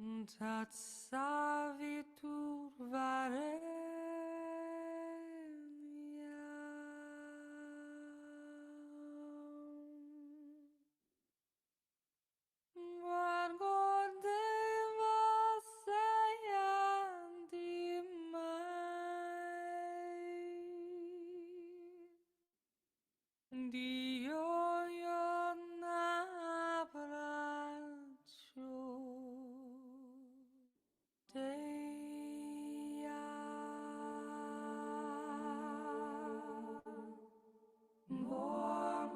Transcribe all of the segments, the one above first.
Tatsavi turvarenia Vargodeva sayanti mai Dio yona abbraccio Deia Mormua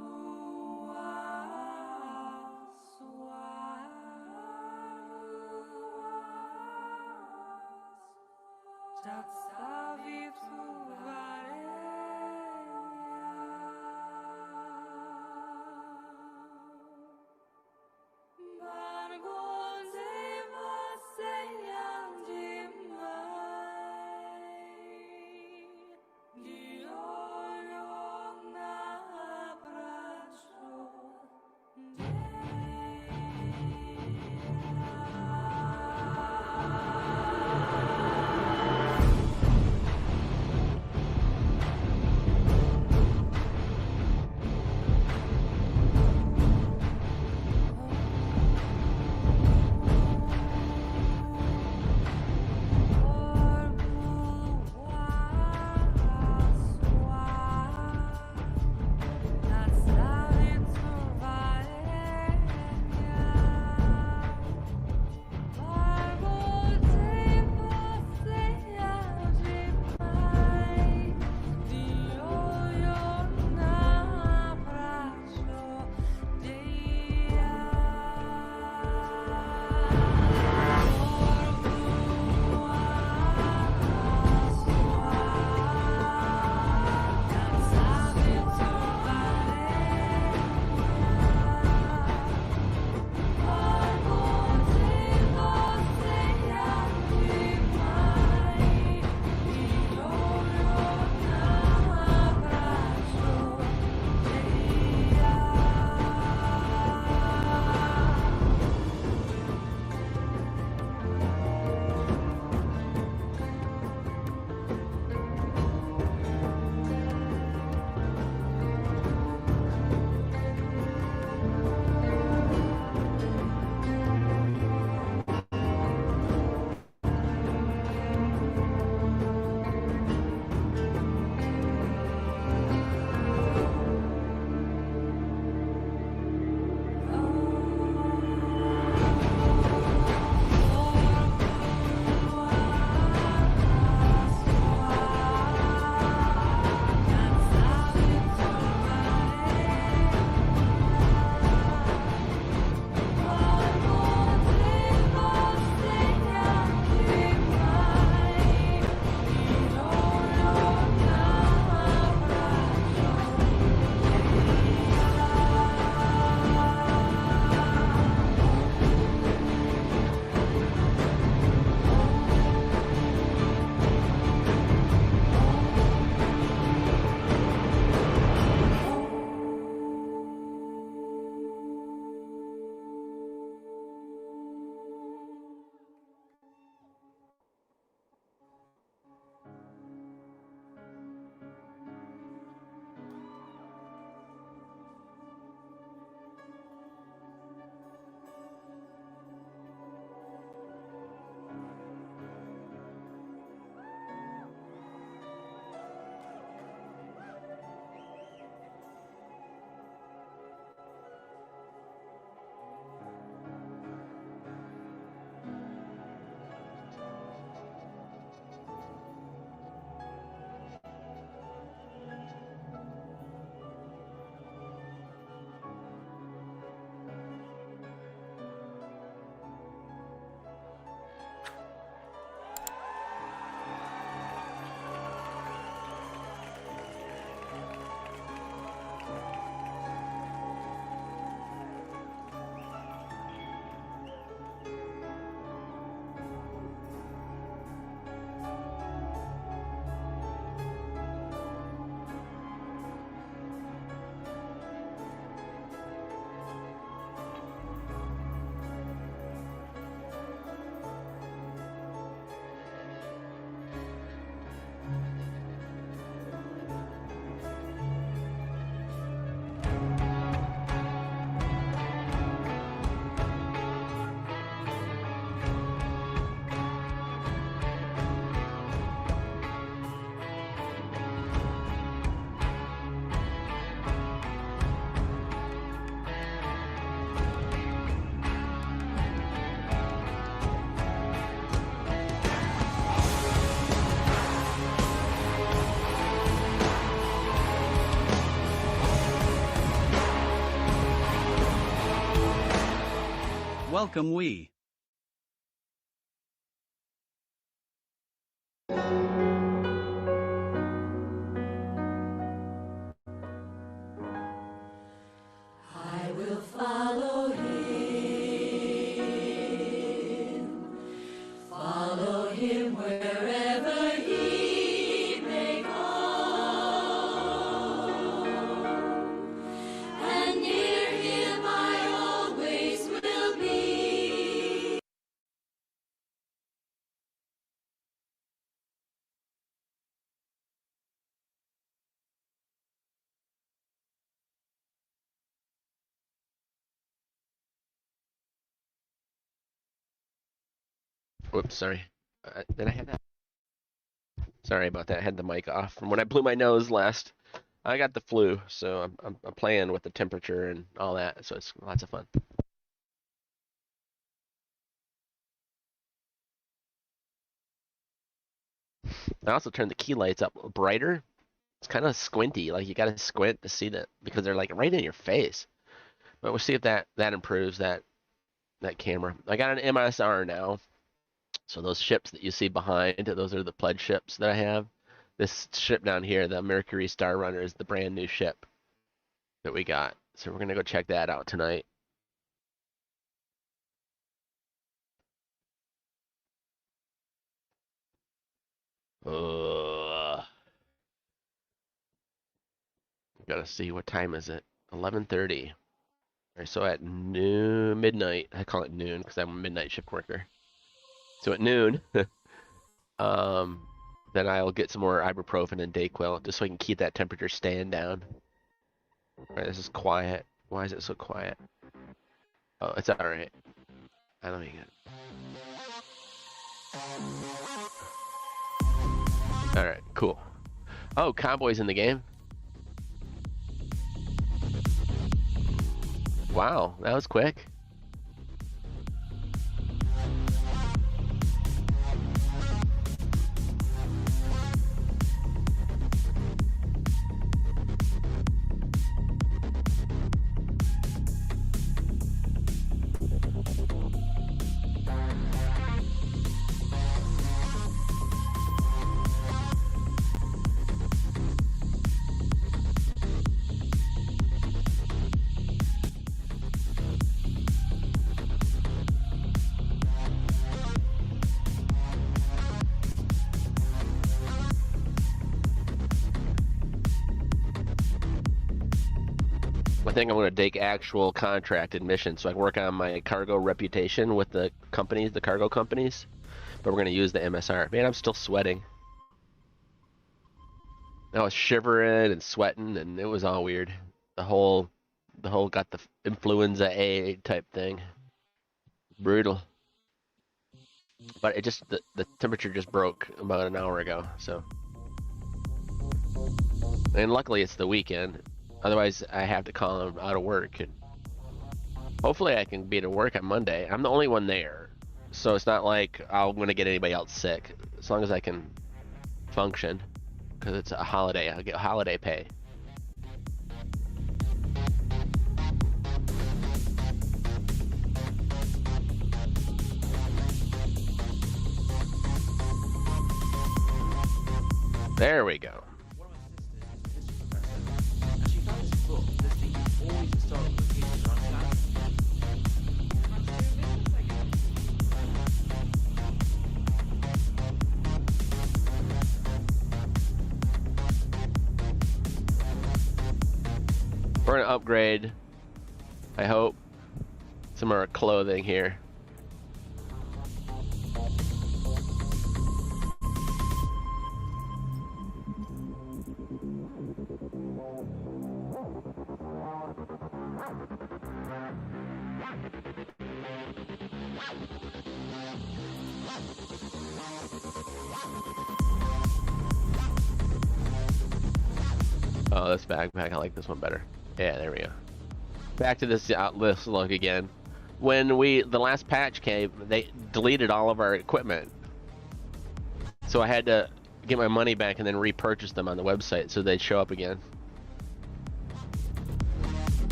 Tatsavi Welcome we. I will follow him wherever he may go, and near him I always will be. Whoops, sorry. Did I have that? Sorry about that. I had the mic off from when I blew my nose last. I got the flu, so I'm playing with the temperature and all that, so it's lots of fun. I also turned the key lights up brighter. It's kind of squinty, like you gotta squint to see that because they're like right in your face. But we'll see if that improves that camera. I got an MSR now, so those ships that you see behind, those are the pledge ships that I have. This ship down here, the Mercury Star Runner, is the brand new ship that we got. So we're gonna go check that out tonight. Gotta see, what time is it? 11:30. Alright, so at noon, midnight, I call it noon because I'm a midnight shift worker. So at noon, then I'll get some more ibuprofen and Dayquil just so I can keep that temperature staying down. Alright, this is quiet. Why is it so quiet? Oh, it's alright. I don't even. Alright, cool. Oh, Cowboys in the game. Wow, that was quick. I think I'm going to take actual contracted missions so I can work on my cargo reputation with the companies, the cargo companies. But we're going to use the MSR. Man, I'm still sweating. I was shivering and sweating, and it was all weird. The whole got the influenza A type thing. Brutal. But it just the temperature just broke about an hour ago, so. And luckily it's the weekend. Otherwise, I have to call him out of work. And hopefully, I can be to work on Monday. I'm the only one there, so it's not like I'm going to get anybody else sick. As long as I can function, because it's a holiday, I'll get holiday pay. There we go. We're gonna upgrade, I hope, some of our clothing here. Oh, this backpack, I like this one better. Yeah, there we go. Back to this look again. When the last patch came, they deleted all of our equipment. So I had to get my money back and then repurchase them on the website so they'd show up again.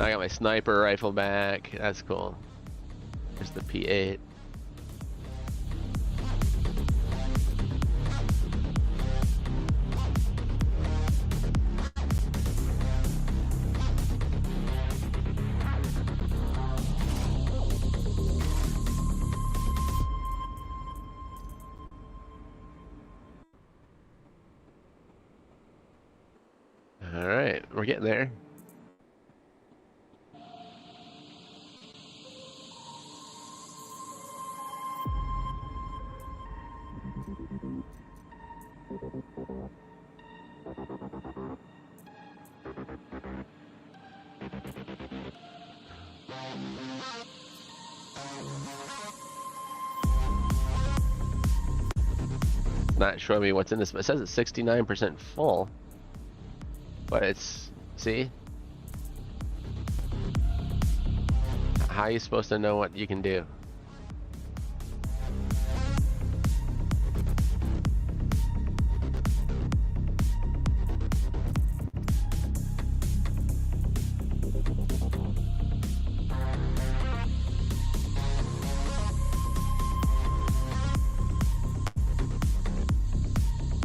I got my sniper rifle back. That's cool. There's the P8. All right, we're getting there. Not showing me what's in this, but it says it's 69% full. But it's, see? How are you supposed to know what you can do?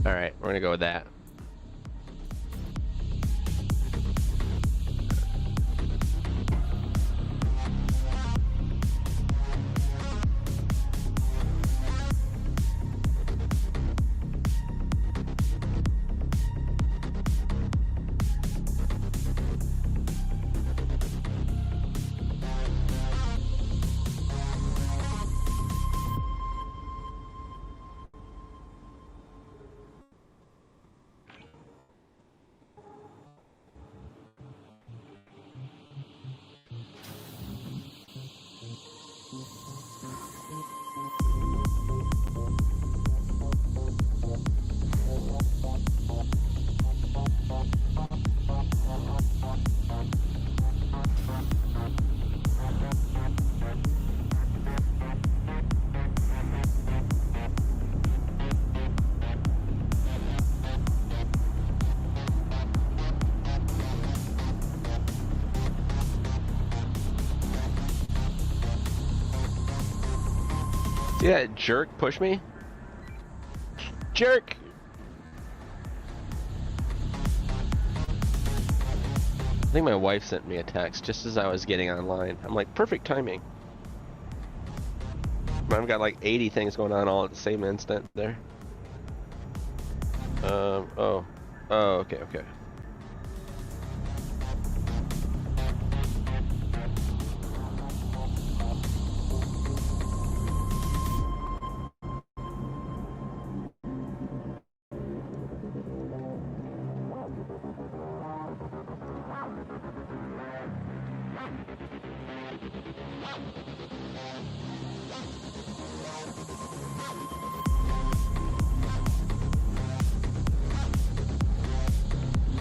Alright, we're gonna go with that. See that jerk push me? Jerk! I think my wife sent me a text just as I was getting online. I'm like, perfect timing. I've got like 80 things going on all at the same instant there. Oh, okay.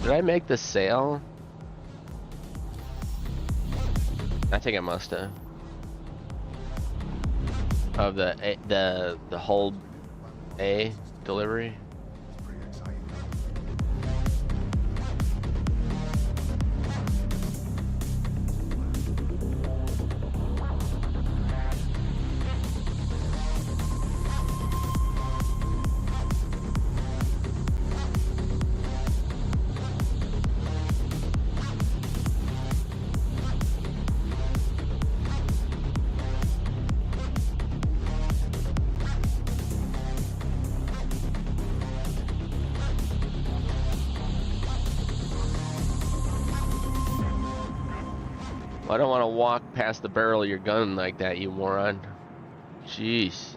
Did I make the sale? I think I must have. Of the whole A delivery. I don't want to walk past the barrel of your gun like that, you moron. Jeez.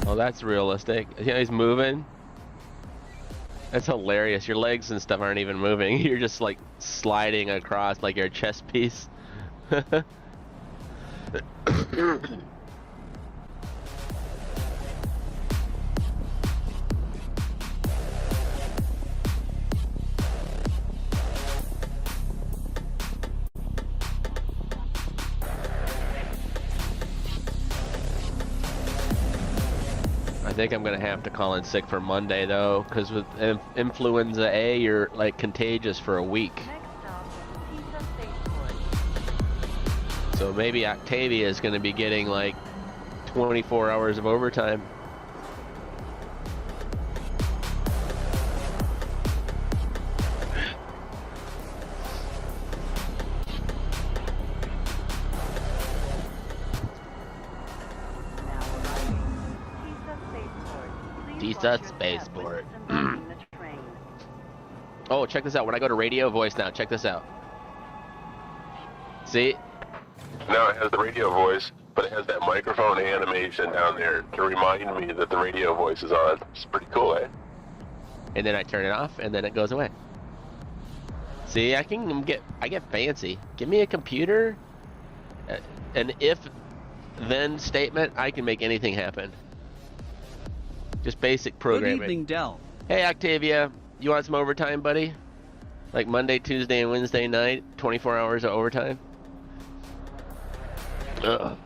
Oh, that's realistic. Yeah, he's moving. That's hilarious. Your legs and stuff aren't even moving. You're just like sliding across like your chess piece. think I'm gonna have to call in sick for Monday though, because with influenza A, you're like contagious for a week. So maybe Octavia is gonna be getting like 24 hours of overtime. Tisa Spaceport. Oh, check this out. When I go to radio voice now, check this out. See? Now it has the radio voice, but it has that microphone animation down there to remind me that the radio voice is on. It's pretty cool, eh? And then I turn it off, and then it goes away. See, I get fancy. Give me a computer, an if-then statement. I can make anything happen. Just basic programming. Good evening, Dell. Hey, Octavia, you want some overtime, buddy? Like Monday, Tuesday, and Wednesday night, 24 hours of overtime? Ugh.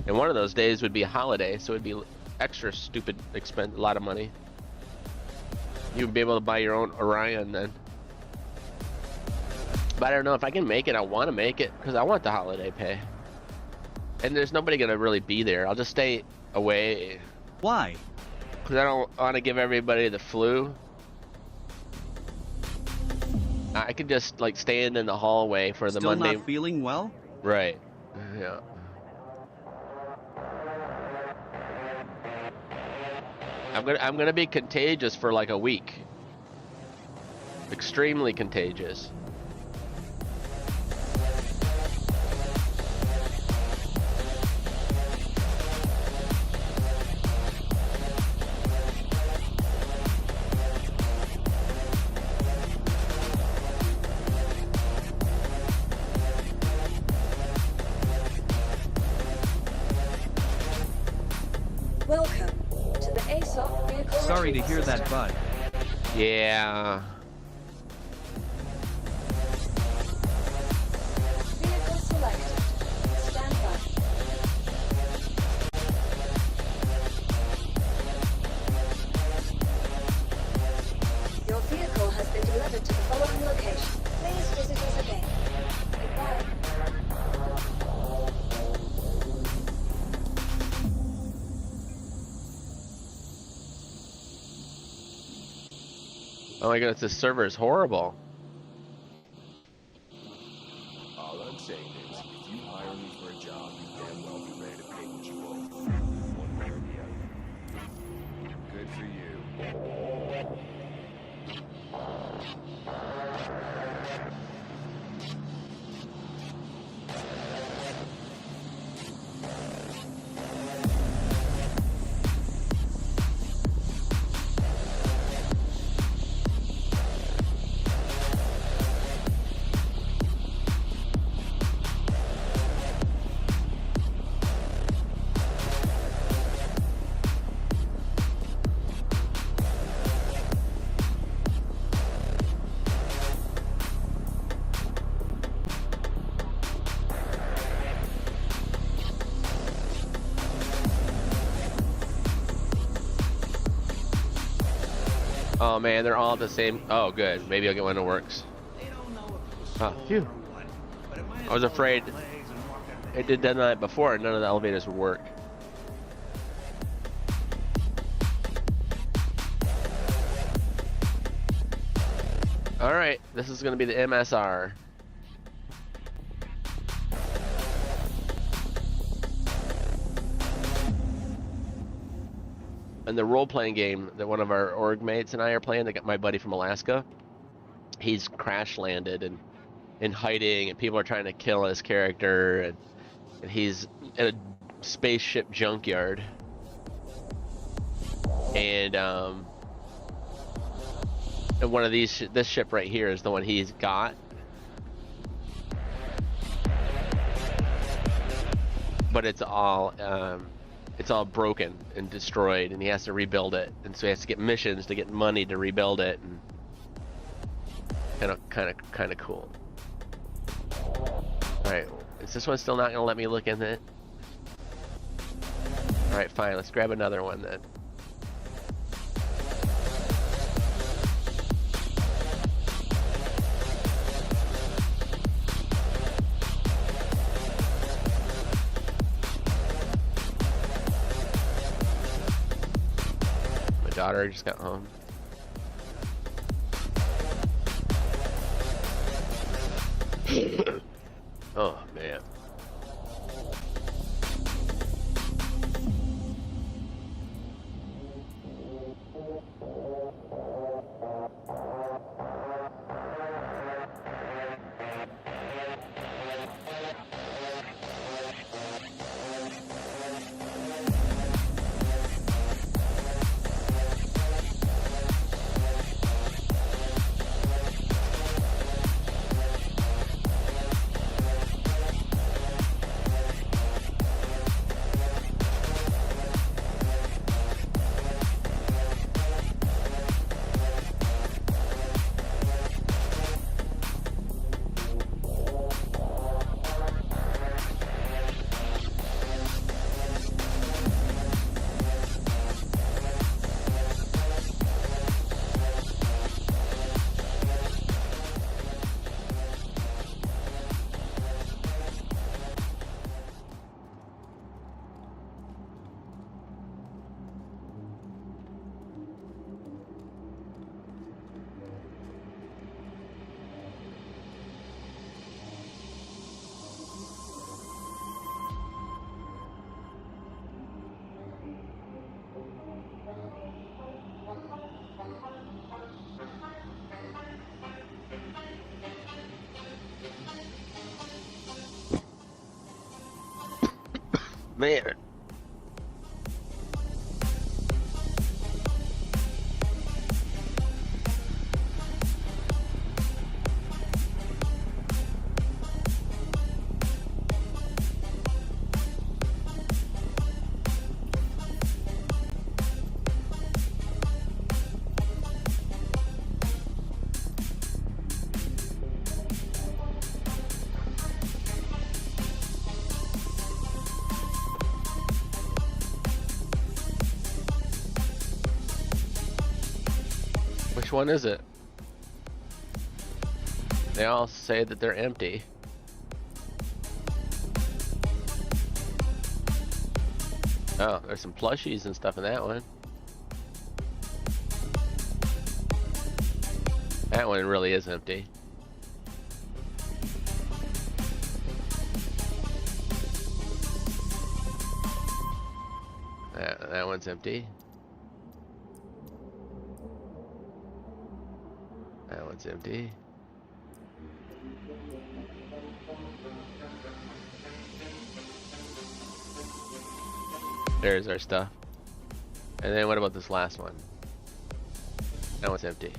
And one of those days would be a holiday, so it'd be extra stupid expense, a lot of money. You'd be able to buy your own Orion then. But I don't know if I can make it. I want to make it because I want the holiday pay. And there's nobody gonna really be there. I'll just stay away. Why? Because I don't want to give everybody the flu. I could just like stand in the hallway for the Still Monday. not feeling well? Right. Yeah. I'm gonna be contagious for like a week. Extremely contagious. Welcome to the ASOP vehicle. Sorry to retrieval hear that, system. bud. Yeah. Vehicle selected. Stand by. Your vehicle has been delivered to the following location. Please visit us again. Goodbye. Oh my goodness, this server is horrible. All I'm saying is, if you hire me for a job, you damn well be ready to pay what you owe. One way or the other. Good for you. Oh man, they're all the same. Oh good, maybe I'll get one that works. Oh, phew. I was afraid it did that night before and none of the elevators would work. Alright, this is gonna be the MSR. And the role-playing game that one of our org mates and I are playing, that got my buddy from Alaska, he's crash landed and in hiding, and people are trying to kill his character, and he's in a spaceship junkyard. And one of these, this ship right here is the one he's got. But it's all broken and destroyed, and he has to rebuild it, and so he has to get missions to get money to rebuild it, and kind of cool. Alright, is this one still not gonna let me look in it? Alright, fine, let's grab another one then. My daughter just got home. Oh man. Man. Which one is it? They all say that they're empty. Oh, there's some plushies and stuff in that one. That one really is empty. That one's empty. That one's empty. There's our stuff. And then what about this last one? That one's empty.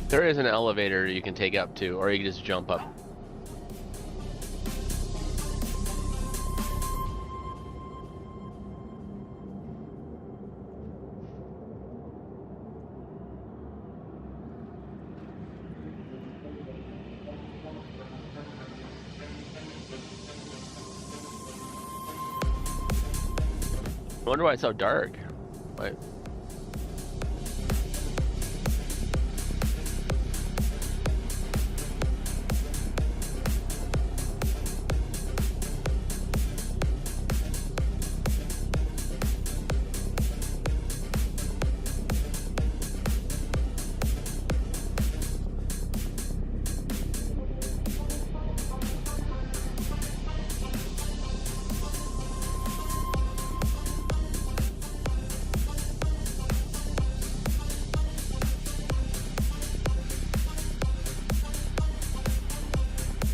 There is an elevator you can take up to, or you can just jump up. I wonder why it's so dark. Wait.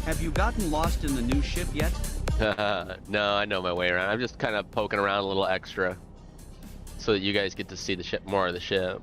Have you gotten lost in the new ship yet? No, I know my way around. I'm just kind of poking around a little extra so that you guys get to see the ship, more of the ship.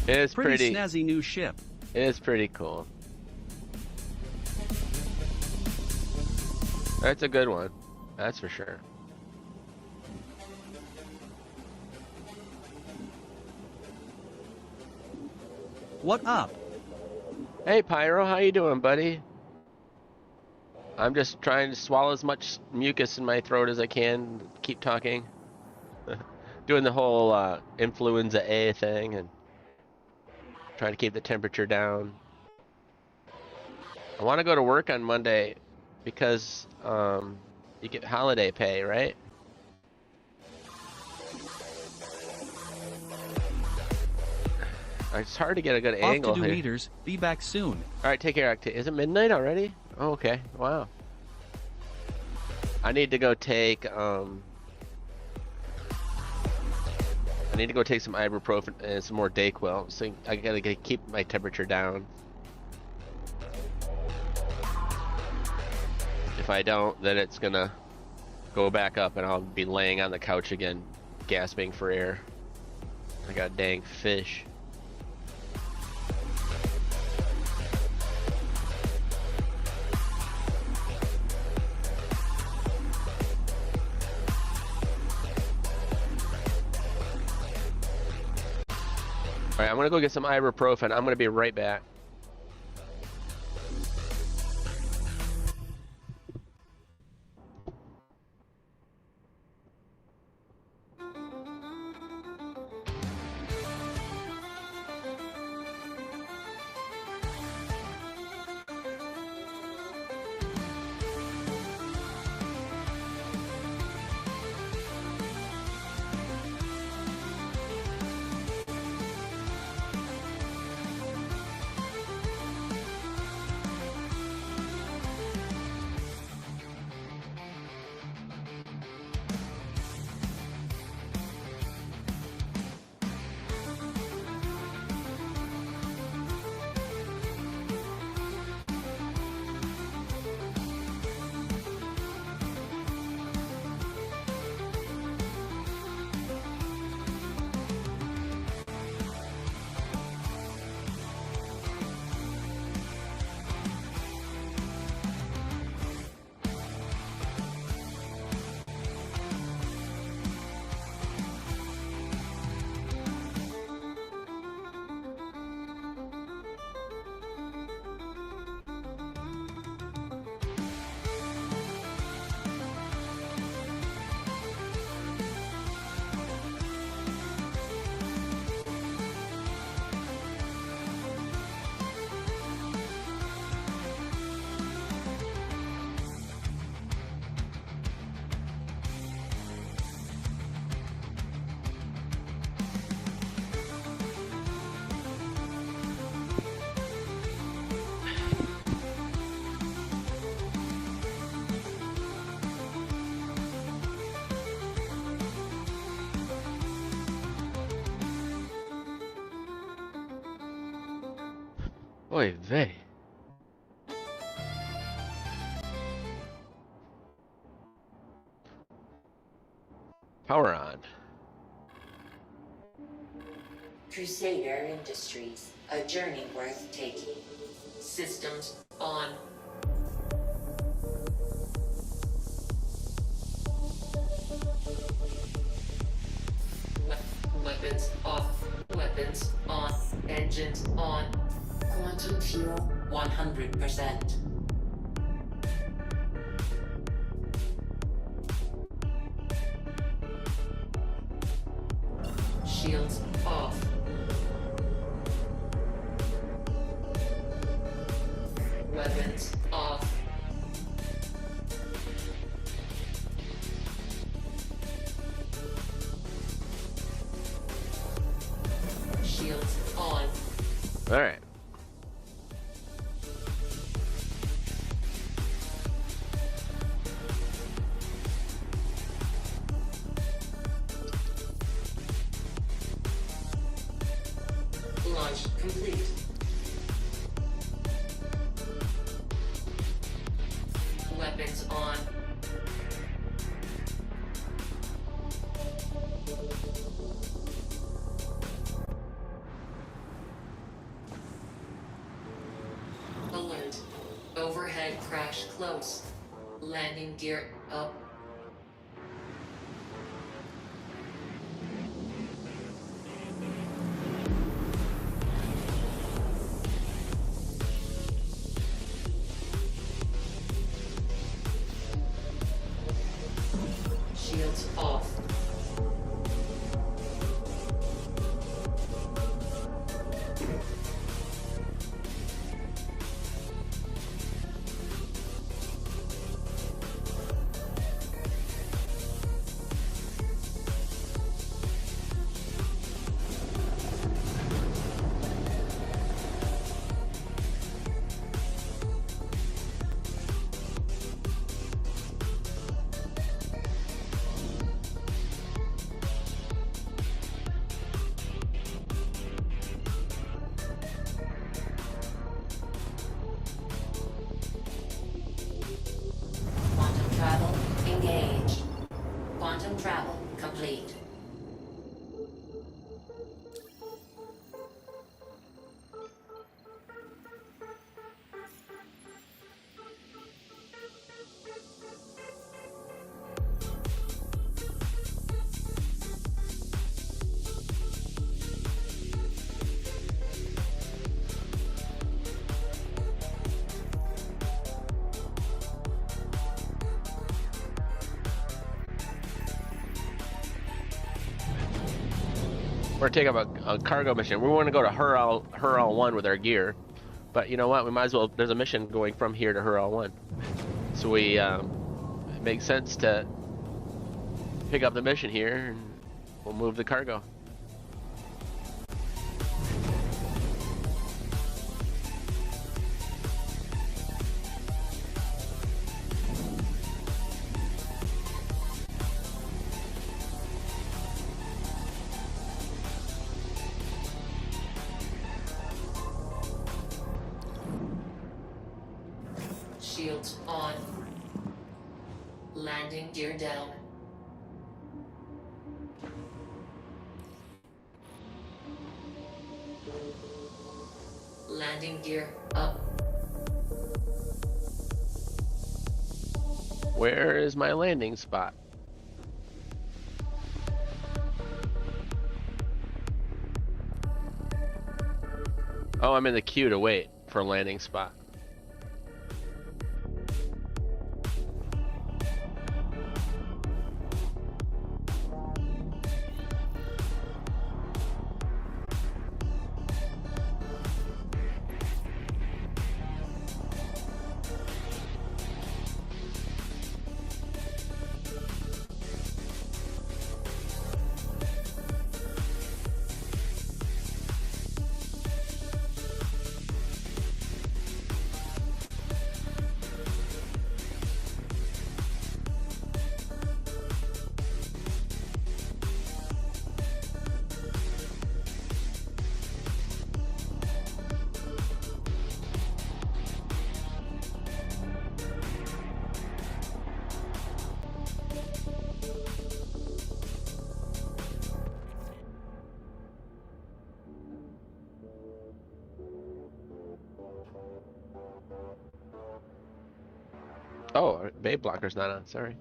It's pretty snazzy new ship. It's pretty cool. That's a good one. That's for sure. What up? Hey Pyro, how you doing, buddy? I'm just trying to swallow as much mucus in my throat as I can, keep talking. Doing the whole influenza A thing and trying to keep the temperature down. I want to go to work on Monday because you get holiday pay, right? It's hard to get a good angle Off to do here. meters. Be back soon. All right, take care. Is it midnight already? Oh, okay. Wow. I need to go take I need to go take some ibuprofen and some more Dayquil. So I gotta keep my temperature down. If I don't, then it's gonna go back up and I'll be laying on the couch again, gasping for air. I got a dang fish. Alright, I'm gonna go get some ibuprofen. I'm gonna be right back. Oy vey. Power on. Crusader Industries, a journey worth taking. Systems on. Weapons off. Weapons on. Engines on. Quantum fuel 100%. Shields off. Weapons off. Shields on. All right. Launch complete. Weapons on. Alert. Overhead crash close. Landing gear up. Shields off. Quantum travel engaged. Quantum travel complete. We're taking up a cargo mission. We want to go to Hural 1 with our gear. But you know what? We might as well. There's a mission going from here to Hural 1. So we, it makes sense to pick up the mission here and we'll move the cargo. Shields on. Landing gear down. Landing gear up. Where is my landing spot? Oh, I'm in the queue to wait for a landing spot. Oh, babe blocker's not on. Sorry.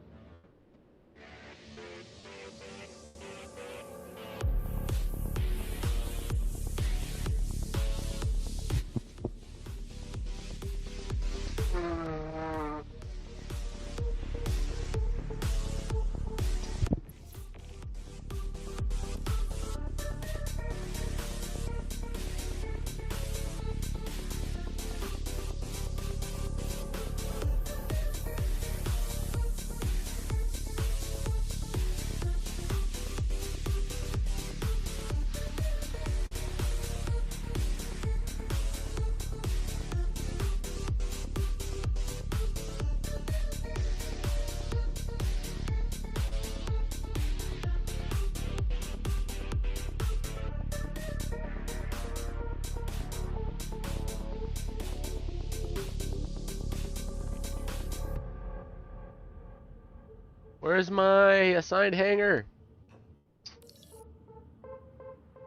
Where's my assigned hangar?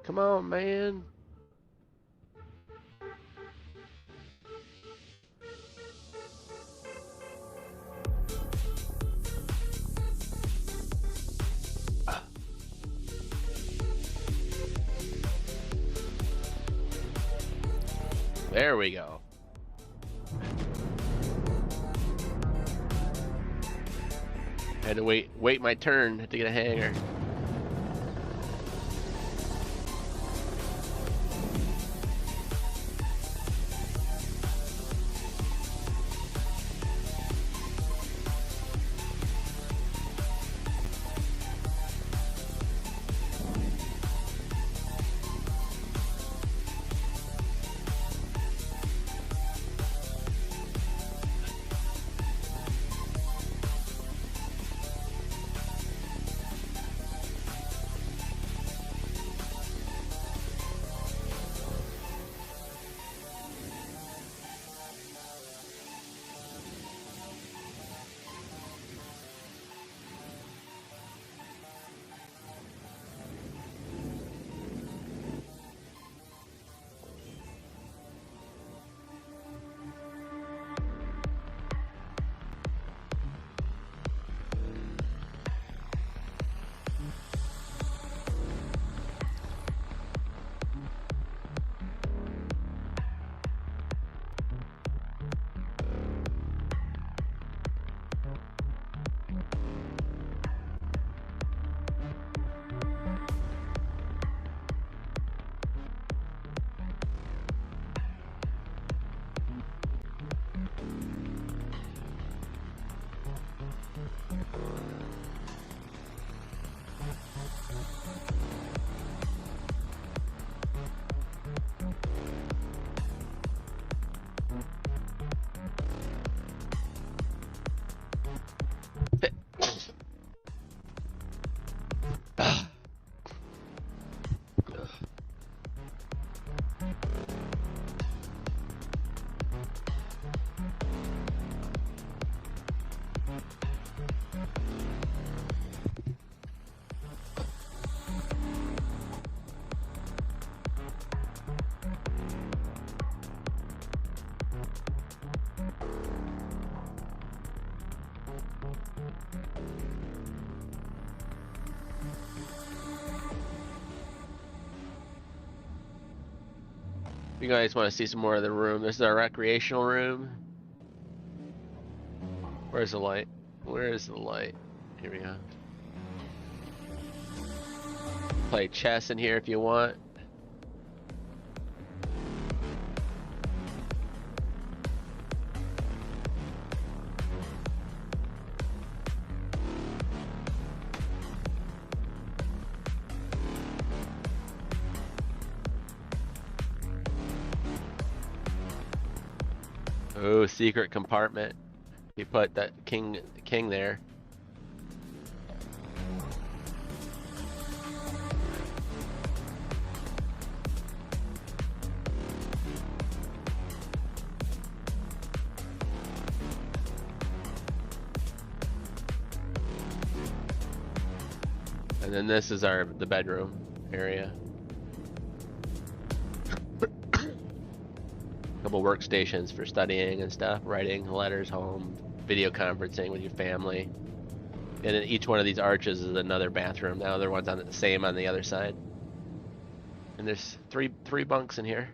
Come on, man. There we go. Had to wait my turn to get a hanger. You guys want to see some more of the room? This is our recreational room. Where's the light? Where is the light? Here we go. Play chess in here if you want. Oh, secret compartment. You put that king there. And then this is the bedroom area. Couple workstations for studying and stuff, writing letters home, video conferencing with your family. And then each one of these arches is another bathroom. The other one's on the same on the other side. And there's three bunks in here.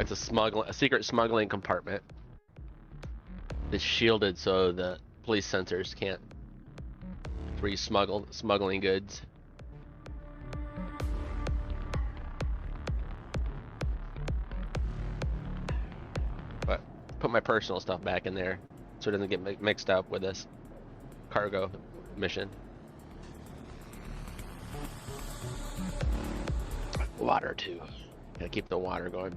It's a secret smuggling compartment. It's shielded so the police sensors can't free smuggling goods. But put my personal stuff back in there so it doesn't get mixed up with this cargo mission. Water too. Gotta keep the water going.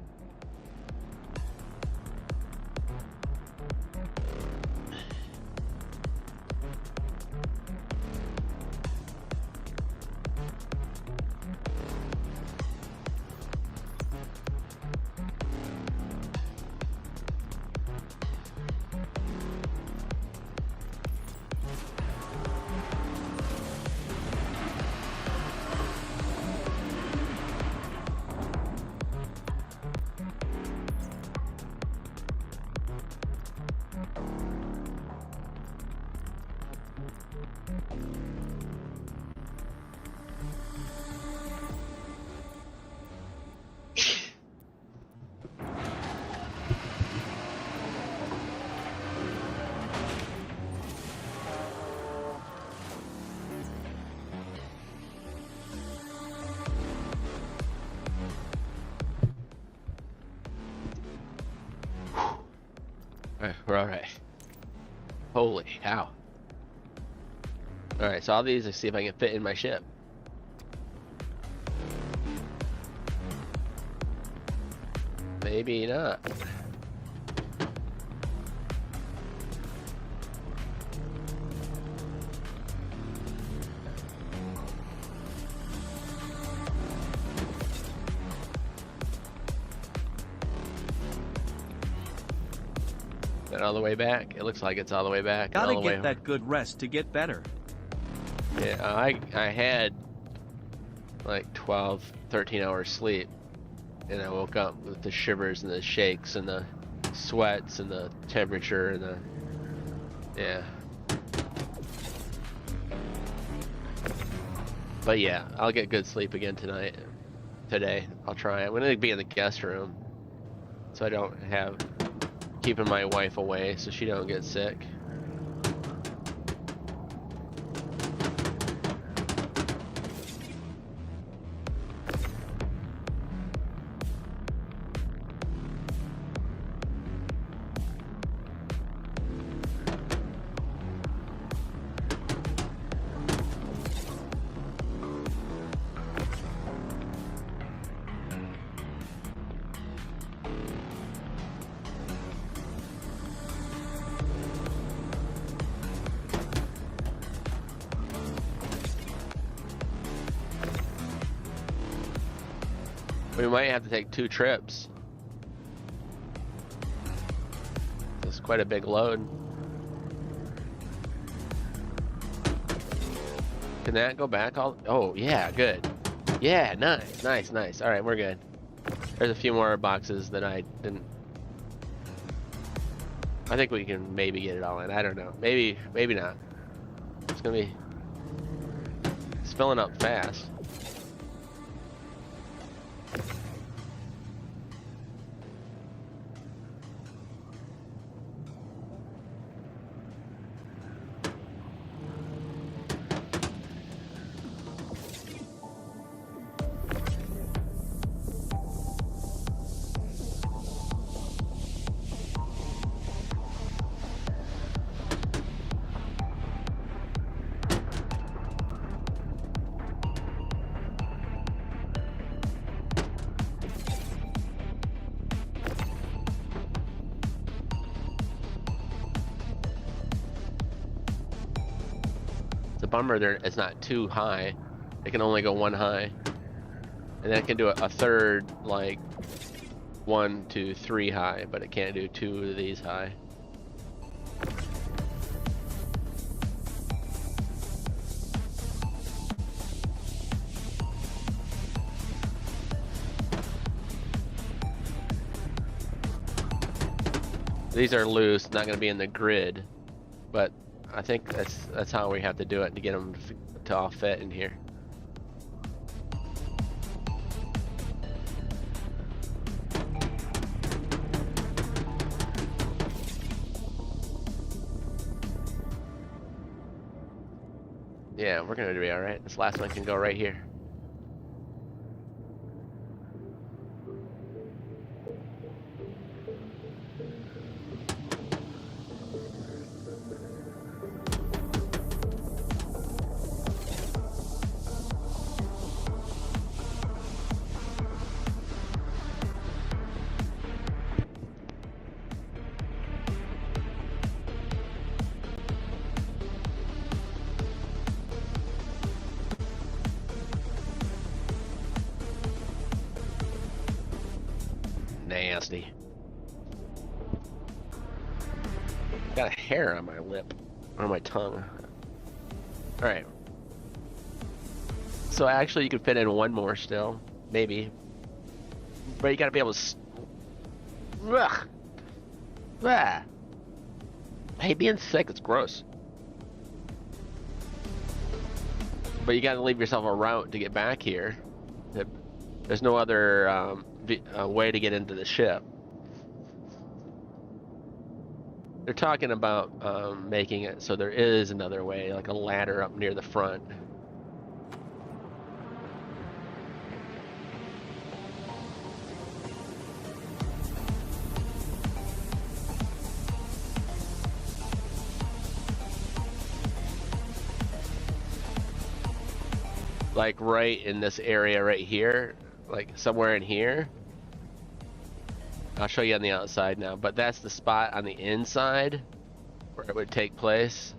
We're alright. Holy cow. Alright, so all these, let's see if I can fit in my ship. Maybe not. All the way back. It looks like it's all the way back. Gotta all the get way that good rest to get better. Yeah, I had like 12, 13 hours sleep, and I woke up with the shivers and the shakes and the sweats and the temperature and the yeah. But yeah, I'll get good sleep again today. I'll try. I'm gonna be in the guest room, so I don't have keeping my wife away so she don't get sick. We might have to take 2 trips. It's quite a big load. Can that go back all? Oh, yeah, good. Yeah, nice, nice, nice. All right, we're good. There's a few more boxes that I didn't. I think we can maybe get it all in. I don't know. Maybe, maybe not. It's gonna be. It's filling up fast. It's a bummer there it's not too high. It can only go one high. And then it can do a third, like 1, 2, 3 high, but it can't do 2 of these high. These are loose, not going to be in the grid, but I think that's how we have to do it to get them to all fit in here. Yeah, we're gonna be all right. This last one can go right here. Nasty. Got a hair on my lip, or my tongue. Alright. So actually you could fit in one more still, maybe. But you gotta be able to... Ugh. Ah. Hey, being sick, it's gross. But you gotta leave yourself a route to get back here. There's no other way to get into the ship. They're talking about making it so there is another way, like a ladder up near the front. Like right in this area right here, like somewhere in here. I'll show you on the outside now, but that's the spot on the inside where it would take place.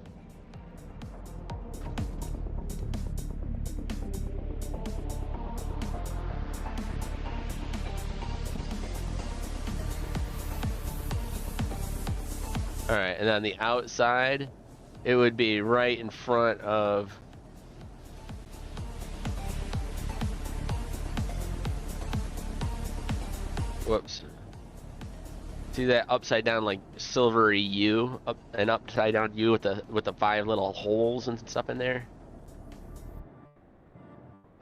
Alright, and on the outside, it would be right in front of... Whoops. See that upside down like silvery U, an upside down U with the 5 little holes and stuff in there?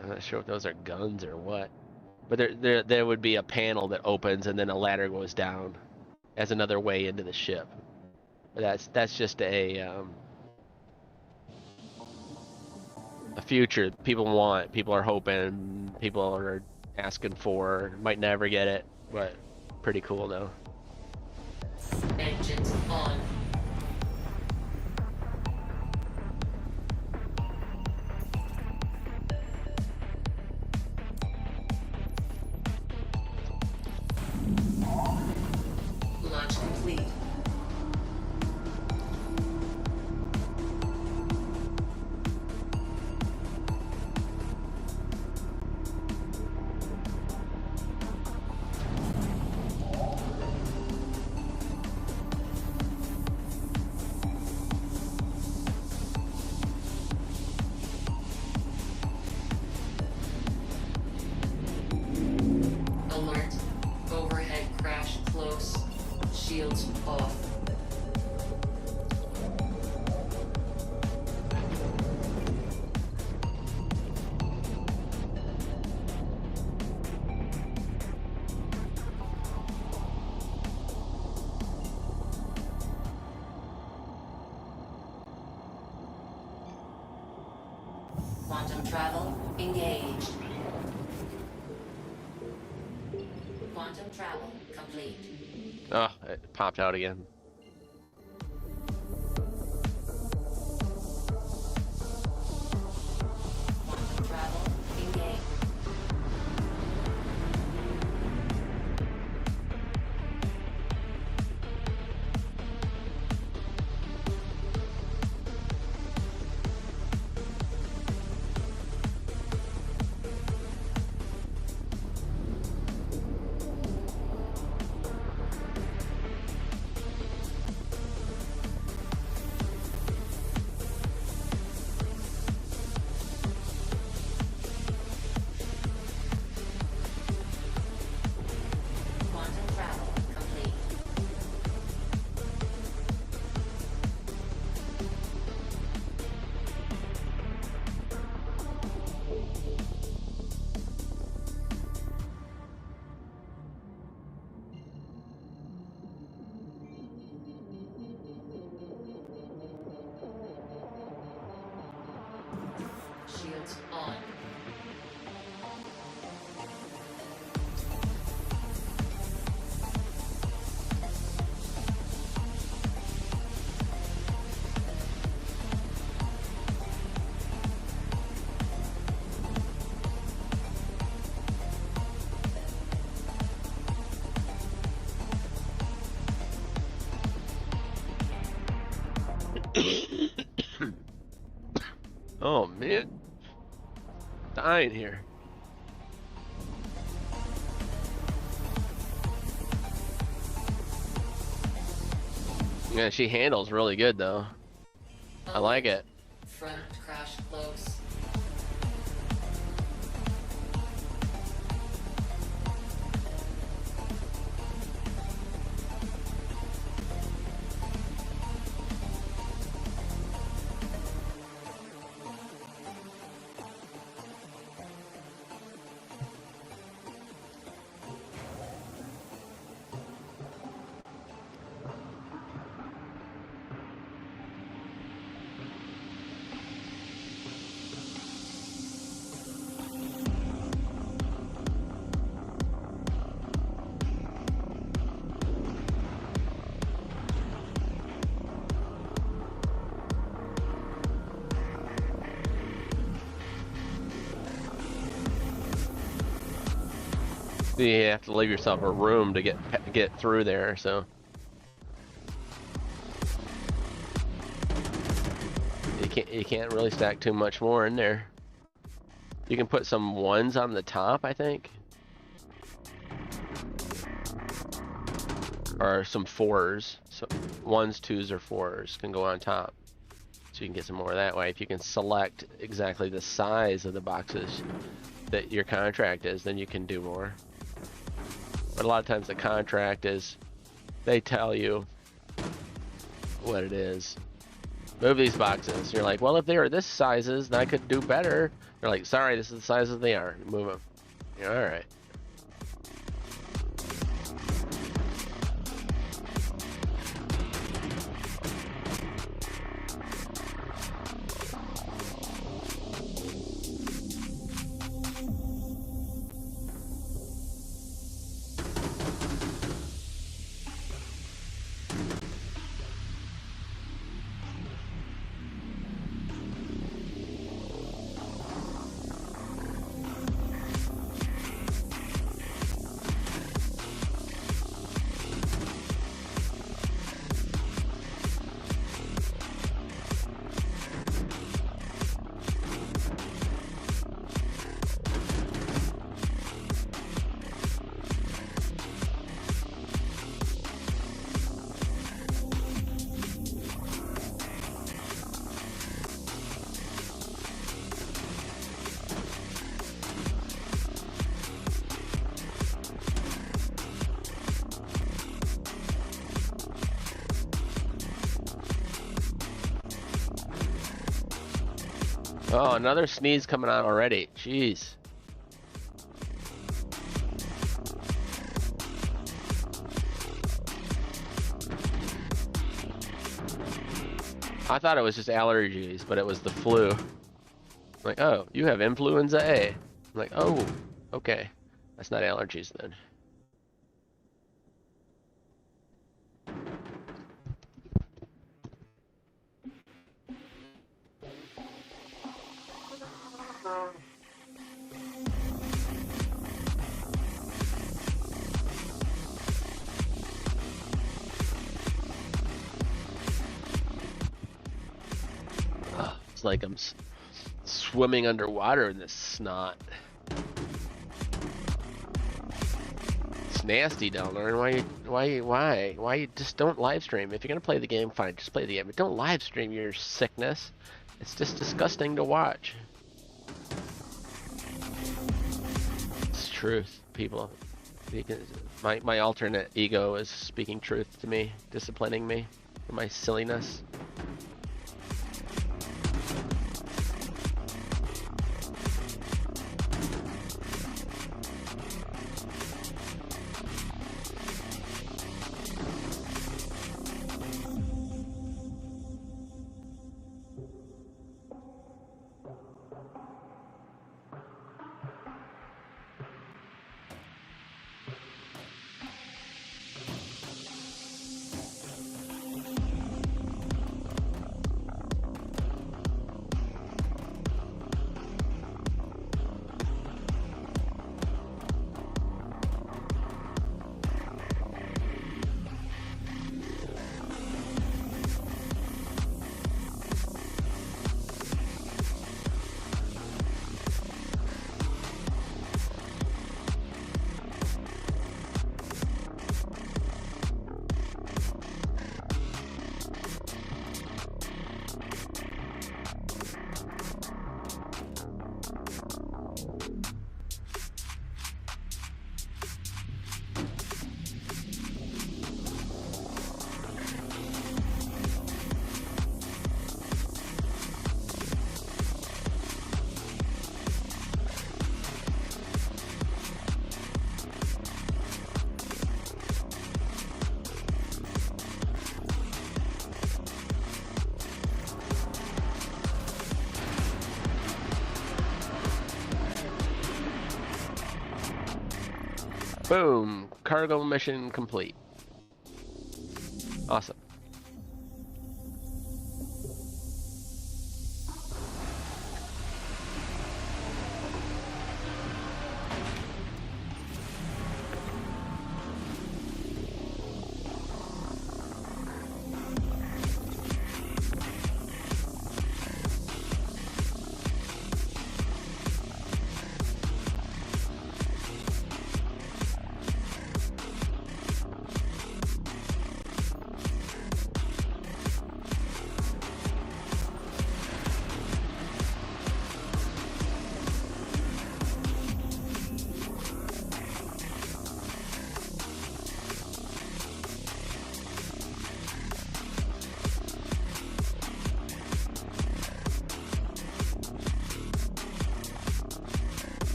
I'm not sure if those are guns or what. But there would be a panel that opens and then a ladder goes down as another way into the ship. But that's just a future people want, people are hoping, people are asking for. Might never get it, but pretty cool though. Engines on. Launch complete. Shields off. Quantum travel engaged. Quantum travel complete. Oh, it popped out again. Quantum travel engaged. Quantum travel complete. Shields on. Oh man, dying here. Yeah, she handles really good though. I like it. Front crash close. You have to leave yourself a room to get through there, so you can't really stack too much more in there. You can put some ones on the top, I think, or some fours. So ones, twos, or fours can go on top, so you can get some more that way. If you can select exactly the size of the boxes that your contract is, then you can do more. But a lot of times the contract is, they tell you what it is. Move these boxes. You're like, well, if they are this sizes, then I could do better. They're like, sorry, this is the sizes they are. Move them. You're all right. Oh, another sneeze coming out already. Jeez. I thought it was just allergies, but it was the flu. Like, oh, you have influenza A. I'm like, oh, okay. That's not allergies then. It's like I'm swimming underwater in this snot. It's nasty, Delnor. Why you just don't live stream? If you're gonna play the game, fine, just play the game. But don't live stream your sickness. It's just disgusting to watch. It's truth, people. My alternate ego is speaking truth to me, disciplining me for my silliness. Boom! Cargo mission complete. Awesome.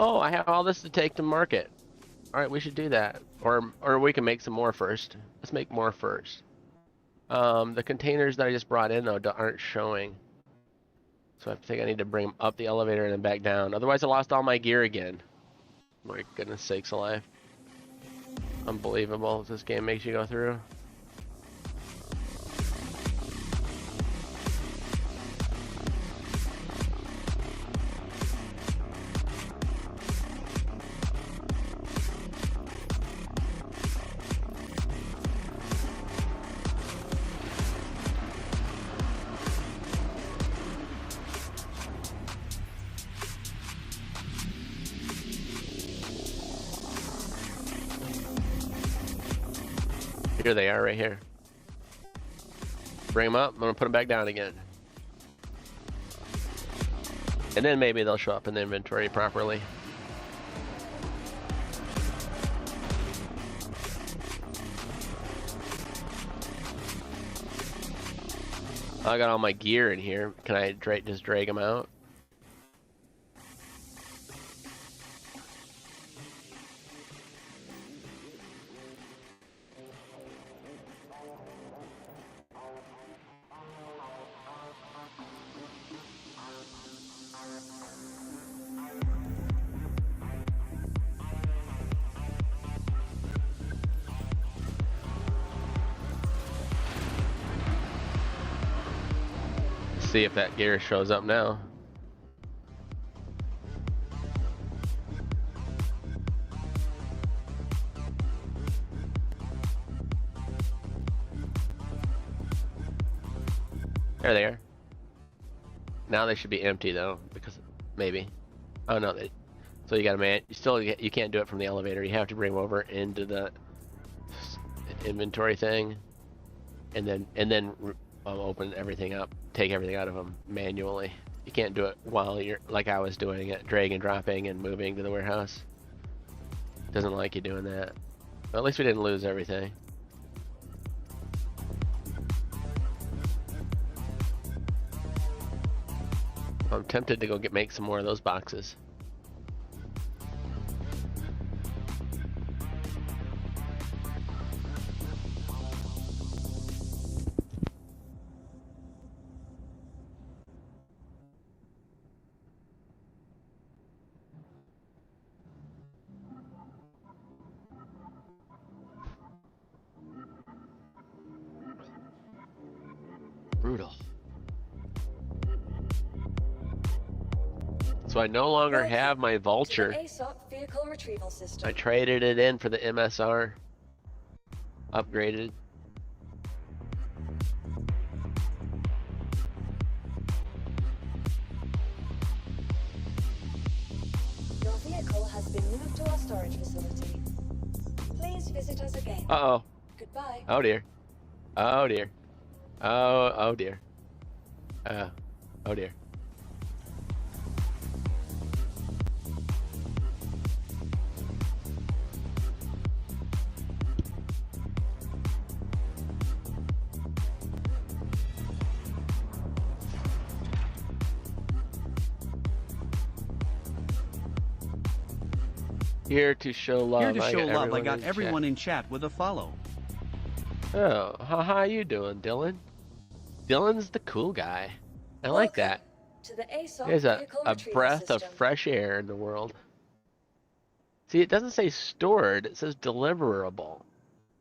Oh, I have all this to take to market. All right, we should do that. Or we can make some more first. Let's make more first. The containers that I just brought in, though, aren't showing. So I think I need to bring them up the elevator and then back down. Otherwise, I lost all my gear again. My goodness sakes alive. Unbelievable this game makes you go through. Here they are right here. Bring them up. I'm gonna put them back down again. And then maybe they'll show up in the inventory properly. I got all my gear in here. Can I just drag them out? See if that gear shows up now. There they are. Now they should be empty though, because maybe. Oh no, so you gotta you can't do it from the elevator. You have to bring them over into the inventory thing, and then open everything up, take everything out of them manually. You can't do it while you're, like I was doing it, drag and dropping and moving to the warehouse. Doesn't like you doing that. But at least we didn't lose everything. I'm tempted to go make some more of those boxes. Brutal. So I no longer have my vulture. Vehicle retrieval system. I traded it in for the MSR. Upgraded. Your vehicle has been moved to our storage facility. Please visit us again. Uh-oh. Goodbye. Oh dear. Oh dear. Oh dear. Oh dear. Here to show love. Here to show love, I got in everyone chat. in chat with a follow. Oh, how you doing, Dylan? Dylan's the cool guy. I like that. To the ASOP There's a vehicle retrieval breath of system. fresh air in the world. See, it doesn't say stored, it says deliverable,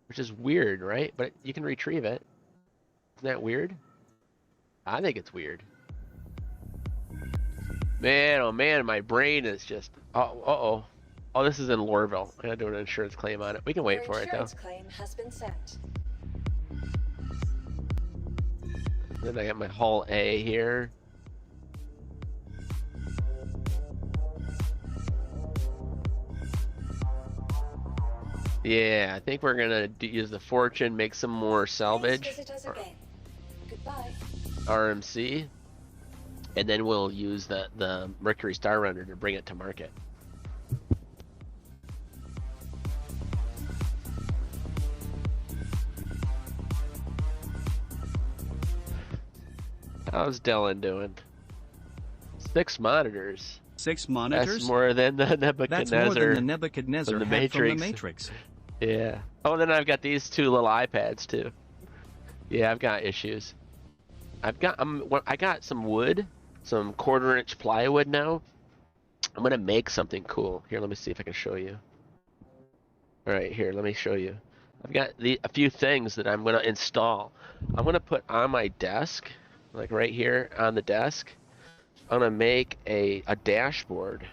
which is weird, right? But you can retrieve it. Isn't that weird? I think it's weird. Man, oh man, my brain is just... Uh-oh. Oh, this is in Lorville. I gotta do an insurance claim on it. We can wait Your for it, though. insurance claim has been sent. Then I got my Hull A here. Yeah, I think we're gonna use the fortune, make some more salvage. Please visit us again. Goodbye. RMC. And then we'll use the Mercury Star Runner to bring it to market. How's Dylan doing? 6 monitors. 6 monitors? That's more than the Nebuchadnezzar. That's more than the Nebuchadnezzar from the had from the Matrix. Matrix. Yeah. Oh, then I've got these 2 little iPads too. Yeah, I've got issues. I got some wood, some 1/4-inch plywood now. I'm gonna make something cool. Here, let me see if I can show you. All right, here, let me show you. I've got a few things that I'm gonna install. I'm gonna put on my desk, like right here on the desk. I'm gonna make a dashboard,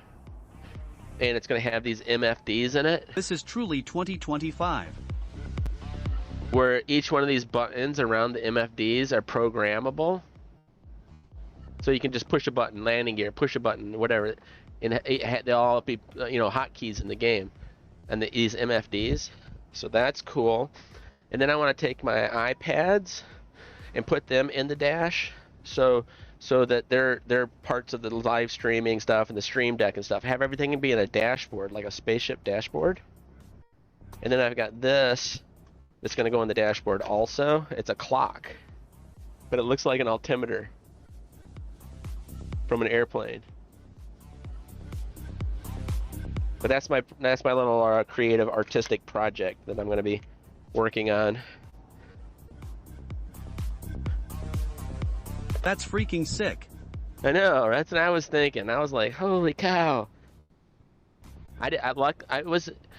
and it's gonna have these MFDs in it. This is truly 2025. Where each one of these buttons around the MFDs are programmable. So you can just push a button, landing gear, push a button, whatever, and they'll all be, hotkeys in the game. And these MFDs, so that's cool. And then I want to take my iPads and put them in the dash, so that they're parts of the live streaming stuff and the stream deck and stuff. Have everything be in a dashboard, like a spaceship dashboard. And then I've got this that's going to go on the dashboard also. It's a clock, but it looks like an altimeter from an airplane. But that's my little creative artistic project that I'm going to be working on. That's freaking sick. I know. That's what I was thinking. I was like, holy cow.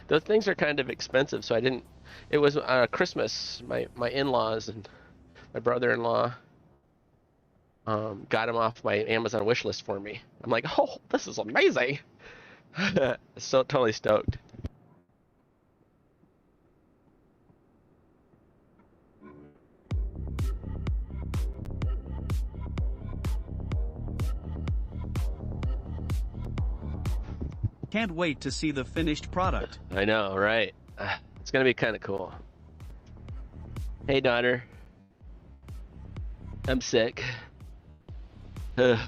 Those things are kind of expensive, so I didn't. It was Christmas. My in-laws and my brother-in-law got them off my Amazon wish list for me. I'm like, oh, this is amazing. So totally stoked. Can't wait to see the finished product. I know, right? It's gonna be kind of cool. Hey, daughter. I'm sick. Welcome.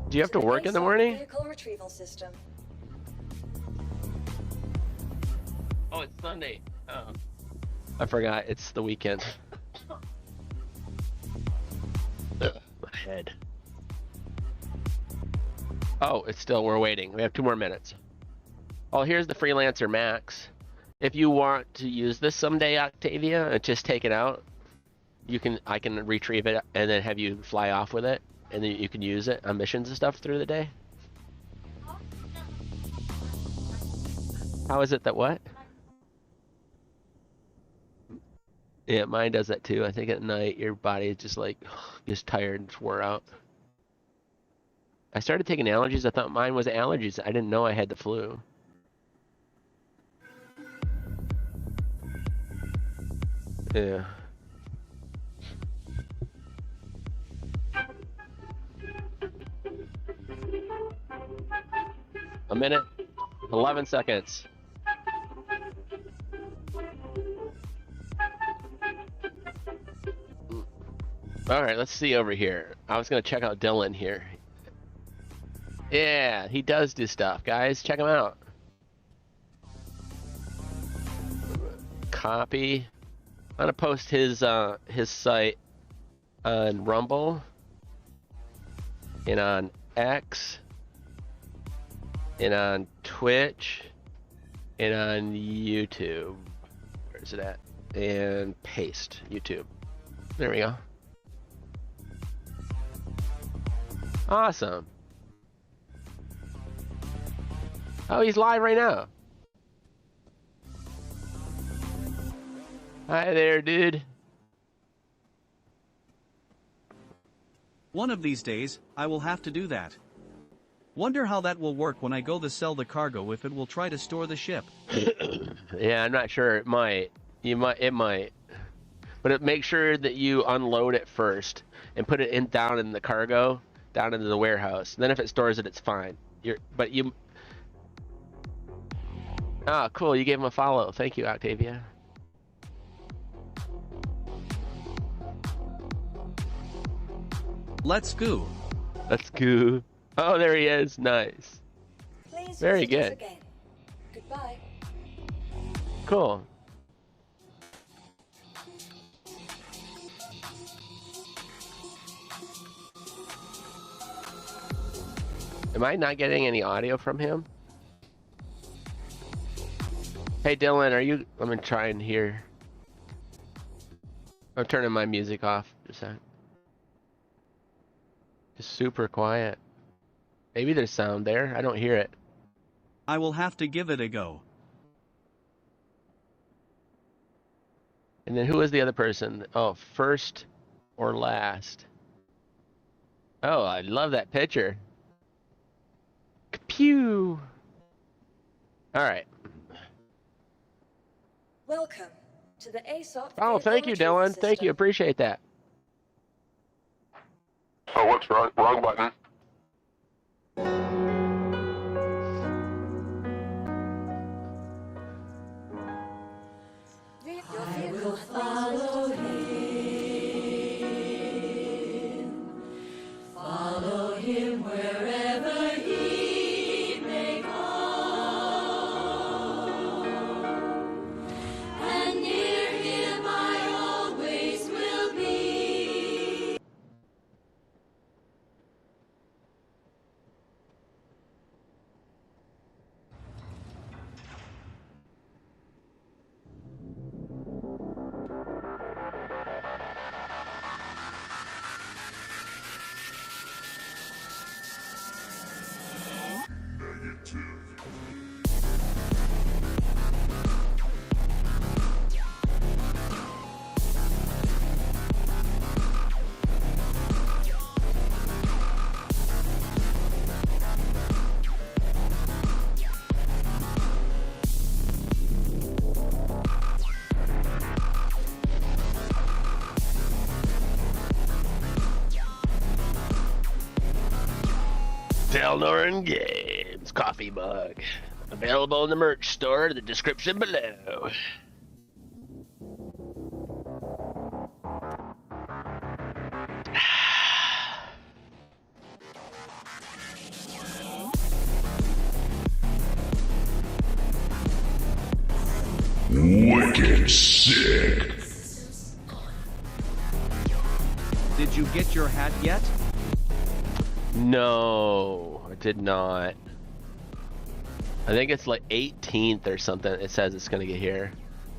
Do you have to the work in the ASOP morning? Vehicle retrieval system. Oh, it's Sunday. Oh. I forgot. It's the weekend. Ugh, my head. Oh, it's still, we're waiting. We have 2 more minutes. Oh, here's the Freelancer Max. If you want to use this someday, Octavia, and just take it out, I can retrieve it and then have you fly off with it, and then you can use it on missions and stuff through the day. How is it that what? Yeah, mine does that too. I think at night your body is just like just tired and wore out. I started taking allergies. I thought mine was allergies. I didn't know I had the flu. Yeah. A minute, 11 seconds. All right, let's see over here. I was gonna check out Dylan here. Yeah, he does do stuff, guys. Check him out. Copy. I'm gonna post his site on Rumble and on X and on Twitch and on YouTube. Where's it at? And paste YouTube. There we go. Awesome. Oh, he's live right now. Hi there, dude. One of these days, I will have to do that. Wonder how that will work when I go to sell the cargo, if it will try to store the ship. Yeah, I'm not sure. It might. It might. But make sure that you unload it first and put it down in the cargo, down into the warehouse. And then if it stores it, it's fine. Ah, cool. You gave him a follow. Thank you, Octavia. Let's go. Let's go. Oh, there he is. Nice. Please Very visit us good. again. Goodbye. Cool. Am I not getting any audio from him? Hey Dylan, are you? Let me try and hear. I'm turning my music off. Just a sec. Just super quiet. Maybe there's sound there. I don't hear it. I will have to give it a go. And then who was the other person? Oh, first or last? Oh, I love that picture. Pew. All right. Welcome to the ASOP. Oh, thank you, Vehicle Dylan. retrieval Thank you. system. Appreciate that. Oh, whoops, wrong button. him wherever he may go. And near him I always will be. Del Noren Games coffee mug. Available in the merch store, the description below. Wicked sick. Did you get your hat yet? No, I did not. I think it's like 18th or something. It says it's gonna get here.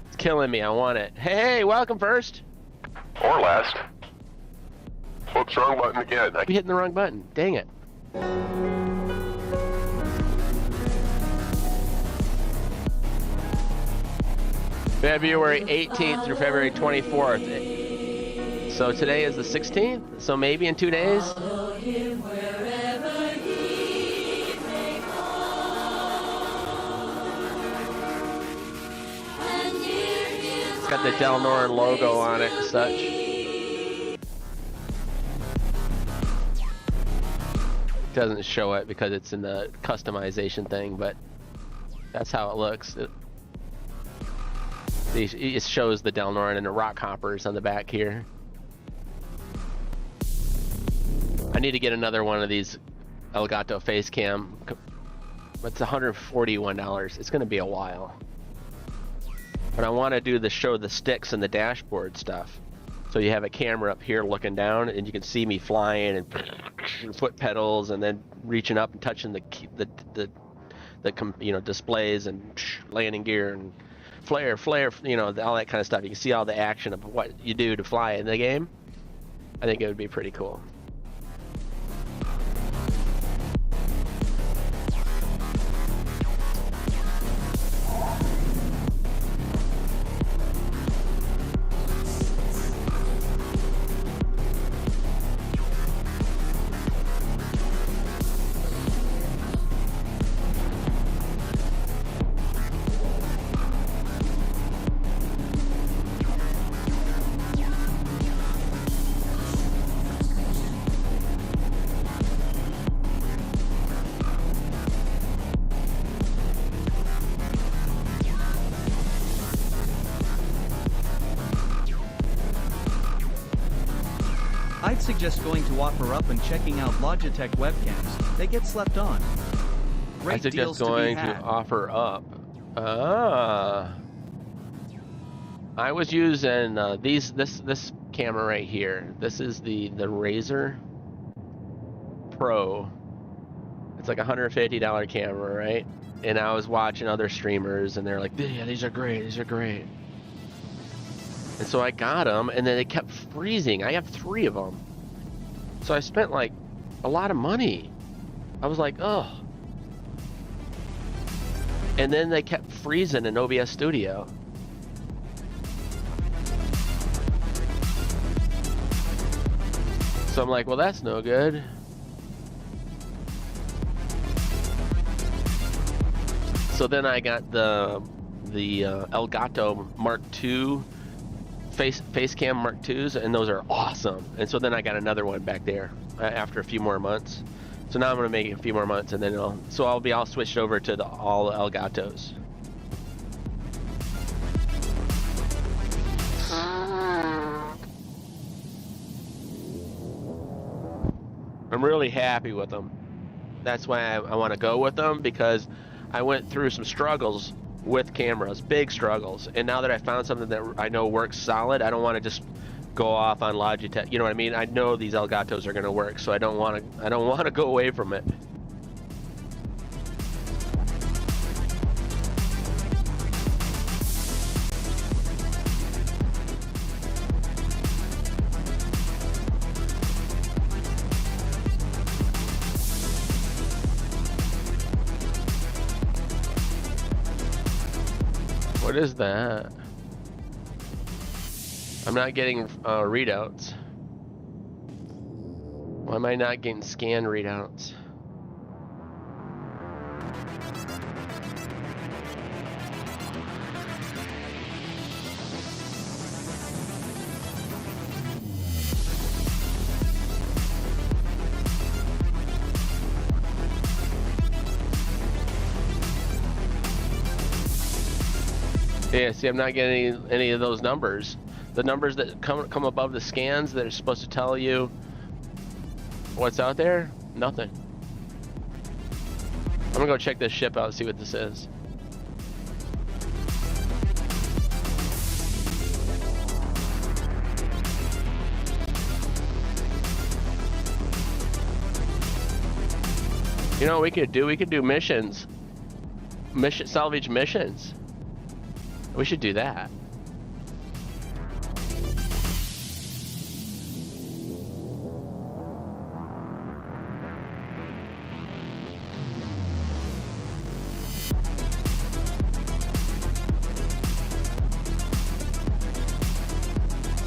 It's killing me. I want it. Hey, welcome first. Or last. Whoops, wrong button again. I'm hitting the wrong button. Dang it. February 18th through February 24th. So today is the 16th. So maybe in 2 days. Follow him wherever he may go. And near him It's got the Del Noren logo on it and such. It doesn't show it because it's in the customization thing, but that's how it looks. It shows the Del Noren and the rock hoppers on the back here. I need to get another one of these Elgato face cam. It's $141. It's going to be a while. But I want to do the show the sticks and the dashboard stuff. So you have a camera up here looking down, and you can see me flying and foot pedals, and then reaching up and touching the displays and landing gear and flare, all that kind of stuff. You can see all the action of what you do to fly in the game. I think it would be pretty cool. I'd suggest going to OfferUp and checking out Logitech webcams. They get slept on. I Great deals suggest to be going had. to OfferUp. I was using this camera right here. This is the Razer Pro. It's like a $150 camera, right? And I was watching other streamers, and they're like, "Yeah, these are great. These are great." And so I got them, and then they kept freezing. I have 3 of them. So I spent like a lot of money. I was like, oh. And then they kept freezing in OBS Studio. So I'm like, well, that's no good. So then I got the Elgato Mark II face cam Mark IIs, and those are awesome. And so then I got another one back there after a few more months. So now I'm gonna make it a few more months, and then I'll be all switched over to all Elgatos. I'm really happy with them. That's why I want to go with them, because I went through some struggles with cameras, big struggles, and now that I found something that I know works solid, I don't want to just go off on Logitech. You know what I mean? I know these Elgatos are going to work, so I don't want to go away from it. What is that? I'm not getting readouts. Why am I not getting scan readouts? Yeah, see, I'm not getting any of those numbers. The numbers that come above the scans that are supposed to tell you what's out there, nothing. I'm gonna go check this ship out and see what this is. You know what we could do? We could do missions. Salvage missions. We should do that.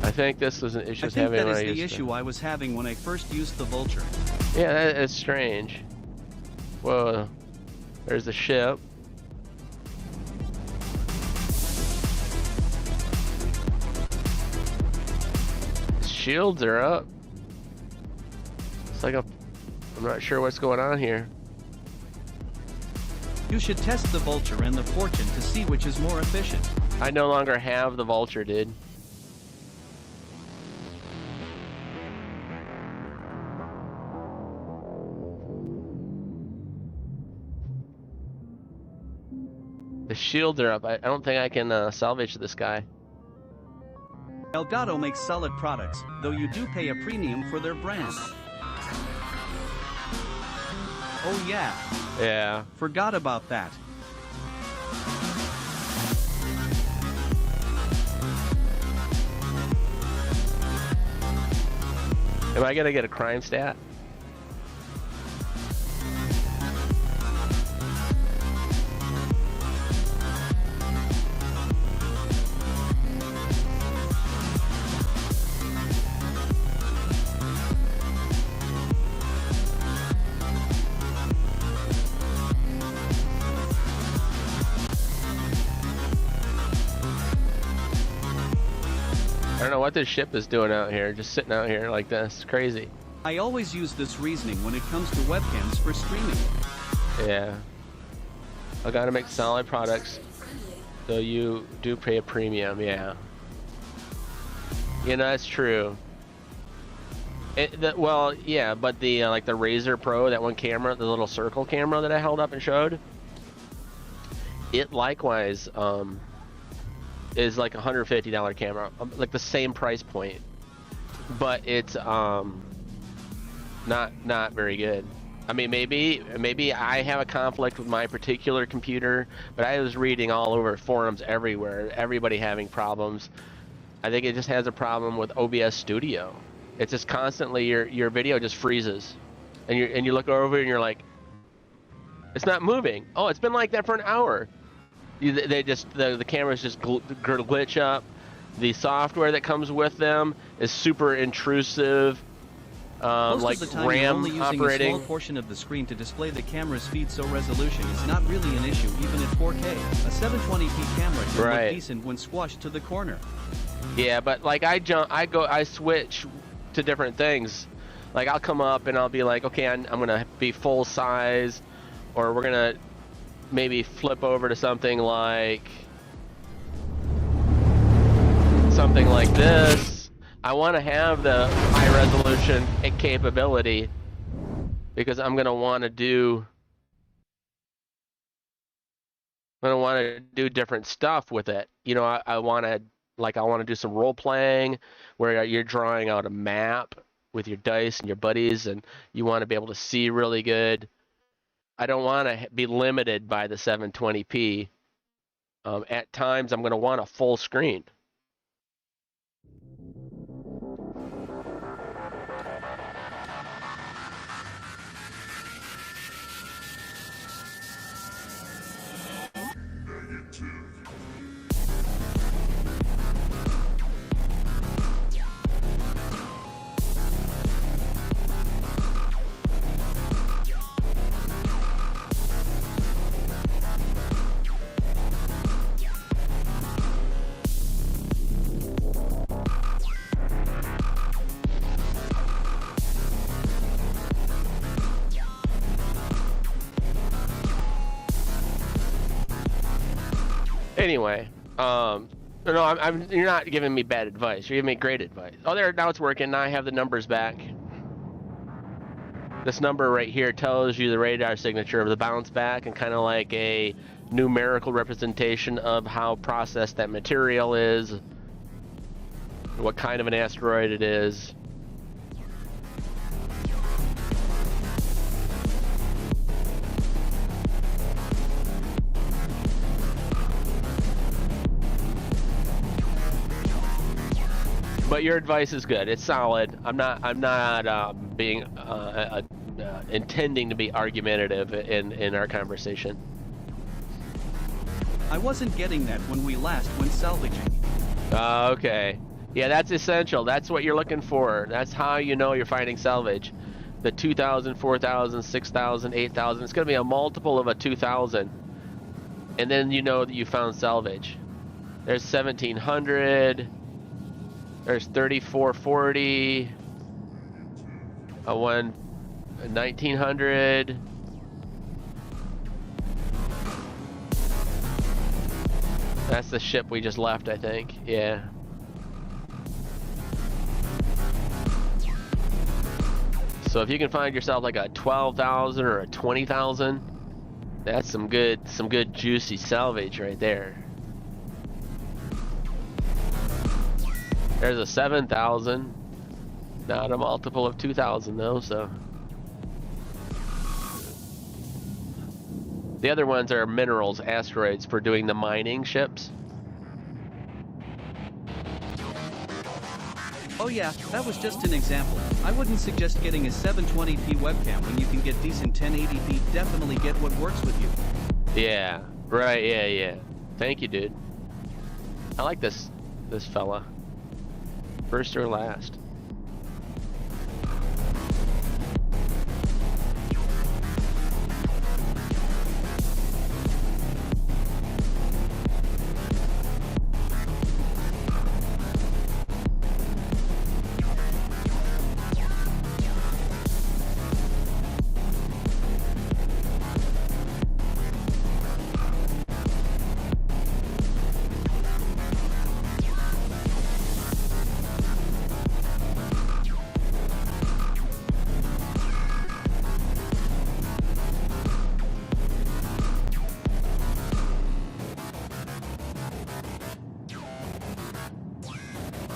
I think this was an issue I was having when I used that is the issue I was having when I first used the Vulture. Yeah, that is strange. Whoa, there's the ship. Shields are up. It's like I'm not sure what's going on here. You should test the Vulture and the Fortune to see which is more efficient. I no longer have the Vulture, dude. The shields are up. I don't think I can salvage this guy. Elgato makes solid products, though you do pay a premium for their brand. Oh yeah. Yeah. Forgot about that. Am I gonna get a crime stat? I don't know what this ship is doing out here, just sitting out here like this. Crazy. I always use this reasoning when it comes to webcams for streaming. Yeah. I gotta make solid products, though you do pay a premium, yeah. You know, that's true. Well, yeah, but the like the Razer Pro, that one camera, the little circle camera that I held up and showed, it likewise is like a $150 camera, like the same price point, but it's not very good. I mean, maybe I have a conflict with my particular computer, but I was reading all over forums everywhere, everybody having problems. I think it just has a problem with OBS Studio. It's just constantly your video just freezes, and you look over and you're like, it's not moving. Oh, it's been like that for an hour. The cameras just glitch up. The software that comes with them is super intrusive. Most like of the time, RAM you're only using operating. a small portion of the screen to display the camera's feed, so resolution is not really an issue even at 4K. A 720p camera can look decent when squashed to the corner. Yeah, but like I switch to different things. Like I'll come up and I'll be like, okay, I'm gonna be full size, or we're gonna maybe flip over to something like this. I want to have the high resolution capability because I'm gonna want to do different stuff with it. You know, I want to do some role playing where you're drawing out a map with your dice and your buddies, and you want to be able to see really good. I don't want to be limited by the 720p. At times, I'm going to want a full screen. Anyway, no, you're not giving me bad advice. You're giving me great advice. Oh, there, now it's working. Now I have the numbers back. This number right here tells you the radar signature of the bounce back and kind of like a numerical representation of how processed that material is, what kind of an asteroid it is. But your advice is good. It's solid. I'm not being intending to be argumentative in our conversation. I wasn't getting that when we last went salvaging. Okay. Yeah, that's essential. That's what you're looking for. That's how you know you're finding salvage. The 2,000, 4,000, 6,000, 8,000. It's going to be a multiple of a 2,000. And then you know that you found salvage. There's 1,700. There's 3,440, a 1,900. That's the ship we just left, I think. Yeah. So if you can find yourself like a 12,000 or a 20,000, that's some good juicy salvage right there. There's a 7,000, not a multiple of 2,000 though, so. The other ones are minerals, asteroids for doing the mining ships. Oh yeah, that was just an example. I wouldn't suggest getting a 720p webcam when you can get decent 1080p. Definitely get what works with you. Yeah, right, yeah. Thank you, dude. I like this fella. First or last.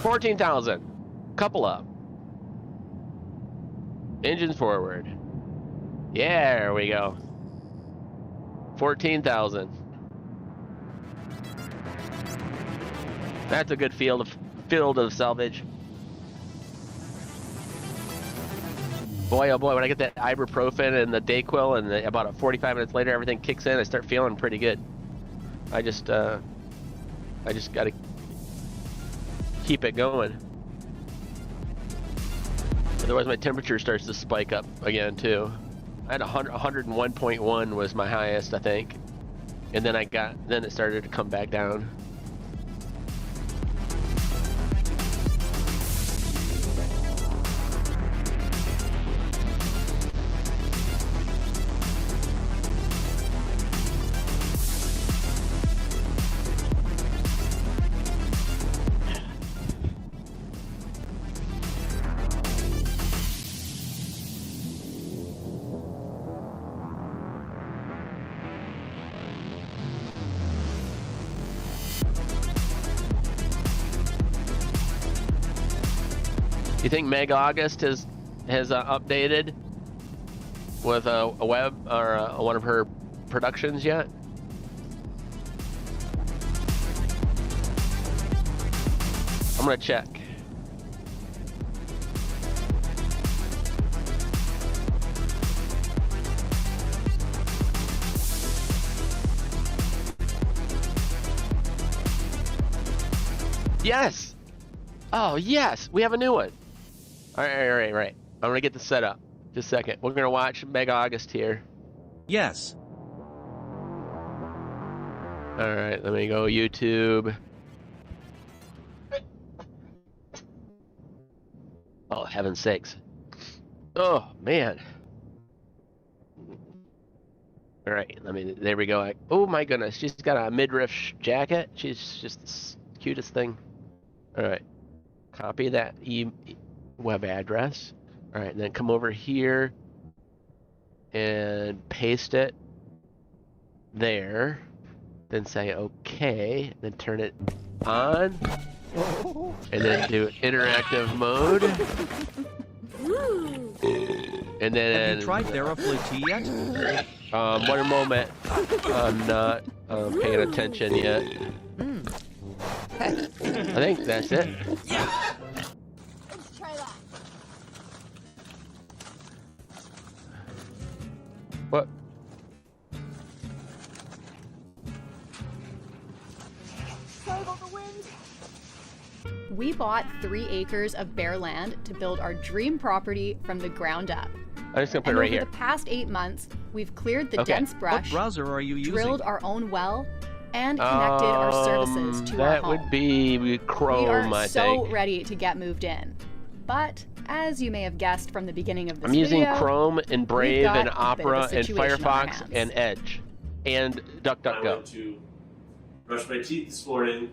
$14,000. Couple up. Engines forward. Yeah, there we go. 14,000. That's a good field of salvage. Boy, oh boy, when I get that ibuprofen and the Dayquil, and about 45 minutes later, everything kicks in. I start feeling pretty good. I just gotta keep it going. Otherwise my temperature starts to spike up again too. I had 101.1 was my highest, I think. And then it started to come back down. You think Meg August has updated with a web or one of her productions yet? I'm gonna check. Yes! Oh, yes! We have a new one. All right. I'm gonna get this set up. Just a second. We're gonna watch Meg August here. Yes. All right, let me go YouTube. Oh, heaven's sakes. Oh, man. All right, there we go. Oh my goodness, she's got a midriff jacket. She's just the cutest thing. All right, copy that web address. All right, and then come over here and paste it there. Then say okay, then turn it on, and then do interactive mode. And then have you tried TheraFlu yet? One moment. I'm not paying attention yet. I think that's it. Let's try that. What? Sorry about the wind. We bought 3 acres of bare land to build our dream property from the ground up. I'm just gonna put And it right over here. the past 8 months, we've cleared the Okay. dense What brush, browser are you using? drilled our own well, and connected our services to our That home. would be Chrome, We are I so think. ready to get moved in. But as you may have guessed from the beginning of this I'm using video, Chrome and Brave got and a bit of a Opera and situation on our Firefox hands. and Edge and I DuckDuckGo. went to brush my teeth this morning.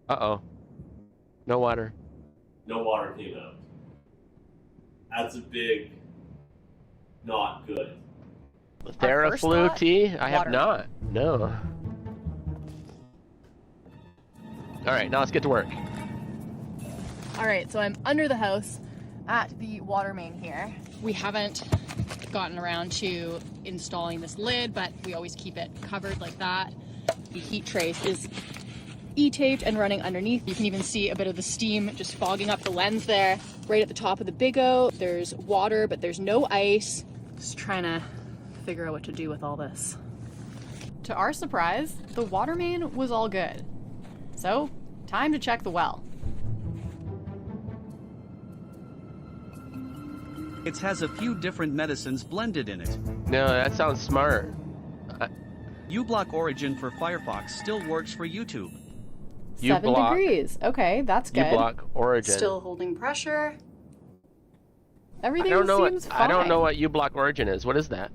Uh-oh. No water. No water came out. That's a big not good. Our first TheraFlu thought, tea? I have water. not. No. All right, now let's get to work. All right, so I'm under the house at the water main here. We haven't gotten around to installing this lid, but we always keep it covered like that. The heat trace is E-taped and running underneath. You can even see a bit of the steam just fogging up the lens there. Right at the top of the Big O, there's water, but there's no ice. Just trying to figure out what to do with all this. To our surprise, the water main was all good. So, time to check the well. It has a few different medicines blended in it. No, that sounds smart. uBlock Origin for Firefox still works for YouTube. 7 uBlock. degrees. Okay, that's good. uBlock Origin. Still holding pressure. Everything I don't know seems what fine. I don't know what uBlock Origin is. What is that?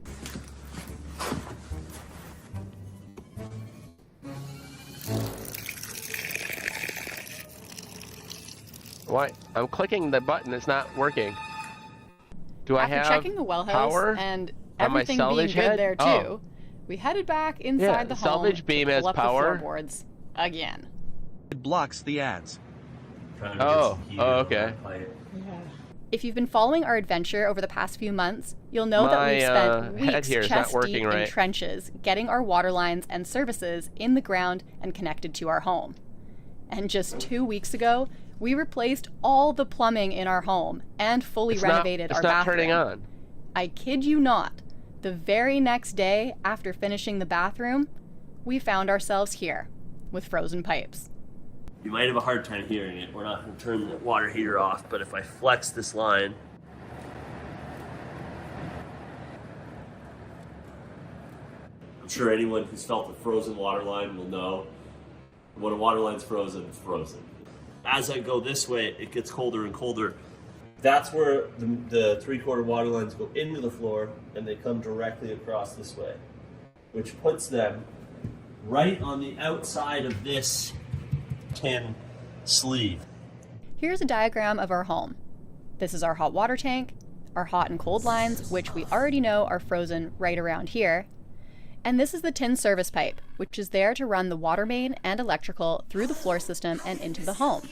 What? I'm clicking the button. It's not working. Do I After have checking the well house power and on my everything being salvage good head? there too, Oh. we headed back inside Yeah, the the home salvage beam to has pull up power. the floorboards again. It blocks the ads. Oh, okay. If you've been following our adventure over the past few months, you'll know that we've My, spent head weeks here is not chest working deep in right. trenches, getting our water lines and services in the ground and connected to our home. And just 2 weeks ago, we replaced all the plumbing in our home and fully renovated our bathroom. It's not turning on. I kid you not. The very next day after finishing the bathroom, we found ourselves here with frozen pipes. You might have a hard time hearing it. We're not going to turn the water heater off, but if I flex this line, I'm sure anyone who's felt a frozen water line will know when a water line's frozen, it's frozen. As I go this way, it gets colder and colder. That's where the 3/4 water lines go into the floor and they come directly across this way, which puts them right on the outside of this tin sleeve. Here's a diagram of our home. This is our hot water tank, our hot and cold lines, which we already know are frozen right around here. And this is the tin service pipe, which is there to run the water main and electrical through the floor system and into the home.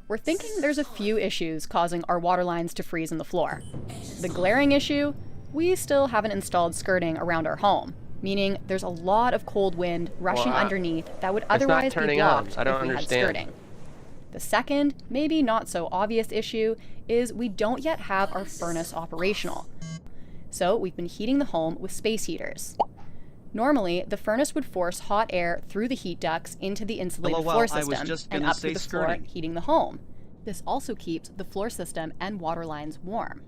we're thinking there's a few issues causing our water lines to freeze in the floor. The glaring issue, we still haven't installed skirting around our home, meaning there's a lot of cold wind rushing underneath that would otherwise be blocked if we had skirting. The second, maybe not so obvious issue is we don't yet have our furnace operational. So we've been heating the home with space heaters. Normally, the furnace would force hot air through the heat ducts into the insulated floor system and up through the floor, heating the home. This also keeps the floor system and water lines warm.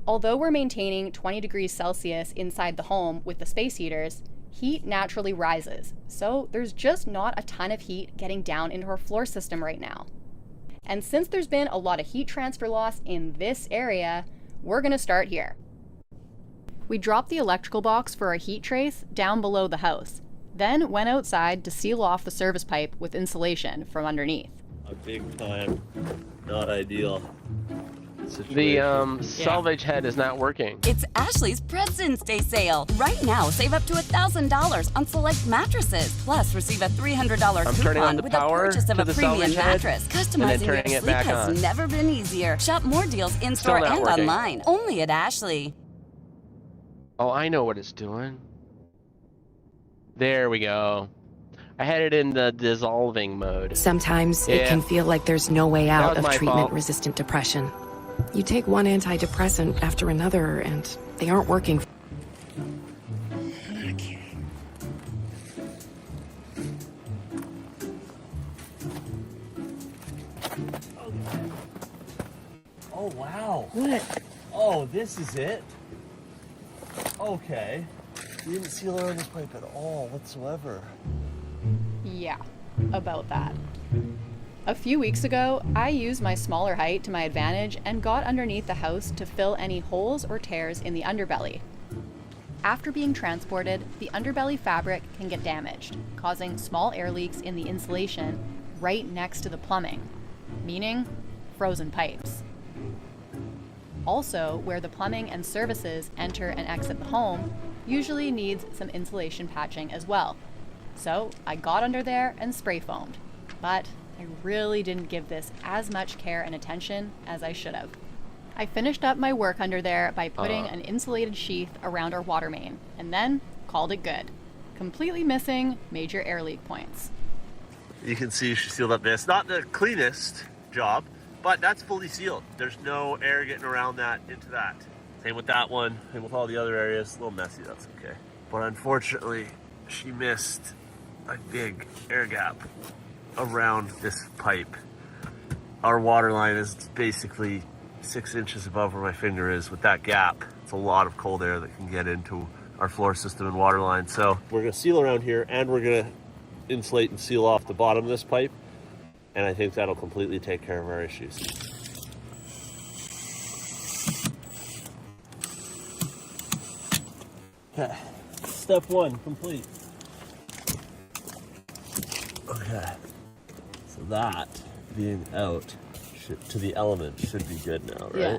Although we're maintaining 20 degrees Celsius inside the home with the space heaters, heat naturally rises, so there's just not a ton of heat getting down into our floor system right now. And since there's been a lot of heat transfer loss in this area, we're going to start here. We dropped the electrical box for our heat trace down below the house, then went outside to seal off the service pipe with insulation from underneath. A big time, not ideal. The salvage head is not working. It's Ashley's President's Day sale. Right now, save up to $1,000 on select mattresses. Plus, receive a $300 coupon with the purchase of a premium mattress. Customizing your sleep has never been easier. Shop more deals in-store and online. Only at Ashley. Oh, I know what it's doing. There we go. I had it in the dissolving mode. Sometimes it can feel like there's no way out of treatment-resistant depression. You take one antidepressant after another, and they aren't working. Oh, wow. What? Oh, this is it? Okay. You didn't seal around this pipe at all whatsoever. Yeah, about that. A few weeks ago, I used my smaller height to my advantage and got underneath the house to fill any holes or tears in the underbelly. After being transported, the underbelly fabric can get damaged, causing small air leaks in the insulation right next to the plumbing, meaning frozen pipes. Also, where the plumbing and services enter and exit the home usually needs some insulation patching as well. So I got under there and spray foamed, but I really didn't give this as much care and attention as I should have. I finished up my work under there by putting an insulated sheath around our water main, and then called it good. Completely missing major air leak points. You can see she sealed up this. Not the cleanest job, but that's fully sealed. There's no air getting around that into that. Same with that one, and with all the other areas. A little messy, that's okay. But unfortunately, she missed a big air gap around this pipe. Our water line is basically 6 inches above where my finger is. With that gap, it's a lot of cold air that can get into our floor system and water line. So we're gonna seal around here, and we're gonna insulate and seal off the bottom of this pipe, and I think that'll completely take care of our issues. Okay, step one complete. Okay, so that being out to the element should be good now, right? Yeah.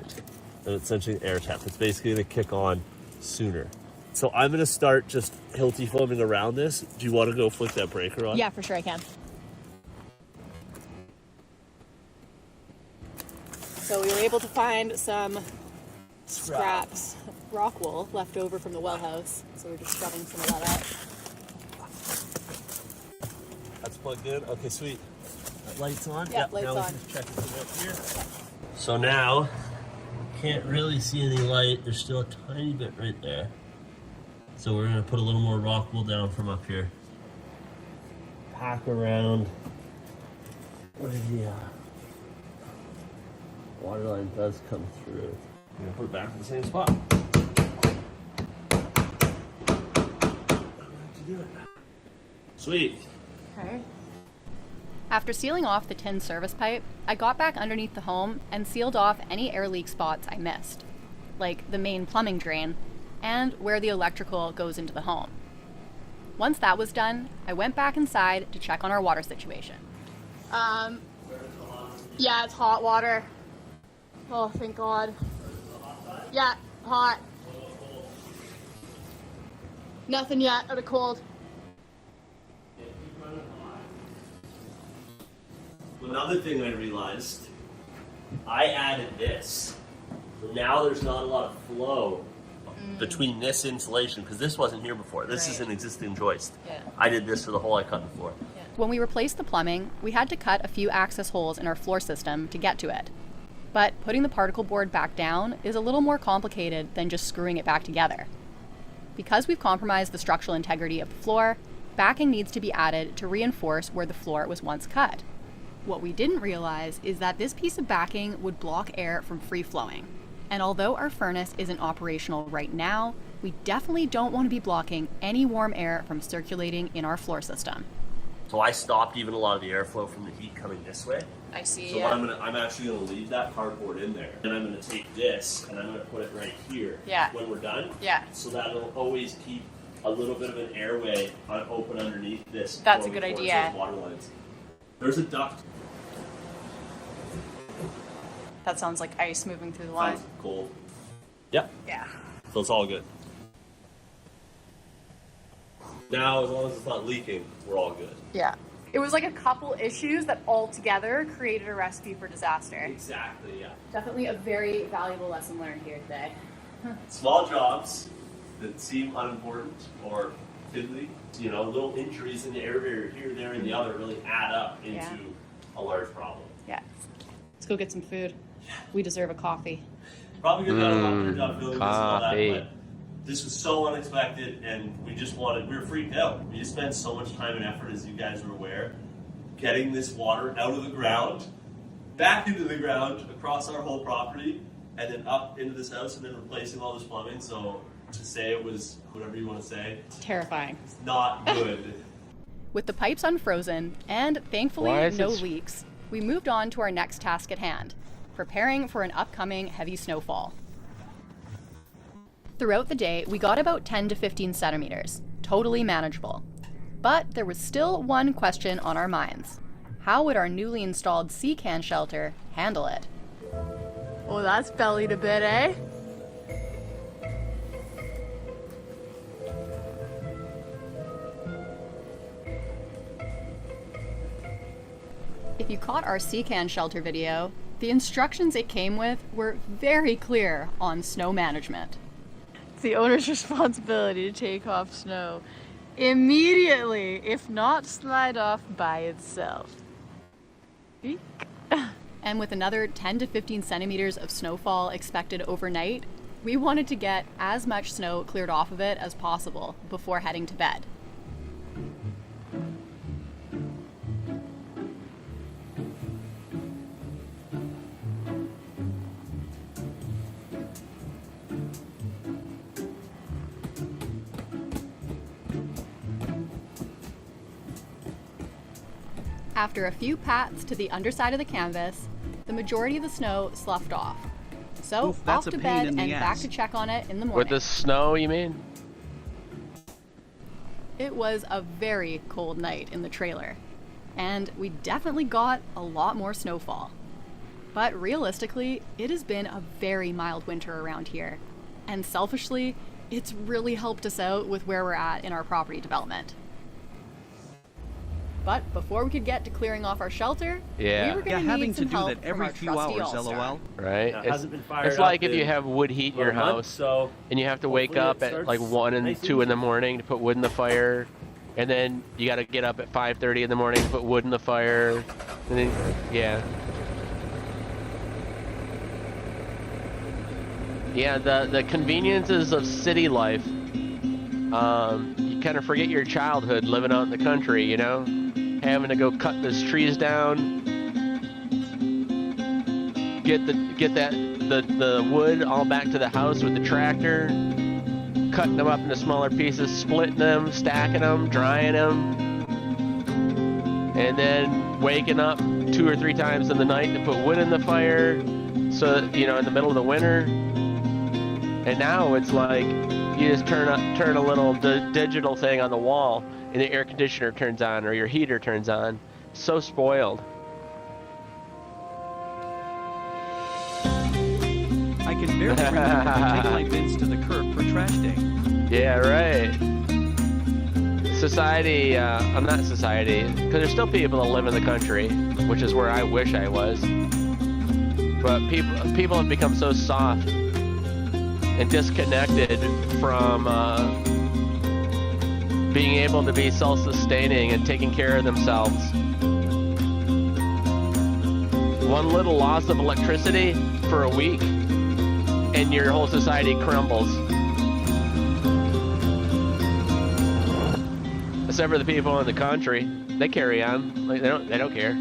And it's essentially air tap. It's basically gonna kick on sooner. So I'm gonna start just Hilti foaming around this. Do you want to go flick that breaker on? Yeah, for sure I can. So we were able to find some scraps, rock wool left over from the well house. So we're just scrubbing some of that out. That's plugged in. Okay, sweet. That light's on. Yeah, light's now on. We can just check it up here. So now, can't really see any light. There's still a tiny bit right there. So we're gonna put a little more rock wool down from up here. Pack around where the water line does come through. I'm gonna put it back in the same spot. Sweet. Okay. After sealing off the tin service pipe, I got back underneath the home and sealed off any air leak spots I missed, like the main plumbing drain and where the electrical goes into the home. Once that was done, I went back inside to check on our water situation. Yeah, it's hot water. Oh, thank God. Yeah, hot. Nothing yet, out of cold. Another thing I realized, I added this. So now there's not a lot of flow between this insulation, because this wasn't here before. This is an existing joist. Yeah. I did this for the hole I cut in the floor. Yeah. When we replaced the plumbing, we had to cut a few access holes in our floor system to get to it. But putting the particle board back down is a little more complicated than just screwing it back together. Because we've compromised the structural integrity of the floor, backing needs to be added to reinforce where the floor was once cut. What we didn't realize is that this piece of backing would block air from free flowing. And although our furnace isn't operational right now, we definitely don't want to be blocking any warm air from circulating in our floor system. So I stopped even a lot of the airflow from the heat coming this way. I see. So I'm actually going to leave that cardboard in there, and I'm going to take this and I'm going to put it right here. Yeah. When we're done. Yeah. So that'll always keep a little bit of an airway open underneath this. That's a good idea. Water lines. There's a duct. That sounds like ice moving through the line. Sounds cold. Yep. Yeah. So it's all good. Now, as long as it's not leaking, we're all good. Yeah. It was like a couple issues that all together created a recipe for disaster. Exactly, yeah. Definitely a very valuable lesson learned here today. Small jobs that seem unimportant or fiddly, little injuries in the area here, there, and the other really add up into a large problem. Yeah. Let's go get some food. We deserve a coffee. Probably could have done a lot better job building this and all that, Coffee. but this was so unexpected, and we were freaked out. We just spent so much time and effort, as you guys are aware, getting this water out of the ground, back into the ground, across our whole property, and then up into this house, and then replacing all this plumbing. So to say it was whatever you want to say, Terrifying. it's not good. With the pipes unfrozen and thankfully no leaks, we moved on to our next task at hand, preparing for an upcoming heavy snowfall. Throughout the day, we got about 10 to 15 centimeters, totally manageable. But there was still one question on our minds. How would our newly installed sea can shelter handle it? Oh, that's bellied a bit, eh? If you caught our sea can shelter video, the instructions it came with were very clear on snow management. It's the owner's responsibility to take off snow immediately, if not slide off by itself. Eek. And with another 10 to 15 centimeters of snowfall expected overnight, we wanted to get as much snow cleared off of it as possible before heading to bed. After a few pats to the underside of the canvas, the majority of the snow sloughed off. So Oof, off that's a to pain bed in the and back ass. to check on it in the morning. With the snow, you mean? It was a very cold night in the trailer, and we definitely got a lot more snowfall. But realistically, it has been a very mild winter around here, and selfishly, it's really helped us out with where we're at in our property development. But before we could get to clearing off our shelter, we were going to having need to some do help that from every our few trusty hours, all-star. lol. Right? Yeah, it hasn't been fired It's like up if you in have wood heat in your about a month, house, so and you have to wake hopefully up it at like starts 1 and nice 2 in the easy. morning to put wood in the fire, and then you got to get up at 5:30 in the morning to put wood in the fire, and then the conveniences of city life. You kind of forget your childhood living out in the country, you know, having to go cut those trees down, get the wood all back to the house with the tractor, cutting them up into smaller pieces, splitting them, stacking them, drying them, and then waking up 2 or 3 times in the night to put wood in the fire, so in the middle of the winter. And now it's like you just turn a little digital thing on the wall, and the air conditioner turns on or your heater turns on. So spoiled. I can barely remember to take my bins to the curb for trash day. Yeah, right. society, not society, because there's still people that live in the country, which is where I wish I was. But people have become so soft and disconnected from being able to be self-sustaining and taking care of themselves. One little loss of electricity for a week, and your whole society crumbles. Except for the people in the country, they carry on. Like they don't care.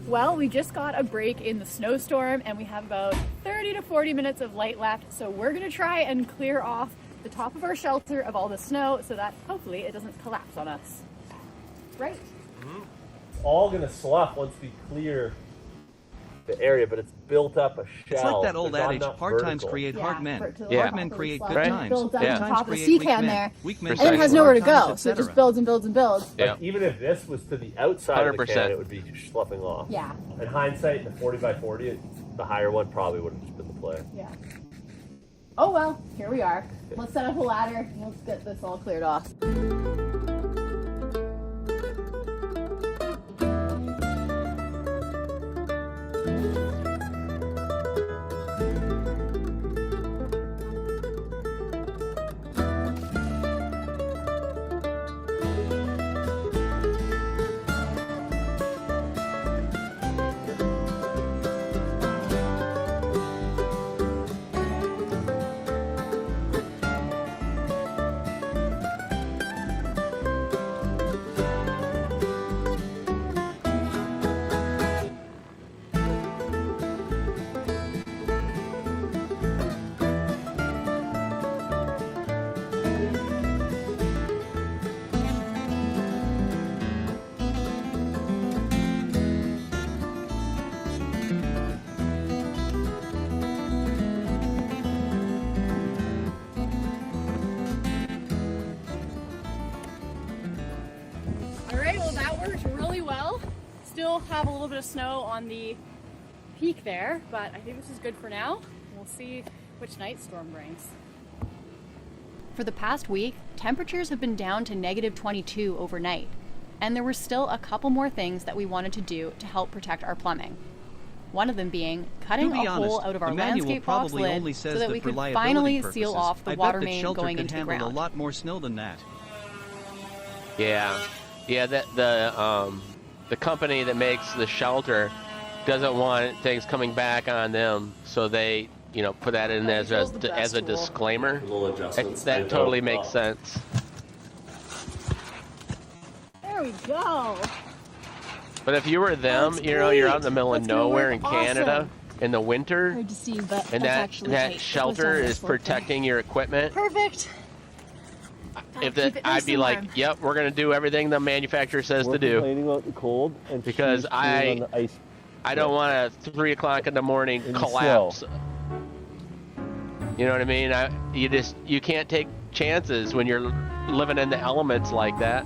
Well, we just got a break in the snowstorm and we have about 30 to 40 minutes of light left. So we're gonna try and clear off the top of our shelter of all the snow so that hopefully it doesn't collapse on us. Right? It's all gonna slough once we clear the area, but it's built up a shell. It's like that old adage, hard times create hard men. Hard men create good times. Builds up Good on times top of the create sea weak can men. there, Weak men and then it has create nowhere to hard times, go, so it etc. just builds and builds and builds. Like, even if this was to the outside of the 100%. can, it would be sloughing off. Yeah. In hindsight, the 40x40, the higher one probably would have just been the play. Yeah. Oh well, here we are. Let's set up a ladder and let's get this all cleared off. Alright, well that worked really well. Still have a little bit of snow on the peak there, but I think this is good for now. We'll see which night storm brings. For the past week, temperatures have been down to -22 overnight, and there were still a couple more things that we wanted to do to help protect our plumbing. One of them being cutting a hole out of our landscape box lid so that we could finally seal off the water main going into the ground. A lot more snow than that. Yeah, the company that makes the shelter doesn't want things coming back on them, so they, put that in as a disclaimer. That totally makes sense. There we go. But if you were them, you're out in the middle of nowhere in Canada in the winter, Hard to see, but and that shelter is protecting your equipment. Perfect. I'd be like, yep, we're gonna do everything the manufacturer says to do. Complaining about the cold, and because I don't want a 3 o'clock in the morning collapse. You know what I mean? You can't take chances when you're living in the elements like that.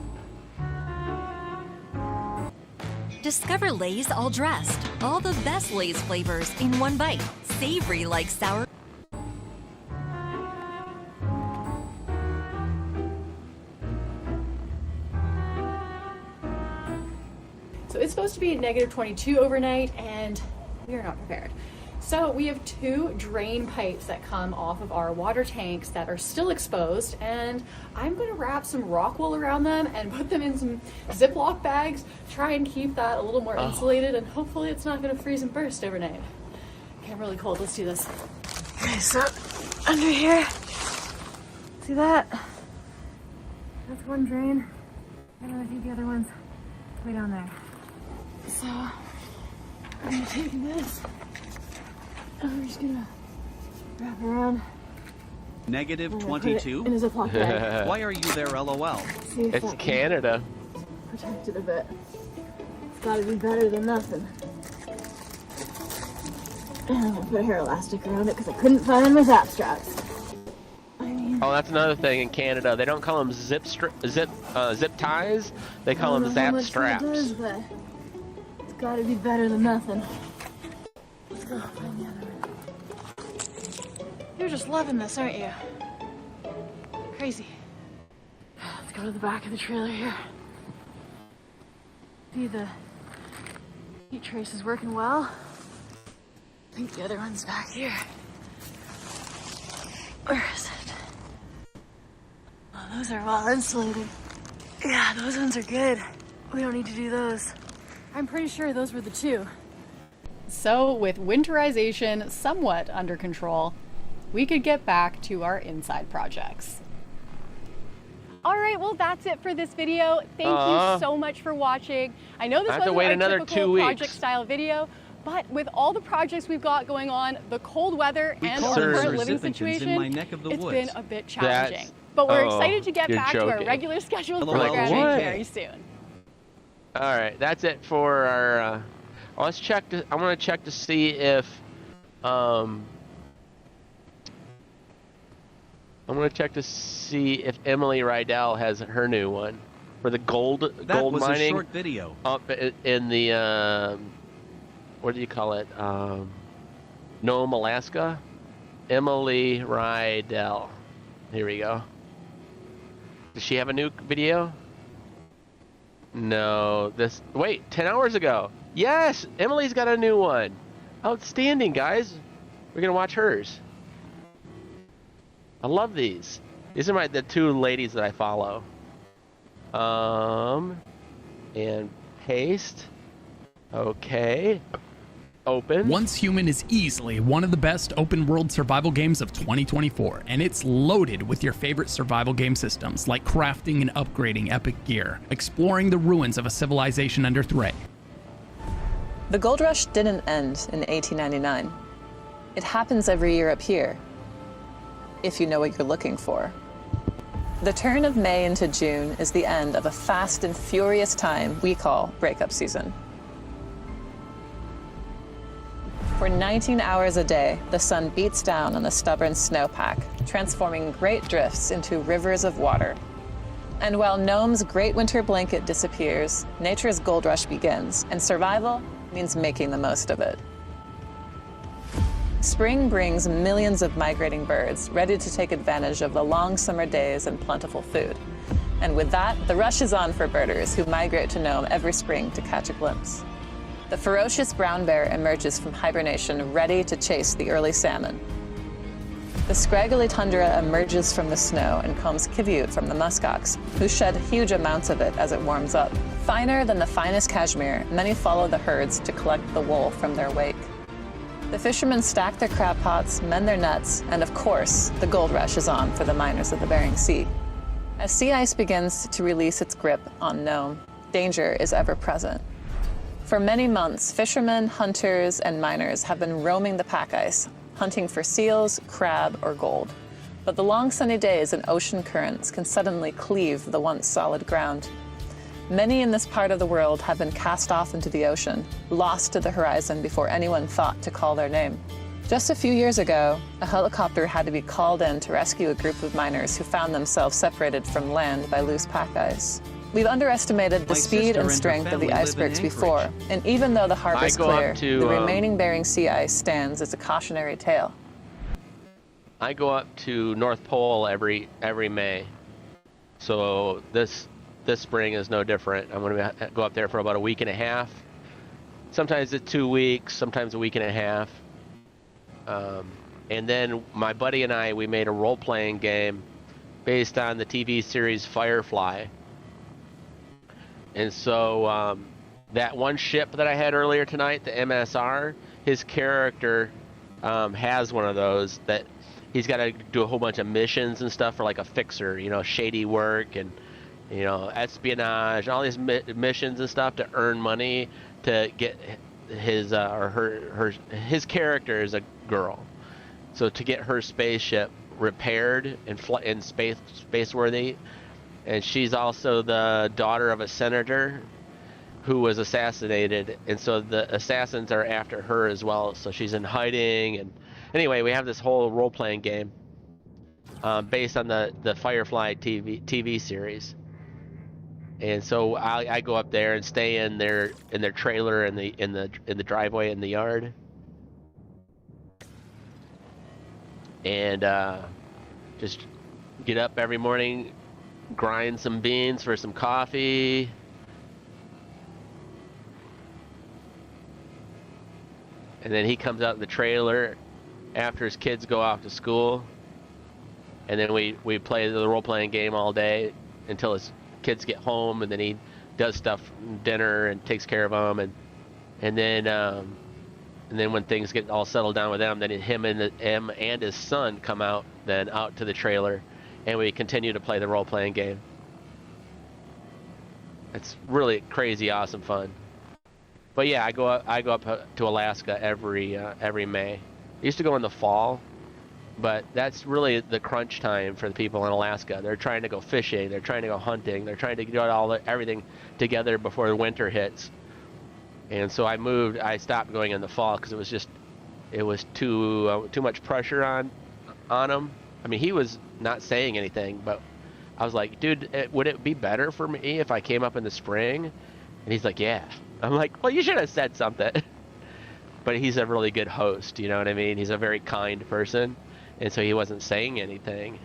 Discover Lay's All Dressed. All the best Lay's flavors in one bite. Savory like sour. So it's supposed to be -22 overnight, and we are not prepared. So we have 2 drain pipes that come off of our water tanks that are still exposed, and I'm going to wrap some rock wool around them and put them in some Ziploc bags, try and keep that a little more insulated, and hopefully it's not going to freeze and burst overnight. Okay, I'm really cold. Let's do this. Okay, so under here, see that? That's one drain, and then I think the other one's way down there. So I'm gonna take this. And we're just gonna wrap around. Negative 22? In a Ziploc bag. Why are you there, LOL? It's Canada. Protect it a bit. It's gotta be better than nothing. And I'm gonna put a hair elastic around it because I couldn't find my zap straps. Oh, that's another thing in Canada. They don't call them zip ties. They call them zap straps. Does, but it's gotta be better than nothing. Let's go find the other one. You're just loving this, aren't you? Crazy. Let's go to the back of the trailer here. See, the heat trace is working well. I think the other one's back here. Where is it? Oh, those are well insulated. Yeah, those ones are good. We don't need to do those. I'm pretty sure those were the two. So, with winterization somewhat under control, we could get back to our inside projects. All right, well, that's it for this video. Thank you so much for watching. I know this wasn't our typical project-style video, but with all the projects we've got going on, the cold weather and our current living situation, it's been a bit challenging. But we're excited to get back to our regular scheduled programming very soon. All right, that's it for our. Let's check. I want to check to see if. I'm gonna check to see if Emily Rydell has her new one for the gold mining. That was a short video. Up in the what do you call it? Nome, Alaska. Emily Rydell. Here we go. Does she have a new video? No. Wait, 10 hours ago. Yes, Emily's got a new one. Outstanding, guys. We're gonna watch hers. I love these. These are the two ladies that I follow. And paste. Okay. Open. Once Human is easily one of the best open world survival games of 2024, and it's loaded with your favorite survival game systems like crafting and upgrading epic gear, exploring the ruins of a civilization under threat. The gold rush didn't end in 1899. It happens every year up here, if you know what you're looking for. The turn of May into June is the end of a fast and furious time we call breakup season. For 19 hours a day, the sun beats down on the stubborn snowpack, transforming great drifts into rivers of water. And while Nome's great winter blanket disappears, nature's gold rush begins, and survival means making the most of it. Spring brings millions of migrating birds ready to take advantage of the long summer days and plentiful food. And with that, the rush is on for birders who migrate to Nome every spring to catch a glimpse. The ferocious brown bear emerges from hibernation, ready to chase the early salmon. The scraggly tundra emerges from the snow and combs kivute from the muskox, who shed huge amounts of it as it warms up. Finer than the finest cashmere, many follow the herds to collect the wool from their wake. The fishermen stack their crab pots, mend their nets, and of course, the gold rush is on for the miners of the Bering Sea. As sea ice begins to release its grip on Nome, danger is ever present. For many months, fishermen, hunters, and miners have been roaming the pack ice, hunting for seals, crab, or gold. But the long sunny days and ocean currents can suddenly cleave the once solid ground. Many in this part of the world have been cast off into the ocean, lost to the horizon before anyone thought to call their name. Just a few years ago, a helicopter had to be called in to rescue a group of miners who found themselves separated from land by loose pack ice. We've underestimated the speed and strength of the icebergs before, and even though the harbor's clear, the remaining Bering Sea ice stands as a cautionary tale. I go up to North Pole every May, so this spring is no different. I'm going to go up there for about a week and a half. Sometimes it's 2 weeks, sometimes a week and a half. And then my buddy and I, we made a role-playing game based on the TV series Firefly. And so that one ship that I had earlier tonight, the MSR, his character has one of those that he's got to do a whole bunch of missions and stuff for like a fixer, you know, shady work and, you know, espionage, all these missions and stuff to earn money to his his character is a girl. So to get her spaceship repaired and space worthy, and she's also the daughter of a senator who was assassinated, and so the assassins are after her as well. So she's in hiding, and anyway, we have this whole role-playing game based on the Firefly TV series. And so I go up there and stay in their trailer in the driveway in the yard, and just get up every morning, grind some beans for some coffee, and then he comes out in the trailer after his kids go off to school, and then we play the role-playing game all day until his kids get home, and then he does stuff, dinner, and takes care of them, and then when things get all settled down with them, then him and his son come out to the trailer, and we continue to play the role-playing game. It's really crazy, awesome fun. But yeah, I go up to Alaska every May. I used to go in the fall, but that's really the crunch time for the people in Alaska. They're trying to go fishing, they're trying to go hunting, they're trying to get everything together before the winter hits. And so I stopped going in the fall because it was too much pressure on him. I mean, he was not saying anything, but I was like, dude, would it be better for me if I came up in the spring? And he's like, yeah. I'm like, well, you should have said something. But he's a really good host, you know what I mean? He's a very kind person. And so he wasn't saying anything.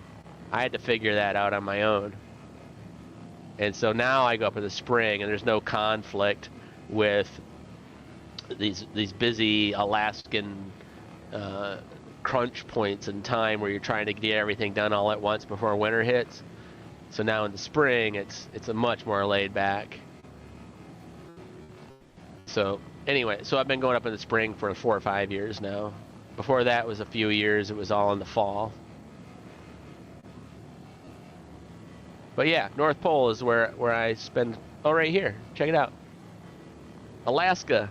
I had to figure that out on my own. And so now I go up in the spring, and there's no conflict with these busy Alaskan crunch points in time where you're trying to get everything done all at once before winter hits. So now in the spring, it's a much more laid back. So anyway, so I've been going up in the spring for 4 or 5 years now. Before that was a few years, it was all in the fall. But yeah, North Pole is where I spend, right here, check it out. Alaska.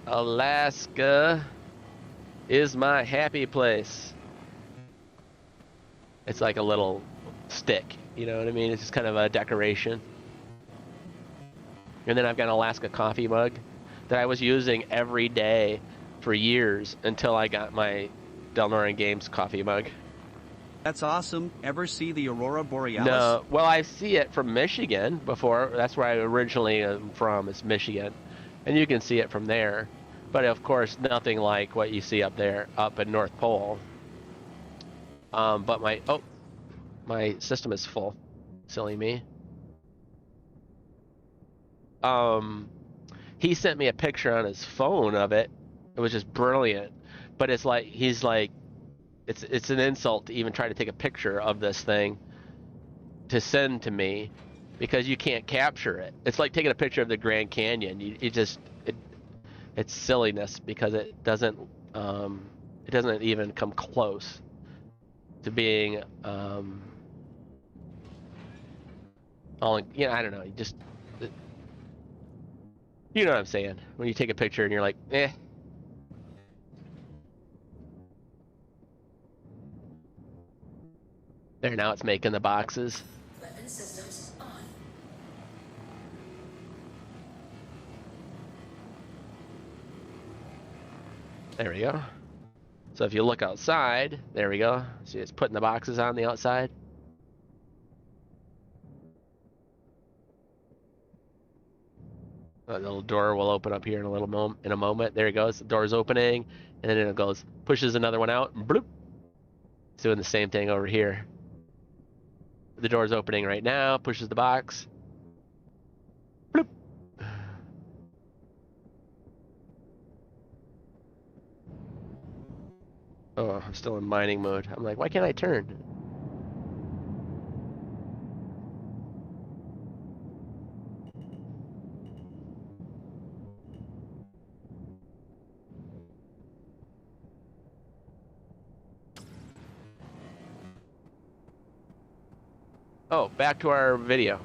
Alaska is my happy place. It's like a little stick, you know what I mean? It's just kind of a decoration. And then I've got an Alaska coffee mug that I was using every day for years until I got my Del Norte Games coffee mug. That's awesome. Ever see the Aurora Borealis? No. Well, I see it from Michigan before. That's where I originally am from, is Michigan. And you can see it from there. But of course, nothing like what you see up there, up in North Pole. But my system is full. Silly me. He sent me a picture on his phone of it. It was just brilliant. But it's like, he's like, it's an insult to even try to take a picture of this thing to send to me because you can't capture it. It's like taking a picture of the Grand Canyon. It's silliness because it doesn't even come close to being I don't know. You know what I'm saying? When you take a picture and you're like, eh. There, now it's making the boxes. Weapon systems on. There we go. So if you look outside, there we go. See, it's putting the boxes on the outside. The little door will open up here in a moment. There it goes. The door's opening, and then it goes, pushes another one out, and bloop. It's doing the same thing over here. The door's opening right now, pushes the box. Bloop. Oh, I'm still in mining mode. I'm like, why can't I turn? Oh, back to our video.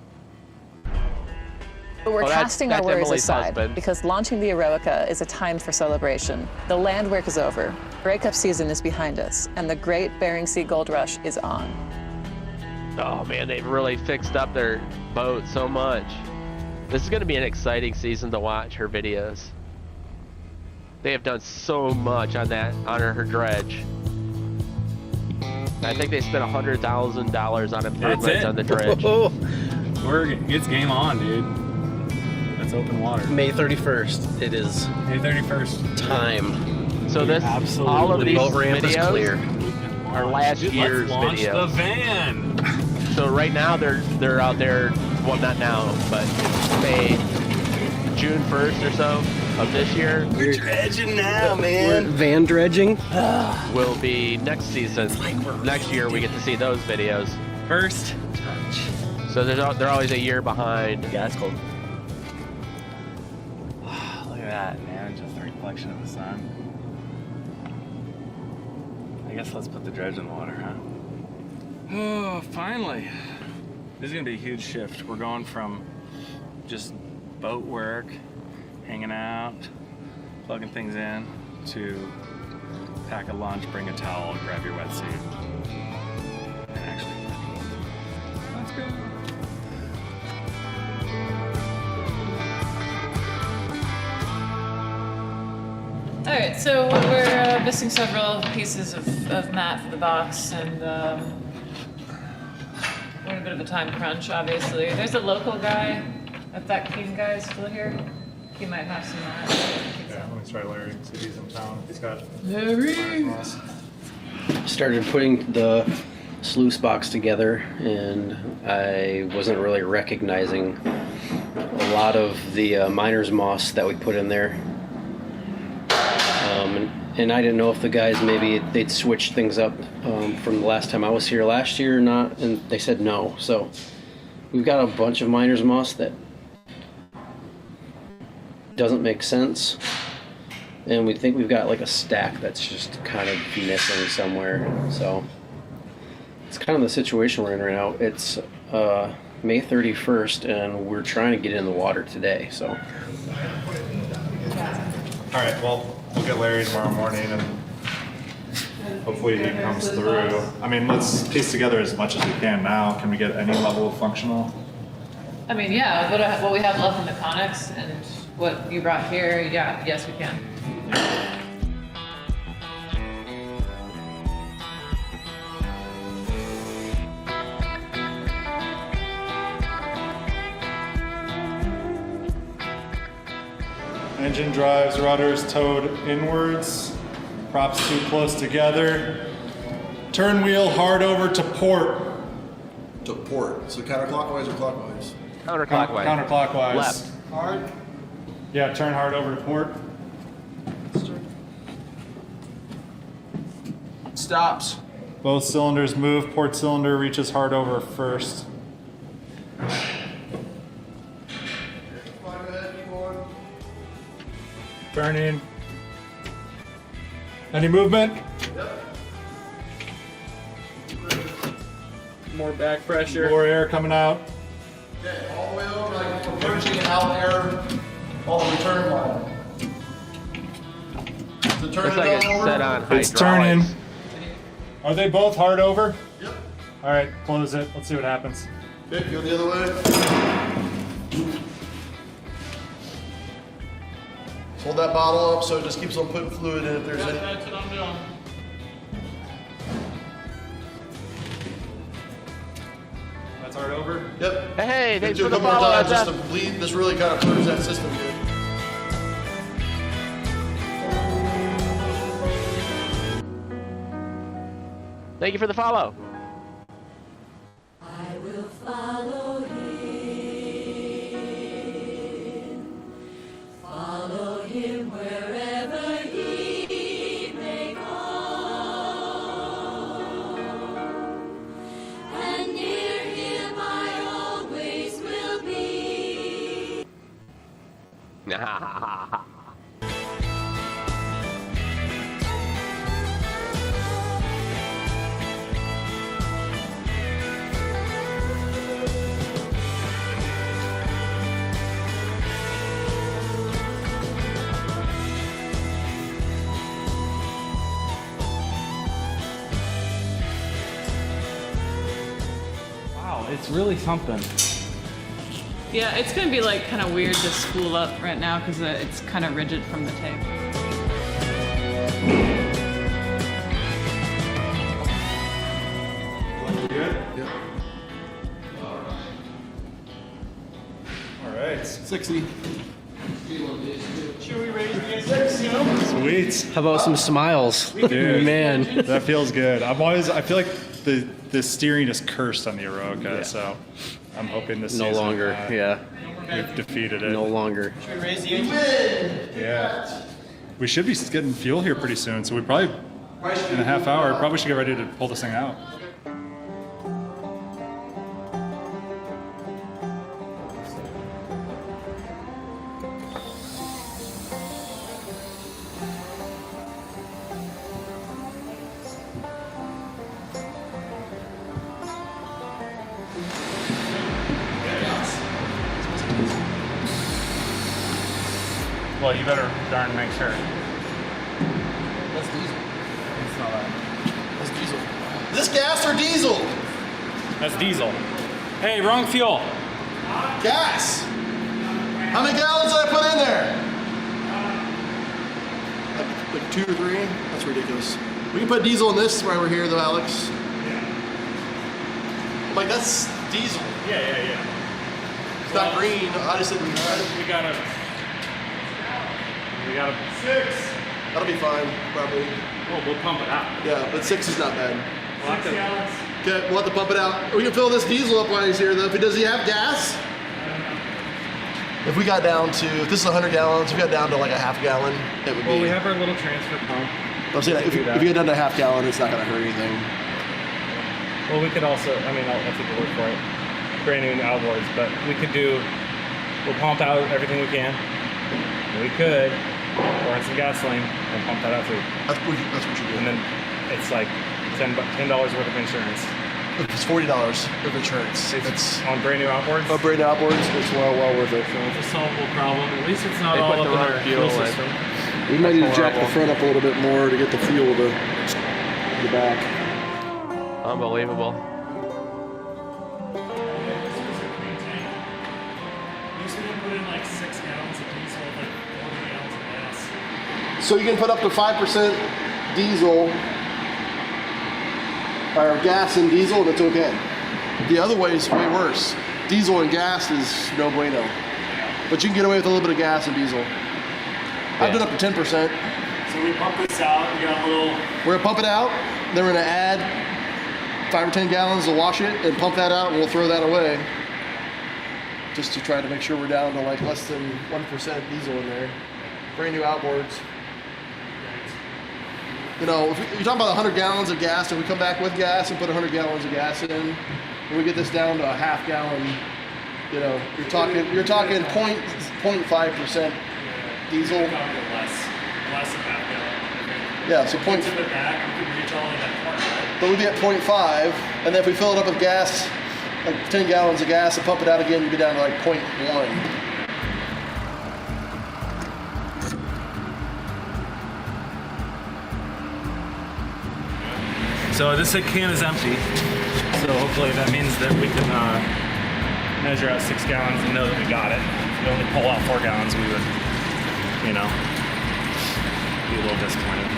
But we're casting our worries aside because launching the Eroica is a time for celebration. The land work is over, breakup season is behind us, and the Great Bering Sea Gold Rush is on. Oh man, they've really fixed up their boat so much. This is going to be an exciting season to watch her videos. They have done so much on her dredge. I think they spent $100,000 on improvements on the dredge. It's game on, dude. That's open water. May 31st. It is May 31st time. So this, all of these videos are last year's launch videos. The van. So right now they're out there. Well, not now, but say June 1st or so of this year. We're dredging now, man. Van dredging will be next season. Next year we get to see those videos. First touch. So they're always a year behind. Yeah, it's cold. Look at that, man. Just a reflection of the sun. I guess let's put the dredge in the water, huh? Oh, finally. This is gonna be a huge shift. We're going from just boat work, hanging out, plugging things in, to pack a lunch, bring a towel, grab your wetsuit, and actually let's go. All right, so we're missing several pieces of mat for the box, and we're in a bit of a time crunch, obviously. There's a local guy, if that King guy is still here, he might have some mat. Yeah, let me try Larry, see if he's in town. He's got Larry! Started putting the sluice box together, and I wasn't really recognizing a lot of the miner's moss that we put in there. And I didn't know if the guys maybe they'd switched things up from the last time I was here last year or not, and they said no. So we've got a bunch of miner's moss that doesn't make sense, and we think we've got like a stack that's just kind of missing somewhere. So it's kind of the situation we're in right now. It's May 31st, and we're trying to get in the water today. So all right, well, we'll get Larry tomorrow morning, and hopefully he comes through. I mean, let's piece together as much as we can now. Can we get any level of functional? I mean, yeah, what we have left in the Connex and what you brought here, yeah, yes, we can. Engine drives, rudders towed inwards, props too close together. Turn wheel hard over to port. To port. So counterclockwise or clockwise? Counterclockwise. Counterclockwise. Left. Hard? Yeah, turn hard over to port. Stops. Both cylinders move. Port cylinder reaches hard over first. Turning. Any movement? Yep. More back pressure. More air coming out. Okay, all the way over, like we're pushing out air all the return line. So turn Looks it like it's over. set on It's turning. hydraulics. Are they both hard over? Yep. All right, close it. Let's see what happens. Okay, go the other way. Hold that bottle up so it just keeps on putting fluid in if there's any. That's what I'm doing. That's hard over? Yep. Hey, thanks Do for it a the couple more follow. times just to bleed. This really kind of proves that system good. Thank you for the follow. I will follow him wherever he may go, and near him I always will be. It's really something. Yeah, it's gonna be like kind of weird to spool up right now because it's kind of rigid from the tape. Good? Yep. All right. 60. Should we raise the 60? Sweet. How about some smiles? Dude, man. That feels good. I feel like the steering is cursed on the Eroica, so I'm hoping this No season, longer, yeah. We've defeated it. No longer. Should we raise the Yeah. We should be getting fuel here pretty soon, so we probably, in a half hour, probably should get ready to pull this thing out. Well, you better darn make sure. That's diesel. It's not that. That's diesel. Is this gas or diesel? That's diesel. Hey, wrong fuel. Gas. How many gallons did I put in there? Like 2 or 3? That's ridiculous. We can put diesel in this right over here though, Alex. Yeah. Like that's diesel. Yeah. It's not green. I just didn't. We gotta 6. That'll be fine, probably. Well, we'll pump it out. Yeah, but 6 is not bad. 6 gallons. Okay, we'll have to pump it out. We can fill this diesel up while he's here though. Does he have gas? If we got down to, if this is 100 gallons, if we got down to like a half gallon, it would be. Well, we have our little transfer pump. I'm saying if you get down to a half gallon, it's not going to hurt anything. Well, we could also, I mean, I'll take the word for it. Brand new outboards, but we'll pump out everything we can. We could pour in some gasoline and pump that out too. That's what you do. And then it's like $10 worth of insurance. It's $40 of insurance. It's on brand new outboards? Oh, brand new outboards, it's well worth it. So it's a solvable problem. At least it's not all up in our fuel system. We might need to jack the front up a little bit more to get the fuel to the back. Unbelievable. So you can put up to 5% diesel or gas and diesel and it's okay. The other way is way worse. Diesel and gas is no bueno. But you can get away with a little bit of gas and diesel. I've done up to 10%. So we pump this out, we got a little... We're gonna pump it out, then we're gonna add 5 or 10 gallons to wash it and pump that out and we'll throw that away. Just to try to make sure we're down to like less than 1% diesel in there. Brand new outboards. You know, if you're talking about 100 gallons of gas, if we come back with gas and put 100 gallons of gas in, and we get this down to a half gallon, you know, you're talking 0.5% diesel. Less than half gallon. Yeah, so point. To the back, we could reach all of that part, right? But we'd be at 0.5, and then if we fill it up with gas, like 10 gallons of gas, and pump it out again, you'd be down to like 0.1. So this can is empty, so hopefully that means that we can measure out 6 gallons and know that we got it. If we only pull out 4 gallons, we would, you know, be a little disappointed.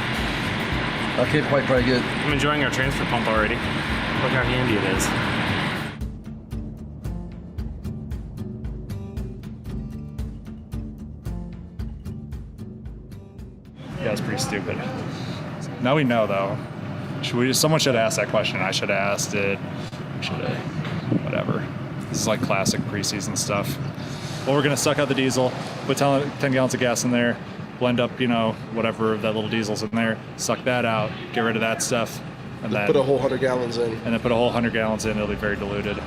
Okay, probably good. I'm enjoying our transfer pump already. Look how handy it is. Yeah, it's pretty stupid. Now we know though. Someone should have asked that question. I should have asked it. We should have, whatever. This is like classic preseason stuff. Well, we're gonna suck out the diesel, put 10 gallons of gas in there, blend up, you know, whatever that little diesel's in there, suck that out, get rid of that stuff, and then put a whole 100 gallons in. And then put a whole 100 gallons in. It'll be very diluted.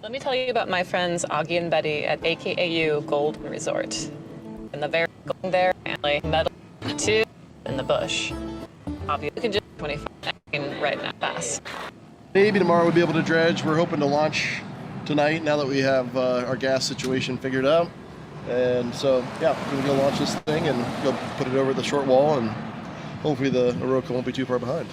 Let me tell you about my friends Augie and Betty at AKAU Golden Resort. In the very golden there, family metal 2 in the bush. Obviously, you can just 25 right now fast. Maybe tomorrow we'll be able to dredge. We're hoping to launch tonight now that we have our gas situation figured out. And so, yeah, we're going to launch this thing and go put it over the short wall, and hopefully the Oroka won't be too far behind.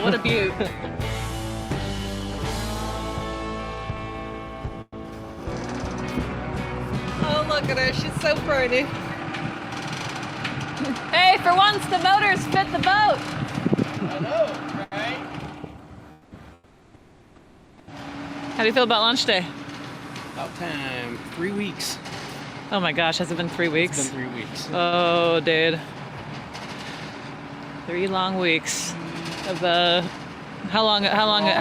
What a beaut. Oh, look at her. She's so pretty. Hey, for once, the motors fit the boat. I know, right? How do you feel about launch day? About time. 3 weeks. Oh my gosh, has it been 3 weeks? It's been 3 weeks. Oh, dude. 3 long weeks of how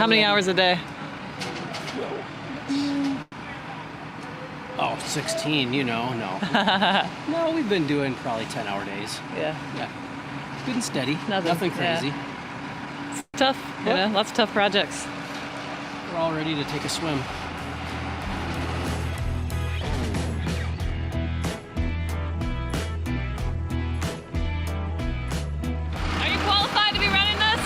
many hours a day? Oh, 16, you know, no. No, we've been doing probably 10-hour days. Yeah. Good and steady. Nothing crazy. Yeah. It's tough, you know, lots of tough projects. We're all ready to take a swim. Are you qualified to be running this?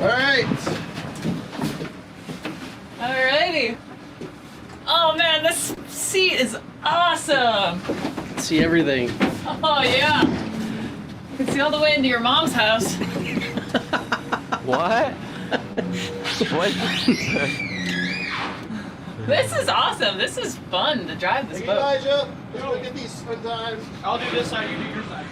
All right. Alrighty. Oh man, this seat is awesome. See everything. Oh yeah. You can see all the way into your mom's house. What? What? This is awesome. This is fun to drive this boat. Elijah, let's get these sometimes. I'll do this side, you do your side.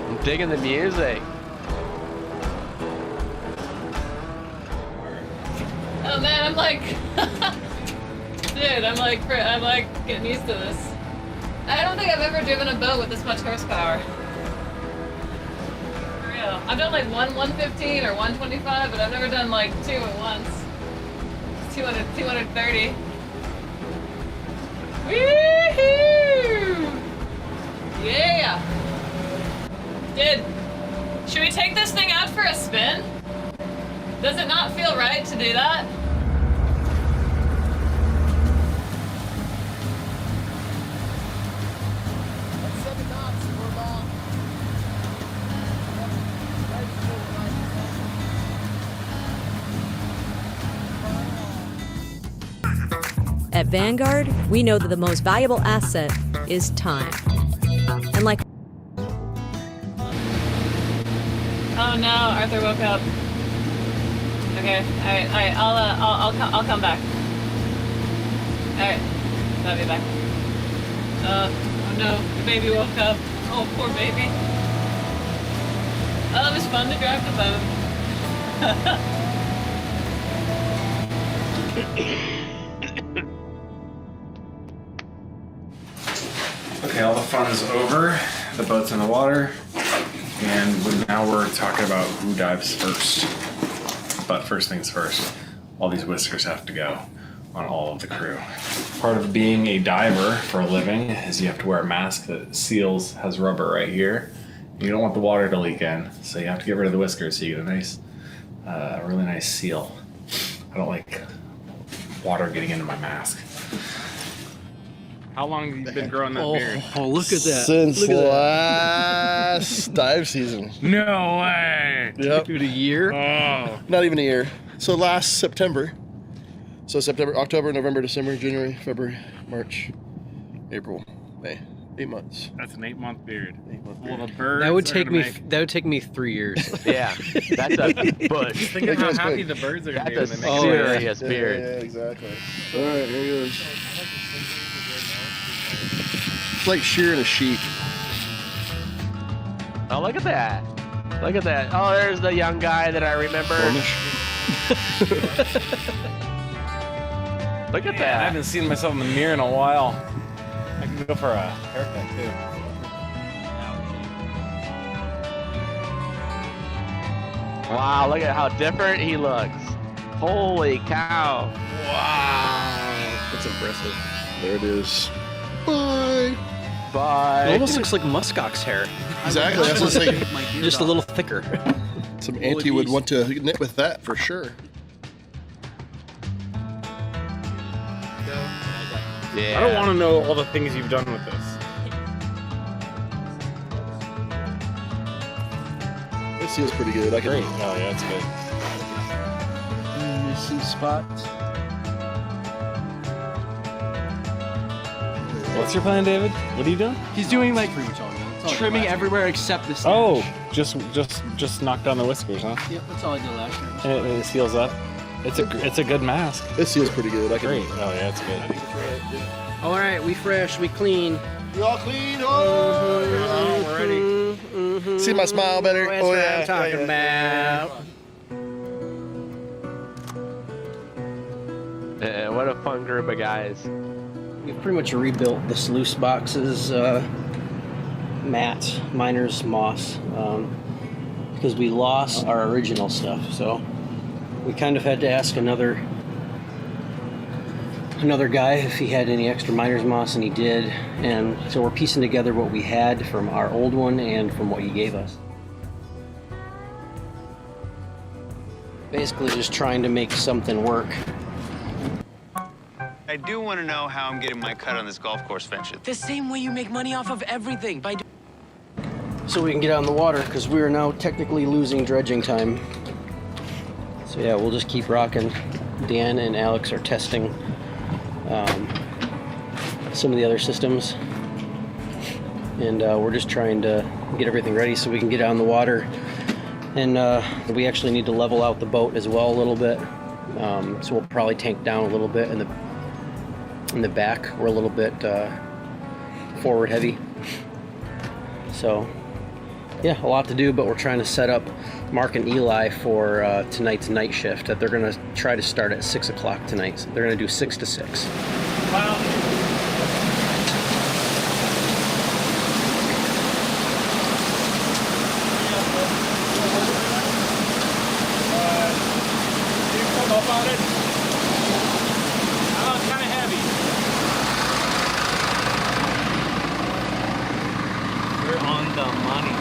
I'm digging the music. Oh man, I'm like, dude, I'm like getting used to this. I don't think I've ever driven a boat with this much horsepower. For real. I've done like 115 or 125, but I've never done like 2 at once. 230. Woohoo! Yeah! Dude, should we take this thing out for a spin? Does it not feel right to do that? At Vanguard, we know that the most valuable asset is time. And like... Oh no, Arthur woke up. Okay, alright, I'll come back. Alright, I'll be back. Oh no, the baby woke up. Oh, poor baby. Oh, it was fun to drive the boat. Okay, all the fun is over. The boat's in the water, and now we're talking about who dives first. But first things first, all these whiskers have to go on all of the crew. Part of being a diver for a living is you have to wear a mask that seals, has rubber right here. You don't want the water to leak in, so you have to get rid of the whiskers so you get a nice, really nice seal. I don't like water getting into my mask. How long have you been growing that beard? Oh, look at that. Since last dive season. No way. Yep. Dude, a year? Oh. Not even a year. So last September. So September, October, November, December, January, February, March, April, May. 8 months. That's an 8-month beard. 8-month Well, beard. the birds That would are take gonna me. make- That would take me 3 years. Yeah, that's a bush. Think of how happy the birds are gonna be when That's they a make it. serious beard. Yeah, exactly. All right, here it goes. It's like shearing a sheep. Oh, look at that. Look at that. Oh, there's the young guy that I remember. Look at I that. haven't seen myself in the mirror in a while. I can go for a haircut too. Wow, look at how different he looks. Holy cow. Wow. That's impressive. There it is. Bye. Bye. It almost looks like muskox hair. Exactly. That's what I'm saying. Just a little thicker. Some auntie would want to knit with that for sure. Yeah. I don't want to know all the things you've done with this. This feels pretty good. I can. Great. Oh yeah, it's good. You see spots? What's your plan, David? What are you doing? He's doing like trimming everywhere except the stage. Oh, just knock down the whiskers, huh? Yep, that's all I did last year. And it seals up. It's a good mask. This feels pretty good. I can. Great. Oh yeah, it's good. All right, we fresh, we clean. We all clean. Oh, we're ready. See my smile better. That's oh what yeah. I'm talking about. What a fun group of guys. We've pretty much rebuilt the sluice boxes, mats, miners, moss, because we lost our original stuff. So we kind of had to ask another guy if he had any extra miner's moss, and he did. And so we're piecing together what we had from our old one and from what he gave us. Basically just trying to make something work. I do want to know how I'm getting my cut on this golf course venture. The same way you make money off of everything, by So we can get out in the water, because we are now technically losing dredging time. So yeah, we'll just keep rocking. Dan and Alex are testing some of the other systems. And we're just trying to get everything ready so we can get out in the water. And we actually need to level out the boat as well a little bit. So we'll probably tank down a little bit in the back. We're a little bit forward heavy. So yeah, a lot to do, but we're trying to set up Mark and Eli for tonight's night shift that they're going to try to start at 6 o'clock tonight. So they're going to do 6 to 6. Wow. About it. Oh, it's kind of heavy. We're on the money.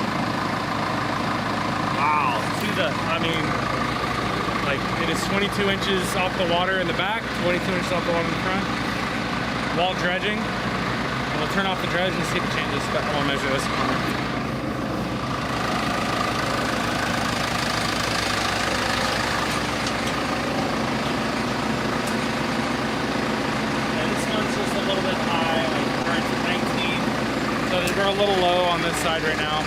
Wow. Like it is 22 inches off the water in the back, 22 inches off the water in the front. While dredging. And we'll turn off the dredge and see if it changes, but I want to measure this. We're a little low on this side right now.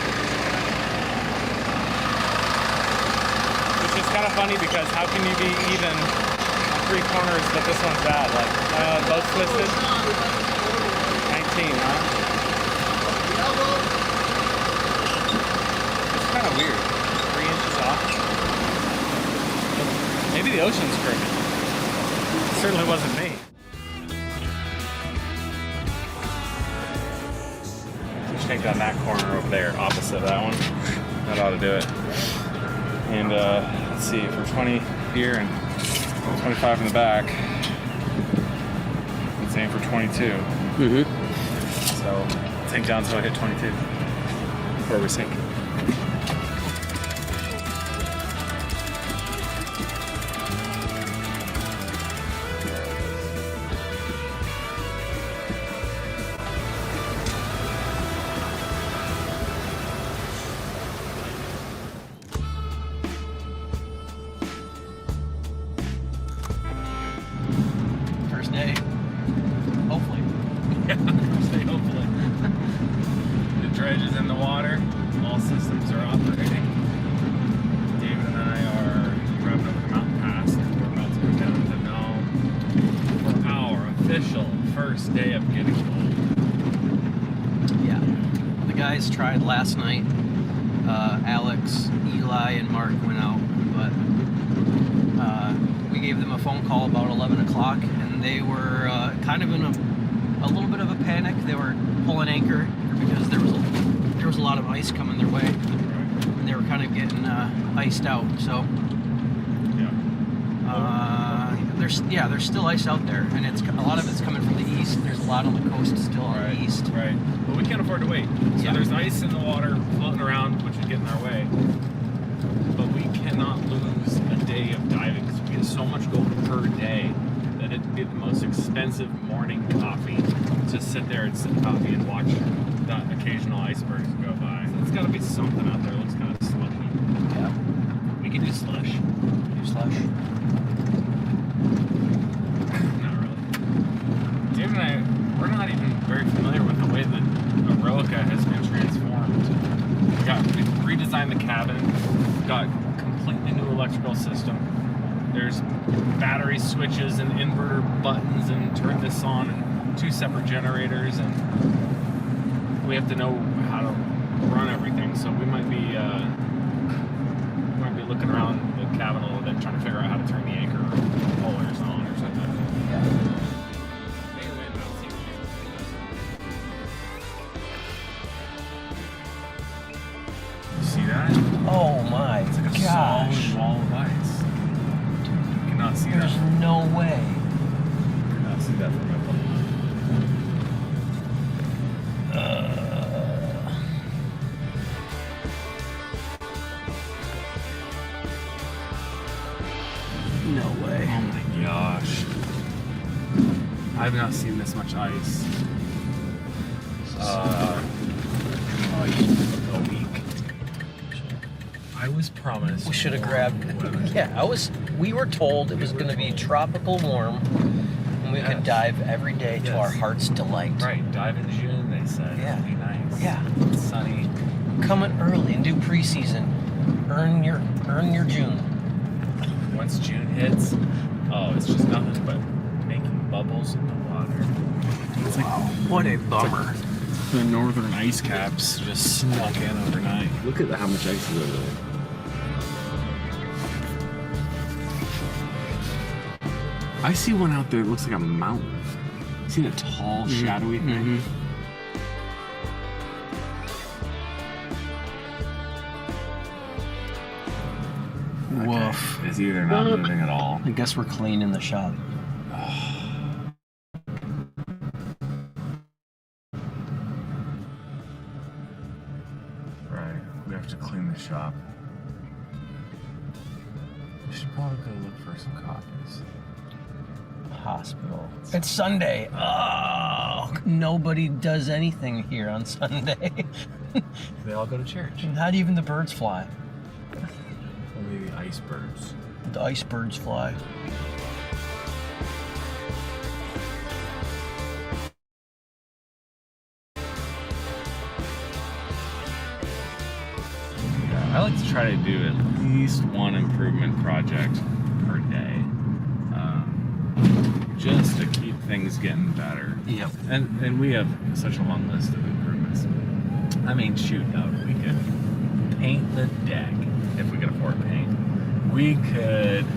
Which is kind of funny because how can you be even on 3 corners but this one's bad? Like, both twisted? 19, huh? It's kind of weird. 3 inches off. Maybe the ocean's crooked. It certainly wasn't me. down that corner over there, opposite that one. That ought to do it. And let's see, from 20 here and 25 in the back. Let's aim for 22. So tank down until I hit 22 before we sink. First day. Hopefully. Yeah, first day, hopefully. The dredge is in the water. All systems are operating. David and I are driving over the mountain pass. We're about to go down to Nome for our official first day of getting gold. Yeah. The guys tried last night. Alex, Eli, and Mark went out, but we gave them a phone call about 11 o'clock, and they were kind of in a little bit of a panic. They were pulling anchor because there was a lot of ice coming their way, and they were kind of getting iced out. So there's still ice out there, and a lot of it's coming from the east. There's a lot on the coast still on the east. Right. But we can't afford to wait. So there's ice in the water floating around, which would get in our way. But we cannot lose a day of diving because we get so much gold per day that it'd be the most expensive morning coffee to sit there and sip coffee and watch the occasional icebergs go by. So it's got to be something out there. It looks kind of slushy. Yeah. We can do slush. Do slush. Not really. David and I, we're not even very familiar with the way that Eroica has been transformed. We've redesigned the cabin, got completely new electrical system. There's battery switches and inverter buttons and turn this on and 2 separate generators, and we have to know how to run everything. So we might be looking around the cabin a little bit trying to figure out how to turn the anchor pullers on or something. See that? Oh my It's like a gosh. solid wall of ice. You cannot see There's that. no way. You cannot see that from my phone. No way. Oh my gosh. I've not seen this much ice. A week. I was promised. We should have grabbed. Yeah, we were told it was going to be tropical warm, and we could dive every day to our heart's delight. Right, dive in June, they said. Yeah. It'd be nice. Yeah. It's sunny. Come in early and do preseason. Earn your June. Once June hits, it's just nothing but making bubbles in the water. It's like, what a bummer. The northern ice caps just snuck in overnight. Look at how much ice is over there. I see one out there that looks like a mountain. You seen a tall, shadowy thing? Woof. It's either not moving at all. I guess we're cleaning the shop. Right, we have to clean the shop. We should probably go look for some copies. Hospital. It's Sunday. Oh, nobody does anything here on Sunday. They all go to church. Not even the birds fly. Only the icebergs. The icebergs fly. I like to try to do at least one improvement project per day, just to keep things getting better. Yep. And we have such a long list of improvements. I mean, shoot, we could paint the deck if we could afford paint. We could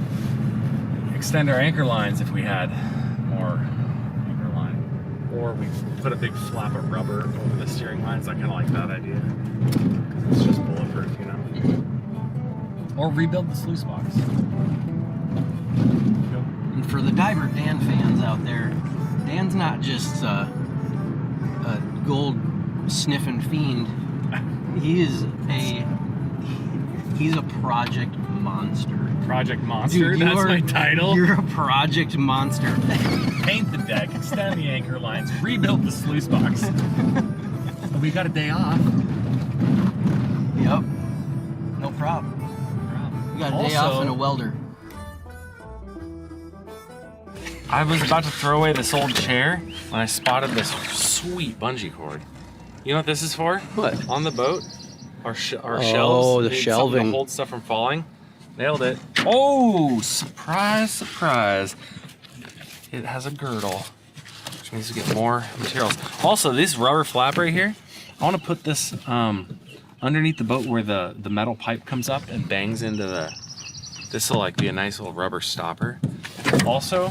extend our anchor lines if we had more anchor line. or we put a big flap of rubber over the steering lines. I kind of like that idea. 'Cause it's just bulletproof, you know. Or rebuild the sluice box. And for the Diver Dan fans out there, Dan's not just a gold sniffing fiend. He's a project monster. Project Monster? Dude, that's my title? You're a project monster. Paint the deck, extend the anchor lines, rebuild the sluice box. And we got a day off. Yep. No problem. We got a day off and a welder. I was about to throw away this old chair when I spotted this sweet bungee cord. You know what this is for? What? On the boat, our shelves. Oh, the Need shelving. something to hold stuff from falling. Nailed it. Oh, surprise, surprise. It has a girdle, which means we get more materials. Also, this rubber flap right here, I want to put this underneath the boat where the metal pipe comes up and bangs into the, this will like be a nice little rubber stopper. Also,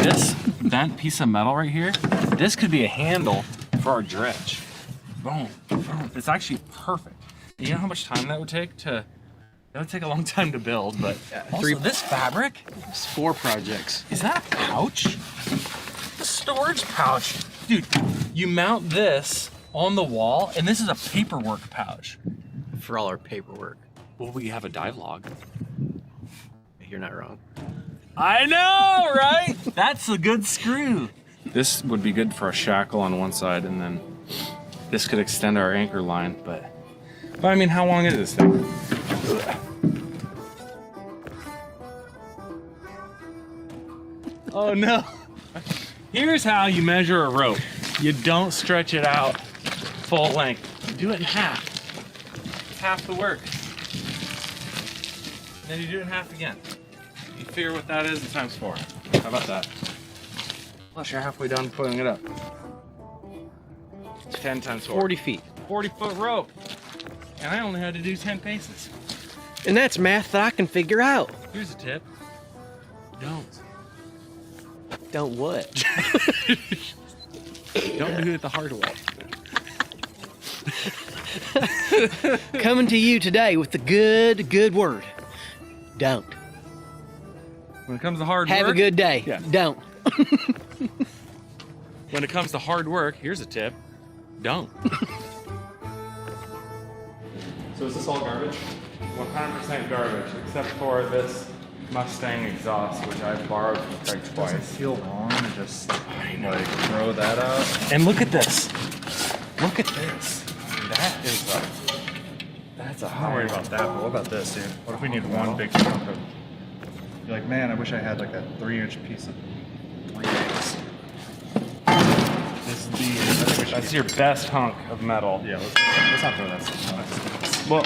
this bent piece of metal right here, this could be a handle for our dredge. Boom, boom. It's actually perfect. You know how much time that would take to, that would take a long time to build, but also this fabric, it's 4 projects. Is that a pouch? A storage pouch. Dude, you mount this on the wall, and this is a paperwork pouch. For all our paperwork. Well, we have a dive log. You're not wrong. I know, right? That's a good screw. This would be good for a shackle on one side, and then this could extend our anchor line, but I mean, how long is this thing? Oh no. Here's how you measure a rope. You don't stretch it out full length. You do it in half. It's half the work. And then you do it in half again. You figure what that is and times 4. How about that? Plus you're halfway done putting it up. 10 times 4. 40 feet. 40-foot rope. And I only had to do 10 paces. And that's math that I can figure out. Here's a tip. Don't. Don't what? Don't do it the hard way. Coming to you today with the good word. Don't. When it comes to hard work. Have a good day. Yeah. Don't. When it comes to hard work, here's a tip. Don't. So is this all garbage? 100% garbage, except for this Mustang exhaust, which I borrowed from Craig twice. Doesn't feel wrong to just like throw that out. And look at this. Look at this. That is a. That's a. I'm not worried about that, but what about this, dude? What if we need one big chunk of? You're like, man, I wish I had like a 3-inch piece of 3/8. This is that's your best hunk of metal. Yeah, let's not throw that stuff. Well,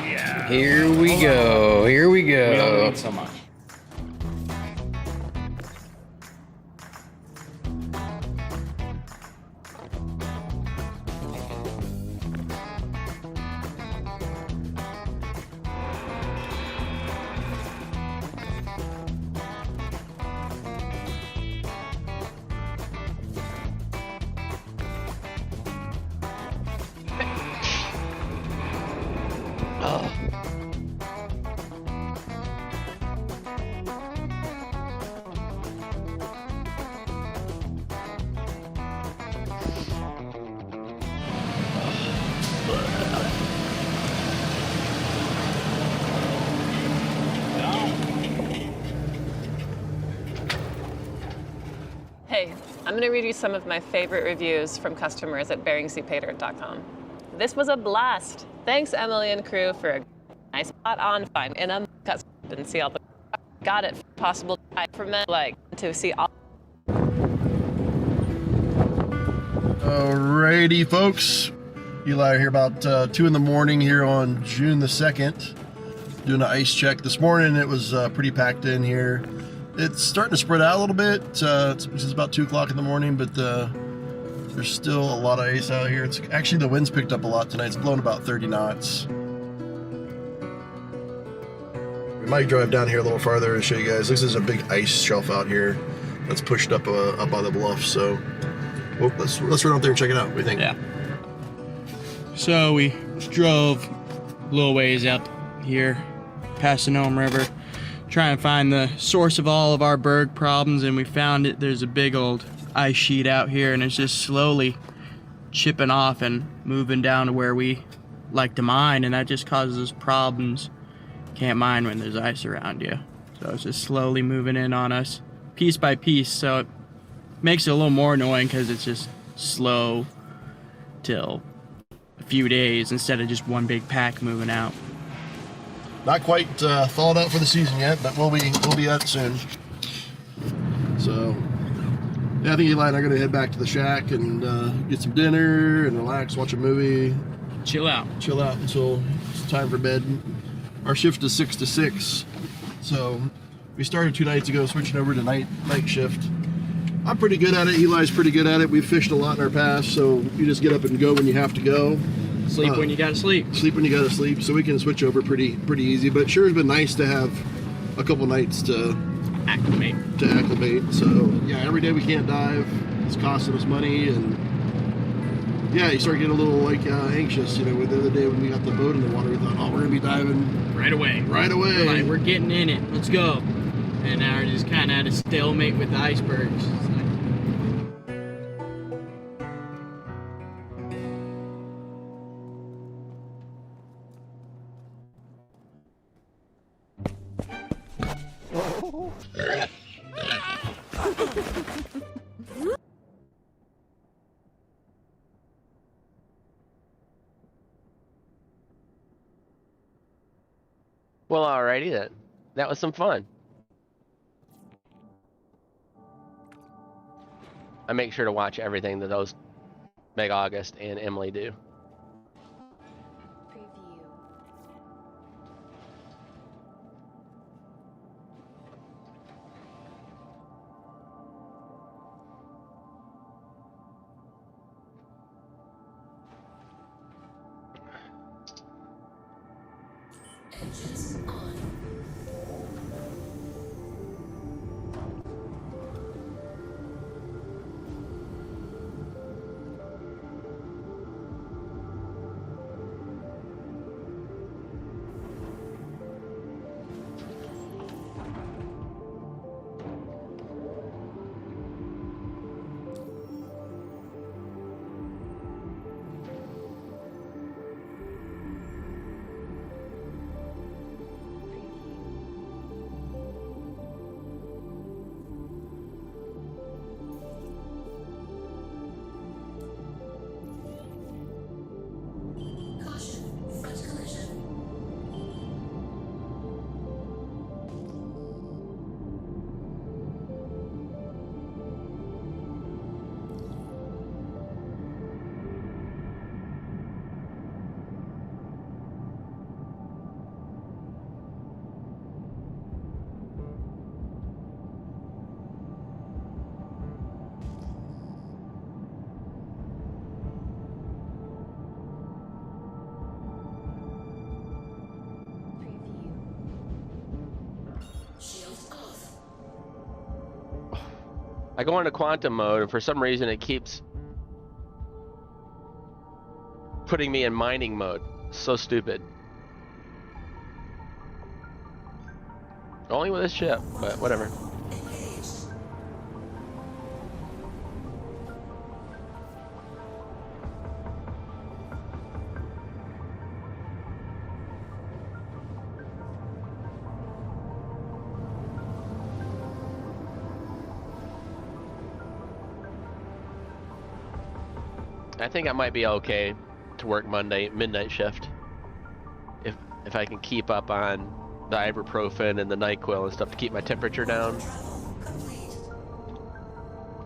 yeah. Here we go. Here we go. We don't need so much. Hey, I'm going to read you some of my favorite reviews from customers at BeringSeaPaydirt.com. This was a blast. Thanks, Emily and crew, for a nice spot-on find in a custom and see all the got it possible for men like to see all. Alrighty, folks. Eli here about 2 in the morning here on June the 2nd. Doing an ice check. This morning it was pretty packed in here. It's starting to spread out a little bit. It's about 2 o'clock in the morning, but there's still a lot of ice out here. It's actually, the wind's picked up a lot tonight. It's blowing about 30 knots. We might drive down here a little farther and show you guys. This is a big ice shelf out here that's pushed up on the bluff. So Well, let's run out there and check it out. What do you think? Yeah. So we drove a little ways up here, past the Nome River, try and find the source of all of our berg problems, and we found it. There's a big old ice sheet out here, and it's just slowly chipping off and moving down to where we like to mine, and that just causes us problems. Can't mine when there's ice around you. So it's just slowly moving in on us, piece by piece, so it makes it a little more annoying because it's just slow till a few days instead of just one big pack moving out. Not quite thawed out for the season yet, but we'll be out soon. So, yeah, I think Eli and I are gonna head back to the shack and get some dinner and relax, watch a movie, chill out until it's time for bed. Our shift is 6 to 6, so we started 2 nights ago, switching over to night shift. I'm pretty good at it. Eli's pretty good at it. We've fished a lot in our past, so you just get up and go when you have to go. Sleep when you gotta sleep. Sleep when you gotta sleep, so we can switch over pretty easy. But it sure has been nice to have a couple nights to acclimate. So yeah, every day we can't dive. It's costing us money, and yeah, you start getting a little anxious. You know, the other day when we got the boat in the water, we thought, oh, we're gonna be diving right away. We're like, we're getting in it. Let's go. And now we're just kind of at a stalemate with the icebergs. It's like, Well, alrighty then. That was some fun. I make sure to watch everything that those Meg August and Emily do. Engines on. I go into quantum mode, and for some reason it keeps putting me in mining mode. So stupid. Only with this ship, but whatever. I think I might be okay to work Monday midnight shift if I can keep up on the ibuprofen and the NyQuil and stuff to keep my temperature down.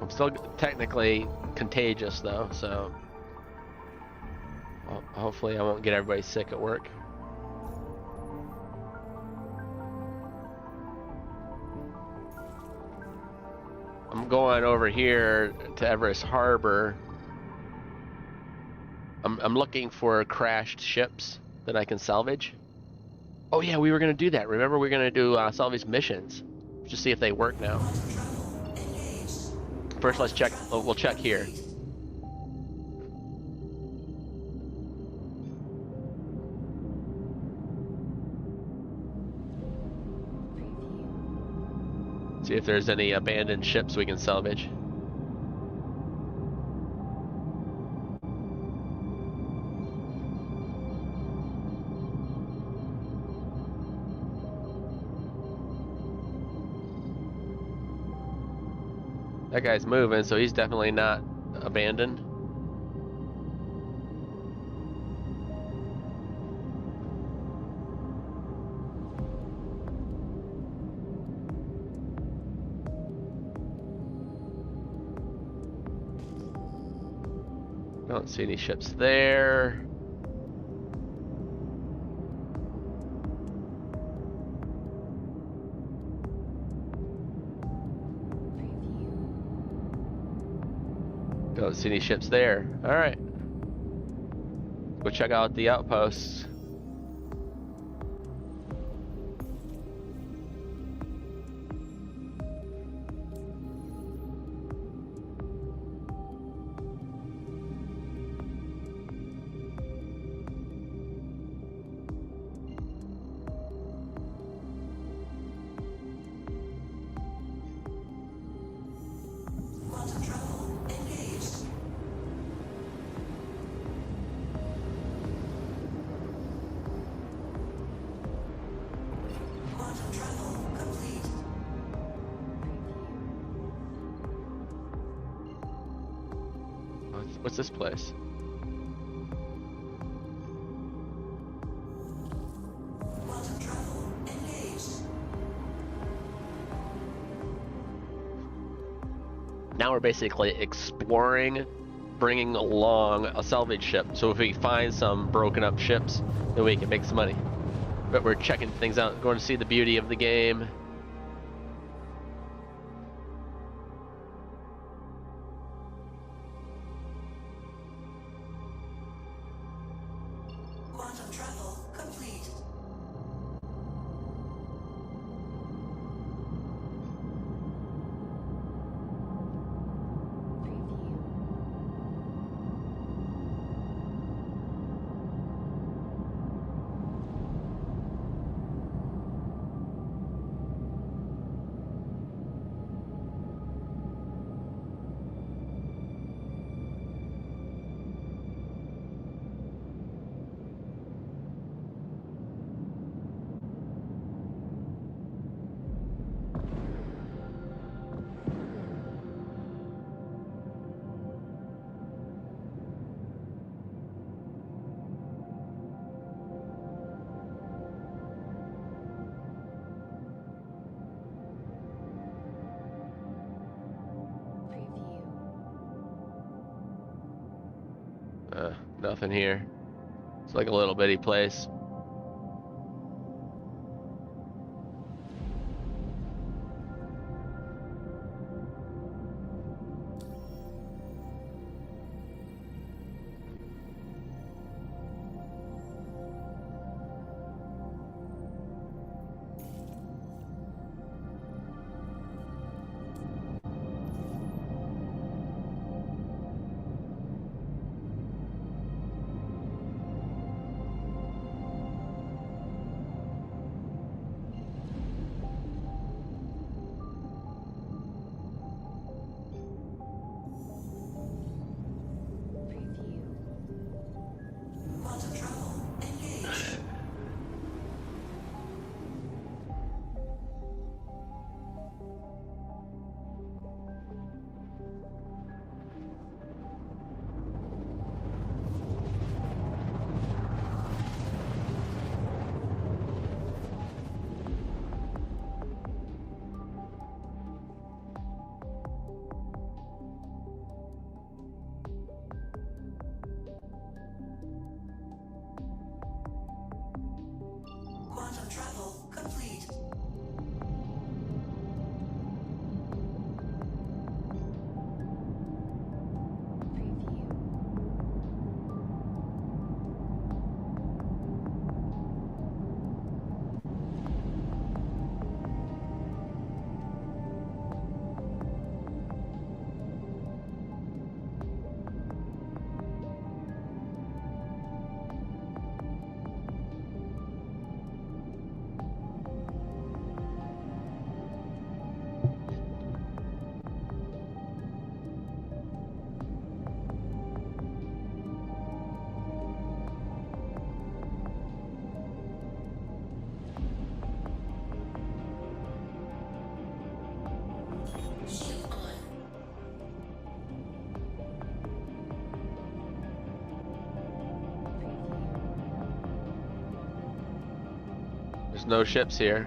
I'm still technically contagious though, so hopefully I won't get everybody sick at work. I'm going over here to Everest Harbor. I'm looking for crashed ships that I can salvage. Oh yeah, we were gonna do that. Remember, we're gonna do salvage missions. Just see if they work now. First, let's check. We'll check here. See if there's any abandoned ships we can salvage. That guy's moving, so he's definitely not abandoned. Don't see any ships there. Don't see any ships there. All right. Go check out the outposts. What's this place? Now we're basically exploring, bringing along a salvage ship. So if we find some broken up ships, then we can make some money. But we're checking things out, going to see the beauty of the game. Nothing here. It's like a little bitty place. There's no ships here.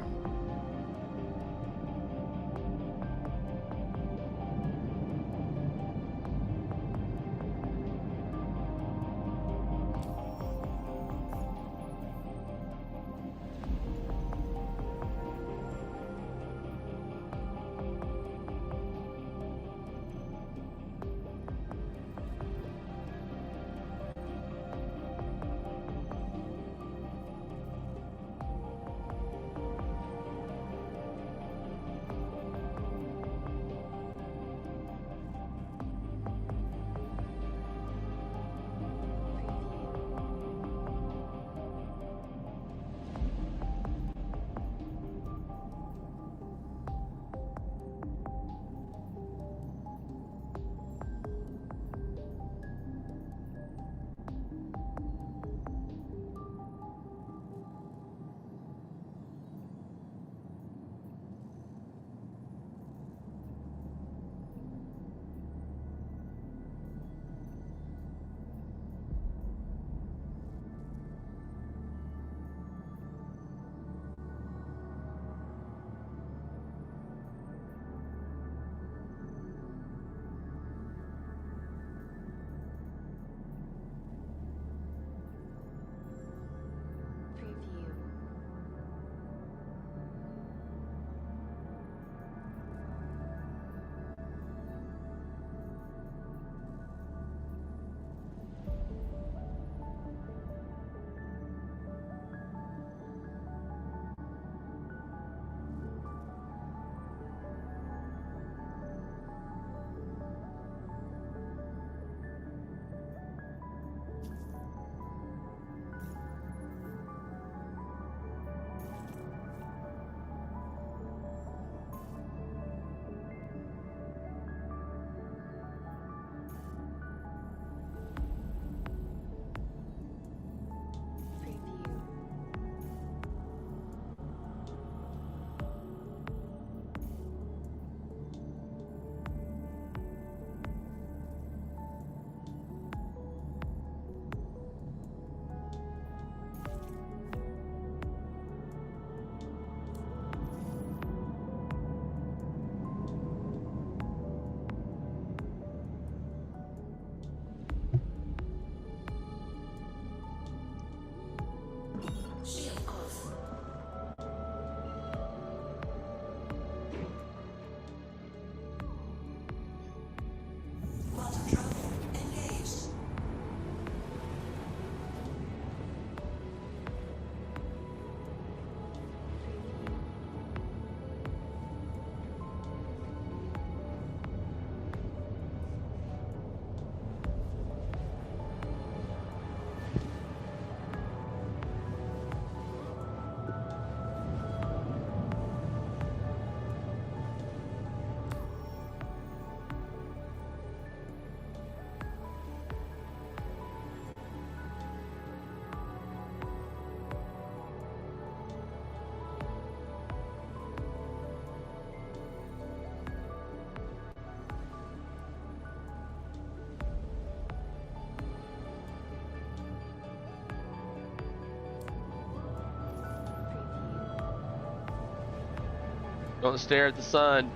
Don't stare at the sun.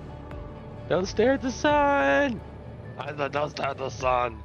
Don't stare at the sun. Don't stare at the sun.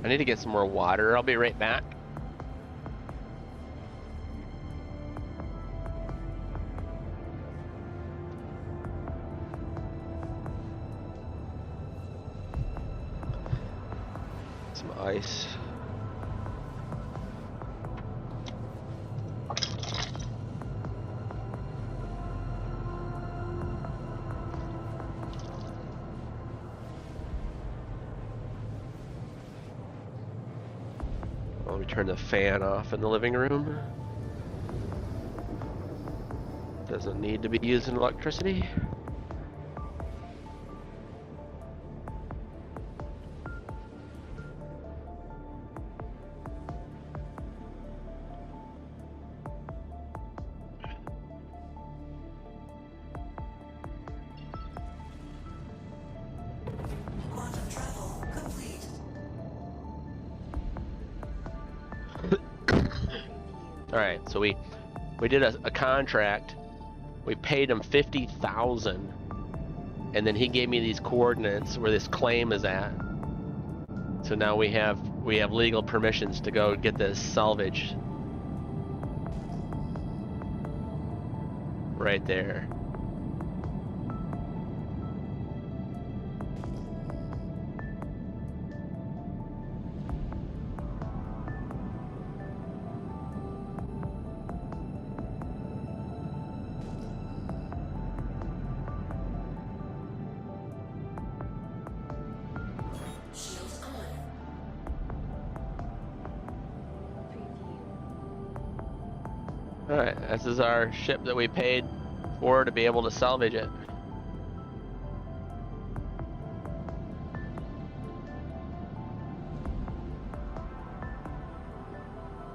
I need to get some more water. I'll be right back. Some ice. Let me turn the fan off in the living room. Doesn't need to be using electricity. Alright, so we did a contract. We paid him 50,000, and then he gave me these coordinates where this claim is at. So now we have legal permissions to go get this salvage. Right there. Alright, this is our ship that we paid for to be able to salvage it.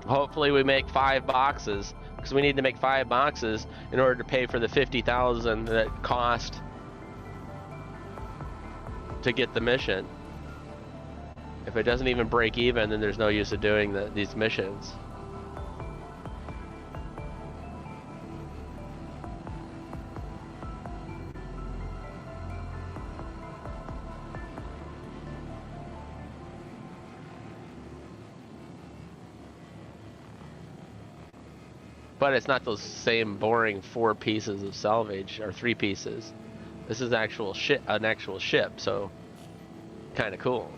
Hopefully we make 5 boxes, because we need to make 5 boxes in order to pay for the 50,000 that cost to get the mission. If it doesn't even break even, then there's no use of doing these missions. But it's not those same boring 4 pieces of salvage, or 3 pieces. This is an actual ship, so kind of cool.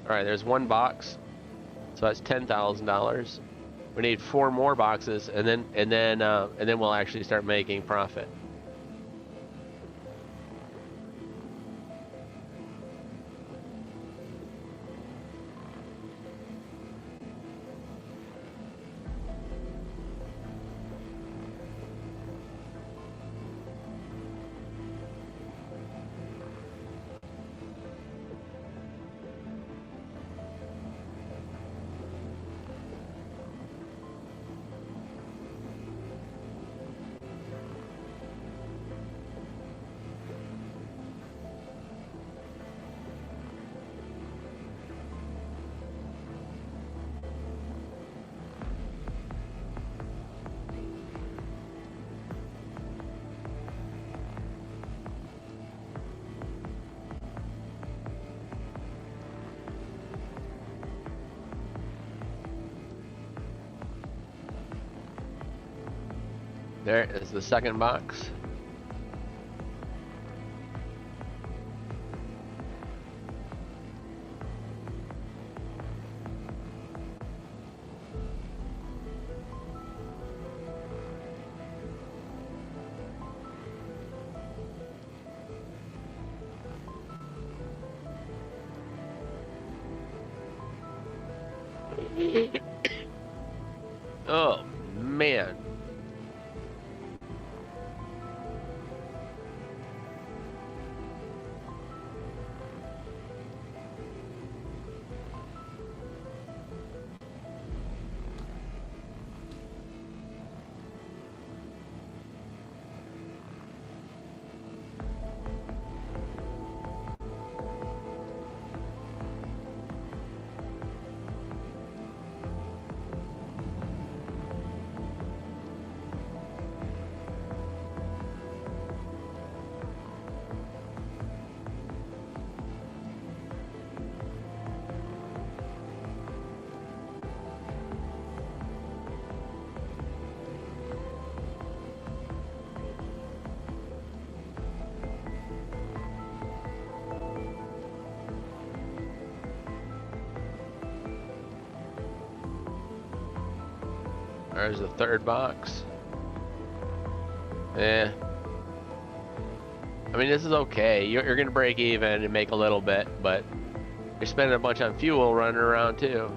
Alright, there's 1 box, so that's $10,000. We need 4 more boxes, and then we'll actually start making profit. There is the second box. Oh, man. There's the third box. Yeah. I mean, this is okay. You're gonna break even and make a little bit, but you're spending a bunch on fuel running around too.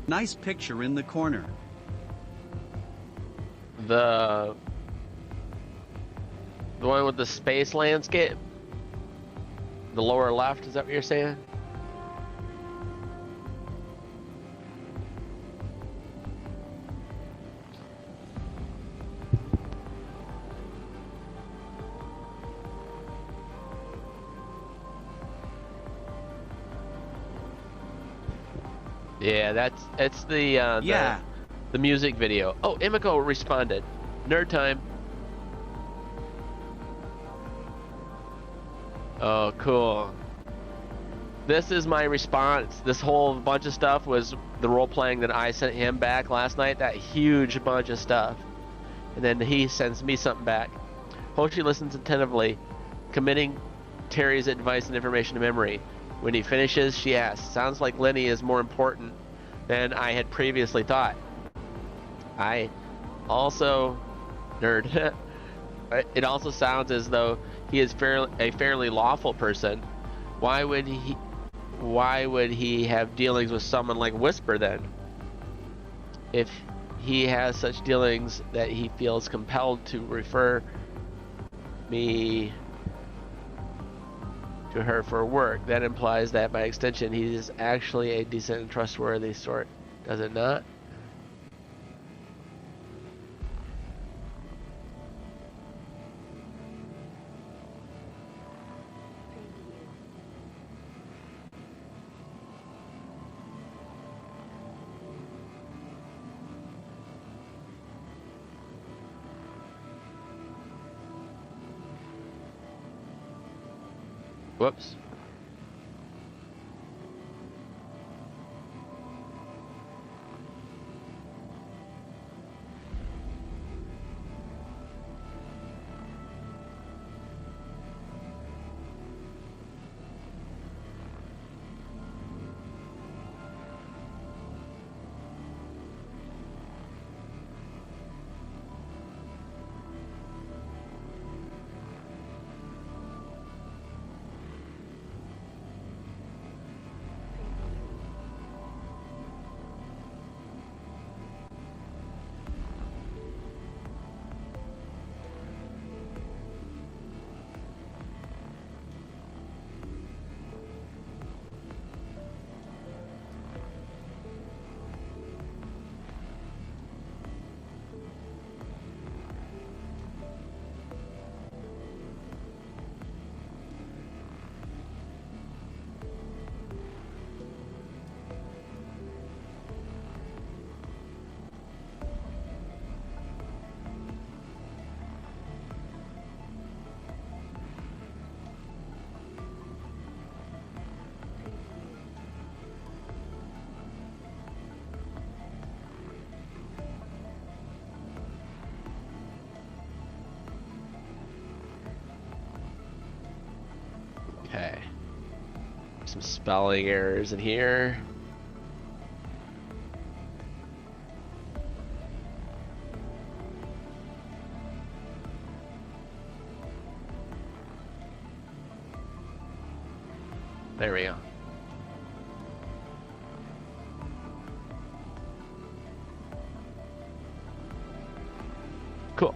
Nice picture in the corner. The one with the space landscape? The lower left, is that what you're saying? Yeah, it's the the music video. Oh, Emiko responded. Nerd time. Oh, cool. This is my response. This whole bunch of stuff was the role playing that I sent him back last night. That huge bunch of stuff. And then he sends me something back. Hoshi listens attentively, committing Terry's advice and information to memory. When he finishes, she asks, "Sounds like Lenny is more important than I had previously thought." I also, nerd. It also sounds as though he is a fairly lawful person. Why would he have dealings with someone like Whisper then? If he has such dealings that he feels compelled to refer me to her for work, that implies that by extension he is actually a decent and trustworthy sort, does it not? Whoops. Okay. Some spelling errors in here. There we go. Cool.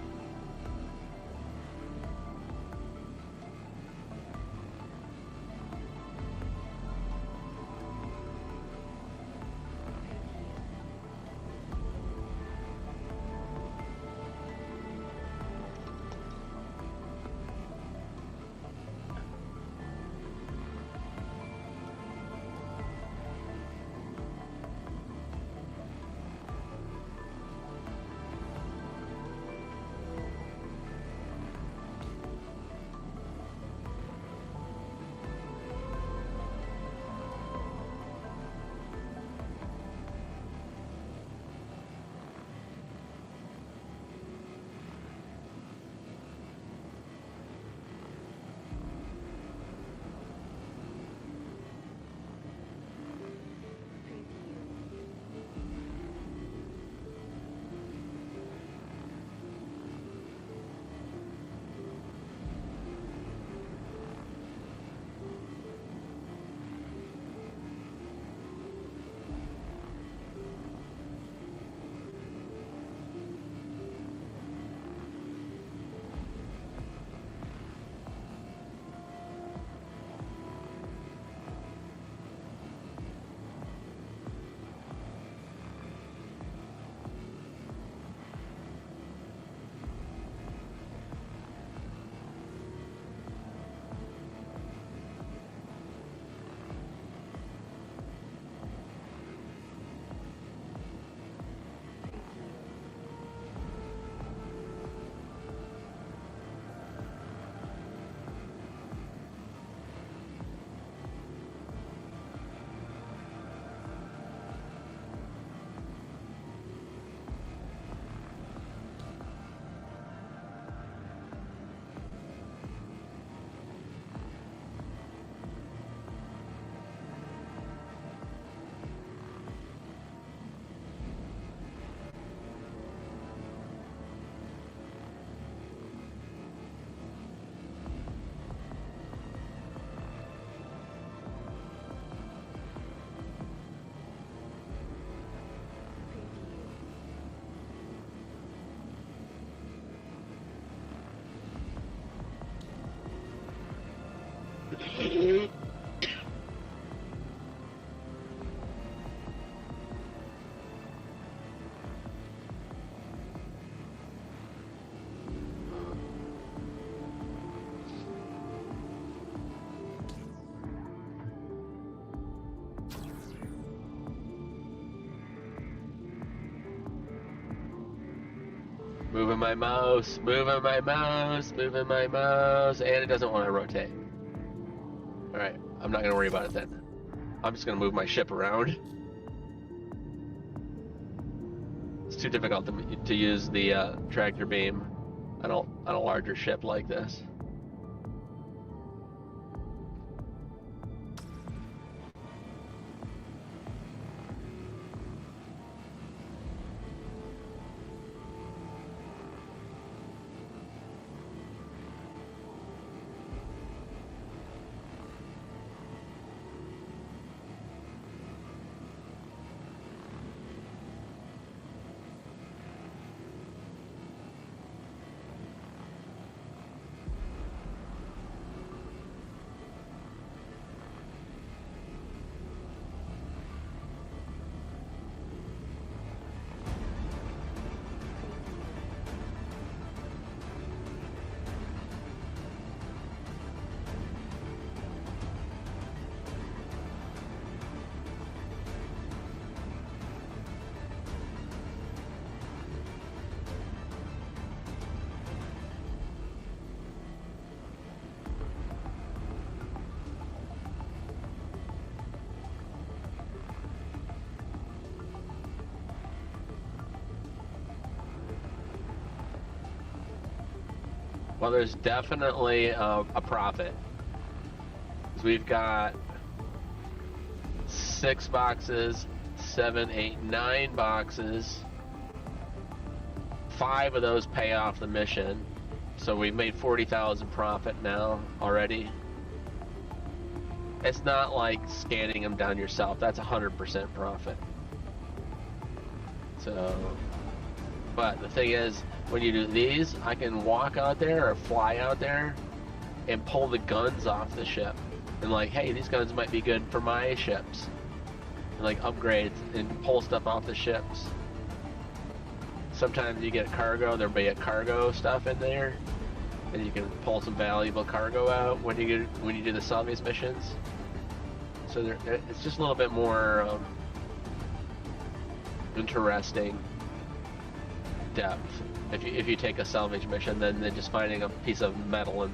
Moving my mouse, moving my mouse, moving my mouse, and it doesn't want to rotate. Alright, I'm not going to worry about it then. I'm just going to move my ship around. It's too difficult to use the tractor beam on a larger ship like this. Well, there's definitely a profit. We've got 6 boxes, 7, 8, 9 boxes. 5 of those pay off the mission. So we've made 40,000 profit now already. It's not like scanning them down yourself. That's 100% profit. So, but the thing is, when you do these, I can walk out there or fly out there and pull the guns off the ship. And like, hey, these guns might be good for my ships. And like upgrades and pull stuff off the ships. Sometimes you get cargo, there'll be a cargo stuff in there. And you can pull some valuable cargo out when you do the salvage missions. So it's just a little bit more interesting depth. If you take a salvage mission, then just finding a piece of metal in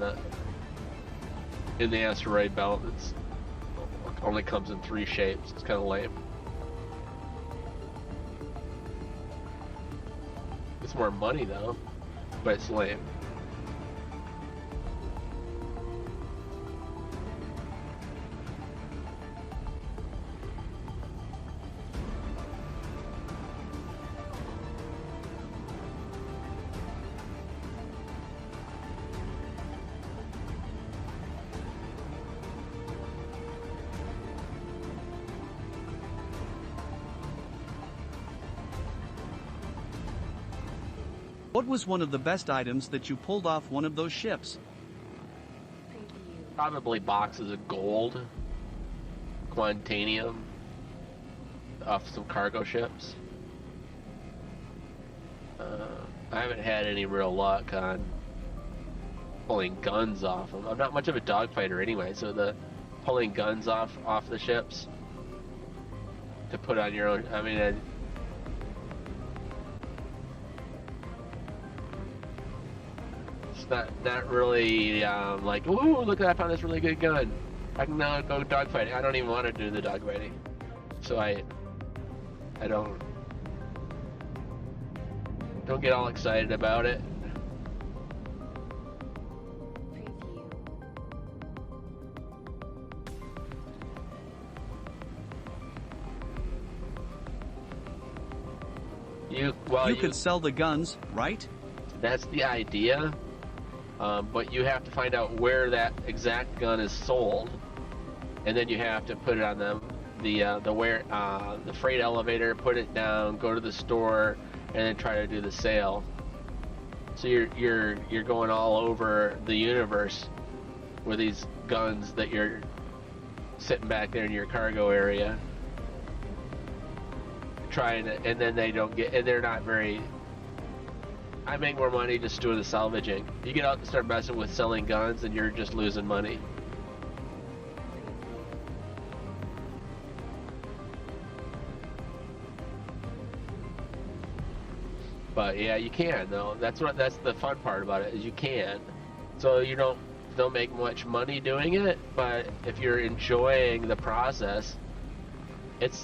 the asteroid belt that's only comes in 3 shapes. It's kind of lame. It's more money though, but it's lame. What was one of the best items that you pulled off one of those ships? Probably boxes of gold, quantanium, off some cargo ships. I haven't had any real luck on pulling guns off them. I'm not much of a dogfighter anyway, so the pulling guns off the ships to put on your own. I mean, not really like, ooh, look, I found this really good gun. I can now go dogfighting. I don't even want to do the dogfighting, so I don't get all excited about it. You could sell the guns, right? That's the idea. But you have to find out where that exact gun is sold, and then you have to put it on the freight elevator, put it down, go to the store, and then try to do the sale. So you're going all over the universe with these guns that you're sitting back there in your cargo area, trying to, and then they're not very. I make more money just doing the salvaging. You get out and start messing with selling guns and you're just losing money. But yeah, you can though. That's the fun part about it, is you can. So you don't make much money doing it, but if you're enjoying the process,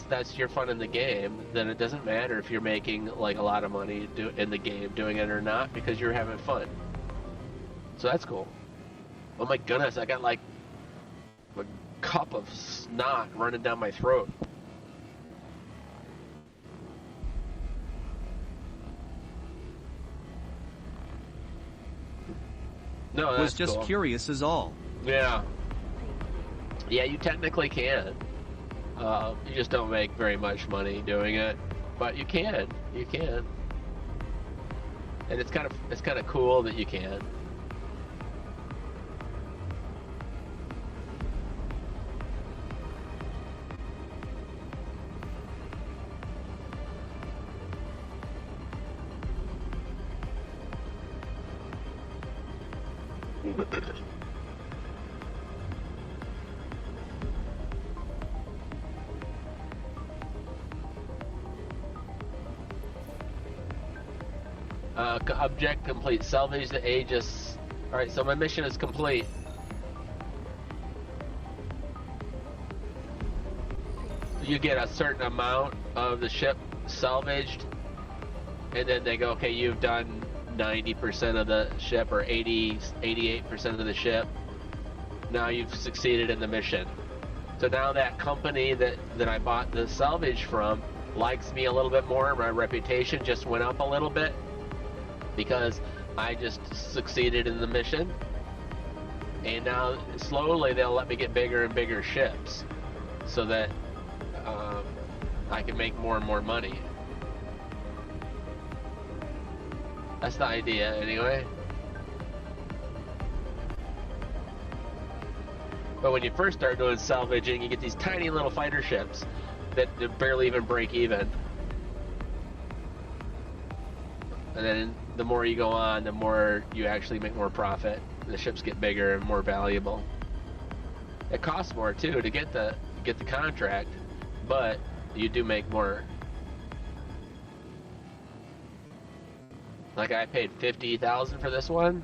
that's your fun in the game. Then it doesn't matter if you're making like a lot of money in the game doing it or not, because you're having fun. So that's cool. Oh my goodness, I got like a cup of snot running down my throat. No, that's was just cool. Curious is all. Yeah. Yeah, you technically can. You just don't make very much money doing it, but you can. You can. And it's kind of cool that you can. Object complete. Salvage the Aegis. Alright, so my mission is complete. You get a certain amount of the ship salvaged, and then they go, okay, you've done 90% of the ship, or 88% of the ship. Now you've succeeded in the mission. So now that company that I bought the salvage from likes me a little bit more. My reputation just went up a little bit because I just succeeded in the mission. And now slowly they'll let me get bigger and bigger ships so that I can make more and more money. That's the idea anyway. But when you first start doing salvaging, you get these tiny little fighter ships that barely even break even. And then the more you go on, the more you actually make more profit. The ships get bigger and more valuable. It costs more too to get the contract, but you do make more. Like I paid $50,000 for this one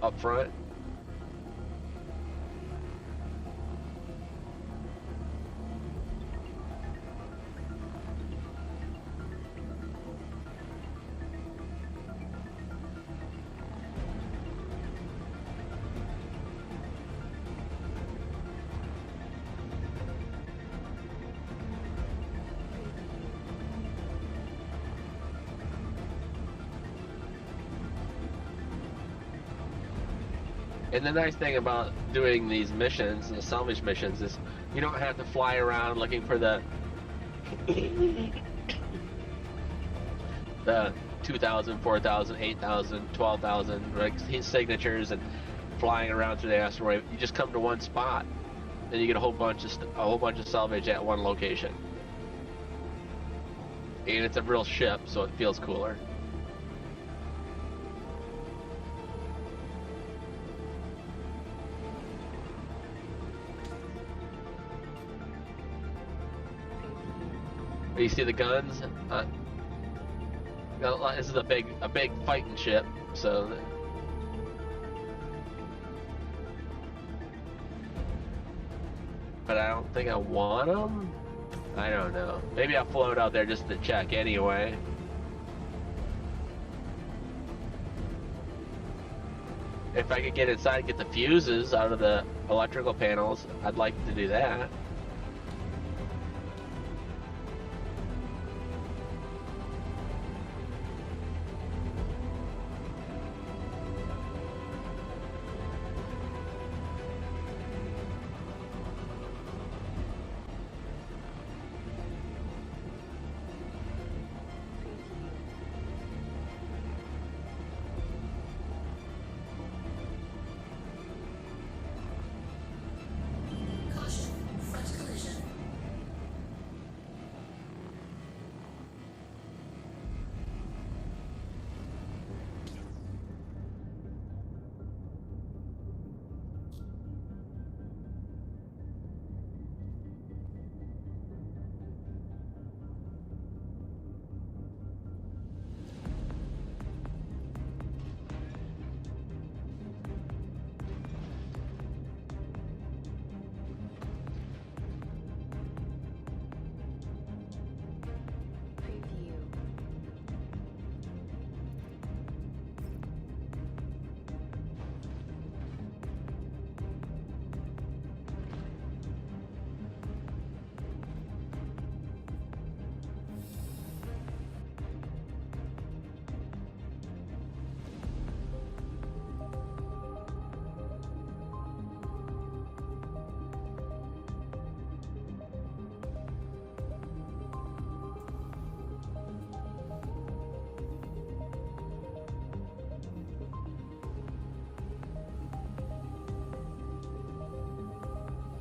up front. And the nice thing about doing these missions, the salvage missions, is you don't have to fly around looking for the 2,000, 4,000, 8,000, 12,000 like his signatures and flying around through the asteroid. You just come to one spot, and you get a whole bunch of salvage at one location. And it's a real ship, so it feels cooler. You see the guns? This is a big fighting ship, so. But I don't think I want them. I don't know. Maybe I'll float out there just to check anyway. If I could get inside and get the fuses out of the electrical panels, I'd like to do that.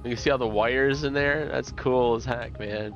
You see all the wires in there? That's cool as heck, man.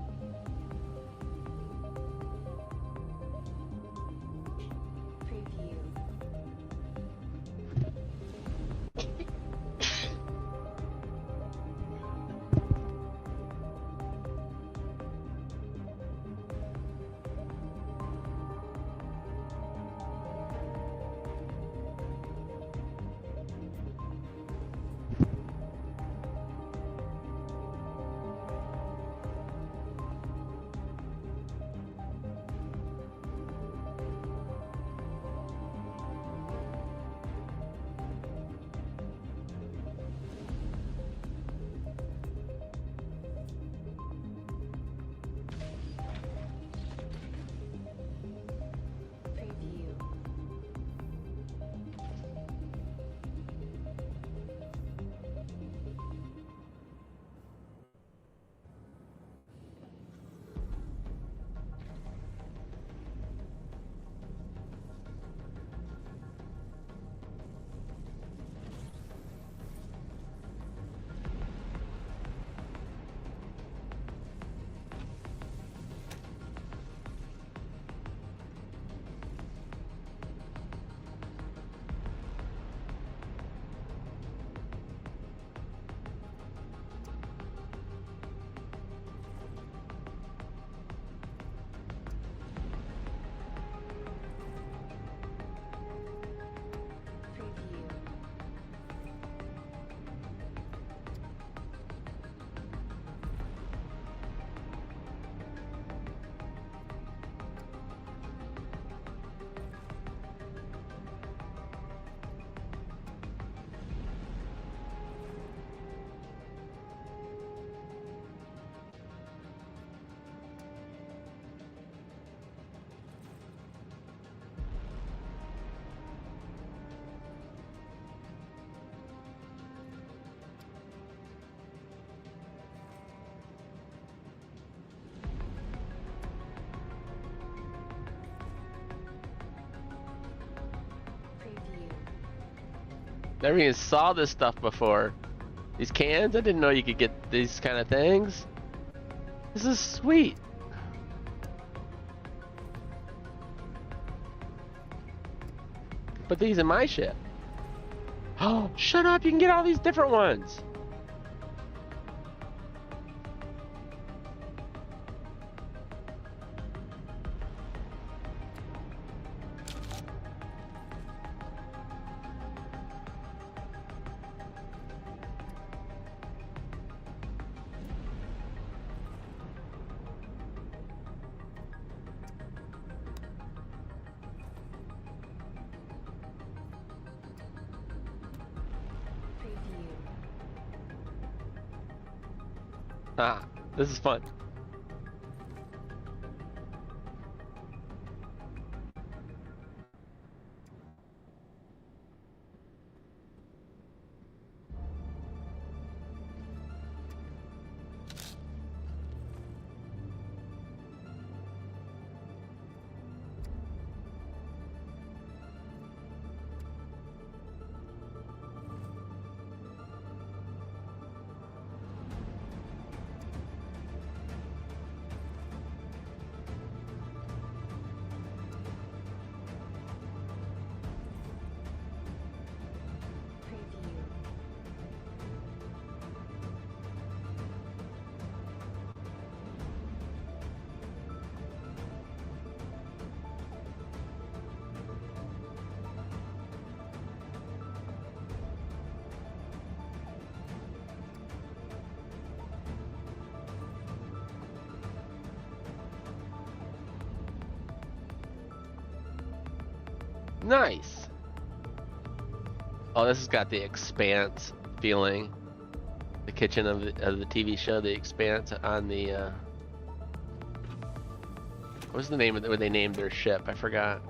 Never even saw this stuff before. These cans? I didn't know you could get these kind of things. This is sweet. Put these in my ship. Oh, shut up. You can get all these different ones. Ah, this is fun. Nice. Oh, this has got the Expanse feeling. The kitchen of the TV show, The Expanse, on the what was the name of it when they named their ship? I forgot.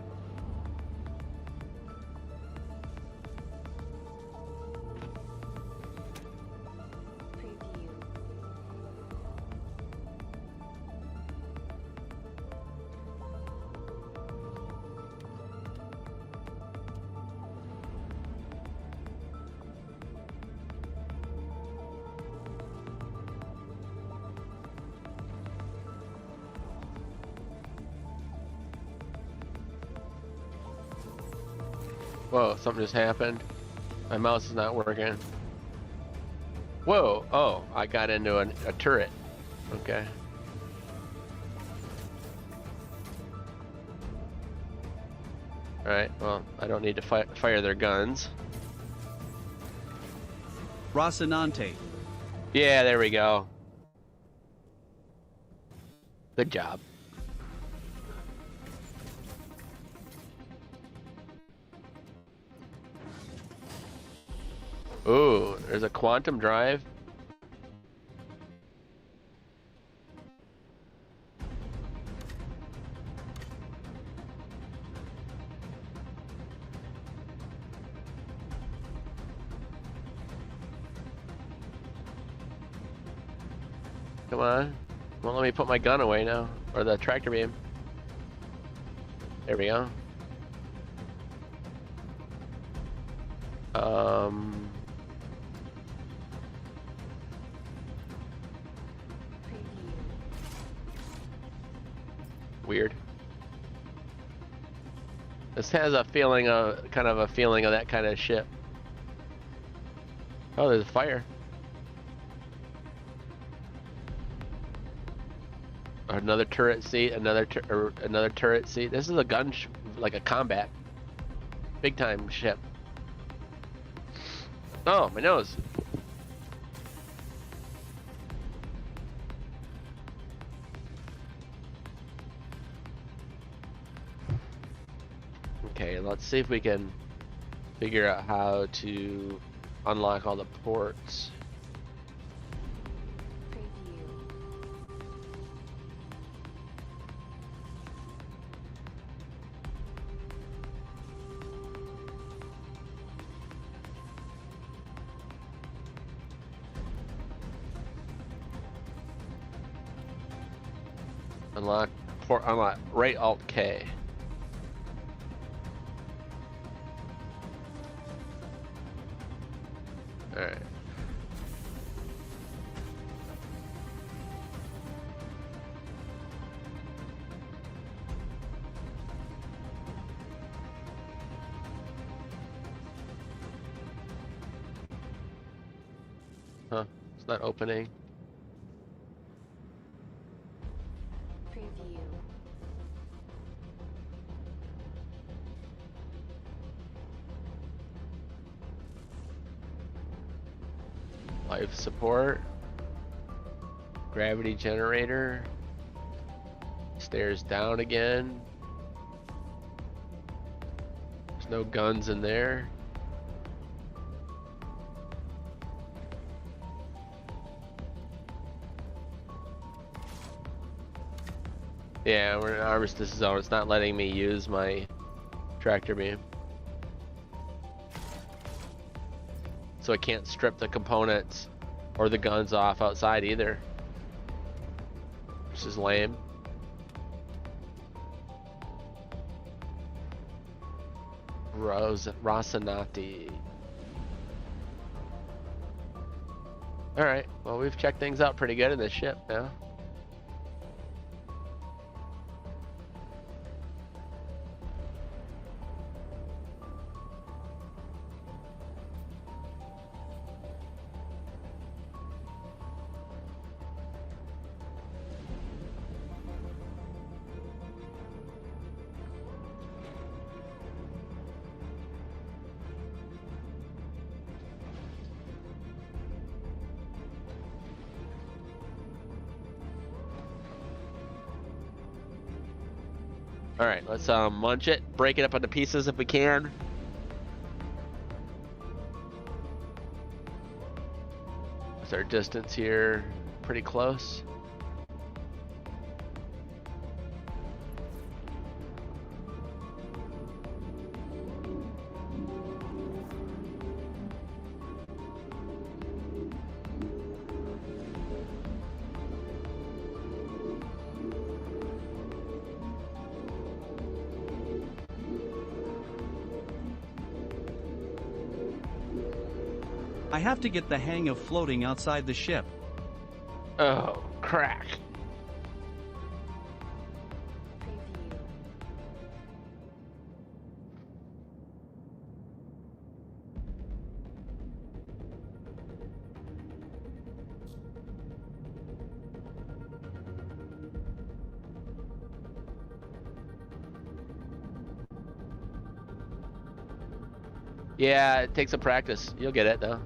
Whoa, something just happened. My mouse is not working. Whoa, oh, I got into a turret. Okay. Alright, well, I don't need to fire their guns. Rocinante. Yeah, there we go. Good job. Ooh, there's a quantum drive. Come on. Won't let me put my gun away now. Or the tractor beam. There we go. Weird. This has a feeling of, kind of a feeling of that kind of ship. Oh, there's a fire. Another turret seat, another turret seat. This is a gun, like a combat, big time ship. Oh, my nose. Okay, let's see if we can figure out how to unlock all the ports. Unlock port, unlock right Alt K. Alright. Huh, it's not opening. Life support, gravity generator, stairs down again. There's no guns in there. Yeah, we're in an armistice zone. It's not letting me use my tractor beam. So I can't strip the components or the guns off outside either. This is lame. Rocinante. Alright, well we've checked things out pretty good in this ship now. Alright, let's munch it, break it up into pieces if we can. What's our distance here? Pretty close. I have to get the hang of floating outside the ship. Oh, crack. Yeah, it takes some practice. You'll get it though.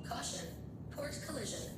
Caution, port collision.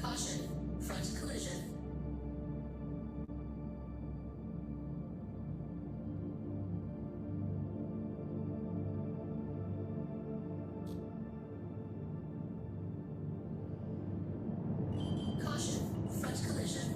Caution, front collision. Caution, front collision.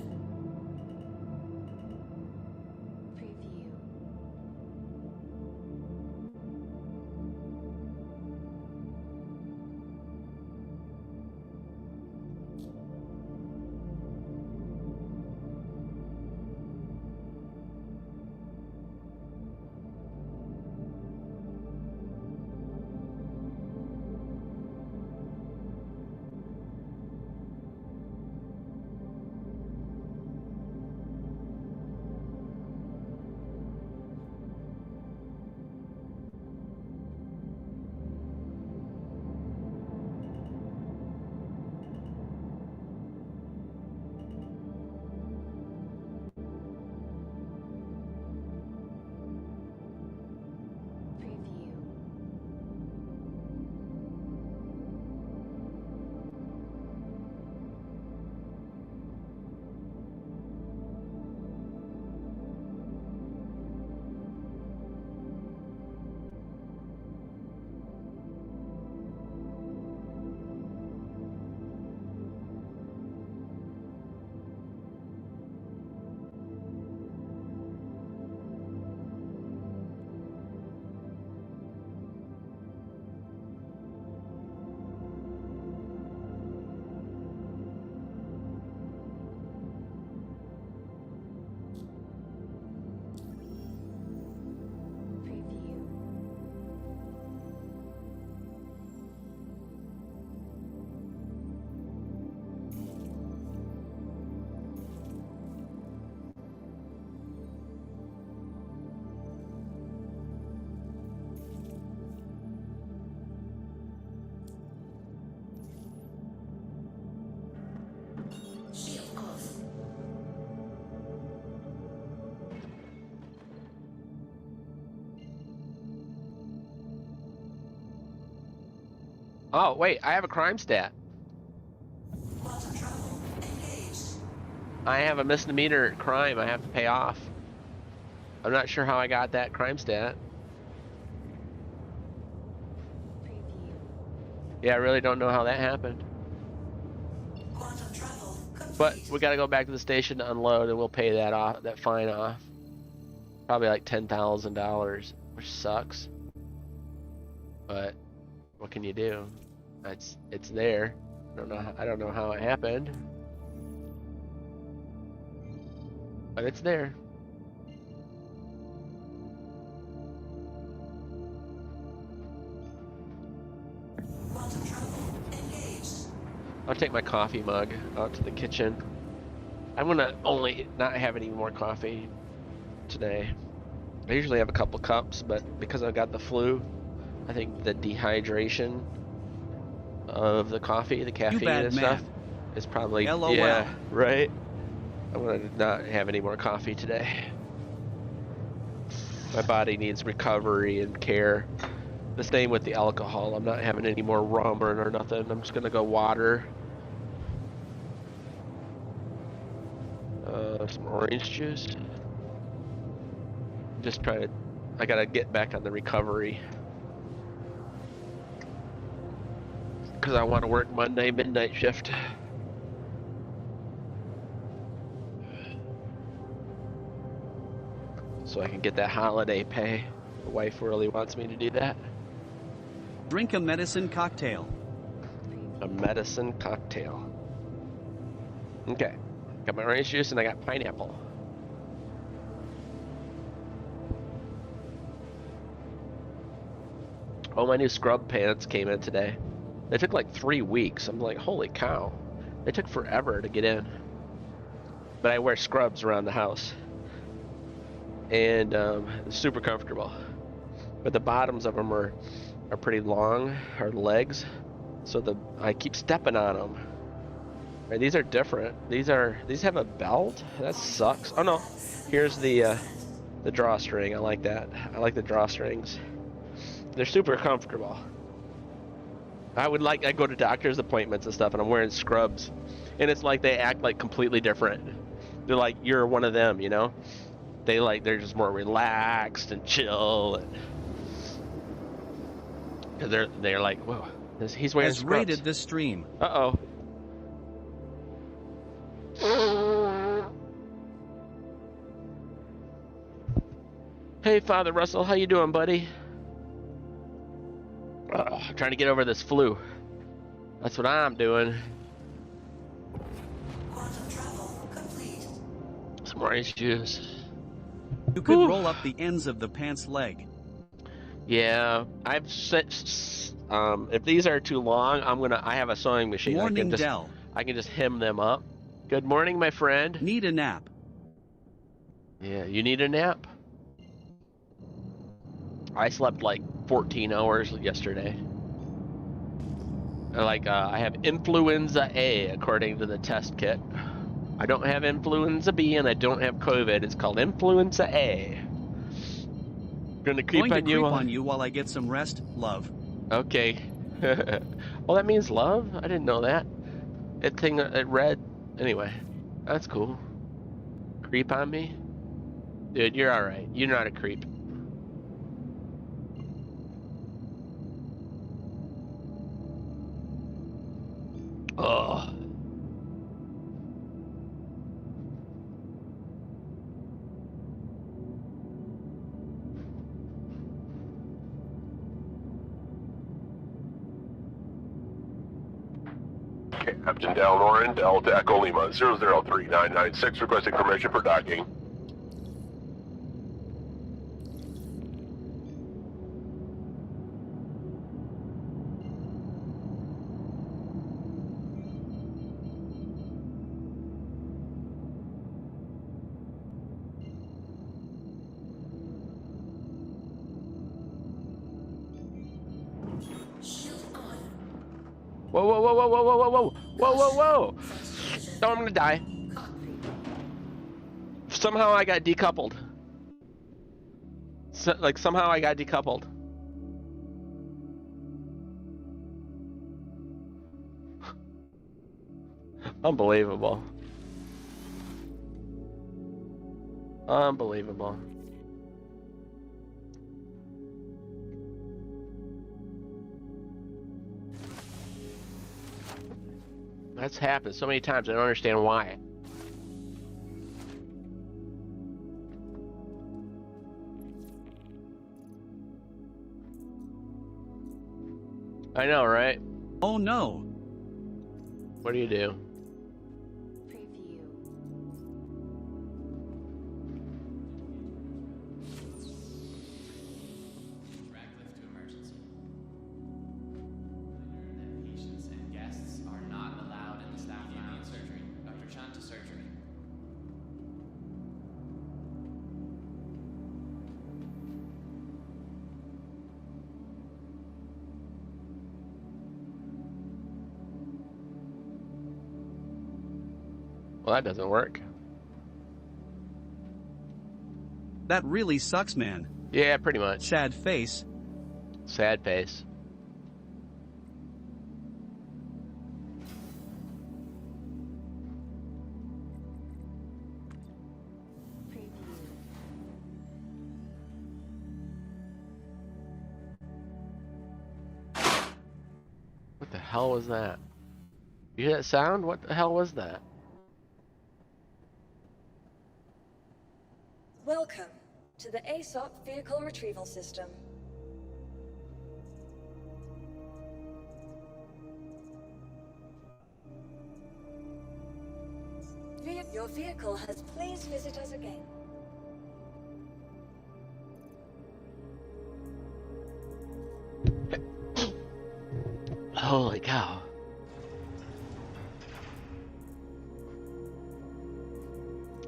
Shield off. Oh, wait, I have a crime stat. I have a misdemeanor crime I have to pay off. I'm not sure how I got that crime stat. Yeah, I really don't know how that happened. But we gotta go back to the station to unload, and we'll pay that off, that fine off. Probably like $10,000, which sucks. But what can you do? It's there. I don't know how it happened, but it's there. I'll take my coffee mug out to the kitchen. I'm gonna only not have any more coffee today. I usually have a couple cups, but because I've got the flu, I think the dehydration of the coffee, the caffeine and stuff, is probably LOL. Yeah, right. I'm gonna not have any more coffee today. My body needs recovery and care. The same with the alcohol. I'm not having any more rum or nothing. I'm just gonna go water. Some orange juice. Just try to. I gotta get back on the recovery. Because I want to work Monday midnight shift. So I can get that holiday pay. The wife really wants me to do that. Drink a medicine cocktail. A medicine cocktail. Okay. Got my orange juice and I got pineapple. Oh, my new scrub pants came in today. They took like 3 weeks. I'm like, holy cow. They took forever to get in. But I wear scrubs around the house. And super comfortable. But the bottoms of them are pretty long, or legs. So I keep stepping on them. Right, these are different. These have a belt? That sucks. Oh no, here's the drawstring. I like that. I like the drawstrings. They're super comfortable. I go to doctor's appointments and stuff, and I'm wearing scrubs, and it's like they act like completely different. They're like, you're one of them, you know? They're just more relaxed and chill. And they're like, whoa, he's wearing Has scrubs. rated this stream. Uh-oh. Hey, Father Russell, how you doing, buddy? I'm trying to get over this flu. That's what I'm doing. Some orange juice. You could roll up the ends of the pants leg. Yeah, I've set. If these are too long, I have a sewing machine. Morning, Dell. I can just hem them up. Good morning, my friend. Need a nap. Yeah, you need a nap? I slept like 14 hours yesterday. I have influenza A according to the test kit. I don't have influenza B and I don't have COVID. It's called influenza A. Gonna creep on you while I get some rest, love. Okay. Well, that means love? I didn't know that. It read. Anyway, that's cool. Creep on me? Dude, you're alright. You're not a creep. Ugh. Captain Dal Lauren, Delta Echo Lima 003996, requesting permission for docking. Whoa, whoa, whoa, whoa, whoa, whoa, whoa, whoa, whoa, whoa, whoa! No, I'm gonna die. Somehow I got decoupled. Somehow I got decoupled. Unbelievable. Unbelievable. That's happened so many times. I don't understand why. I know, right? Oh no. What do you do? Well, that doesn't work. That really sucks, man. Yeah, pretty much. Sad face. Sad face. What the hell was that? You hear that sound? What the hell was that? Welcome to the ASOP Vehicle Retrieval System. Your vehicle has please visit us again. Holy cow.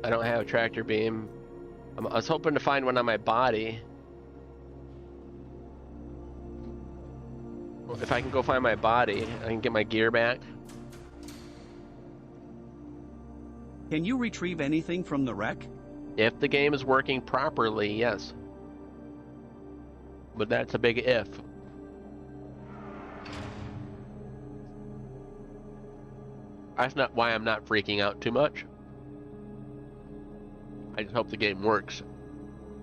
I don't have a tractor beam. I was hoping to find one on my body. If I can go find my body, I can get my gear back. Can you retrieve anything from the wreck? If the game is working properly, yes. But that's a big if. That's not why I'm not freaking out too much. I just hope the game works.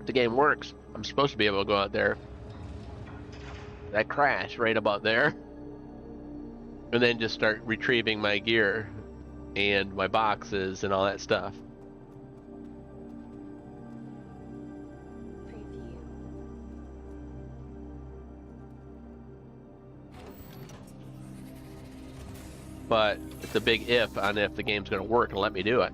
If the game works, I'm supposed to be able to go out there. That crash right about there. And then just start retrieving my gear and my boxes and all that stuff. But it's a big if on if the game's going to work and let me do it.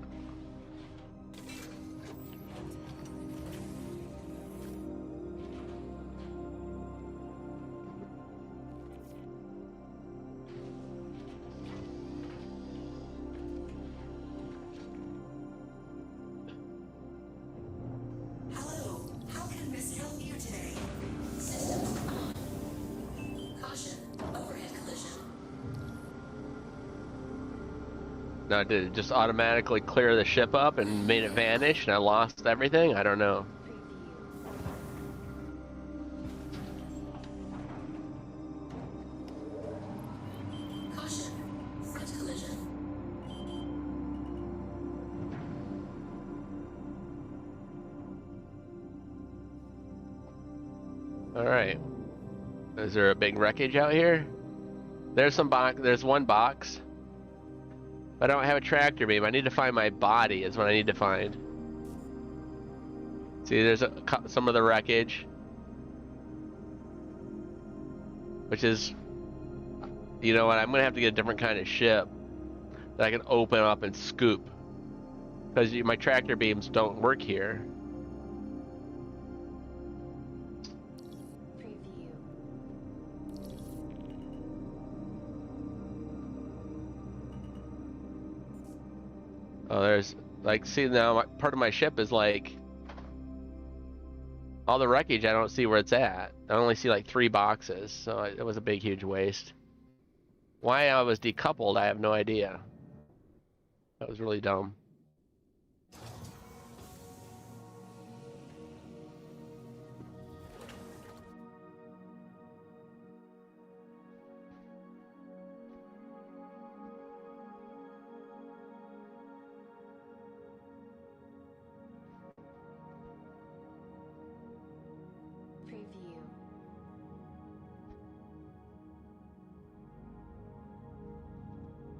Now, did it just automatically clear the ship up and made it vanish and I lost everything? I don't know. Alright. Is there a big wreckage out here? There's some box. There's one box. I don't have a tractor beam. I need to find my body is what I need to find. See, there's some of the wreckage. Which is... You know what? I'm going to have to get a different kind of ship that I can open up and scoop. Because my tractor beams don't work here. Oh, there's like, see now, part of my ship is like all the wreckage. I don't see where it's at. I only see like 3 boxes, so it was a big, huge waste. Why I was decoupled, I have no idea. That was really dumb.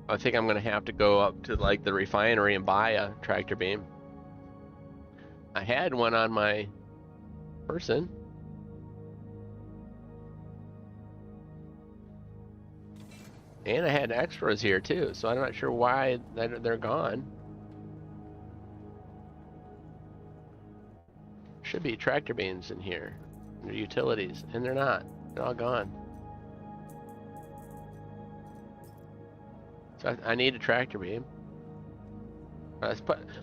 I think I'm gonna have to go up to like the refinery and buy a tractor beam. I had one on my person. And I had extras here too, so I'm not sure why they're gone. Should be tractor beams in here, under utilities, and they're not. They're all gone. So I need a tractor beam.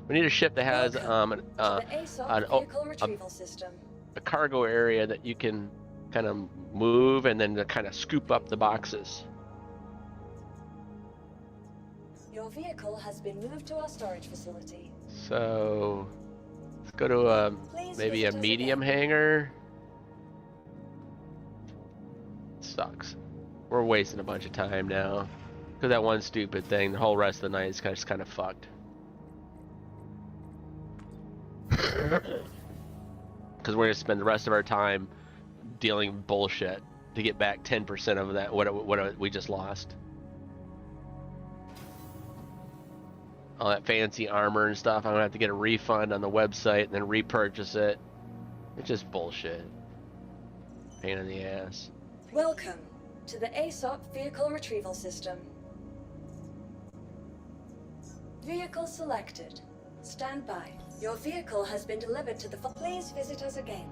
We need a ship that has a cargo area that you can kind of move and then kind of scoop up the boxes. Your vehicle has been moved to our storage facility. So let's go to maybe a medium hangar. Sucks. We're wasting a bunch of time now because that one stupid thing. The whole rest of the night is just kind of fucked. Because we're gonna spend the rest of our time dealing with bullshit to get back 10% of that what we just lost. All that fancy armor and stuff. I'm gonna have to get a refund on the website and then repurchase it. It's just bullshit. Pain in the ass. Welcome to the ASOP Vehicle Retrieval System. Vehicle selected. Stand by. Your vehicle has been delivered to the... Please visit us again.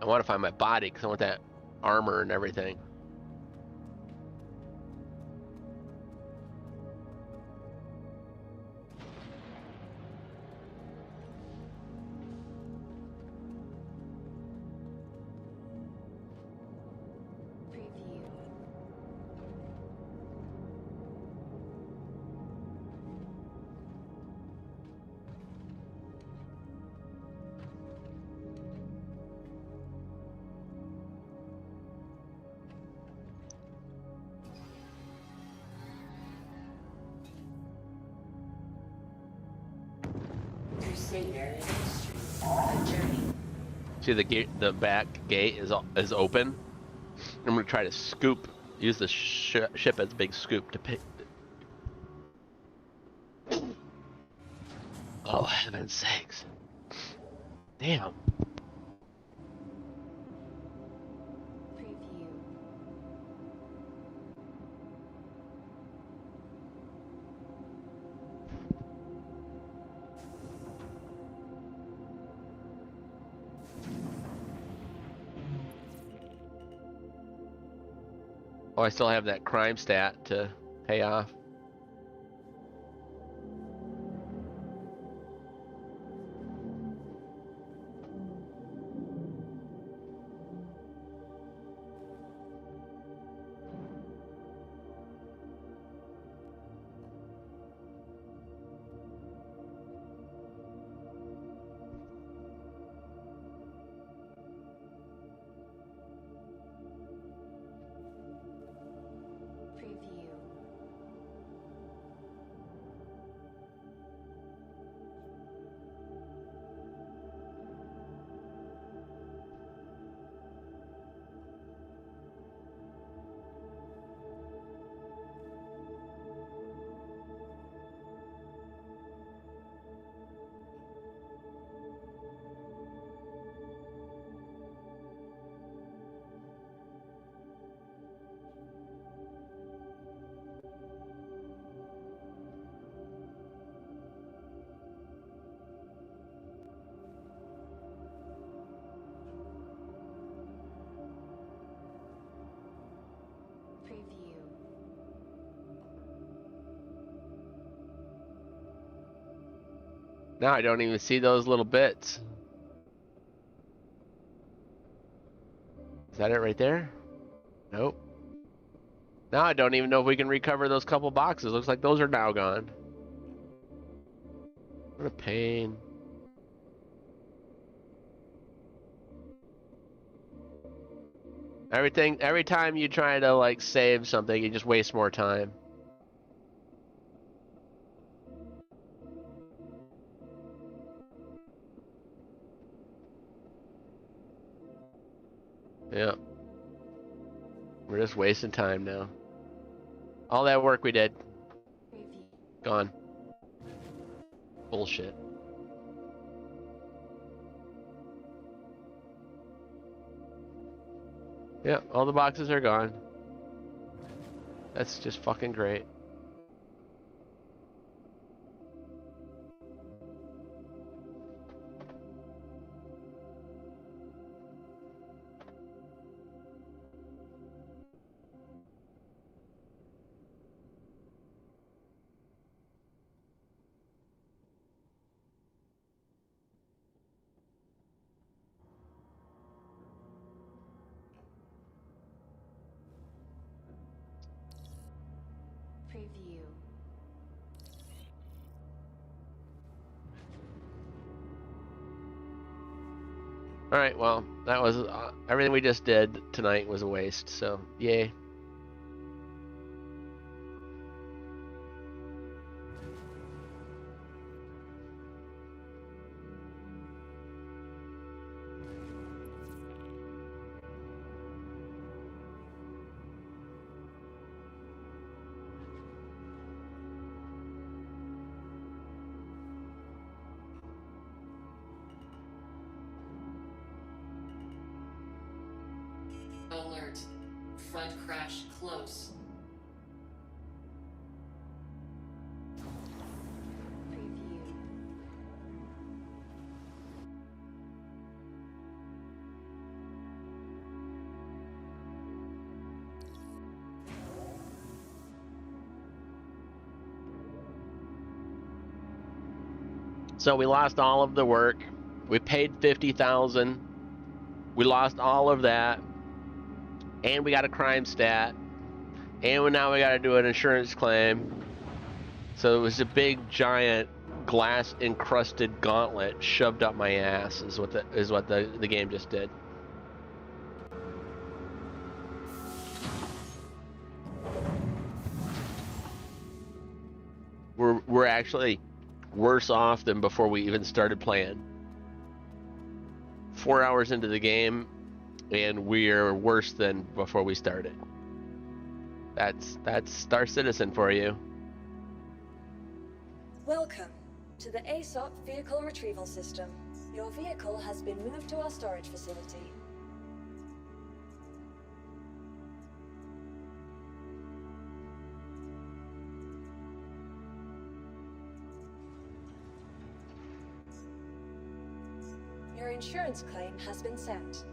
I want to find my body because I want that armor and everything. See the gate, the back gate is open. I'm gonna try to scoop, use the ship as a big scoop to pick. Oh heaven's sakes! Damn. Oh, I still have that crime stat to pay off. Now I don't even see those little bits. Is that it right there? Nope. Now I don't even know if we can recover those couple boxes. Looks like those are now gone. What a pain. Every time you try to like save something, you just waste more time. Yeah. We're just wasting time now. All that work we did. Gone. Bullshit. Yeah, all the boxes are gone. That's just fucking great. Preview. Alright, well, that was everything we just did tonight was a waste, so yay. Alert. Front crash close. So we lost all of the work. We paid $50,000. We lost all of that. And we got a crime stat. And now we got to do an insurance claim. So it was a big, giant, glass-encrusted gauntlet shoved up my ass. Is what the game just did. We're actually worse off than before we even started playing. 4 hours into the game, and we're worse than before we started. That's Star Citizen for you. Welcome to the ASOP Vehicle Retrieval System. Your vehicle has been moved to our storage facility. Your insurance claim has been sent.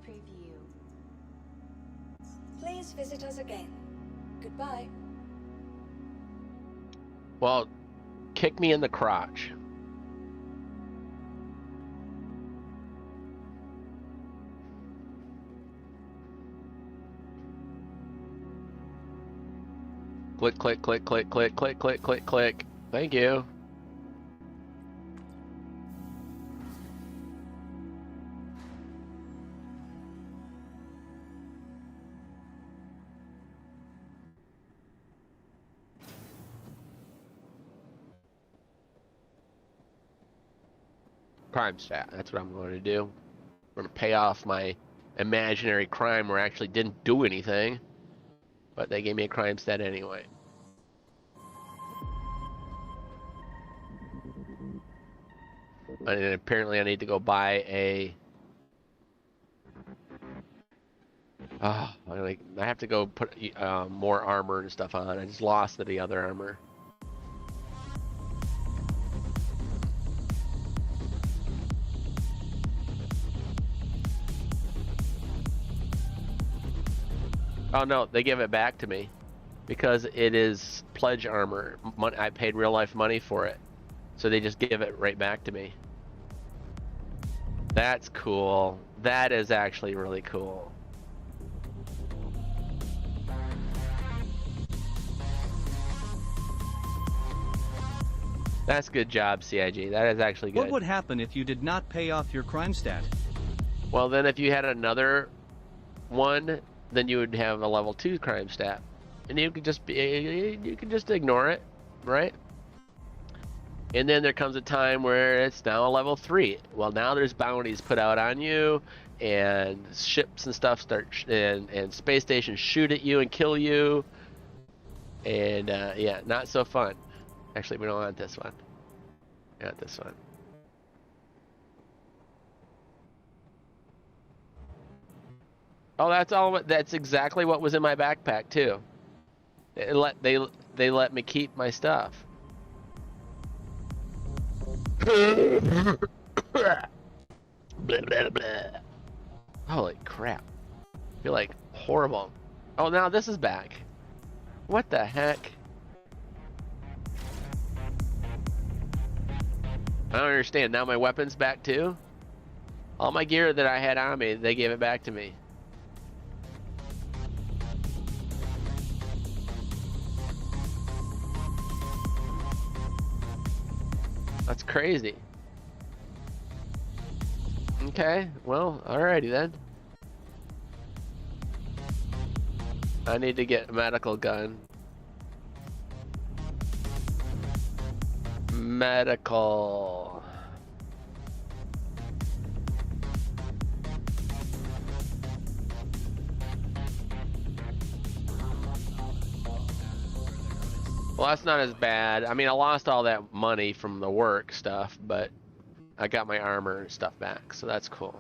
Preview. Please visit us again. Goodbye. Well, kick me in the crotch. Click, click, click, click, click, click, click, click, click. Thank you. Crime stat. That's what I'm going to do. I'm going to pay off my imaginary crime where I actually didn't do anything. But they gave me a crime stat anyway. And apparently I need to go buy a... I have to go put more armor and stuff on. I just lost the other armor. Oh no, they give it back to me because it is pledge armor. I paid real life money for it, so they just give it right back to me. That's cool. That is actually really cool. That's good job, CIG. That is actually good. What would happen if you did not pay off your crime stat? Well, then if you had another one, then you would have a level 2 crime stat, and you could just ignore it, right? And then there comes a time where it's now a level 3. Well, now there's bounties put out on you, and ships and stuff and space stations shoot at you and kill you, and yeah, not so fun. Actually, we don't want this one. We want this one. Oh, that's all. That's exactly what was in my backpack too. They let me keep my stuff. Blah, blah, blah. Holy crap! I feel like horrible. Oh, now this is back. What the heck? I don't understand. Now my weapon's back too? All my gear that I had on me, they gave it back to me. That's crazy. Okay, well, alrighty then. I need to get a medical gun. Medical. Well, that's not as bad. I mean, I lost all that money from the work stuff, but I got my armor and stuff back, so that's cool.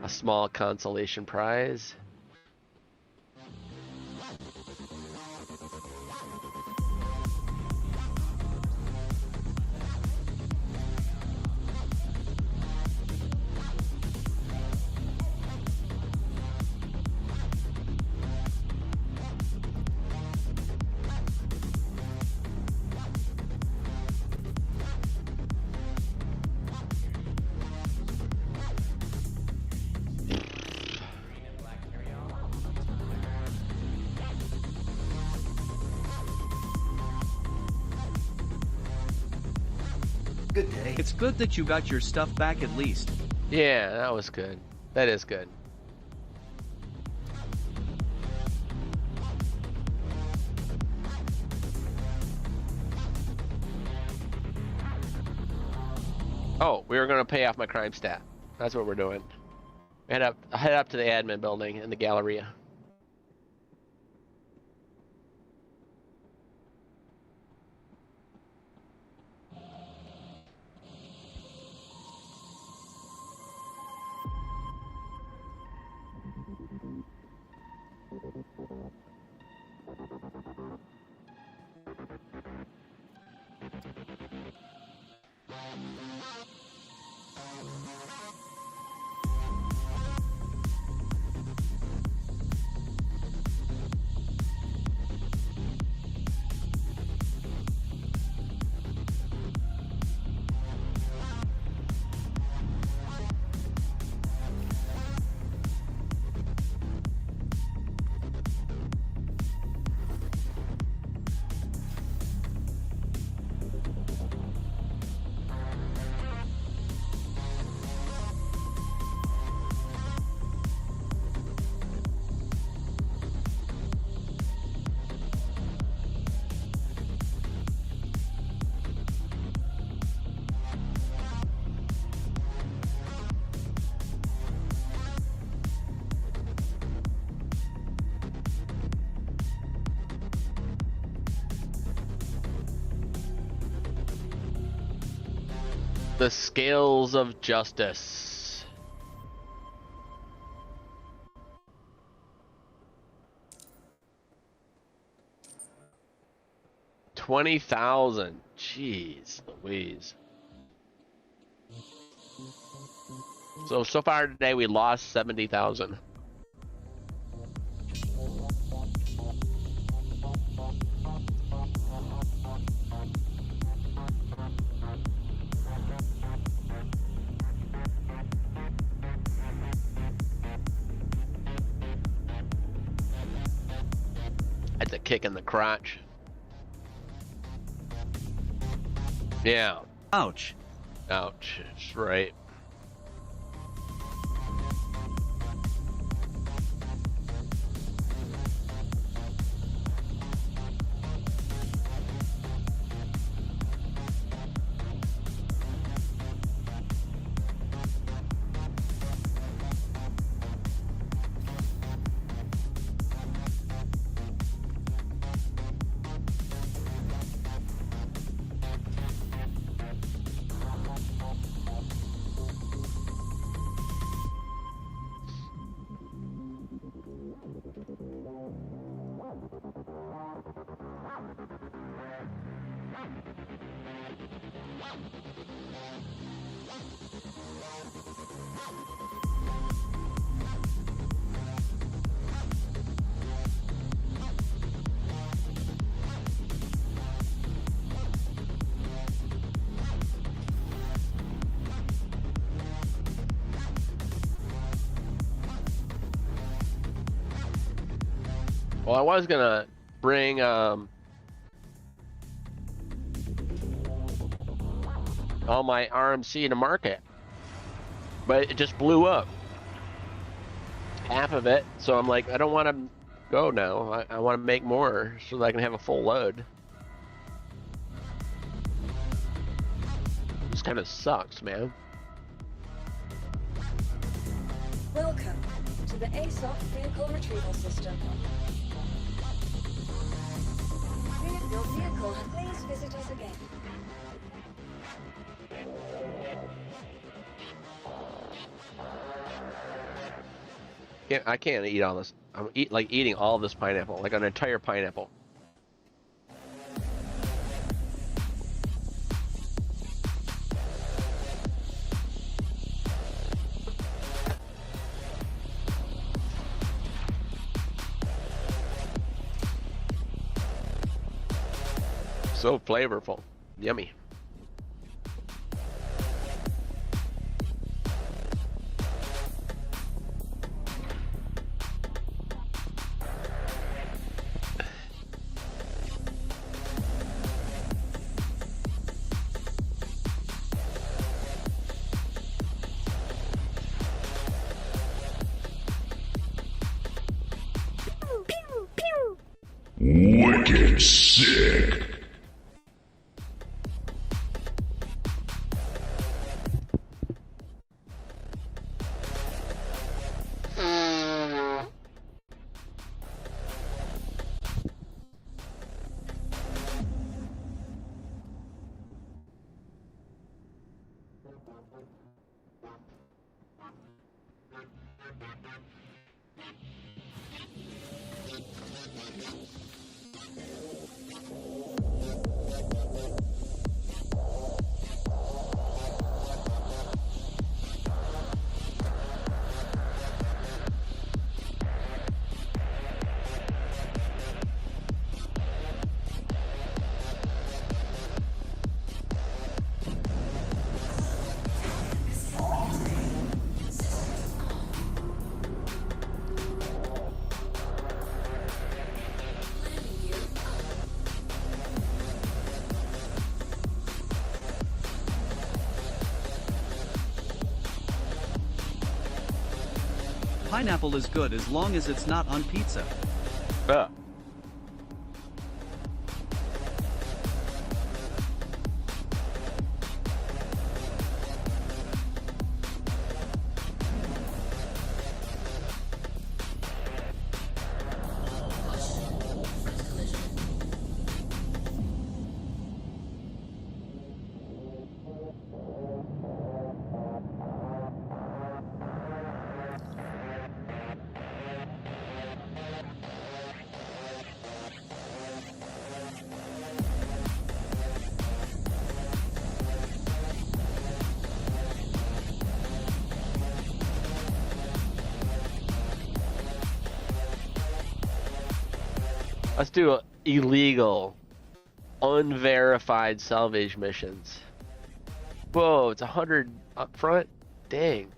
A small consolation prize. Good day. It's good that you got your stuff back at least. Yeah, that was good. That is good. Oh, we were gonna pay off my crime stat. That's what we're doing. Head up to the admin building in the Galleria. The scales of justice. $20,000. Jeez Louise. So far today we lost 70,000. That's a kick in the crotch. Yeah. Ouch. Ouch. That's right. Well, I was gonna bring all my RMC to market, but it just blew up. Half of it, so I'm like, I don't want to go now. I want to make more so that I can have a full load. This kind of sucks, man. Welcome to the ASOC vehicle retrieval system. Your vehicle, please visit us again. I can't eat all this. I'm eating all this pineapple, like an entire pineapple. So flavorful. Yummy. Wicked sick. Pineapple is good as long as it's not on pizza. Let's do illegal, unverified salvage missions. Whoa, it's 100 up front? Dang.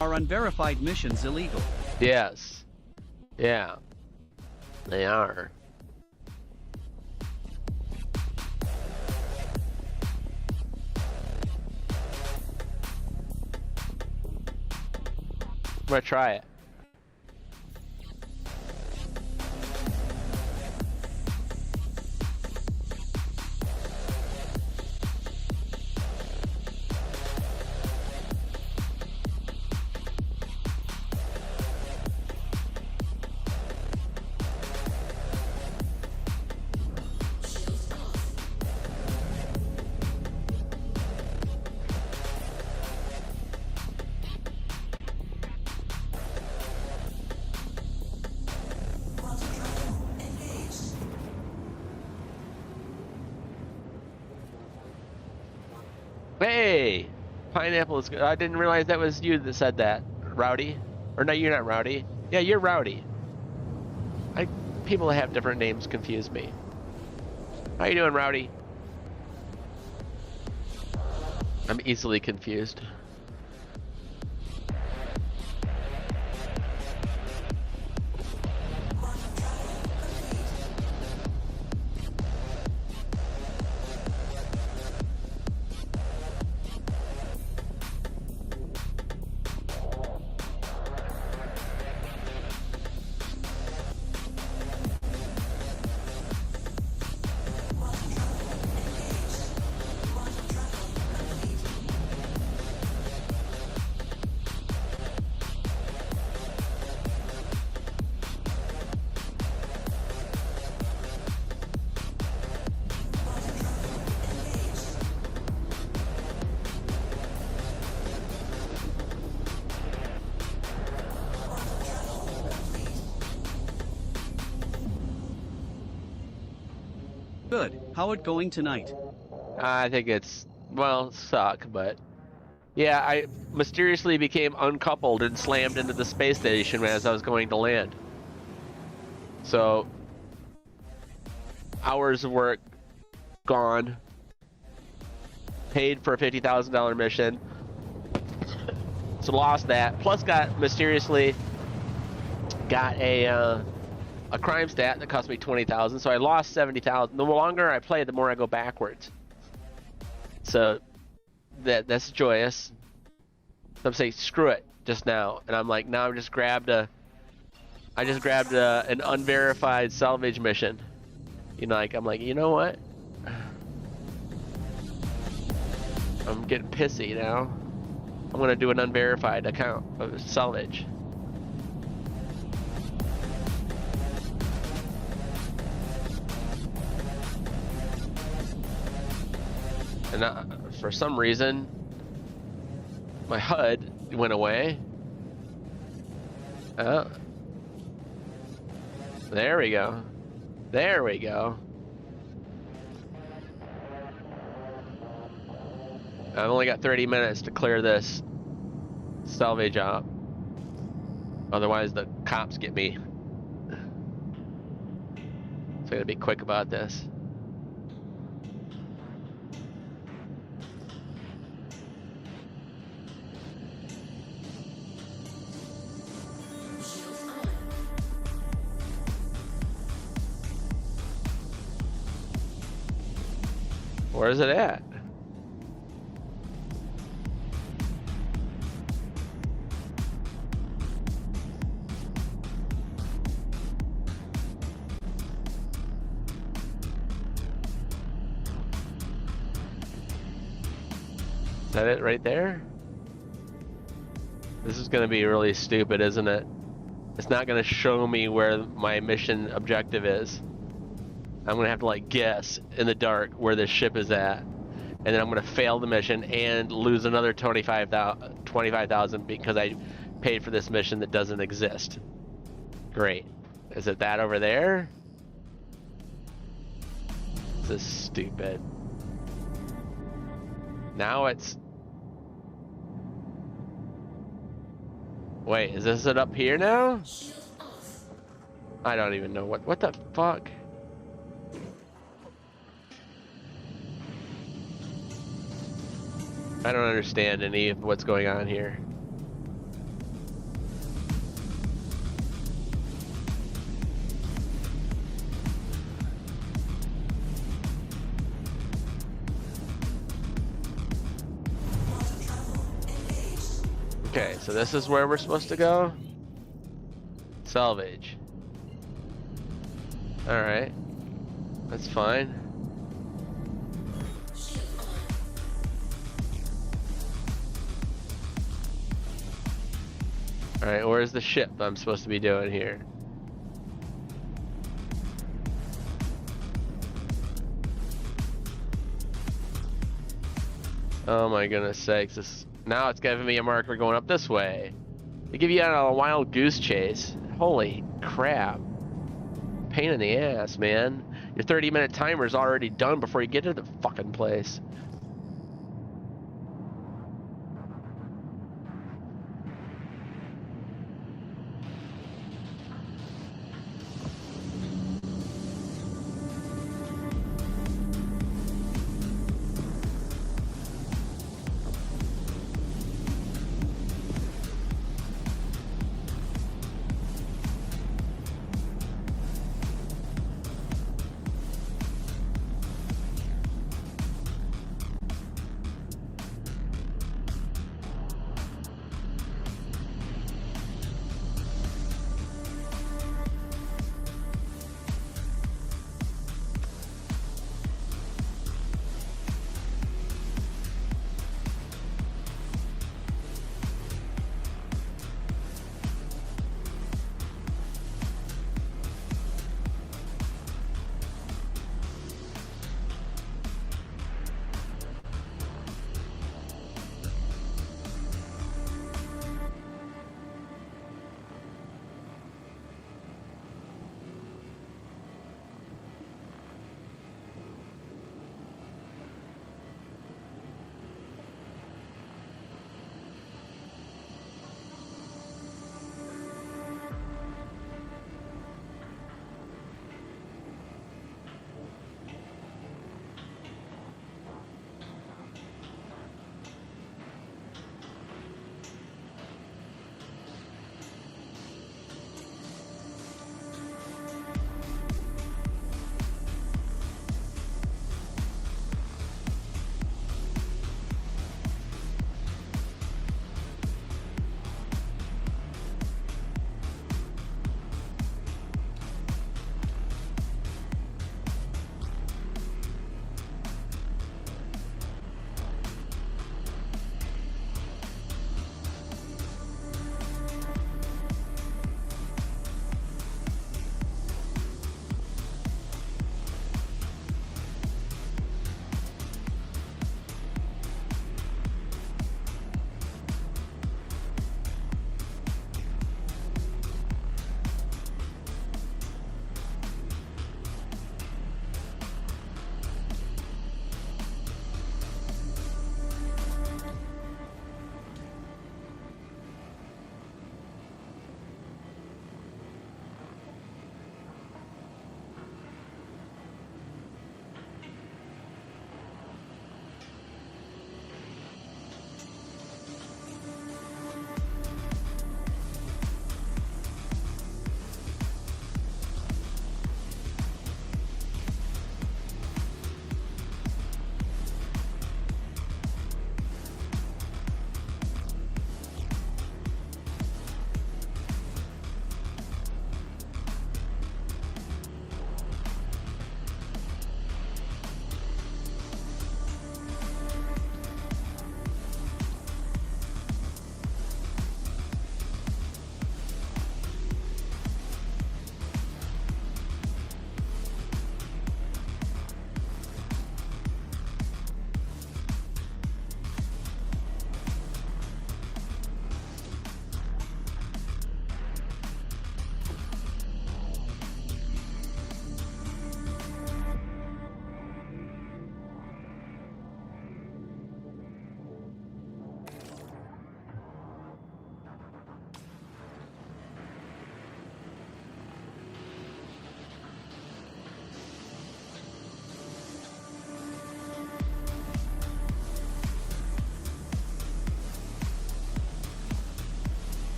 Are unverified missions illegal? Yes. Yeah. They are. I'm gonna try it. Hey! Pineapple is good. I didn't realize that was you that said that. Rowdy? Or no, you're not Rowdy. Yeah, you're Rowdy. People that have different names confuse me. How you doing, Rowdy? I'm easily confused. Good. How it going tonight? I think it's, well, suck, but yeah, I mysteriously became uncoupled and slammed into the space station as I was going to land. So, hours of work gone. Paid for a $50,000 mission. So lost that. Plus mysteriously got a crime stat that cost me 20,000, so I lost 70,000. The longer I play, the more I go backwards. So that's joyous. So I'm saying screw it just now, and I'm like, now I just grabbed an unverified salvage mission. You know, like I'm like, you know what? I'm getting pissy now. I'm gonna do an unverified account of salvage. And for some reason, my HUD went away. Oh. There we go. There we go. I've only got 30 minutes to clear this salvage up. Otherwise the cops get me. So I gotta be quick about this. Where's it at? Is that it right there? This is gonna be really stupid, isn't it? It's not gonna show me where my mission objective is. I'm gonna have to like guess in the dark where this ship is at, and then I'm gonna fail the mission and lose another 25,000 because I paid for this mission that doesn't exist. Great. Is it that over there? This is stupid. Now it's... Wait, is this it up here now? I don't even know what the fuck? I don't understand any of what's going on here. Okay, so this is where we're supposed to go. Salvage. Alright. That's fine. Alright, where's the ship I'm supposed to be doing here? Oh my goodness sakes, now it's giving me a marker going up this way. They give you a wild goose chase. Holy crap. Pain in the ass, man. Your 30-minute timer is already done before you get to the fucking place.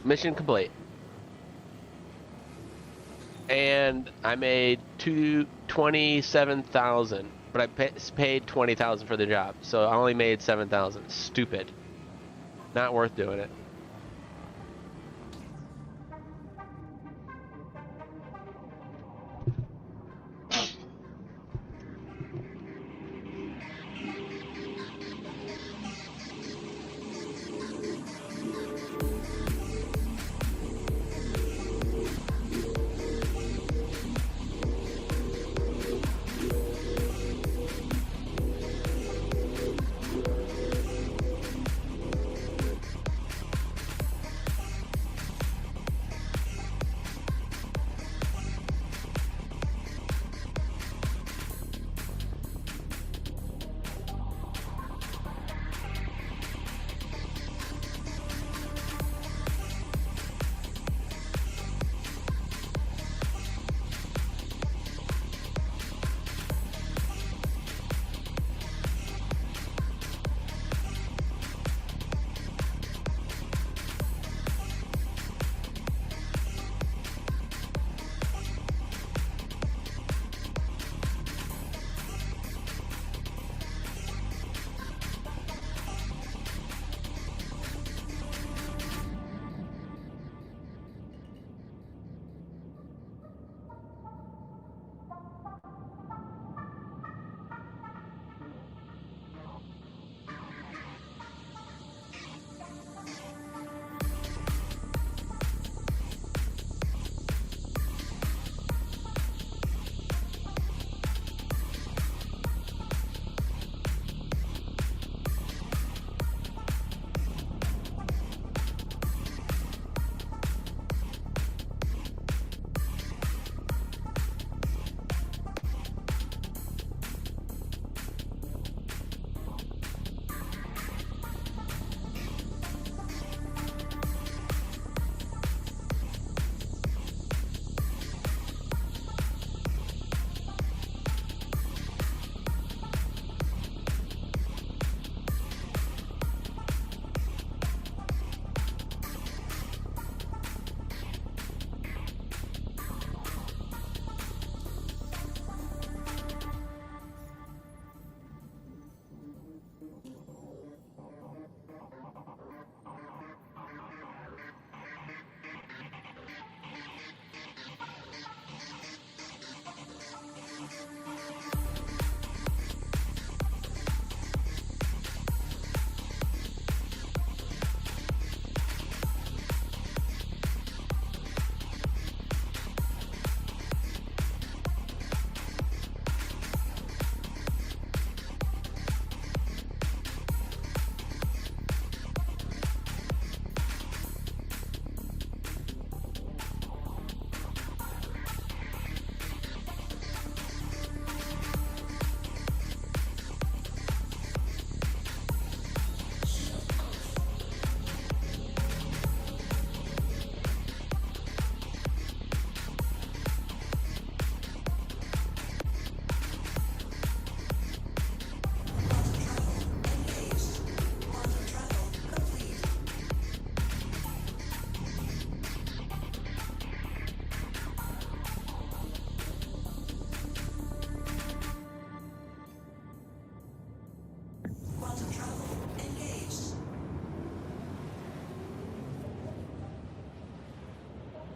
mission complete. And I made 27,000, but I paid 20,000 for the job, so I only made 7,000. Stupid. Not worth doing it.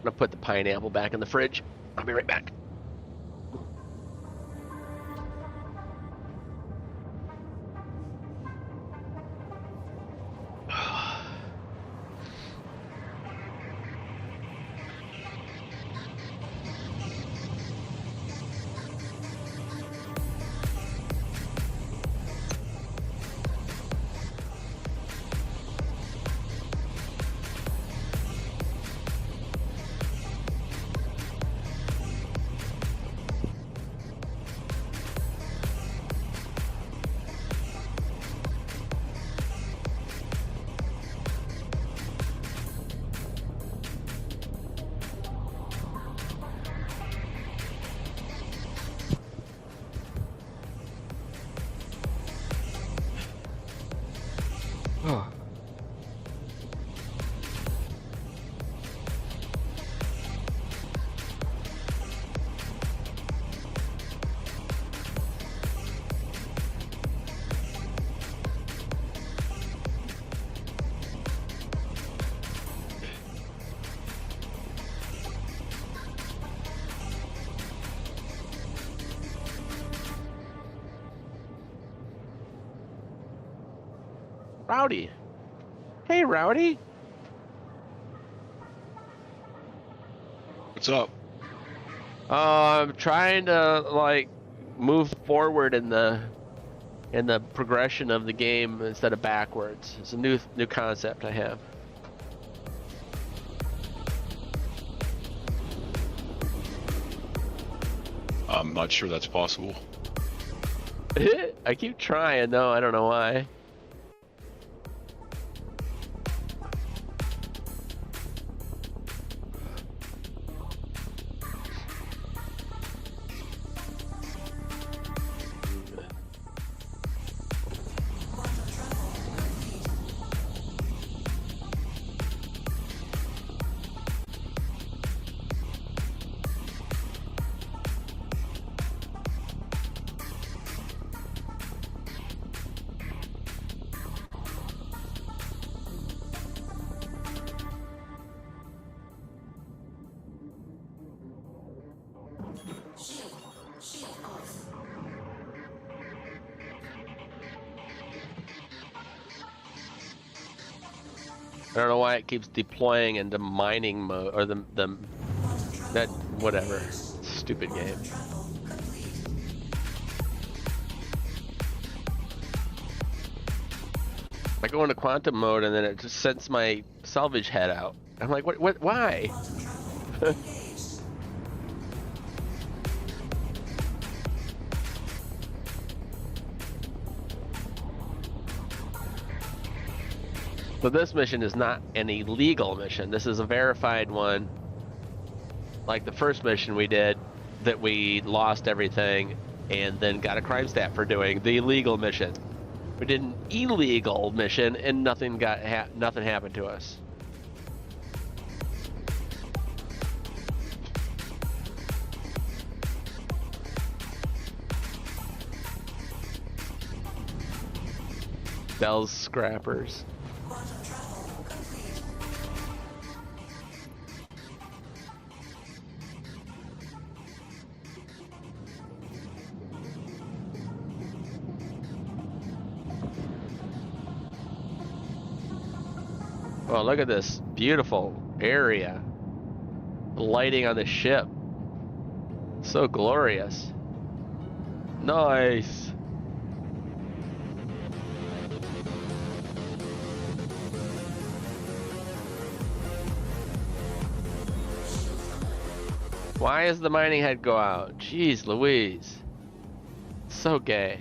I'm gonna put the pineapple back in the fridge. I'll be right back. Rowdy. Hey, Rowdy. What's up? I'm trying to like move forward in the progression of the game instead of backwards. It's a new concept I have. I'm not sure that's possible. I keep trying though, I don't know why. I don't know why it keeps deploying into mining mode, or that whatever, stupid game. I go into quantum mode and then it just sends my salvage head out. I'm like, what, why? So this mission is not an illegal mission. This is a verified one. Like the first mission we did, that we lost everything and then got a crime stat for doing the illegal mission. We did an illegal mission and nothing happened to us. Bell's Scrappers. Oh, look at this beautiful area. The lighting on the ship. So glorious. Nice. Why does the mining head go out? Jeez Louise. So gay.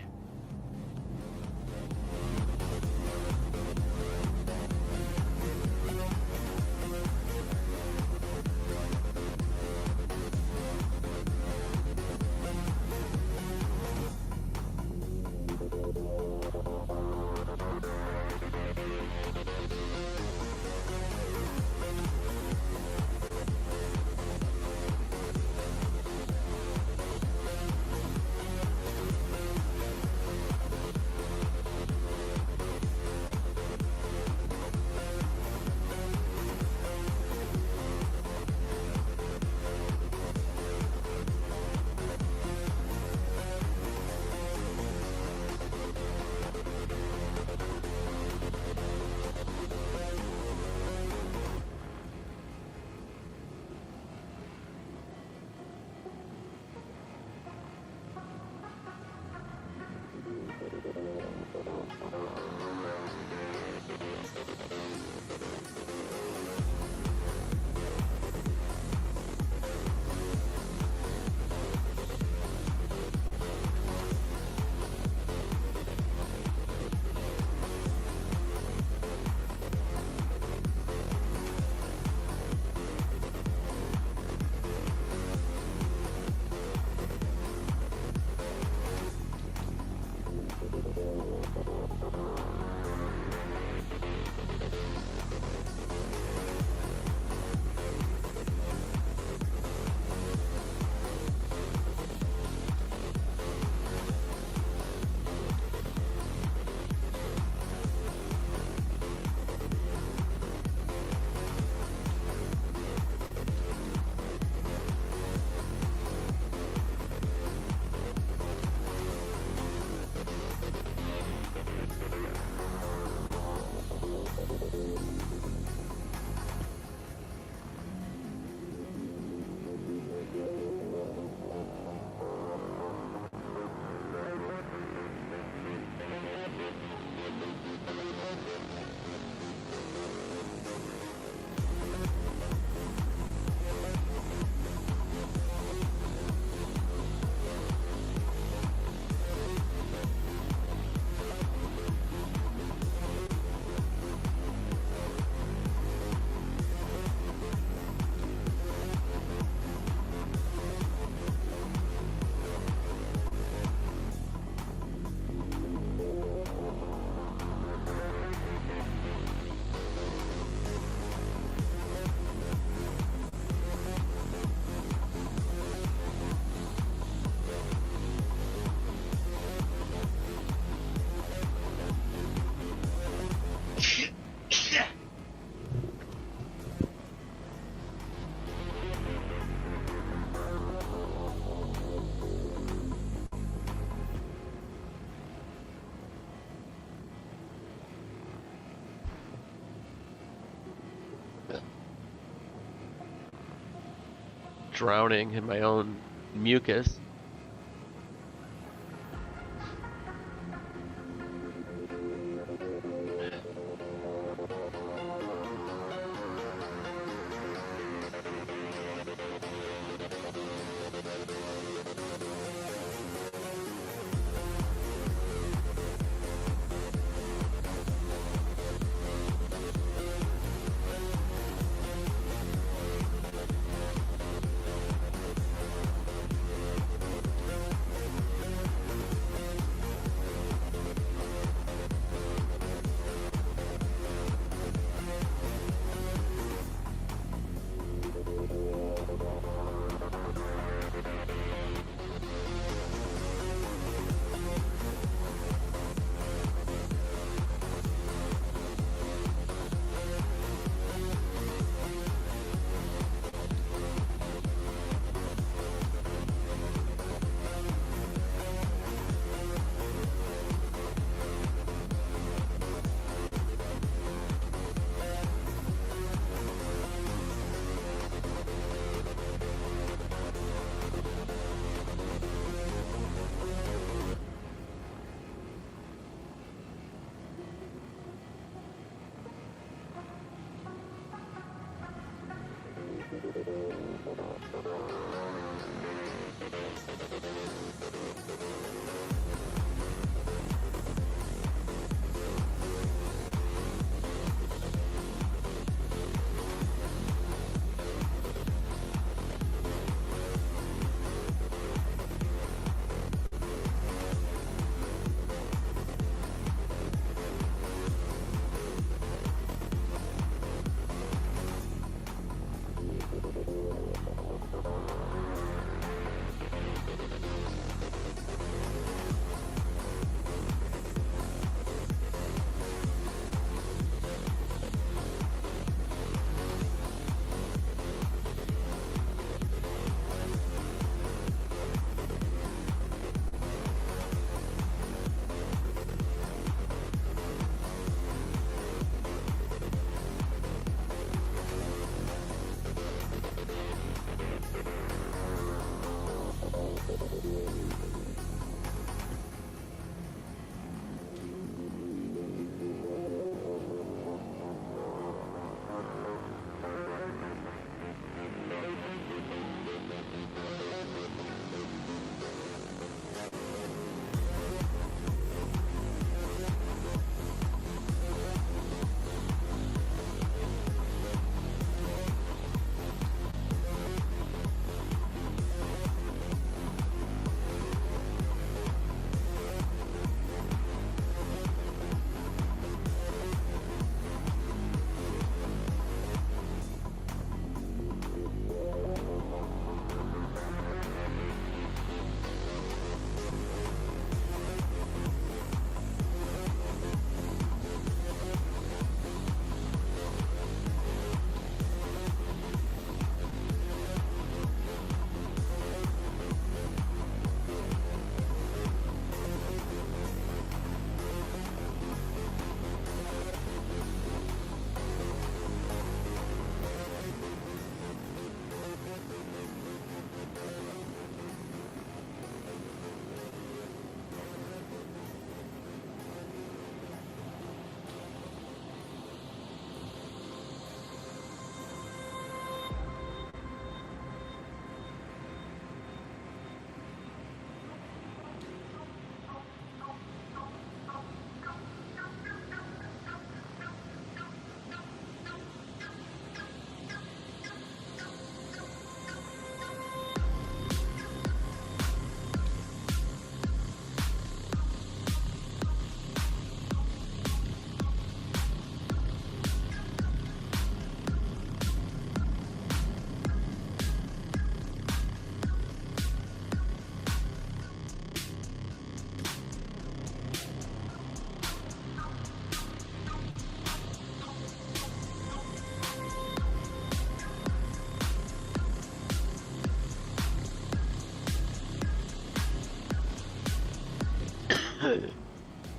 drowning in my own mucus.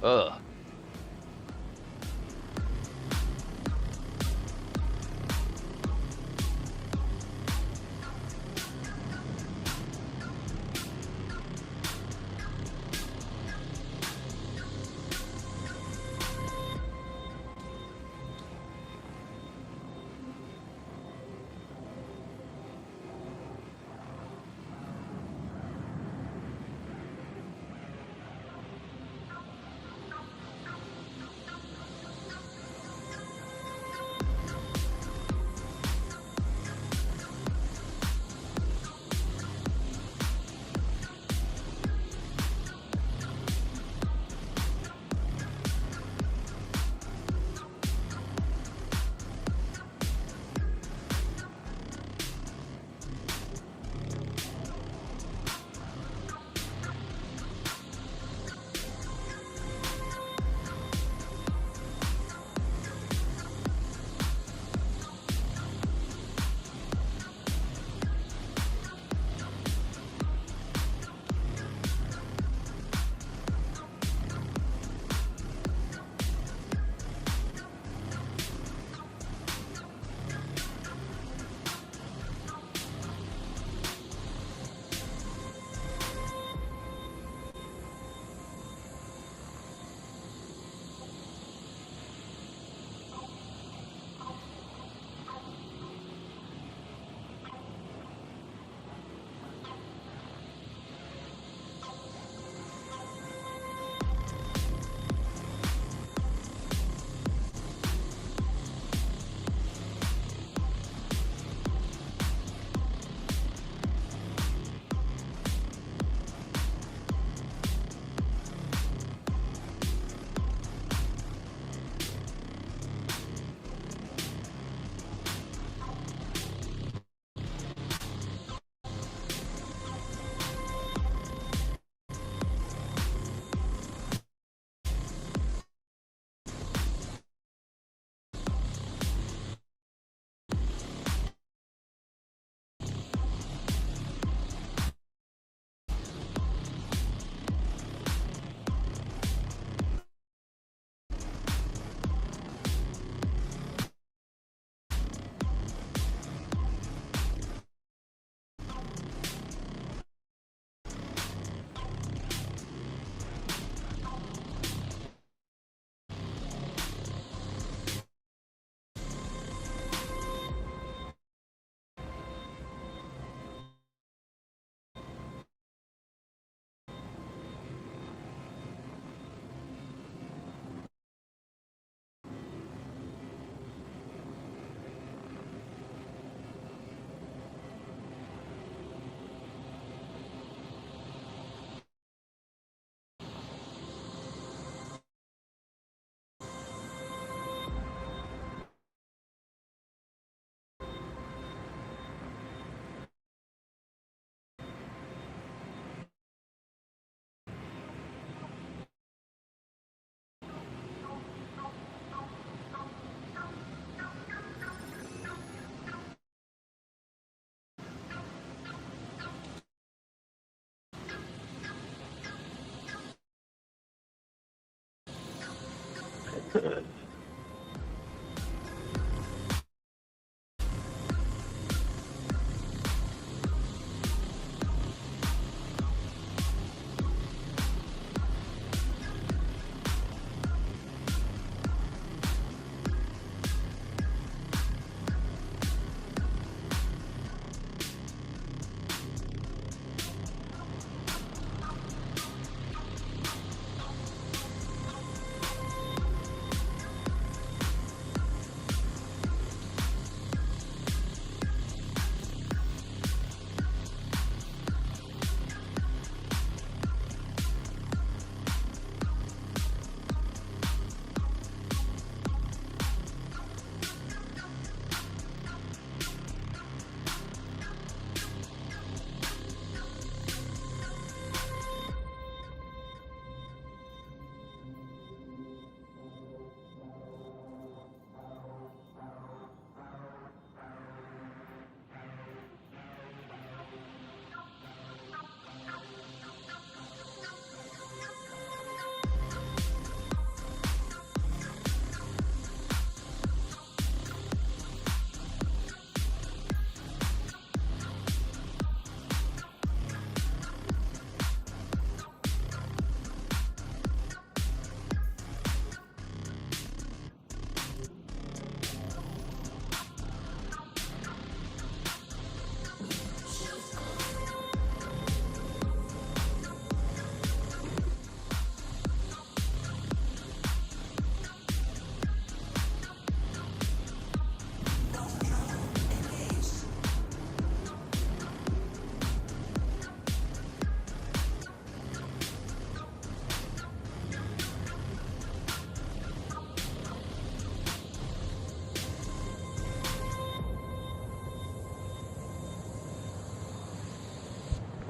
Ugh.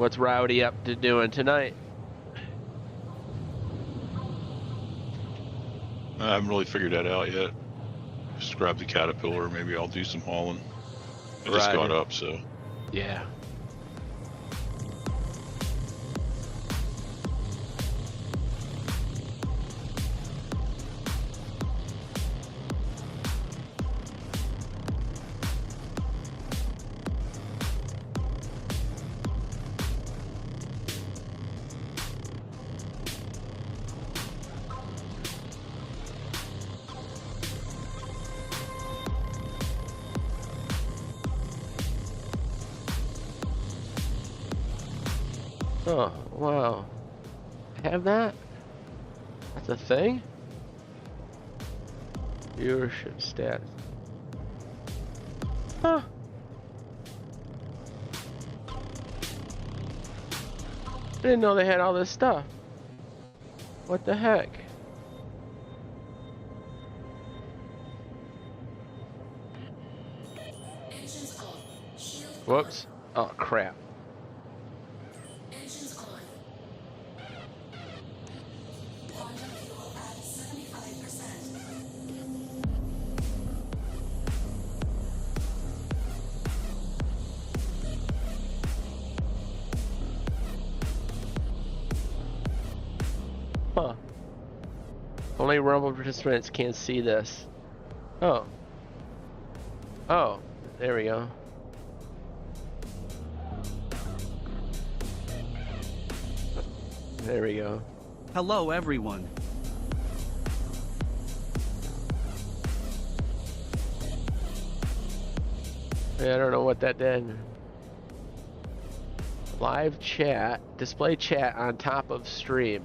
What's Rowdy up to doing tonight? I haven't really figured that out yet. Just grab the Caterpillar, maybe I'll do some hauling. I just got up, so. Yeah. Oh, wow. Have that? That's a thing? Viewership stats. Huh. Didn't know they had all this stuff. What the heck? Whoops. Oh, crap. Huh. Only Rumble participants can see this. Oh. Oh, there we go. There we go. Hello, everyone. Yeah, I don't know what that did. Live chat, display chat on top of stream.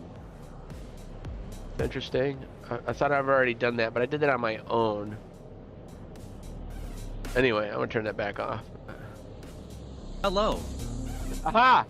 Interesting. I thought I've already done that, but I did that on my own. Anyway, I'm gonna turn that back off. Hello. Aha!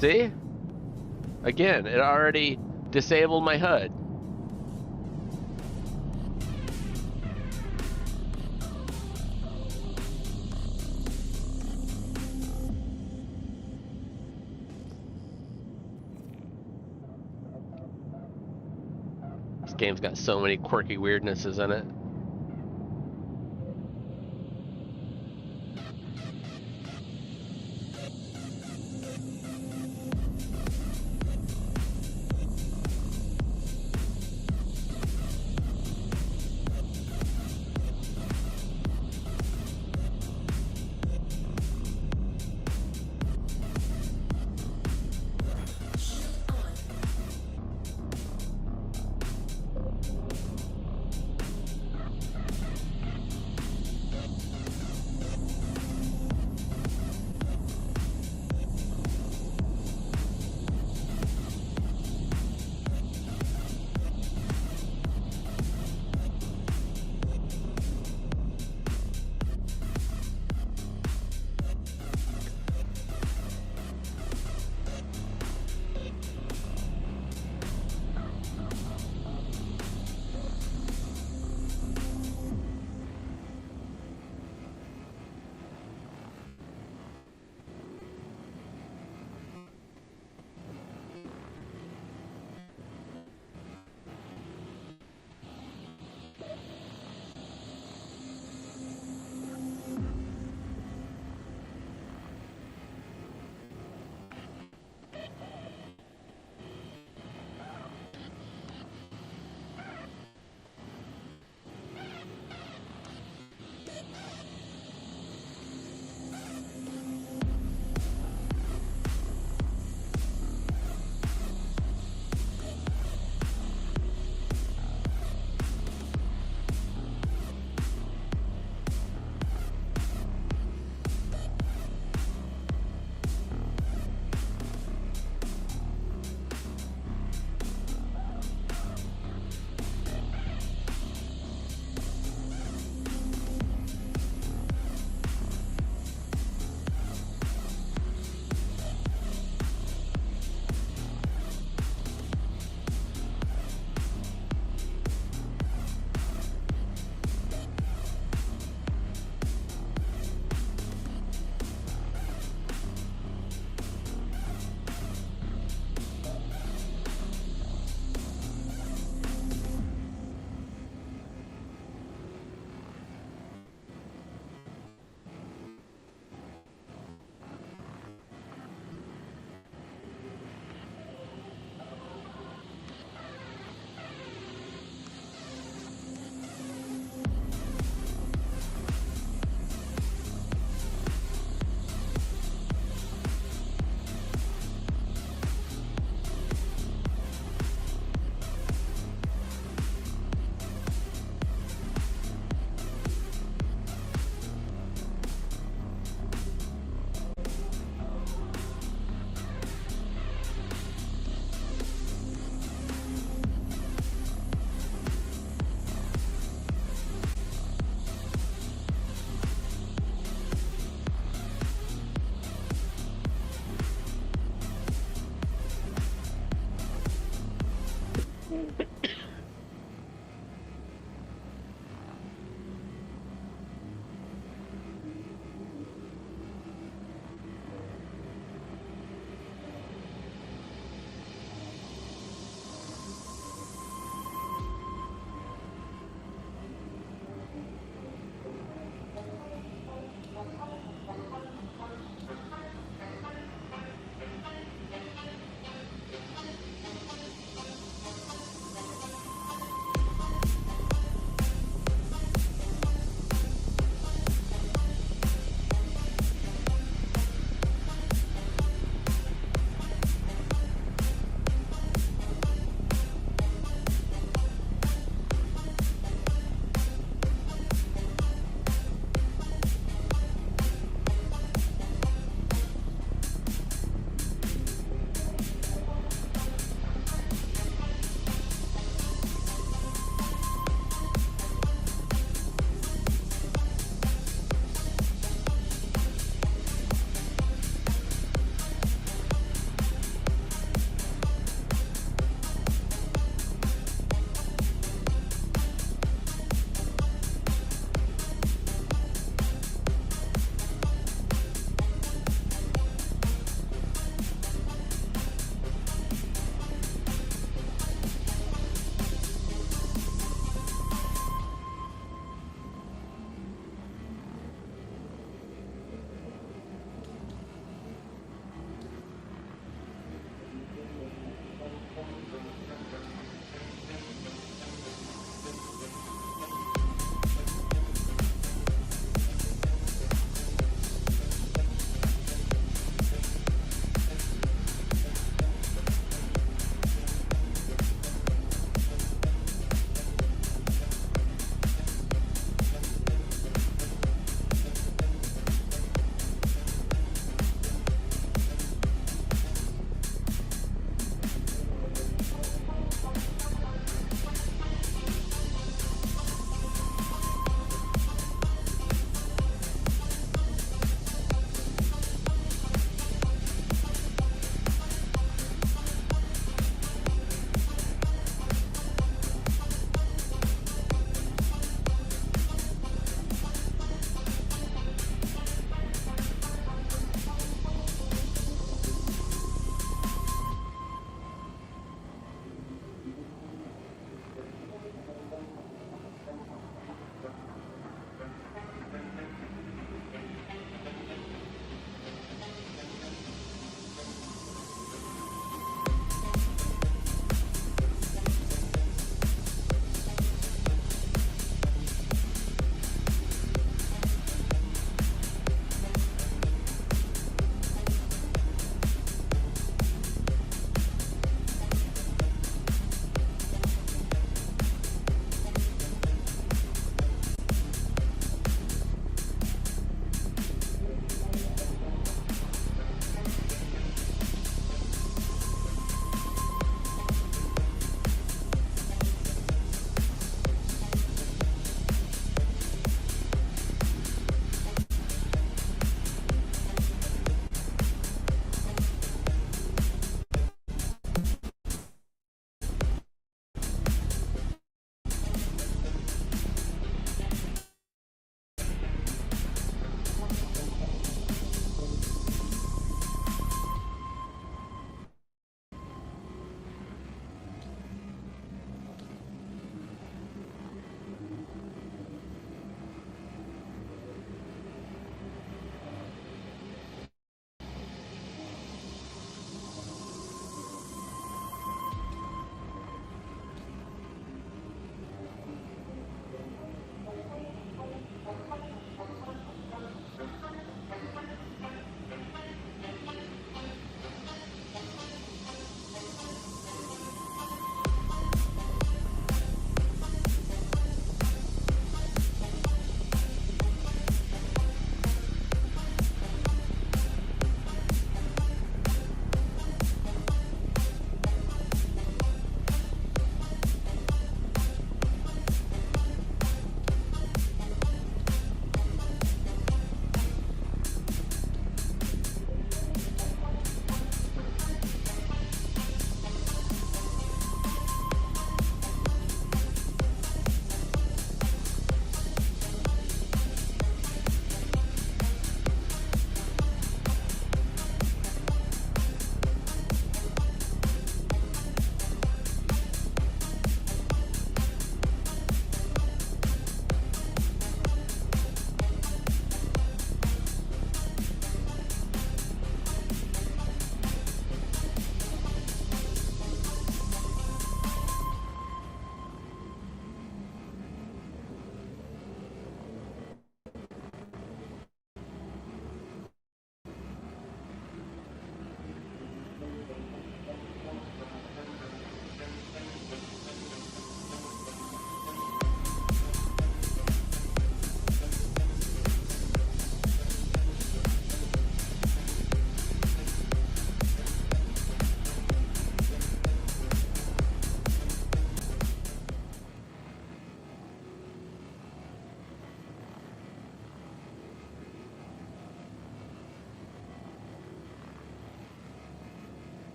See? Again, it already disabled my HUD. This game's got so many quirky weirdnesses in it.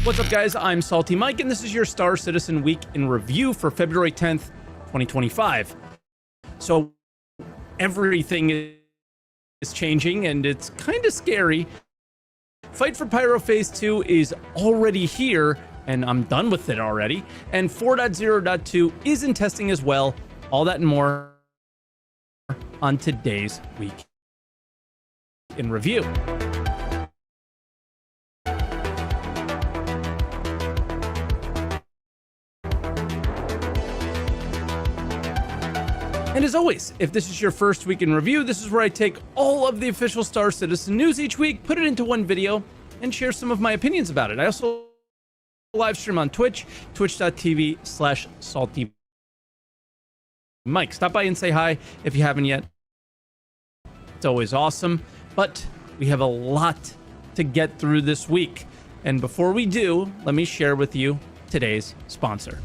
What's up, guys? I'm Salty Mike, and this is your Star Citizen Week in Review for February 10th, 2025. So everything is changing, and it's kind of scary. Fight for Pyro Phase 2 is already here, and I'm done with it already. And 4.0.2 is in testing as well. All that and more on today's Week in Review. And as always, if this is your first week in review, this is where I take all of the official Star Citizen news each week, put it into one video, and share some of my opinions about it. I also live stream on Twitch, twitch.tv/saltymike. Stop by and say hi if you haven't yet. It's always awesome, but we have a lot to get through this week. And before we do, let me share with you today's sponsor.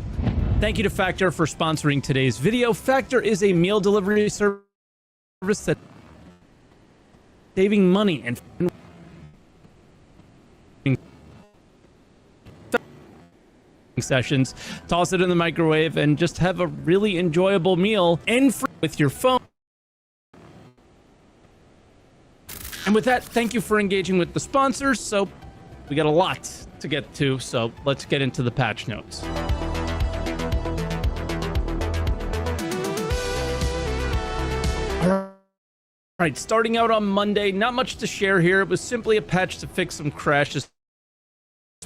Thank you to Factor for sponsoring today's video. Factor is a meal delivery service that saving money and sessions. Toss it in the microwave and just have a really enjoyable meal and free with your phone. And with that, thank you for engaging with the sponsors. So we got a lot to get to, so let's get into the patch notes. All right, starting out on Monday, not much to share here. It was simply a patch to fix some crashes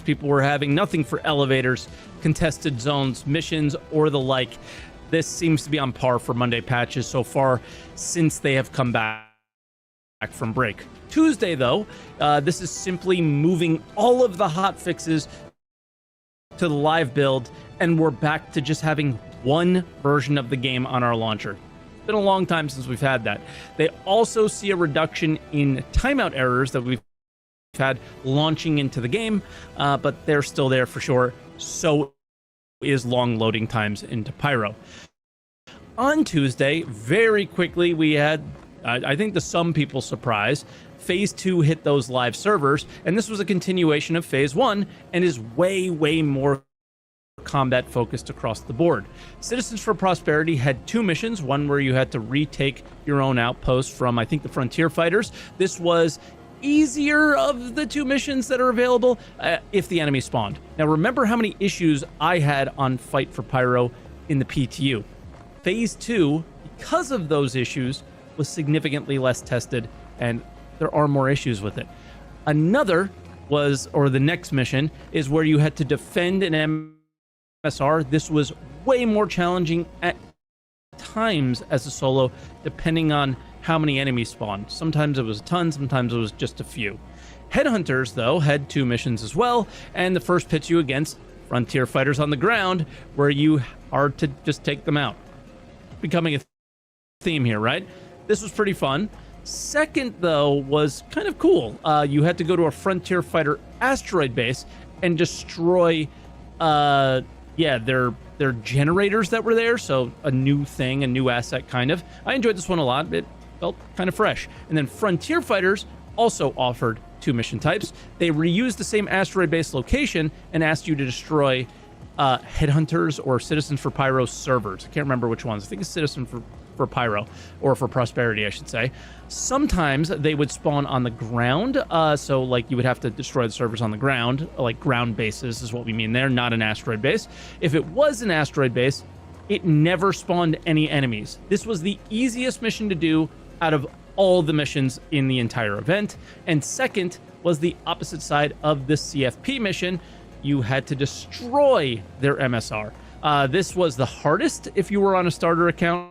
people were having. Nothing for elevators, contested zones, missions, or the like. This seems to be on par for Monday patches so far since they have come back from break. Tuesday, though, this is simply moving all of the hot fixes to the live build, and we're back to just having one version of the game on our launcher. It's been a long time since we've had that. They also see a reduction in timeout errors that we've had launching into the game, but they're still there for sure. So is long loading times into Pyro. On Tuesday, very quickly, we had, I think to some people's surprise, Phase 2 hit those live servers, and this was a continuation of Phase 1 and is way, way more combat focused across the board. Citizens for Prosperity had two missions, one where you had to retake your own outpost from, I think, the Frontier Fighters. This was easier of the two missions that are available if the enemy spawned. Now remember how many issues I had on Fight for Pyro in the PTU. Phase 2, because of those issues, was significantly less tested, and there are more issues with it. Another was, or the next mission, is where you had to defend an MSR. This was way more challenging at times as a solo, depending on how many enemies spawned. Sometimes it was a ton, sometimes it was just a few. Headhunters, though, had two missions as well, and the first pits you against Frontier Fighters on the ground, where you are to just take them out. Becoming a theme here, right? This was pretty fun. Second, though, was kind of cool. You had to go to a Frontier Fighter asteroid base and destroy their generators that were there. So a new thing, a new asset, kind of. I enjoyed this one a lot. It felt kind of fresh. And then Frontier Fighters also offered two mission types. They reused the same asteroid base location and asked you to destroy Headhunters or Citizens for Pyro servers. I can't remember which ones. I think it's Citizen for Pyro, or for Prosperity, I should say. Sometimes they would spawn on the ground, so like you would have to destroy the servers on the ground, like ground bases is what we mean there, not an asteroid base. If it was an asteroid base, it never spawned any enemies. This was the easiest mission to do out of all the missions in the entire event. And second was the opposite side of the CFP mission. You had to destroy their MSR. This was the hardest if you were on a starter account.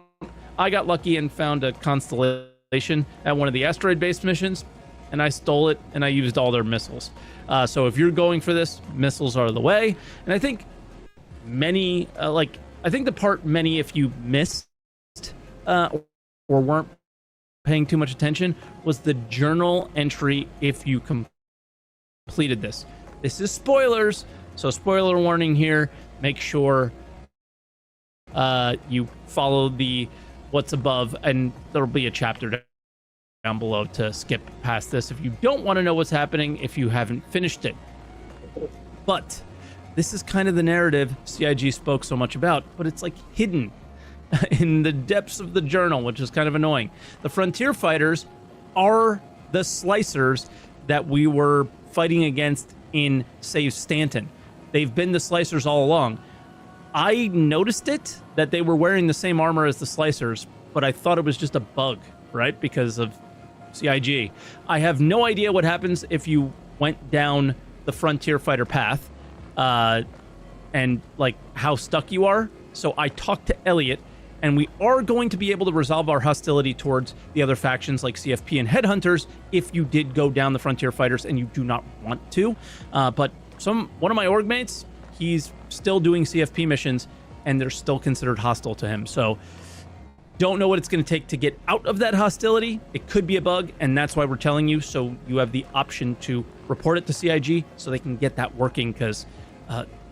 I got lucky and found a constellation at one of the asteroid-based missions, and I stole it, and I used all their missiles. So if you're going for this, missiles are the way. And I think many, I think the part many, if you missed or weren't paying too much attention, was the journal entry if you completed this. This is spoilers, so spoiler warning here. Make sure you follow the what's above, and there'll be a chapter down below to skip past this if you don't want to know what's happening if you haven't finished it. But this is kind of the narrative CIG spoke so much about, but it's like hidden in the depths of the journal, which is kind of annoying. The Frontier Fighters are the slicers that we were fighting against in Save Stanton. They've been the slicers all along. I noticed it, that they were wearing the same armor as the slicers, but I thought it was just a bug, right? Because of CIG. I have no idea what happens if you went down the Frontier Fighter path, and like how stuck you are. So I talked to Elliot, and we are going to be able to resolve our hostility towards the other factions like CFP and Headhunters if you did go down the Frontier Fighters and you do not want to. But one of my org mates, he's still doing CFP missions, and they're still considered hostile to him. So don't know what it's going to take to get out of that hostility. It could be a bug, and that's why we're telling you, so you have the option to report it to CIG so they can get that working, because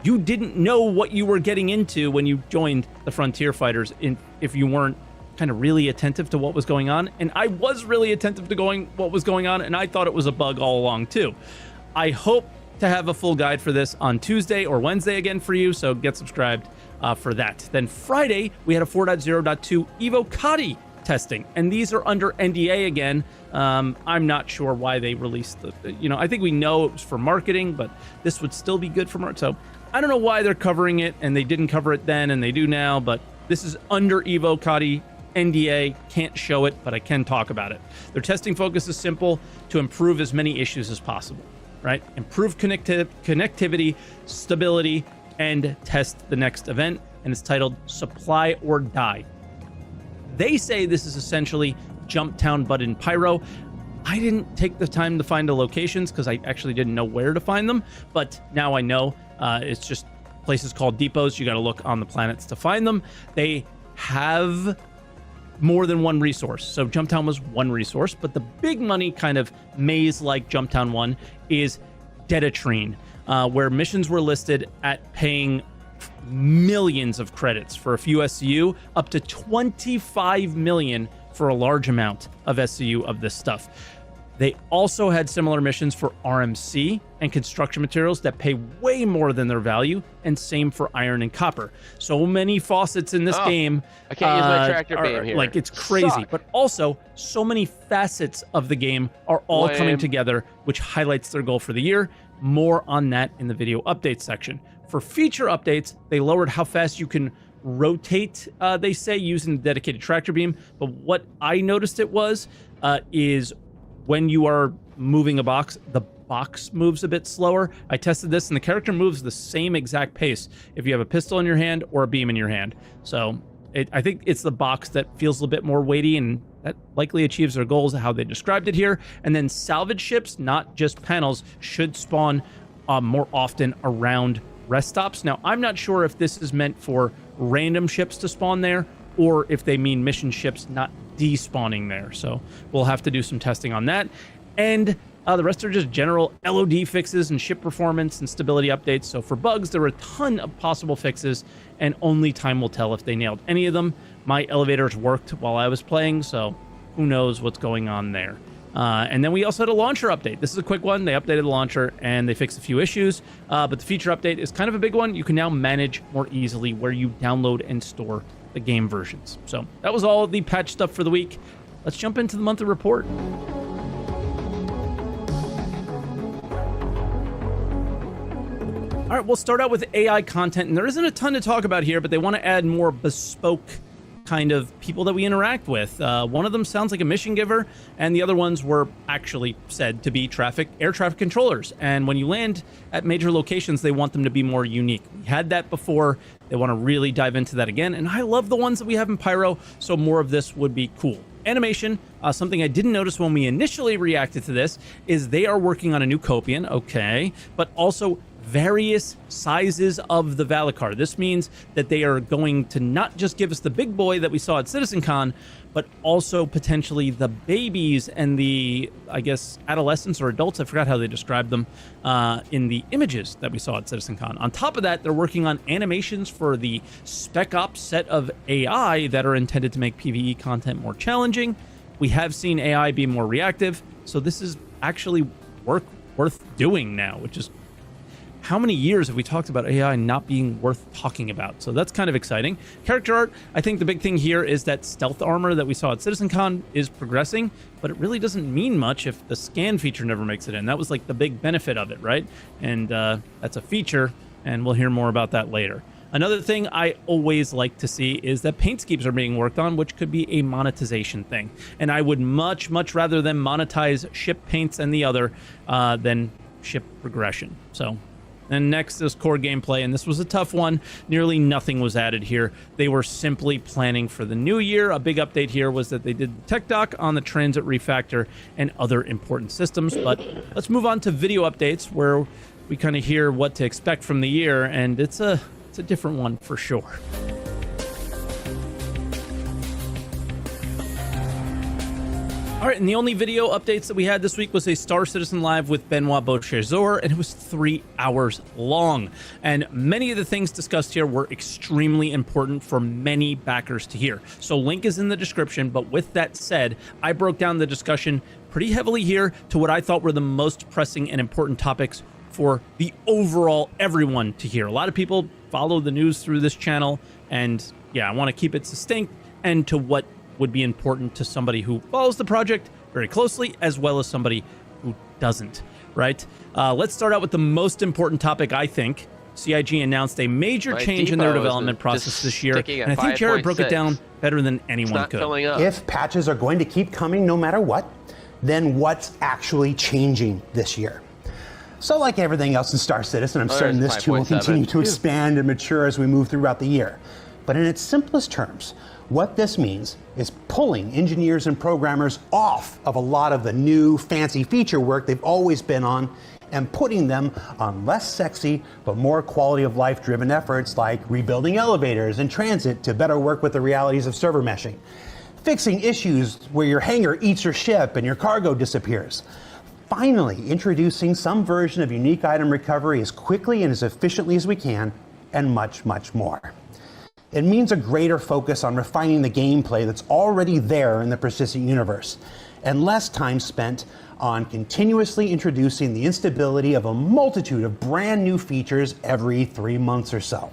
you didn't know what you were getting into when you joined the Frontier Fighters if you weren't kind of really attentive to what was going on. And I was really attentive to what was going on, and I thought it was a bug all along too. I hope to have a full guide for this on Tuesday or Wednesday again for you, so get subscribed for that. Then Friday, we had a 4.0.2 Evo Cati testing, and these are under NDA again. I'm not sure why they released the, I think we know it was for marketing, but this would still be good for marketing. So I don't know why they're covering it, and they didn't cover it then, and they do now, but this is under Evo Cati NDA. Can't show it, but I can talk about it. Their testing focus is simple: to improve as many issues as possible, right? Improve connectivity, stability, and test the next event, and it's titled Supply or Die. They say this is essentially Jumptown but in Pyro. I didn't take the time to find the locations because I actually didn't know where to find them, but now I know. It's just places called depots. You got to look on the planets to find them. They have more than one resource. So Jumptown was one resource, but the big money kind of maze-like Jumptown 1 is Detatrine, where missions were listed at paying millions of credits for a few SCU, up to 25 million for a large amount of SCU of this stuff. They also had similar missions for RMC and construction materials that pay way more than their value, and same for iron and copper. So many faucets in this game. I can't use my tractor beam here. Like, it's crazy. Suck. But also, so many facets of the game are all coming together, which highlights their goal for the year. More on that in the video updates section. For feature updates, they lowered how fast you can rotate, they say, using the dedicated tractor beam. But what I noticed is when you are moving a box, the box moves a bit slower. I tested this, and the character moves the same exact pace if you have a pistol in your hand or a beam in your hand. So I think it's the box that feels a little bit more weighty, and that likely achieves their goals, how they described it here. And then salvage ships, not just panels, should spawn more often around rest stops. Now, I'm not sure if this is meant for random ships to spawn there, or if they mean mission ships not despawning there. So we'll have to do some testing on that. And the rest are just general LOD fixes and ship performance and stability updates. So for bugs, there were a ton of possible fixes, and only time will tell if they nailed any of them. My elevators worked while I was playing, so who knows what's going on there. And then we also had a launcher update. This is a quick one. They updated the launcher and they fixed a few issues. But the feature update is kind of a big one. You can now manage more easily where you download and store the game versions. So that was all the patch stuff for the week. Let's jump into the monthly report. All right, we'll start out with AI content, and there isn't a ton to talk about here, but they want to add more bespoke kind of people that we interact with. One of them sounds like a mission giver, and the other ones were actually said to be air traffic controllers. And when you land at major locations, they want them to be more unique. We had that before. They want to really dive into that again, and I love the ones that we have in Pyro, so more of this would be cool. Animation, something I didn't notice when we initially reacted to this, is they are working on a new Copian, okay, but also various sizes of the Valakar. This means that they are going to not just give us the big boy that we saw at CitizenCon, but also potentially the babies and the, I guess, adolescents or adults, I forgot how they described them, in the images that we saw at CitizenCon. On top of that, they're working on animations for the Spec Ops set of AI that are intended to make PvE content more challenging. We have seen AI be more reactive, so this is actually worth doing now, which is, how many years have we talked about AI not being worth talking about? So that's kind of exciting. Character art, I think the big thing here is that stealth armor that we saw at CitizenCon is progressing, but it really doesn't mean much if the scan feature never makes it in. That was like the big benefit of it, right? And that's a feature, and we'll hear more about that later. Another thing I always like to see is that paint schemes are being worked on, which could be a monetization thing. And I would much rather them monetize ship paints and the other than ship progression. So, and next is core gameplay, and this was a tough one. Nearly nothing was added here. They were simply planning for the new year. A big update here was that they did the tech doc on the transit refactor and other important systems. But let's move on to video updates, where we kind of hear what to expect from the year, and it's a different one for sure. All right, and the only video updates that we had this week was a Star Citizen Live with Benoit Beauchesor, and it was 3 hours long. And many of the things discussed here were extremely important for many backers to hear. So link is in the description, but with that said, I broke down the discussion pretty heavily here to what I thought were the most pressing and important topics for the overall everyone to hear. A lot of people follow the news through this channel, and yeah, I want to keep it succinct and to what would be important to somebody who follows the project very closely, as well as somebody who doesn't, right? Let's start out with the most important topic, I think. CIG announced a major change in their development process this year, and I think Jared broke it down better than anyone could. If patches are going to keep coming no matter what, then what's actually changing this year? So like everything else in Star Citizen, I'm certain this too will continue to expand and mature as we move throughout the year. But in its simplest terms, what this means is pulling engineers and programmers off of a lot of the new fancy feature work they've always been on and putting them on less sexy but more quality of life driven efforts like rebuilding elevators and transit to better work with the realities of server meshing, fixing issues where your hangar eats your ship and your cargo disappears, finally introducing some version of unique item recovery as quickly and as efficiently as we can, and much more. It means a greater focus on refining the gameplay that's already there in the persistent universe, and less time spent on continuously introducing the instability of a multitude of brand new features every 3 months or so.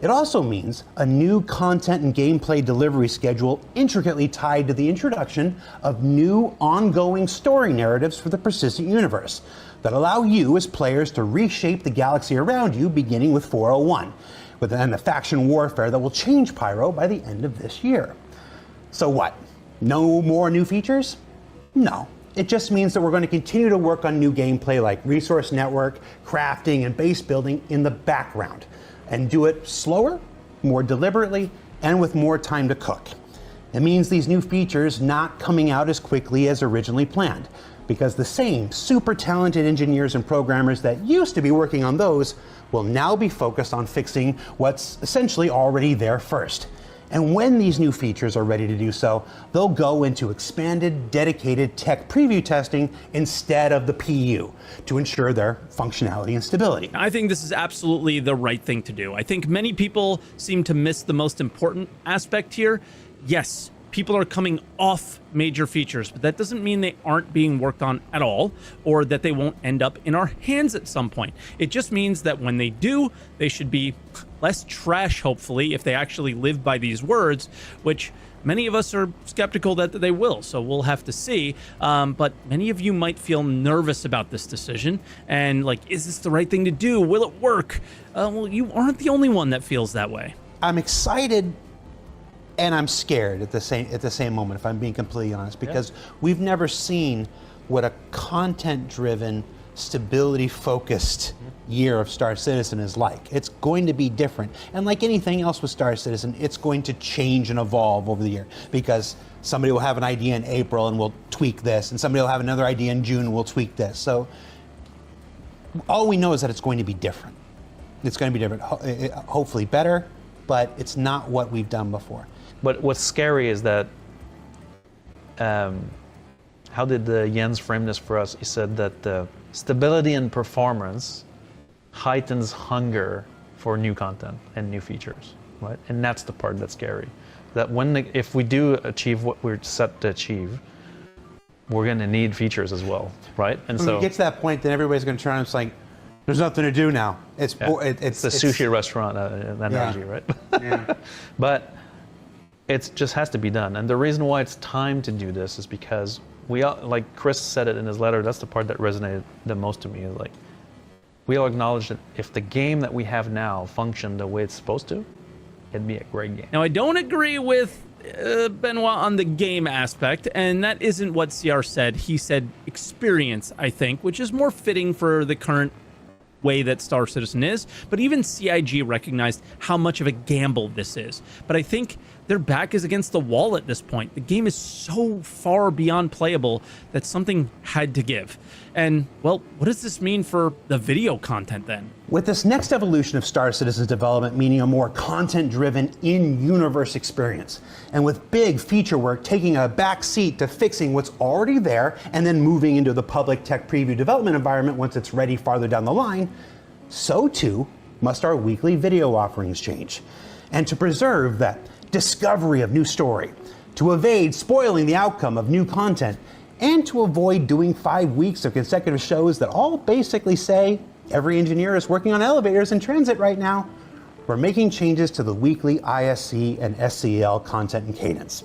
It also means a new content and gameplay delivery schedule intricately tied to the introduction of new ongoing story narratives for the persistent universe that allow you as players to reshape the galaxy around you, beginning with 401. And the faction warfare that will change Pyro by the end of this year. So what? No more new features? No. It just means that we're going to continue to work on new gameplay like resource network, crafting, and base building in the background, and do it slower, more deliberately, and with more time to cook. It means these new features not coming out as quickly as originally planned, because the same super talented engineers and programmers that used to be working on those will now be focused on fixing what's essentially already there first. And when these new features are ready to do so, they'll go into expanded, dedicated tech preview testing instead of the PU to ensure their functionality and stability. I think this is absolutely the right thing to do. I think many people seem to miss the most important aspect here. Yes, people are coming off major features, but that doesn't mean they aren't being worked on at all, or that they won't end up in our hands at some point. It just means that when they do, they should be less trash, hopefully, if they actually live by these words, which many of us are skeptical that they will, so we'll have to see. But many of you might feel nervous about this decision, and like, is this the right thing to do? Will it work? Well, you aren't the only one that feels that way. I'm excited and I'm scared at the same moment, if I'm being completely honest, because we've never seen what a content-driven, stability-focused year of Star Citizen is like. It's going to be different. And like anything else with Star Citizen, it's going to change and evolve over the year, because somebody will have an idea in April and we'll tweak this, and somebody will have another idea in June and we'll tweak this. So all we know is that it's going to be different. It's going to be different, hopefully better, but it's not what we've done before. But what's scary is that, how did Jens frame this for us? He said that stability and performance heightens hunger for new content and new features, right? And that's the part that's scary. That if we do achieve what we're set to achieve, we're going to need features as well, right? And when we get to that point, then everybody's going to turn and it's like, there's nothing to do now. It's the sushi restaurant analogy, right? Yeah. But it just has to be done. And the reason why it's time to do this is because we all, like Chris said it in his letter, that's the part that resonated the most to me, is like, we all acknowledge that if the game that we have now functioned the way it's supposed to, it'd be a great game. Now, I don't agree with Benoit on the game aspect, and that isn't what CR said. He said experience, I think, which is more fitting for the current way that Star Citizen is. But even CIG recognized how much of a gamble this is. But I think their back is against the wall at this point. The game is so far beyond playable that something had to give. And, well, what does this mean for the video content then? With this next evolution of Star Citizen's development meaning a more content-driven, in-universe experience, and with big feature work taking a back seat to fixing what's already there and then moving into the public tech preview development environment once it's ready farther down the line, so too must our weekly video offerings change. And to preserve that discovery of new story, to evade spoiling the outcome of new content, and to avoid doing 5 weeks of consecutive shows that all basically say every engineer is working on elevators in transit right now, we're making changes to the weekly ISC and SCL content and cadence.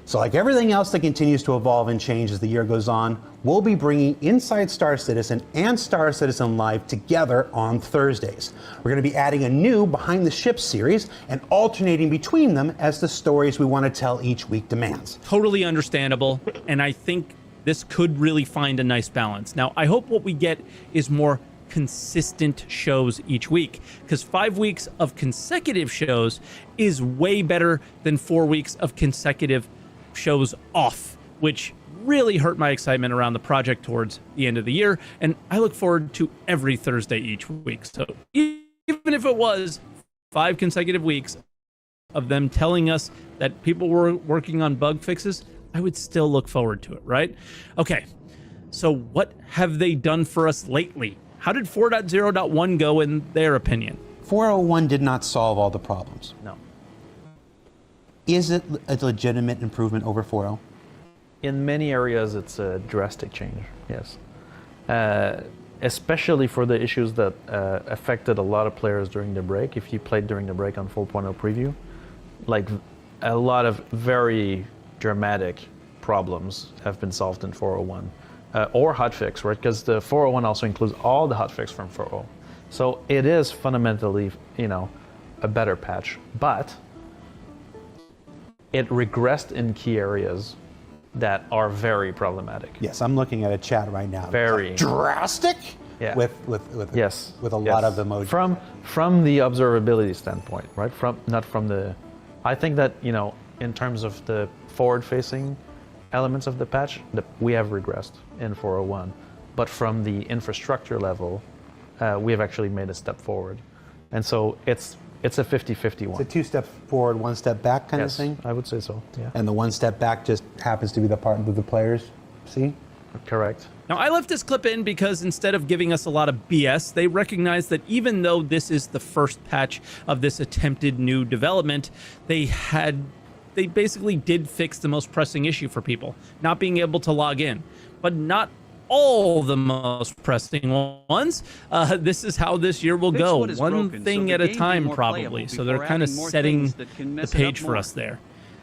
So like everything else that continues to evolve and change as the year goes on, we'll be bringing Inside Star Citizen and Star Citizen Live together on Thursdays. We're going to be adding a new Behind the Ship series and alternating between them as the stories we want to tell each week demands. Totally understandable, and I think this could really find a nice balance. Now, I hope what we get is more consistent shows each week, because 5 weeks of consecutive shows is way better than 4 weeks of consecutive shows off, which really hurt my excitement around the project towards the end of the year, and I look forward to every Thursday each week. So even if it was 5 consecutive weeks of them telling us that people were working on bug fixes, I would still look forward to it, right? Okay, so what have they done for us lately? How did 4.0.1 go in their opinion? 4.01 did not solve all the problems. No. Is it a legitimate improvement over 4.0? In many areas, it's a drastic change, yes. Especially for the issues that affected a lot of players during the break. If you played during the break on 4.0 preview, like a lot of very dramatic problems have been solved in 4.01. Or hotfix, right? Because the 4.01 also includes all the hotfix from 4.0. So it is fundamentally, a better patch, but it regressed in key areas that are very problematic. Yes, I'm looking at a chat right now. Very drastic. Yeah. With yes. With a lot of emojis. From the observability standpoint, right? Not from the. I think that in terms of the forward-facing elements of the patch, we have regressed in 4.01, but from the infrastructure level, we have actually made a step forward, and so it's a 50-50 one. It's a 2 steps forward, 1 step back kind of thing? I would say so, yeah. And the 1 step back just happens to be the part that the players see? Correct. Now, I left this clip in because instead of giving us a lot of BS, they recognize that even though this is the first patch of this attempted new development, they basically did fix the most pressing issue for people, not being able to log in, but not all the most pressing ones. This is how this year will go, one thing at a time probably. So they're kind of setting the page for us there.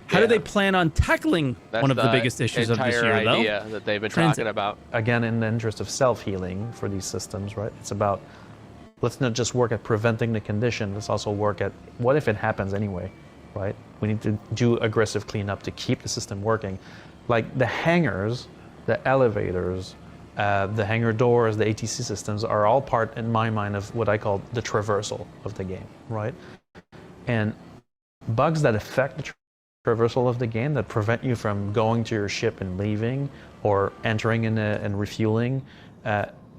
How do they plan on tackling one of the biggest issues of this year, though? Idea that they've been talking about. Again, in the interest of self-healing for these systems, right? It's about, let's not just work at preventing the condition, let's also work at what if it happens anyway, right? We need to do aggressive cleanup to keep the system working. Like the hangars, the elevators, the hangar doors, the ATC systems are all part, in my mind, of what I call the traversal of the game, right? And bugs that affect the traversal of the game, that prevent you from going to your ship and leaving, or entering in and refueling,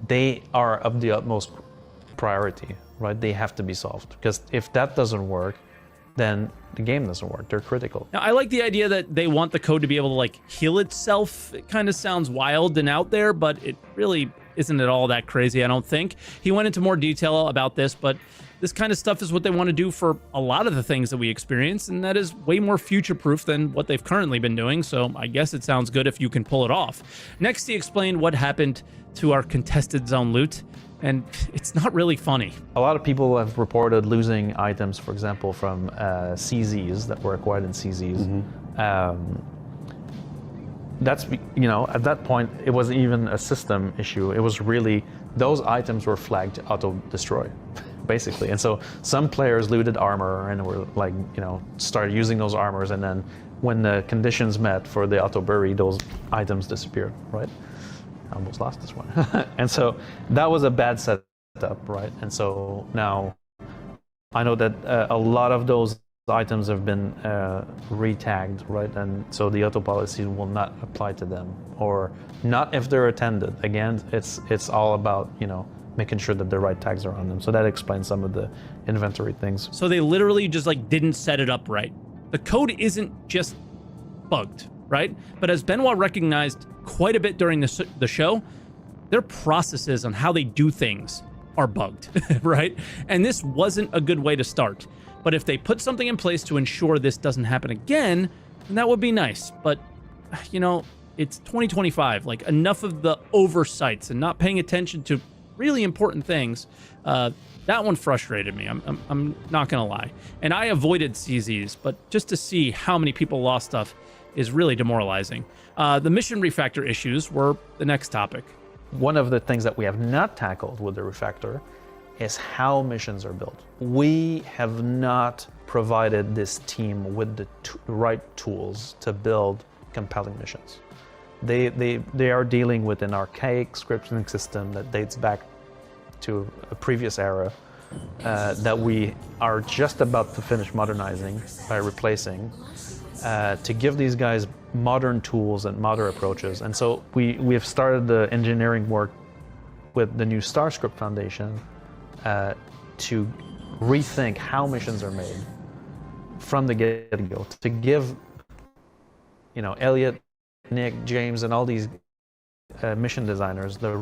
they are of the utmost priority, right? They have to be solved, because if that doesn't work, then the game doesn't work. They're critical. Now, I like the idea that they want the code to be able to like heal itself. It kind of sounds wild and out there, but it really isn't at all that crazy, I don't think. He went into more detail about this, but this kind of stuff is what they want to do for a lot of the things that we experience, and that is way more future-proof than what they've currently been doing, so I guess it sounds good if you can pull it off. Next, he explained what happened to our contested zone loot, and it's not really funny. A lot of people have reported losing items, for example, from CZs that were acquired in CZs. That's, you know, at that point, it wasn't even a system issue. It was really, those items were flagged auto-destroy, basically. And so some players looted armor and were like, you know, started using those armors, and then when the conditions met for the auto-bury, those items disappeared, right? I almost lost this one. And so that was a bad setup, right? And so now I know that a lot of those items have been re-tagged, right? And so the auto policy will not apply to them, or not if they're attended. Again, it's all about, you know, making sure that the right tags are on them. So that explains some of the inventory things. So they literally just like didn't set it up right. The code isn't just bugged, right? But as Benoit recognized quite a bit during the show, their processes on how they do things are bugged, right? And this wasn't a good way to start. But if they put something in place to ensure this doesn't happen again, then that would be nice. But, you know, it's 2025. Like, enough of the oversights and not paying attention to really important things. That one frustrated me. I'm not gonna lie. And I avoided CZs, but just to see how many people lost stuff is really demoralizing. The mission refactor issues were the next topic. One of the things that we have not tackled with the refactor is how missions are built. We have not provided this team with the right tools to build compelling missions. They are dealing with an archaic scripting system that dates back to a previous era that we are just about to finish modernizing by replacing, to give these guys modern tools and modern approaches. And so we have started the engineering work with the new StarScript Foundation to rethink how missions are made from the get-go, to give, you know, Elliot, Nick, James, and all these mission designers the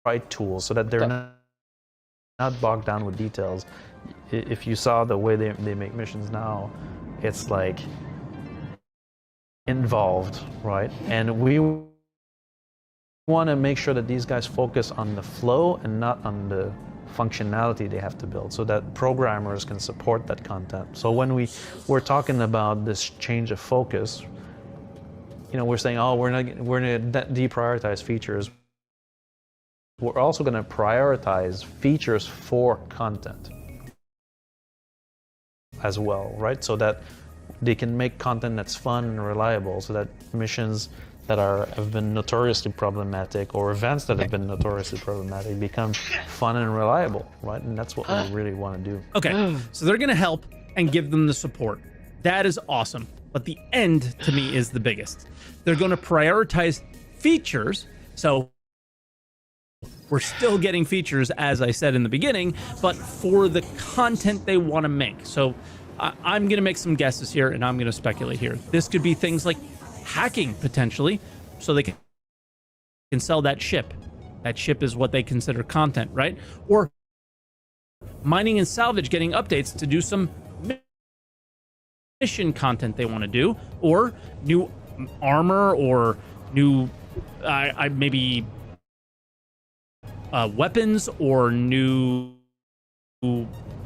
right tools so that they're not bogged down with details. If you saw the way they make missions now, it's like involved, right? And we want to make sure that these guys focus on the flow and not on the functionality they have to build, so that programmers can support that content. So when we're talking about this change of focus, you know, we're saying, oh, we're going to deprioritize features. We're also going to prioritize features for content as well, right? So that they can make content that's fun and reliable, so that missions that have been notoriously problematic, or events that have been notoriously problematic, become fun and reliable, right? And that's what we really want to do. Okay, so they're going to help and give them the support. That is awesome. But the end, to me, is the biggest. They're going to prioritize features. So we're still getting features, as I said in the beginning, but for the content they want to make. So I'm going to make some guesses here, and I'm going to speculate here. This could be things like hacking, potentially, so they can sell that ship. That ship is what they consider content, right? Or mining and salvage, getting updates to do some mission content they want to do, or new armor, or new maybe weapons, or new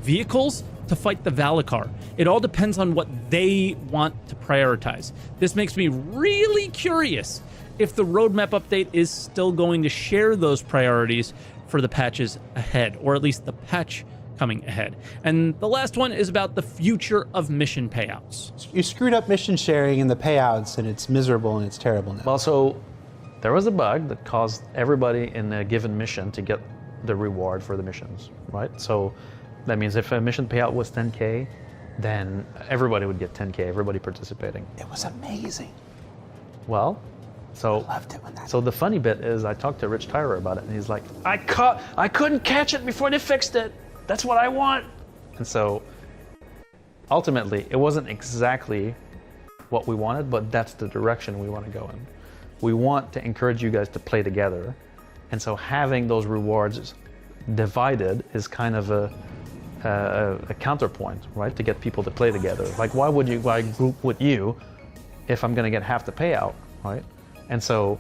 vehicles to fight the Valakar. It all depends on what they want to prioritize. This makes me really curious if the roadmap update is still going to share those priorities for the patches ahead, or at least the patch coming ahead. And the last one is about the future of mission payouts. You screwed up mission sharing and the payouts, and it's miserable and it's terrible now. Well, so there was a bug that caused everybody in a given mission to get the reward for the missions, right? So that means if a mission payout was 10K, then everybody would get 10K, everybody participating. It was amazing. Well, So, so the funny bit is I talked to Rich Tyrer about it, and he's like, I couldn't catch it before they fixed it. That's what I want. And so ultimately, it wasn't exactly what we wanted, but that's the direction we want to go in. We want to encourage you guys to play together. And so having those rewards divided is kind of a counterpoint, right? To get people to play together. Like, why group with you if I'm going to get half the payout, right? And so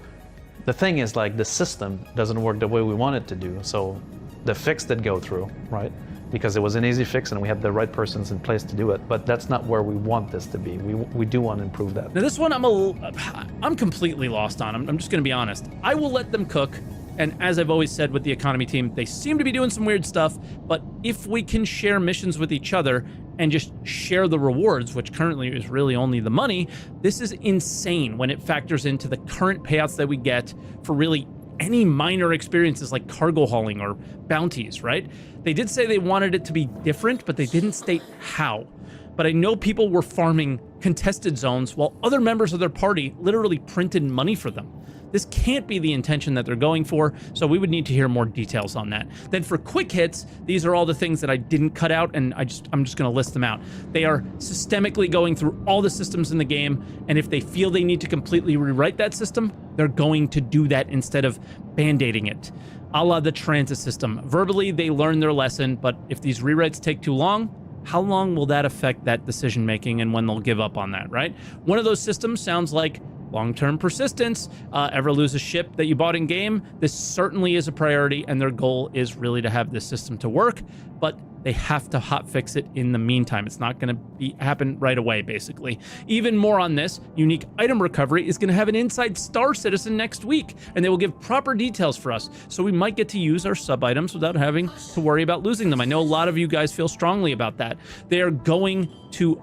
the thing is, like, the system doesn't work the way we want it to do. So the fix did go through, right? Because it was an easy fix and we had the right persons in place to do it. But that's not where we want this to be. We do want to improve that. Now this one I'm completely lost on. I'm just going to be honest. I will let them cook. And as I've always said with the economy team, they seem to be doing some weird stuff, but if we can share missions with each other and just share the rewards, which currently is really only the money, this is insane when it factors into the current payouts that we get for really any minor experiences like cargo hauling or bounties, right? They did say they wanted it to be different, but they didn't state how. But I know people were farming contested zones while other members of their party literally printed money for them. This can't be the intention that they're going for, so we would need to hear more details on that. Then for quick hits, these are all the things that I didn't cut out, and I'm just going to list them out. They are systemically going through all the systems in the game, and if they feel they need to completely rewrite that system, they're going to do that instead of band-aiding it. A la the transit system. Verbally, they learn their lesson, but if these rewrites take too long, how long will that affect that decision-making and when they'll give up on that, right? One of those systems sounds like long-term persistence. Ever lose a ship that you bought in game? This certainly is a priority, and their goal is really to have this system to work, but they have to hotfix it in the meantime. It's not going to happen right away, basically. Even more on this, unique item recovery is going to have an inside Star Citizen next week, and they will give proper details for us, so we might get to use our sub-items without having to worry about losing them. I know a lot of you guys feel strongly about that. They are going to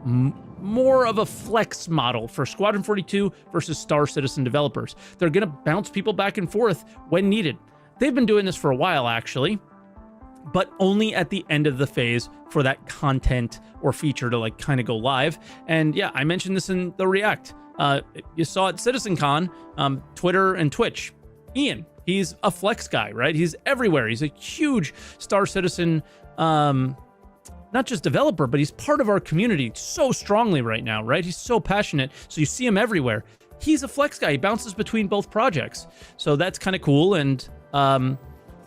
more of a flex model for Squadron 42 versus Star Citizen developers. They're going to bounce people back and forth when needed. They've been doing this for a while, actually, but only at the end of the phase for that content or feature to like kind of go live. And yeah, I mentioned this in the React. You saw at CitizenCon, Twitter and Twitch. Ian, he's a flex guy, right? He's everywhere. He's a huge Star Citizen not just developer, but he's part of our community so strongly right now, right? He's so passionate, so you see him everywhere. He's a flex guy. He bounces between both projects. So that's kind of cool. And,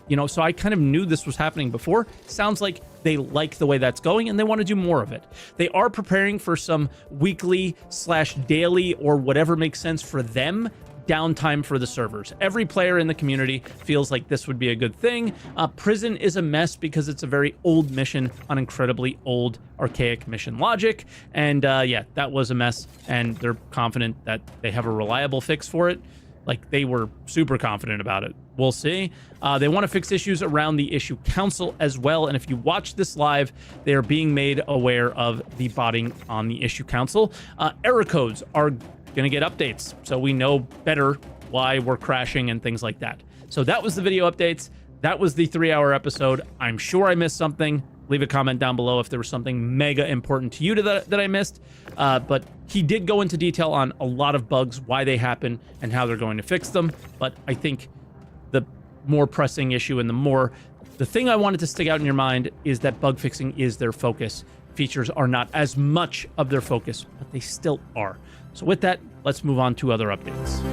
you know, so I kind of knew this was happening before. Sounds like they like the way that's going and they want to do more of it. They are preparing for some weekly/daily or whatever makes sense for them downtime for the servers. Every player in the community feels like this would be a good thing. Prison is a mess because it's a very old mission on incredibly old, archaic mission logic. And yeah, that was a mess, and they're confident that they have a reliable fix for it. Like, they were super confident about it. We'll see. They want to fix issues around the issue council as well. And if you watch this live, they are being made aware of the botting on the issue council. Error codes are going to get updates, so we know better why we're crashing and things like that. So that was the video updates. That was the 3-hour episode. I'm sure I missed something. Leave a comment down below if there was something mega important to you that I missed. But he did go into detail on a lot of bugs, why they happen, and how they're going to fix them. But I think the more pressing issue and the thing I wanted to stick out in your mind is that bug fixing is their focus. Features are not as much of their focus, but they still are. So with that, let's move on to other updates.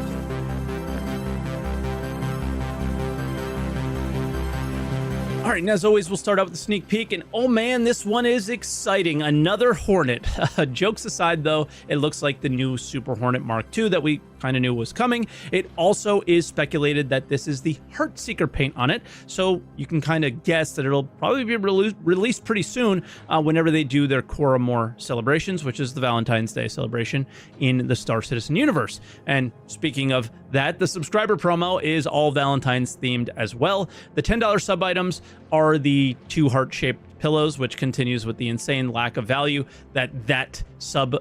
All right, and as always, we'll start out with the sneak peek, and oh man, this one is exciting. Another Hornet. Jokes aside, though, it looks like the new Super Hornet Mark II that we kind of knew was coming. It also is speculated that this is the Heartseeker paint on it, so you can kind of guess that it'll probably be released pretty soon whenever they do their Koromor celebrations, which is the Valentine's Day celebration in the Star Citizen universe. And speaking of that, the subscriber promo is all Valentine's themed as well. The $10 sub items are the 2 heart-shaped pillows, which continues with the insane lack of value that sub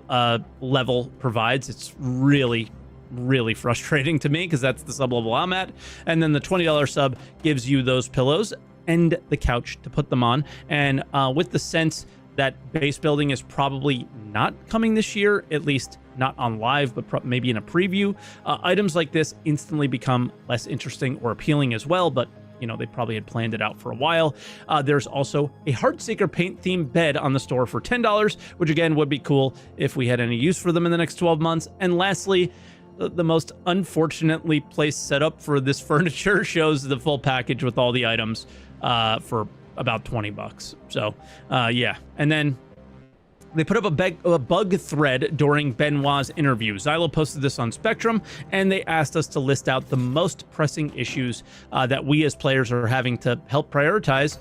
level provides. It's really frustrating to me because that's the sub level I'm at. And then the $20 sub gives you those pillows and the couch to put them on. And with the sense that base building is probably not coming this year, at least not on live, but maybe in a preview. Items like this instantly become less interesting or appealing as well, but you know, they probably had planned it out for a while. There's also a Heartseeker paint themed bed on the store for $10, which again would be cool if we had any use for them in the next 12 months. And lastly, the most unfortunately placed setup for this furniture shows the full package with all the items for about $20. So yeah, and then they put up a bug thread during Benoit's interview. Xylo posted this on Spectrum, and they asked us to list out the most pressing issues that we as players are having to help prioritize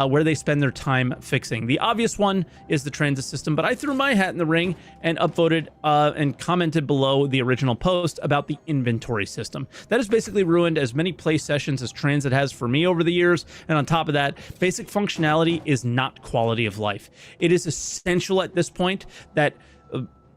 where they spend their time fixing. The obvious one is the transit system, but I threw my hat in the ring and upvoted and commented below the original post about the inventory system. That has basically ruined as many play sessions as transit has for me over the years, and on top of that, basic functionality is not quality of life. It is essential at this point that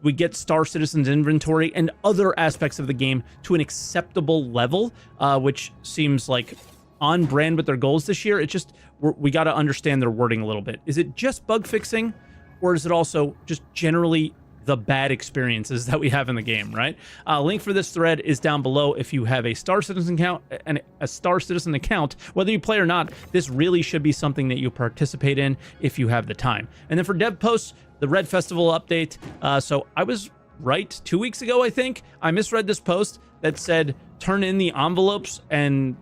we get Star Citizen's inventory and other aspects of the game to an acceptable level, which seems like on brand with their goals this year. It's just, we got to understand their wording a little bit. Is it just bug fixing, or is it also just generally the bad experiences that we have in the game, right? Link for this thread is down below. If you have a Star Citizen account, whether you play or not, this really should be something that you participate in if you have the time. And then for dev posts, the Red Festival update. So I was right 2 weeks ago, I think. I misread this post that said turn in the envelopes and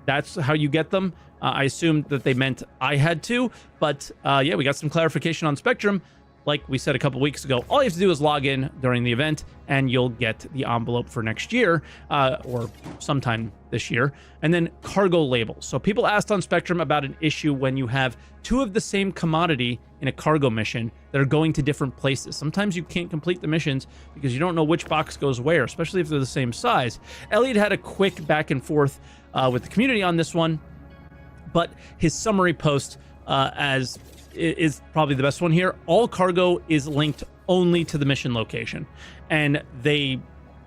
that's how you get them. I assumed that they meant I had to, but yeah, we got some clarification on Spectrum. Like we said a couple weeks ago, all you have to do is log in during the event and you'll get the envelope for next year or sometime this year. And then cargo labels. So people asked on Spectrum about an issue when you have two of the same commodity in a cargo mission that are going to different places. Sometimes you can't complete the missions because you don't know which box goes where, especially if they're the same size. Elliot had a quick back and forth with the community on this one, but his summary post is probably the best one here. All cargo is linked only to the mission location, and they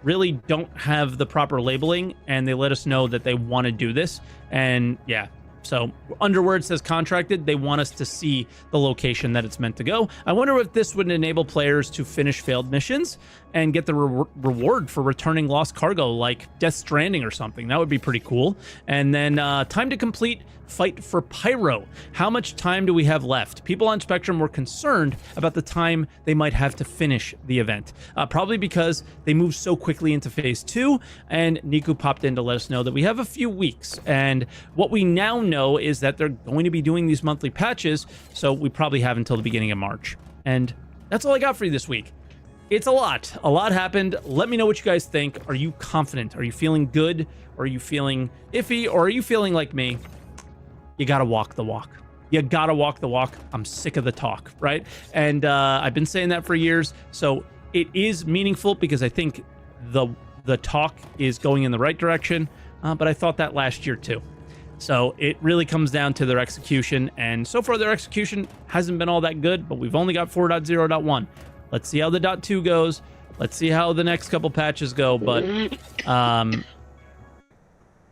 really don't have the proper labeling, and they let us know that they want to do this. And yeah, so under where it says contracted, they want us to see the location that it's meant to go. I wonder if this would enable players to finish failed missions and get the reward for returning lost cargo, like Death Stranding or something. That would be pretty cool. And then time to complete Fight for Pyro. How much time do we have left? People on Spectrum were concerned about the time they might have to finish the event, probably because they moved so quickly into Phase 2, and Niku popped in to let us know that we have a few weeks. And what we now know is that they're going to be doing these monthly patches, so we probably have until the beginning of March. And that's all I got for you this week. It's a lot. A lot happened. Let me know what you guys think. Are you confident? Are you feeling good? Or are you feeling iffy? Or are you feeling like me? You gotta walk the walk. You gotta walk the walk. I'm sick of the talk, right? And I've been saying that for years. So it is meaningful because I think the talk is going in the right direction. But I thought that last year too. So it really comes down to their execution. And so far their execution hasn't been all that good, but we've only got 4.0.1. Let's see how the .2 goes. Let's see how the next couple patches go. But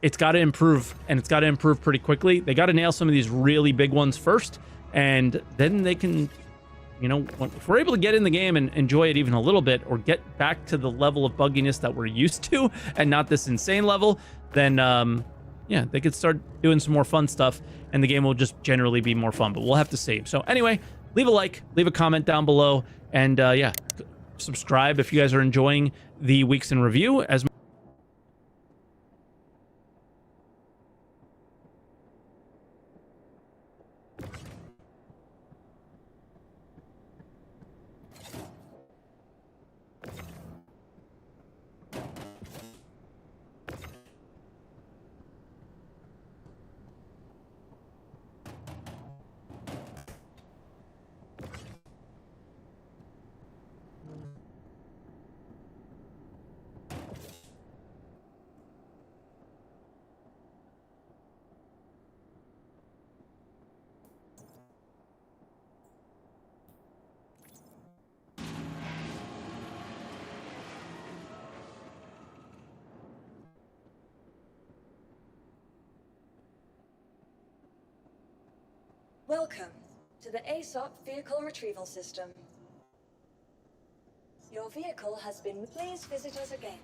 it's got to improve, and it's got to improve pretty quickly. They got to nail some of these really big ones first, and then they can, you know, if we're able to get in the game and enjoy it even a little bit, or get back to the level of bugginess that we're used to, and not this insane level, then yeah, they could start doing some more fun stuff, and the game will just generally be more fun. But we'll have to see. So anyway, leave a like, leave a comment down below, and yeah, subscribe if you guys are enjoying the Weeks in Review. As Welcome to the ASOP vehicle retrieval system. Your vehicle has been. Please visit us again.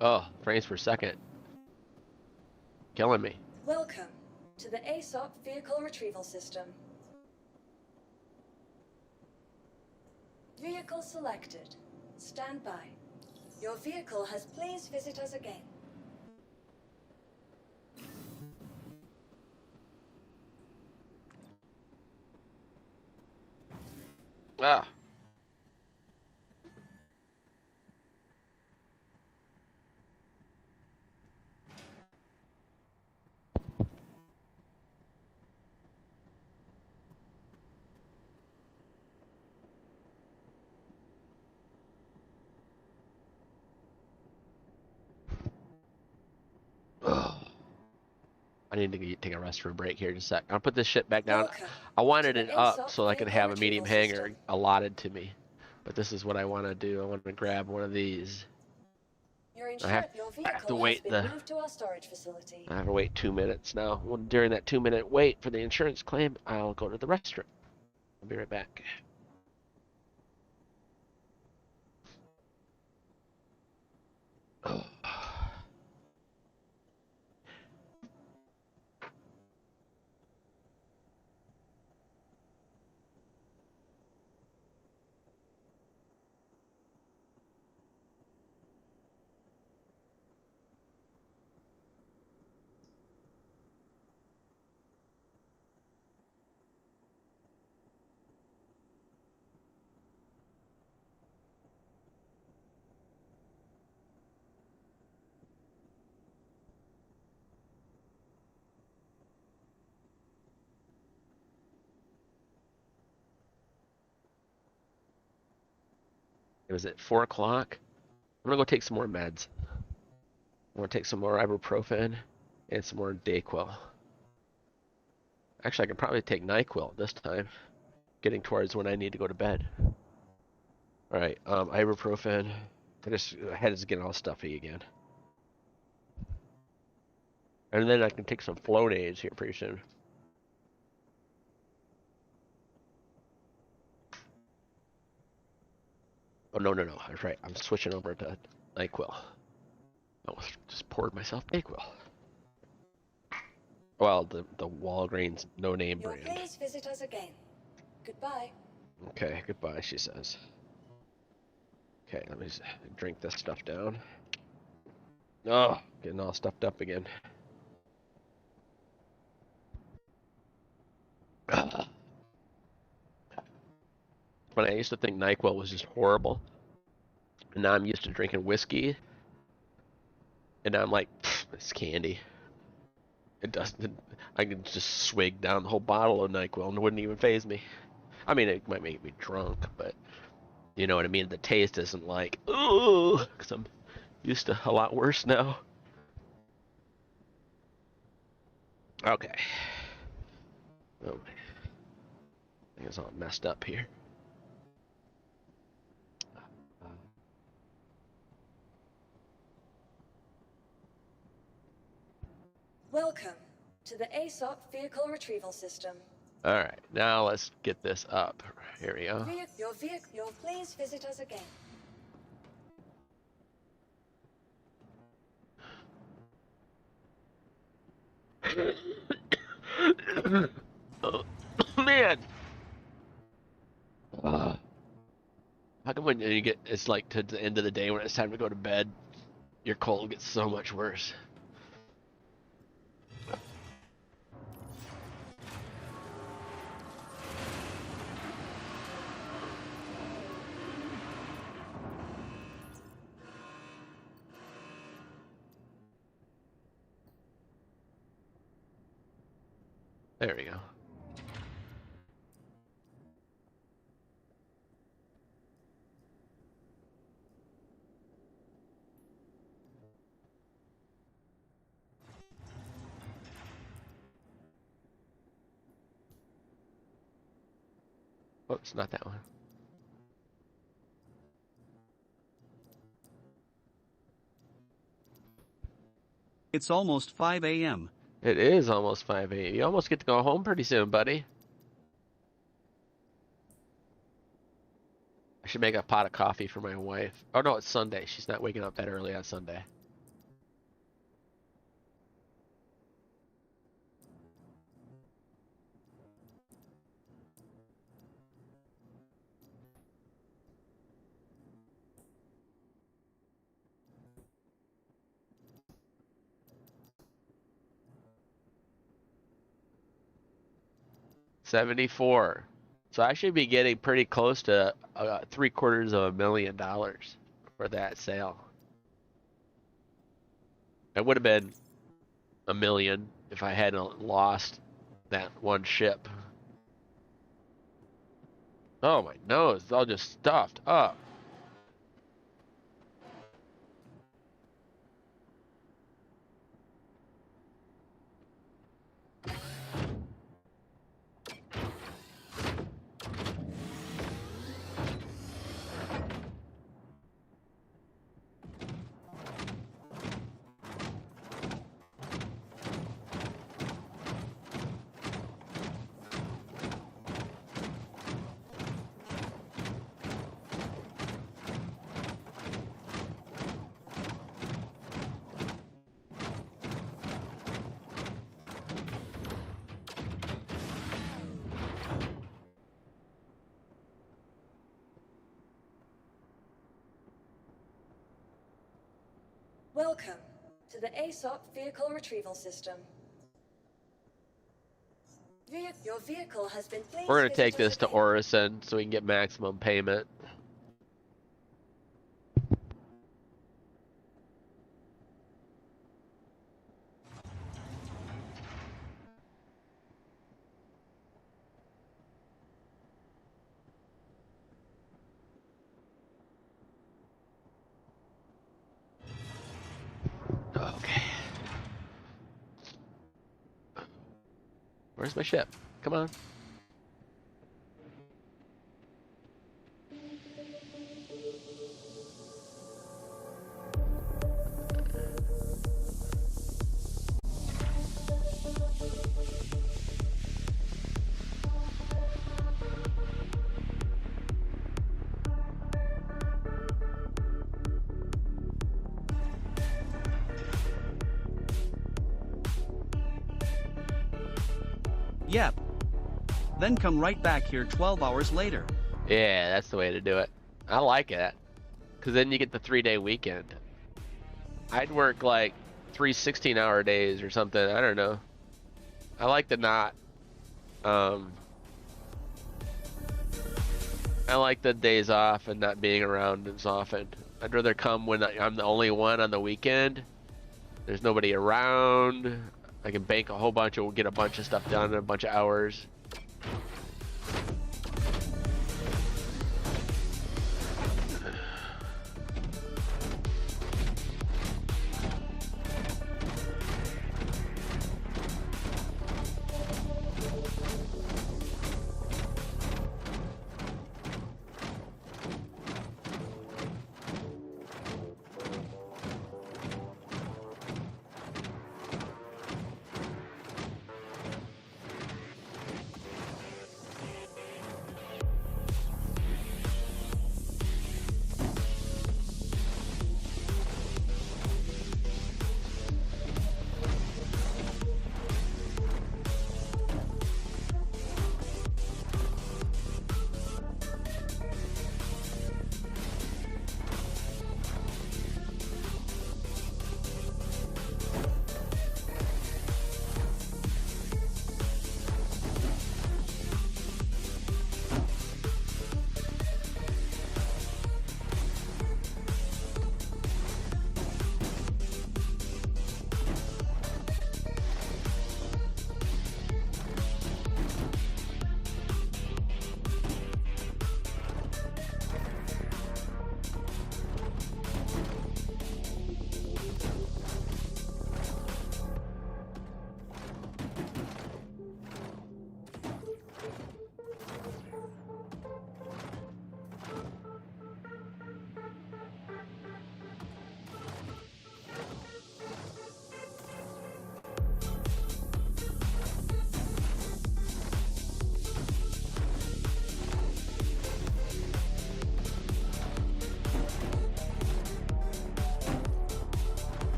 Oh, frames per second. Killing me. Welcome to the ASOP vehicle retrieval system. Vehicle selected. Stand by. Your vehicle has. Please visit us again. Ah. I need to take a rest for a break here in a sec. I'll put this shit back down. I wanted it up so I could have a medium hanger allotted to me. But this is what I want to do. I want to grab one of these. Your I have to wait moved to our storage facility. I have to wait 2 minutes now. Well, during that 2-minute wait for the insurance claim, I'll go to the restroom. I'll be right back. It was at 4 o'clock. I'm gonna go take some more meds. I'm gonna take some more ibuprofen and some more Dayquil. Actually, I can probably take NyQuil this time. Getting towards when I need to go to bed. All right, ibuprofen. My head is getting all stuffy again. And then I can take some Flonase here pretty soon. Oh, no. That's right. I'm switching over to NyQuil. I just poured myself NyQuil. Well, the Walgreens no-name brand. Please visit us again. Goodbye. Okay, goodbye, she says. Okay, let me just drink this stuff down. Oh, getting all stuffed up again. But I used to think NyQuil was just horrible. And now I'm used to drinking whiskey. And now I'm like, it's candy. It doesn't. I can just swig down the whole bottle of NyQuil and it wouldn't even faze me. I mean, it might make me drunk, but you know what I mean? The taste isn't like, ooh, because I'm used to a lot worse now. Okay. Oh, I think it's all messed up here. Welcome to the ASOP vehicle retrieval system. All right, now let's get this up. Here we go. Your please visit us again. Oh, man. How come when you get, it's like to the end of the day when it's time to go to bed, your cold gets so much worse? There we go. Oops, not that one. It's almost 5 a.m. It is almost 5 a.m. You almost get to go home pretty soon, buddy. I should make a pot of coffee for my wife. Oh no, it's Sunday. She's not waking up that early on Sunday. $74. So I should be getting pretty close to $750,000 for that sale. It would have been $1 million if I hadn't lost that one ship. Oh, my nose is all just stuffed up. Welcome to the ASOP Vehicle Retrieval System. Your vehicle has been placed. We're going to take this to Orison so we can get maximum payment. Okay. Where's my ship? Come on. Yep. Then come right back here 12 hours later. Yeah, that's the way to do it. I like it. Because then you get the 3-day weekend. I'd work like 3 16-hour days or something. I don't know. I like the not. I like the days off and not being around as often. I'd rather come when I'm the only one on the weekend. There's nobody around. I can bank a whole bunch of, get a bunch of stuff done in a bunch of hours.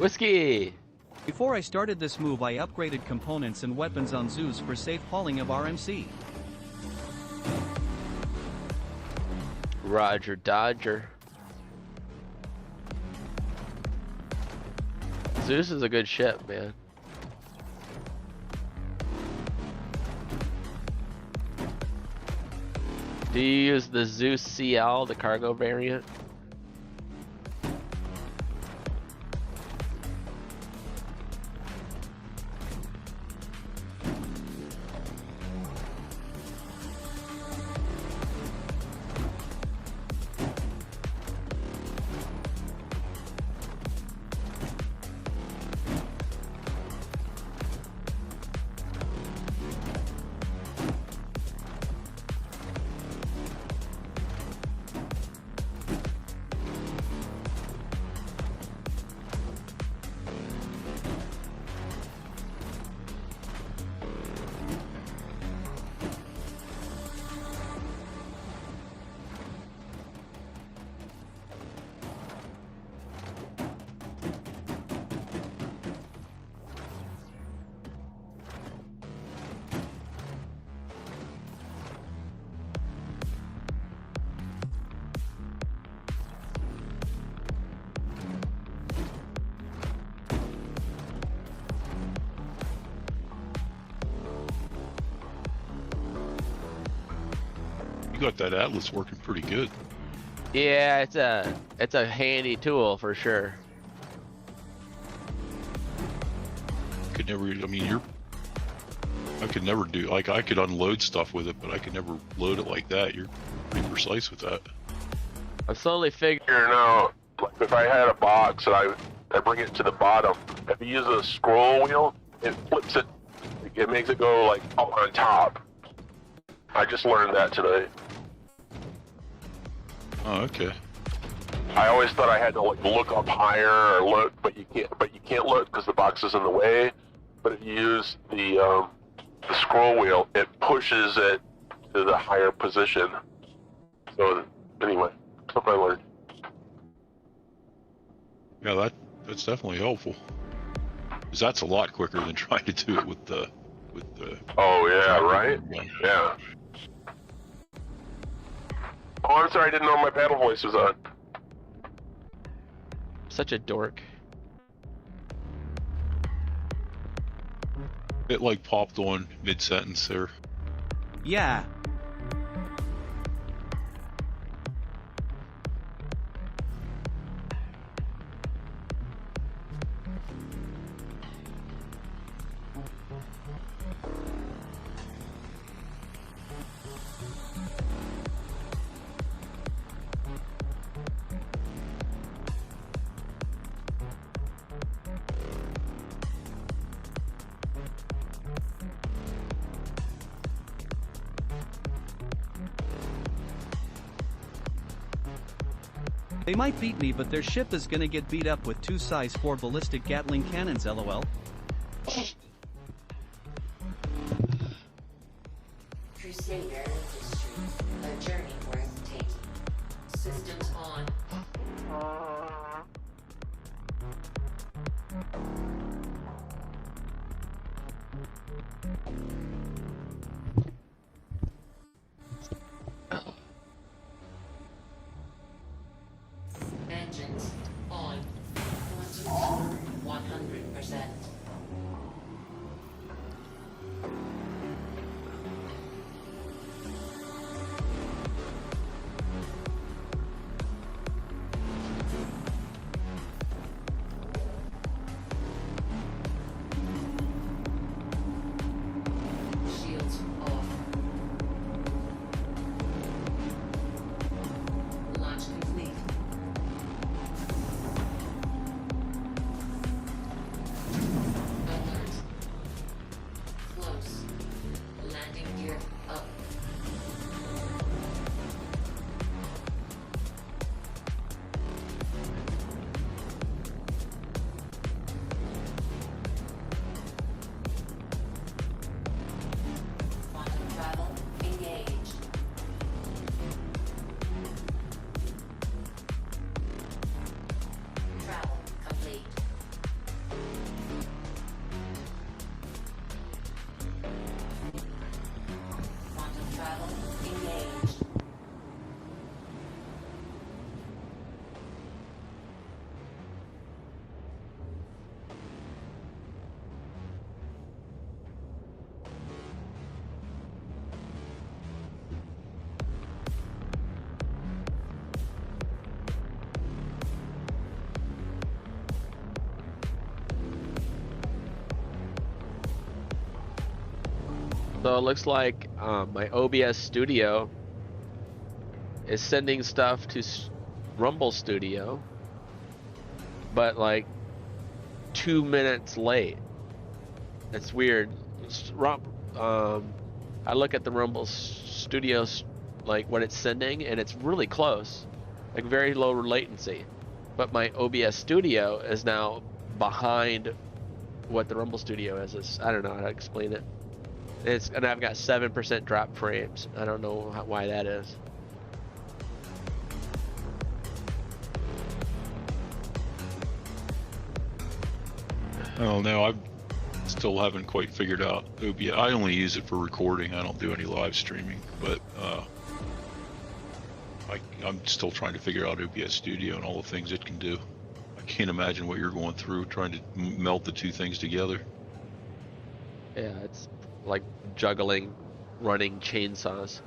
Whiskey! Before I started this move, I upgraded components and weapons on Zeus for safe hauling of RMC. Roger Dodger. Zeus is a good ship, man. Do you use the Zeus CL, the cargo variant? You got that Atlas working pretty good. Yeah, it's a handy tool for sure. Could never. I mean, I could never do. Like, I could unload stuff with it, but I could never load it like that. You're pretty precise with that. I'm slowly figuring out. Like, if I had a box and I bring it to the bottom, if you use a scroll wheel, it flips it. It makes it go like up on top. I just learned that today. Oh, okay. I always thought I had to like look up higher or look, but you can't. But you can't look because the box is in the way. But if you use the scroll wheel, it pushes it to the higher position. So anyway, something I learned. Yeah, that's definitely helpful. Because that's a lot quicker than trying to do it with the. Oh yeah, right. Yeah. Oh, I'm sorry, I didn't know my paddle voice was on. Such a dork. It like popped on mid-sentence there. Yeah. They might beat me, but their ship is gonna get beat up with 2 size 4 ballistic Gatling cannons, lol. Crusader Industries, a journey worth taking. Systems on. Engines on. 100%. So it looks like my OBS studio is sending stuff to Rumble Studio, but like 2 minutes late. It's weird. I look at the Rumble Studios, like what it's sending, and it's really close, like very low latency. But my OBS Studio is now behind what the Rumble Studio is. I don't know how to explain it. And I've got 7% drop frames. I don't know why that is. I don't know. I still haven't quite figured out OBS. I only use it for recording. I don't do any live streaming, but I'm still trying to figure out OBS Studio and all the things it can do. I can't imagine what you're going through trying to melt the two things together. Yeah, it's like juggling running chainsaws.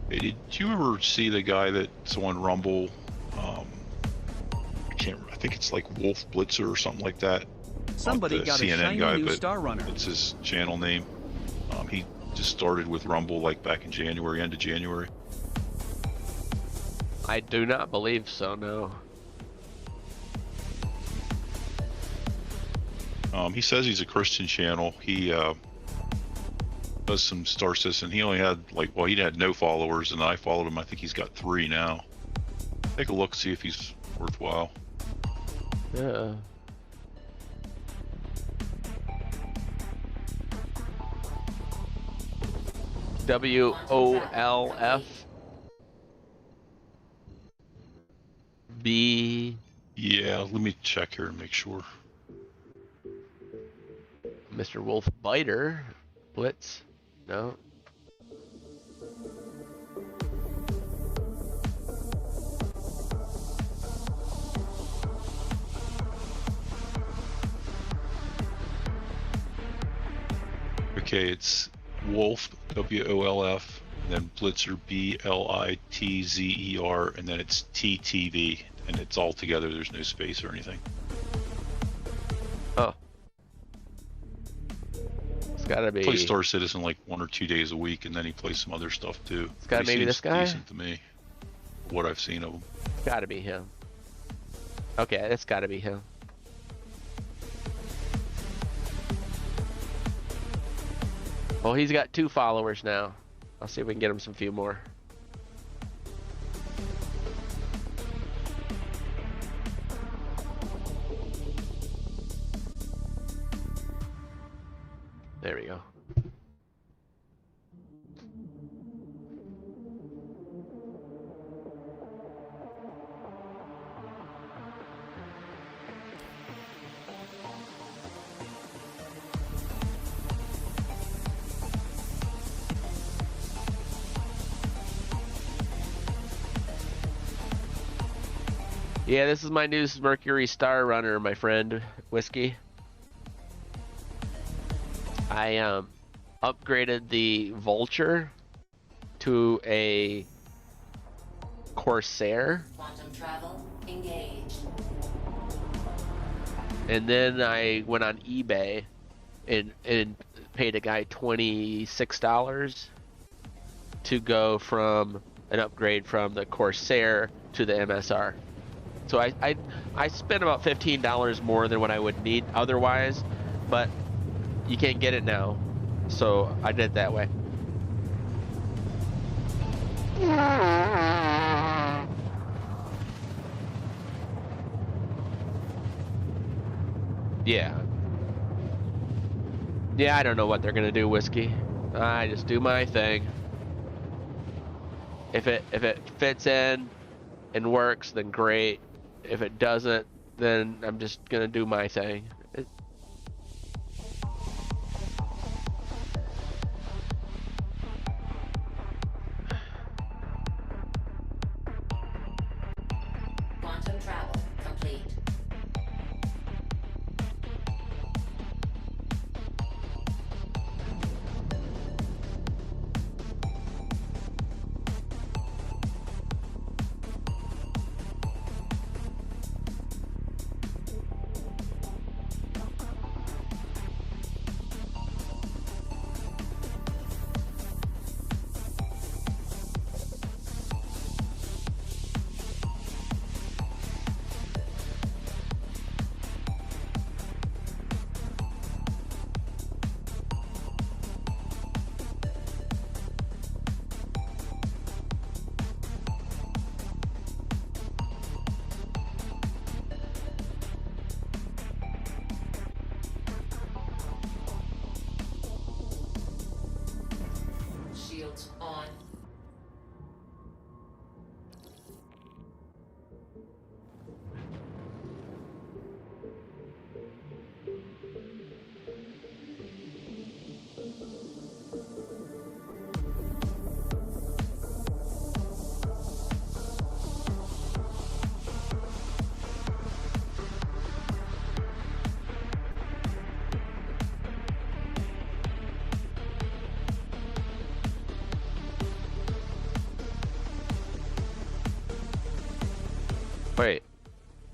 Hey, did you ever see the guy that's on Rumble? I think it's like Wolf Blitzer or something like that. Somebody got a CNN shiny guy, new but Star Runner. it's his channel name. He just started with Rumble like back in January, end of January. I do not believe so, no. He says he's a Christian channel. He does some Star Citizen. He only had he had no followers, and I followed him. I think he's got 3 now. Take a look, see if he's worthwhile. Yeah. WOLF B. Yeah, let me check here and make sure. Mr. Wolf Biter. Blitz. No. Okay, it's Wolf, WOLF, and then Blitzer, BLITZER, and then it's TTV, and it's all together. There's no space or anything. Oh. It's gotta be. Plays Star Citizen like 1 or 2 days a week, and then he plays some other stuff too. It's gotta maybe this guy? Decent to me, what I've seen of him. It's gotta be him. Okay, it's gotta be him. Well, he's got 2 followers now. I'll see if we can get him some few more. There we go. Yeah, this is my new Mercury Star Runner, my friend, Whiskey. I upgraded the Vulture to a Corsair. Quantum travel engaged. And then I went on eBay and paid a guy $26 to go from an upgrade from the Corsair to the MSR. So I spent about $15 more than what I would need otherwise, but you can't get it now, so I did it that way. Yeah. Yeah, I don't know what they're gonna do, Whiskey. I just do my thing. If it fits in and works, then great. If it doesn't, then I'm just gonna do my thing.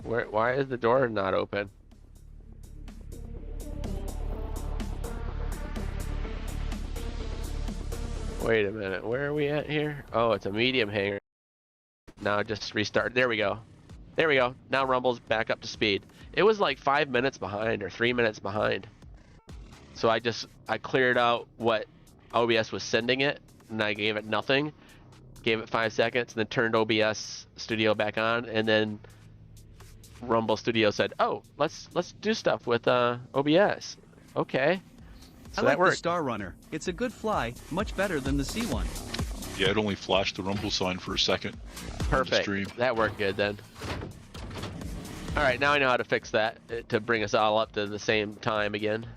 Why is the door not open? Wait a minute, where are we at here? Oh, it's a medium hangar. Now just restart. There we go. There we go. Now Rumble's back up to speed. It was like 5 minutes behind or 3 minutes behind. So I cleared out what OBS was sending it, and I gave it nothing. Gave it 5 seconds, and then turned OBS Studio back on, and then Rumble Studio said, "Oh, let's do stuff with OBS." Okay. So I like that worked. the Star Runner. It's a good fly, much better than the C1. Yeah, it only flashed the rumble sign for a second. Perfect. That worked good then. All right, now I know how to fix that to bring us all up to the same time again.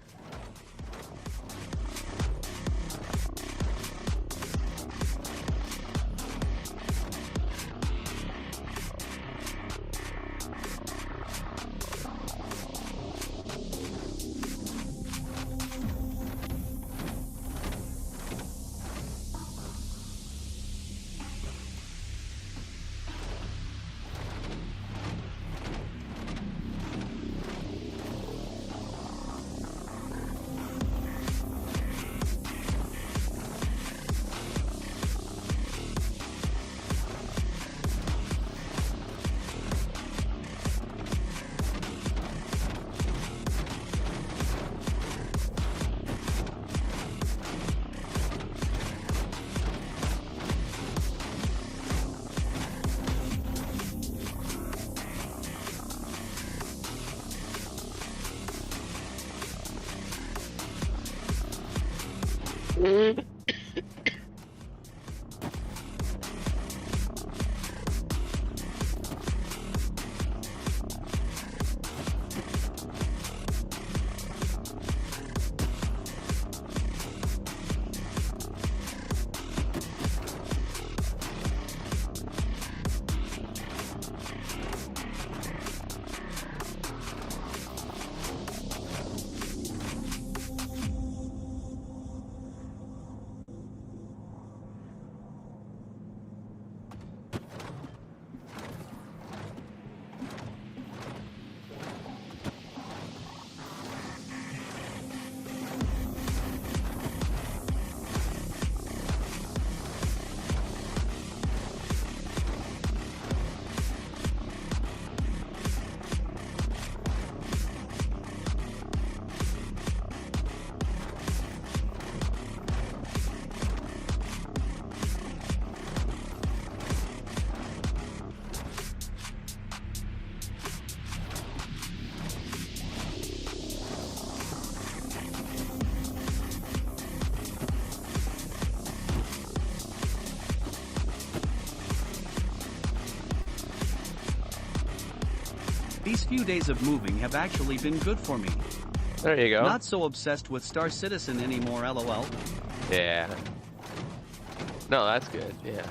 These few days of moving have actually been good for me. There you go. Not so obsessed with Star Citizen anymore, lol. Yeah. No, that's good, yeah.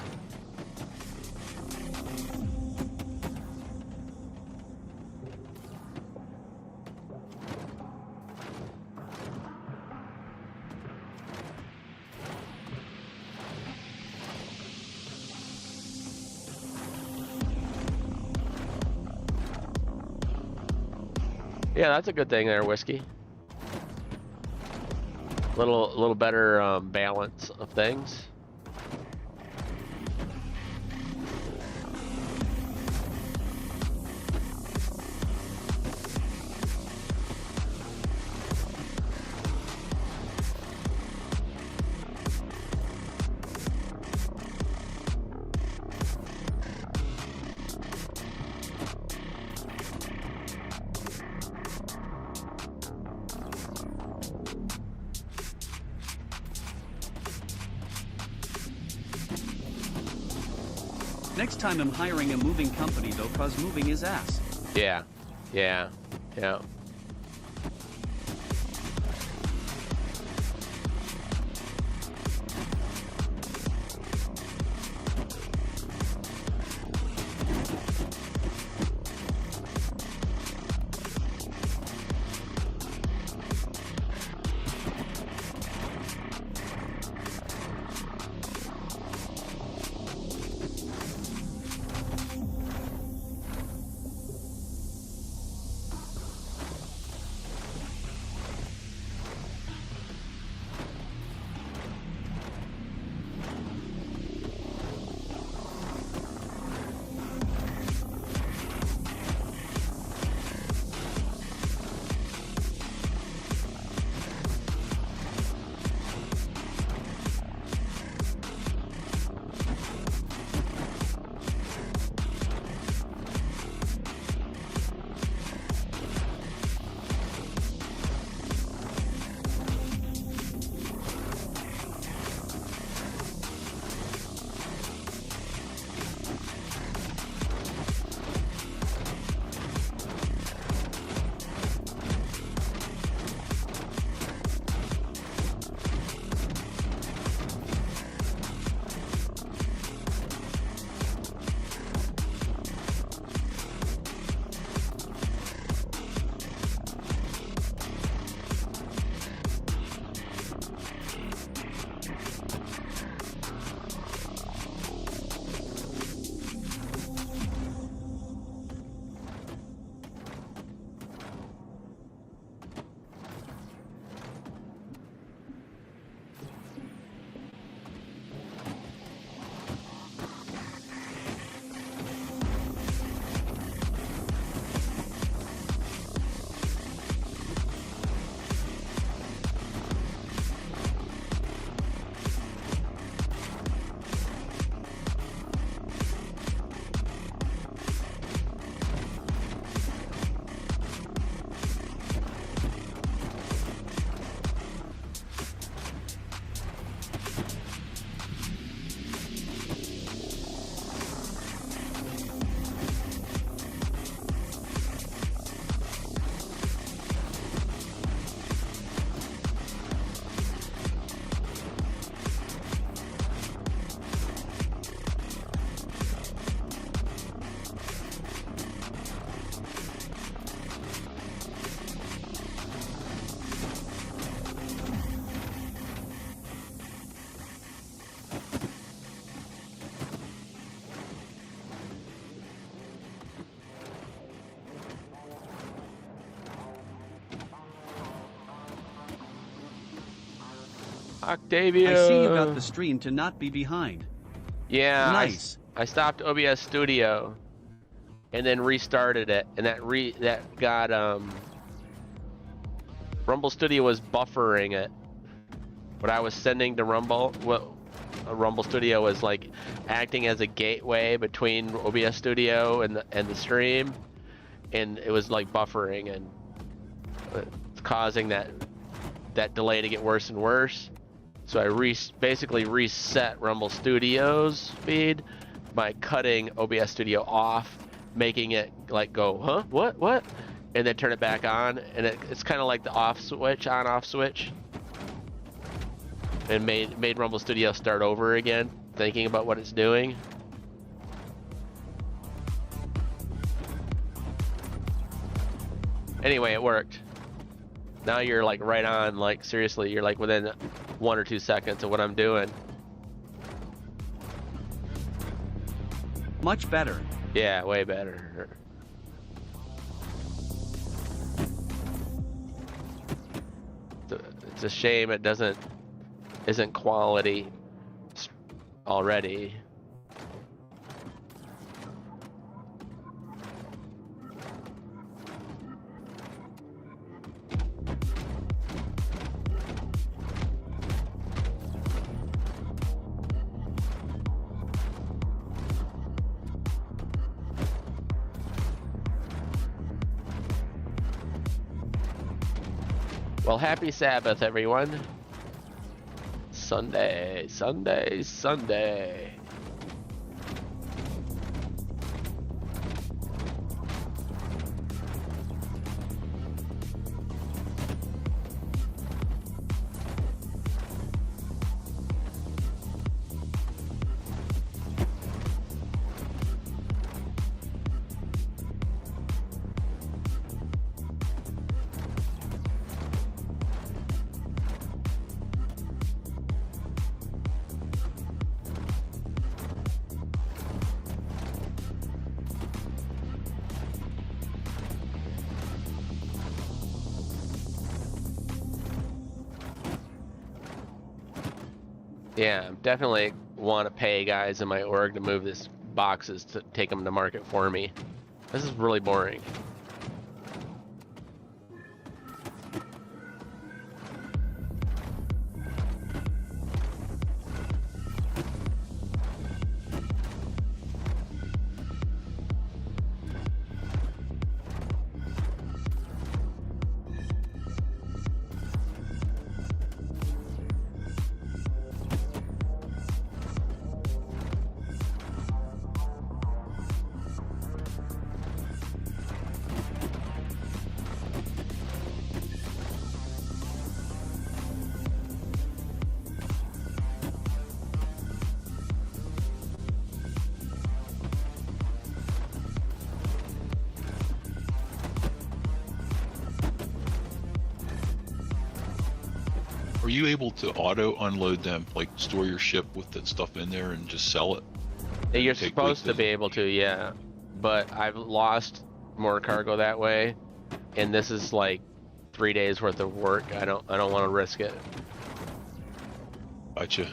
Yeah, that's a good thing there, Whiskey. Little better balance of things. Next time I'm hiring a moving company though, cause moving is ass. Yeah. Yeah. Yeah. Octavia. I see you got the stream to not be behind. Yeah. Nice. I stopped OBS Studio, and then restarted it, and that got Rumble Studio was buffering it. What I was sending to Rumble, Rumble Studio was like acting as a gateway between OBS Studio and the stream, and it was like buffering and causing that delay to get worse and worse. So I basically reset Rumble Studio's feed by cutting OBS Studio off, making it like go, huh, what, and then turn it back on, and it's kind of like the off switch, on off switch, and made Rumble Studio start over again, thinking about what it's doing. Anyway, it worked. Now you're like right on, like seriously, you're like within 1 or 2 seconds of what I'm doing. Much better. Yeah, way better. It's a shame it isn't quality already. Well, happy Sabbath, everyone. Sunday, Sunday, Sunday. Yeah, definitely want to pay guys in my org to move these boxes to take them to market for me. This is really boring. Are you able to auto unload them, like store your ship with that stuff in there and just sell it? Yeah, you're supposed to be able to, yeah. But I've lost more cargo that way, and this is like 3 days worth of work. I don't want to risk it. Gotcha.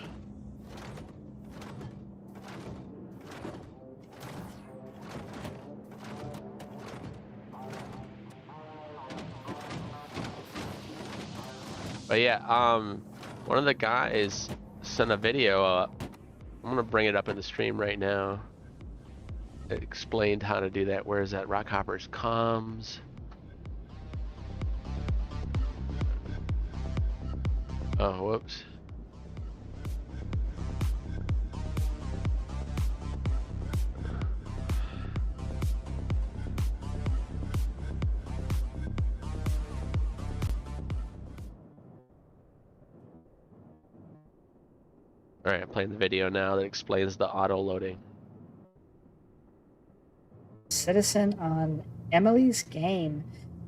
But yeah, one of the guys sent a video up. I'm gonna bring it up in the stream right now. It explained how to do that. Where is that? Rockhoppers comms. Oh, whoops. Alright, I'm playing the video now that explains the auto loading. Citizen on Emily's game.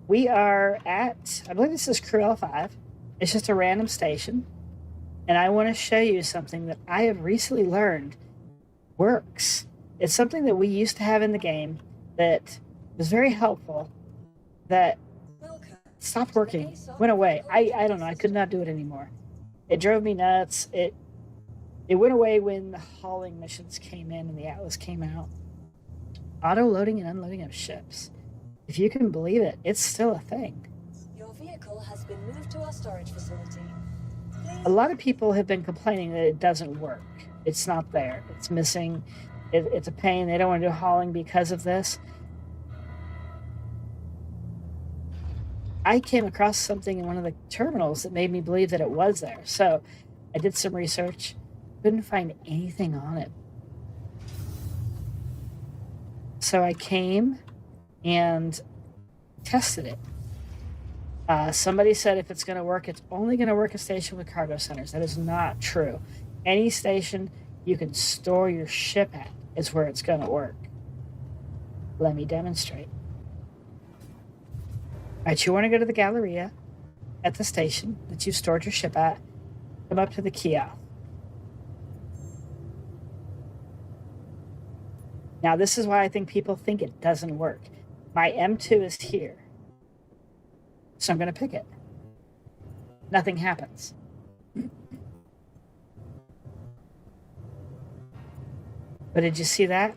We are at, I believe this is Crew L5. It's just a random station. And I want to show you something that I have recently learned works. It's something that we used to have in the game that was very helpful, that stopped working, went away. I don't know, I could not do it anymore. It drove me nuts. It went away when the hauling missions came in and the Atlas came out. Auto loading and unloading of ships. If you can believe it, it's still a thing. Your vehicle has been moved to our storage facility. A lot of people have been complaining that it doesn't work. It's not there. It's missing. It's a pain. They don't want to do hauling because of this. I came across something in one of the terminals that made me believe that it was there. So I did some research. Couldn't find anything on it. So I came and tested it. Somebody said if it's going to work, it's only going to work at station with cargo centers. That is not true. Any station you can store your ship at is where it's going to work. Let me demonstrate. All right, you want to go to the Galleria at the station that you've stored your ship at. Come up to the kiosk. Now, this is why I think people think it doesn't work. My M2 is here. So I'm going to pick it. Nothing happens. But did you see that?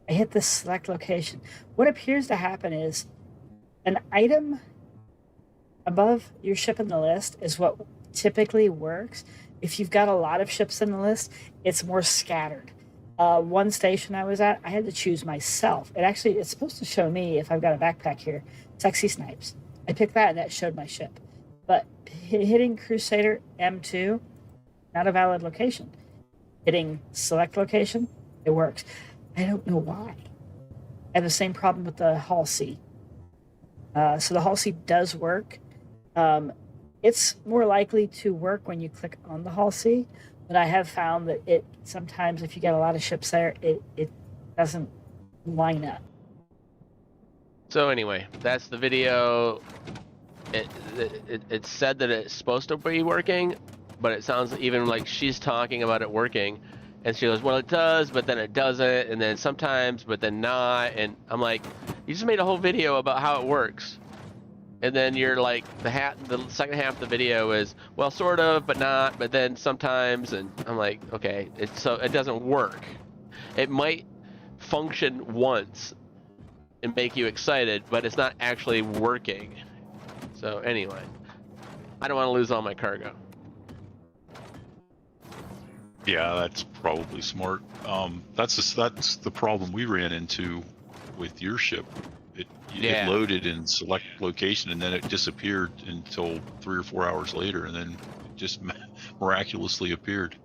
I hit the select location. What appears to happen is an item above your ship in the list is what typically works. If you've got a lot of ships in the list, it's more scattered. One station I was at, I had to choose myself. It's supposed to show me if I've got a backpack here, Sexy Snipes. I picked that and that showed my ship. But hitting Crusader M2, not a valid location. Hitting select location, it works. I don't know why. I have the same problem with the Hall C. So the Hall C does work. It's more likely to work when you click on the Hall C, but I have found that it sometimes, if you get a lot of ships there, it doesn't line up. So anyway, that's the video. It said that it's supposed to be working, but it sounds even like she's talking about it working. And she goes, well, it does, but then it doesn't, and then sometimes, but then not. And I'm like, you just made a whole video about how it works. And then you're like, the second half of the video is, well, sort of, but not, but then sometimes. And I'm like, okay, so it doesn't work. It might function once and make you excited, but it's not actually working. So anyway, I don't want to lose all my cargo. Yeah, that's probably smart. That's the problem we ran into with your ship. It loaded in select location and then it disappeared until 3 or 4 hours later, and then it just miraculously appeared.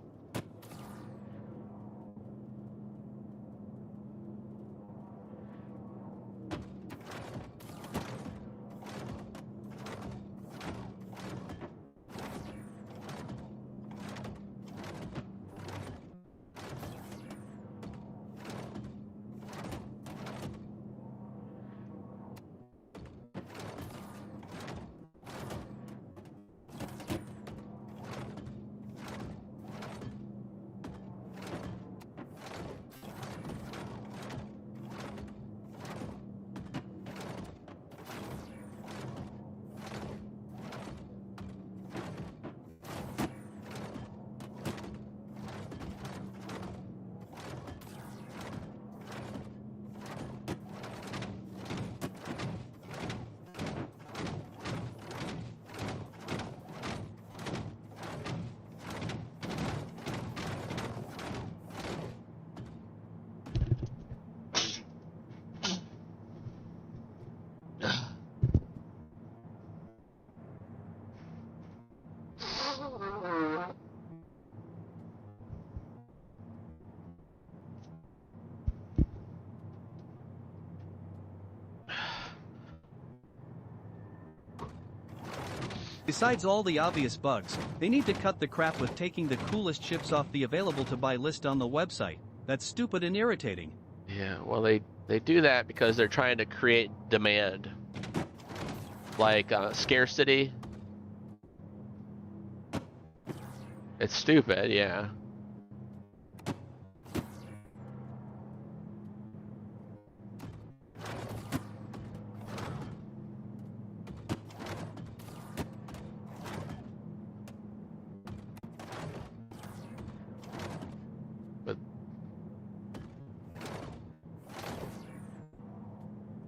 Besides all the obvious bugs, they need to cut the crap with taking the coolest ships off the available to buy list on the website. That's stupid and irritating. Yeah, well, they do that because they're trying to create demand. Like scarcity. It's stupid, yeah.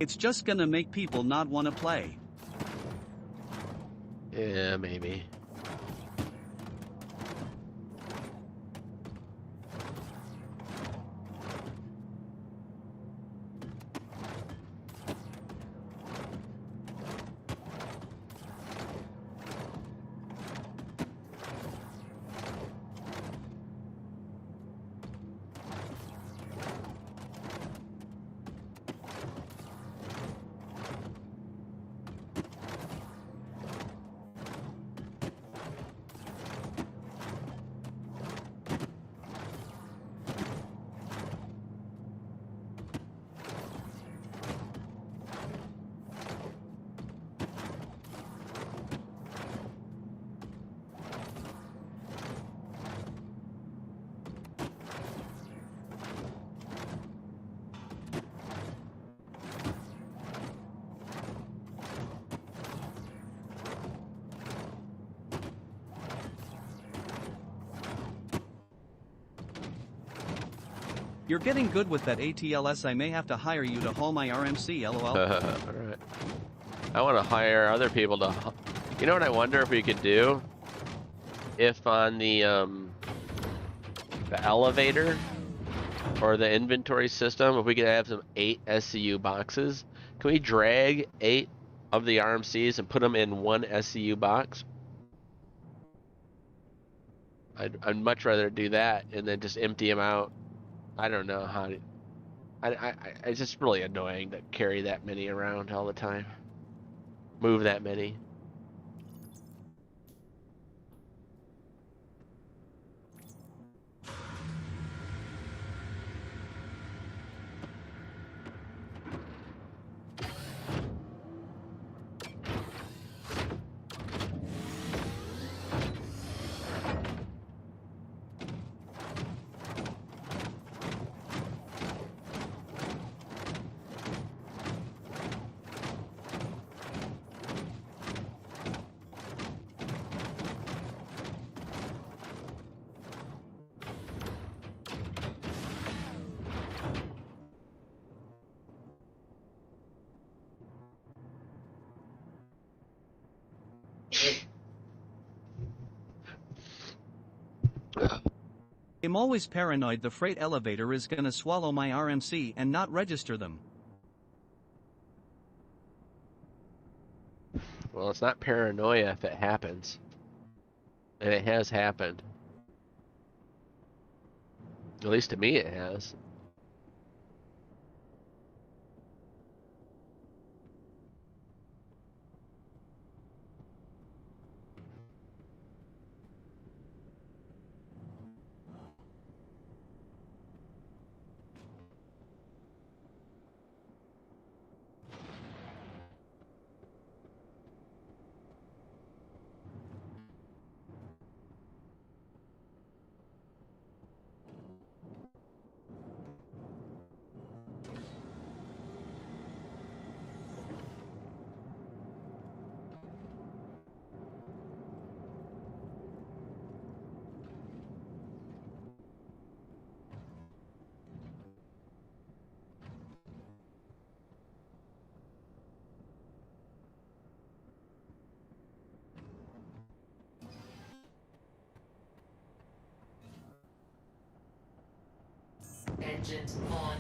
It's just gonna make people not want to play. Yeah, maybe. You're getting good with that ATLS. I may have to hire you to haul my RMC, lol. Alright. I want to hire other people to... You know what I wonder if we could do? If on the elevator or the inventory system, if we could have some 8 SCU boxes, can we drag 8 of the RMCs and put them in one SCU box? I'd much rather do that and then just empty them out. I don't know how to... It's just really annoying to carry that many around all the time. Move that many. I'm always paranoid the freight elevator is gonna swallow my RMC and not register them. Well, it's not paranoia if it happens. And it has happened. At least to me it has. Engines on.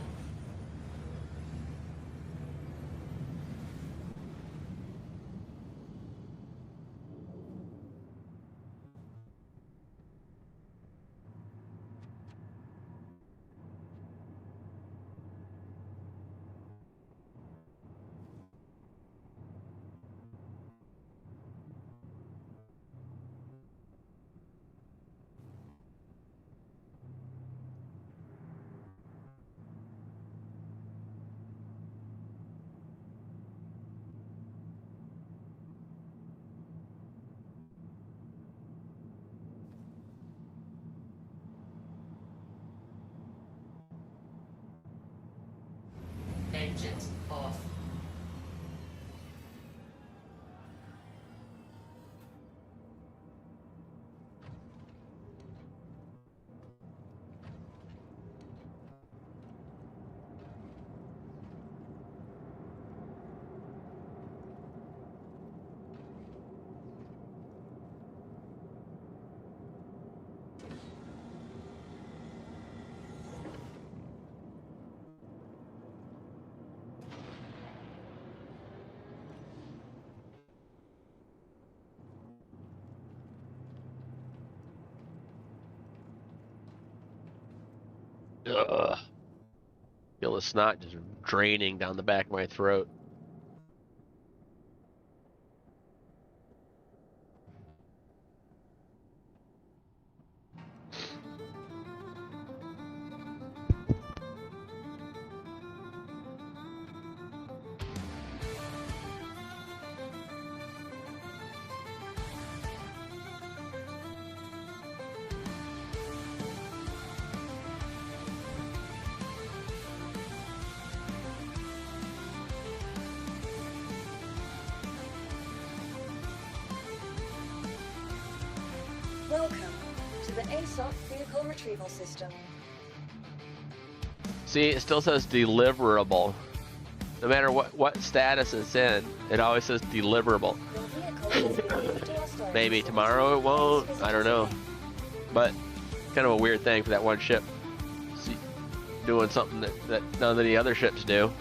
Ugh. Feel the snot just draining down the back of my throat. Welcome to the ASOP Vehicle Retrieval System. See, it still says deliverable. No matter what status it's in, it always says deliverable. Maybe tomorrow it won't, I don't know. But kind of a weird thing for that one ship. See, doing something that none of the other ships do.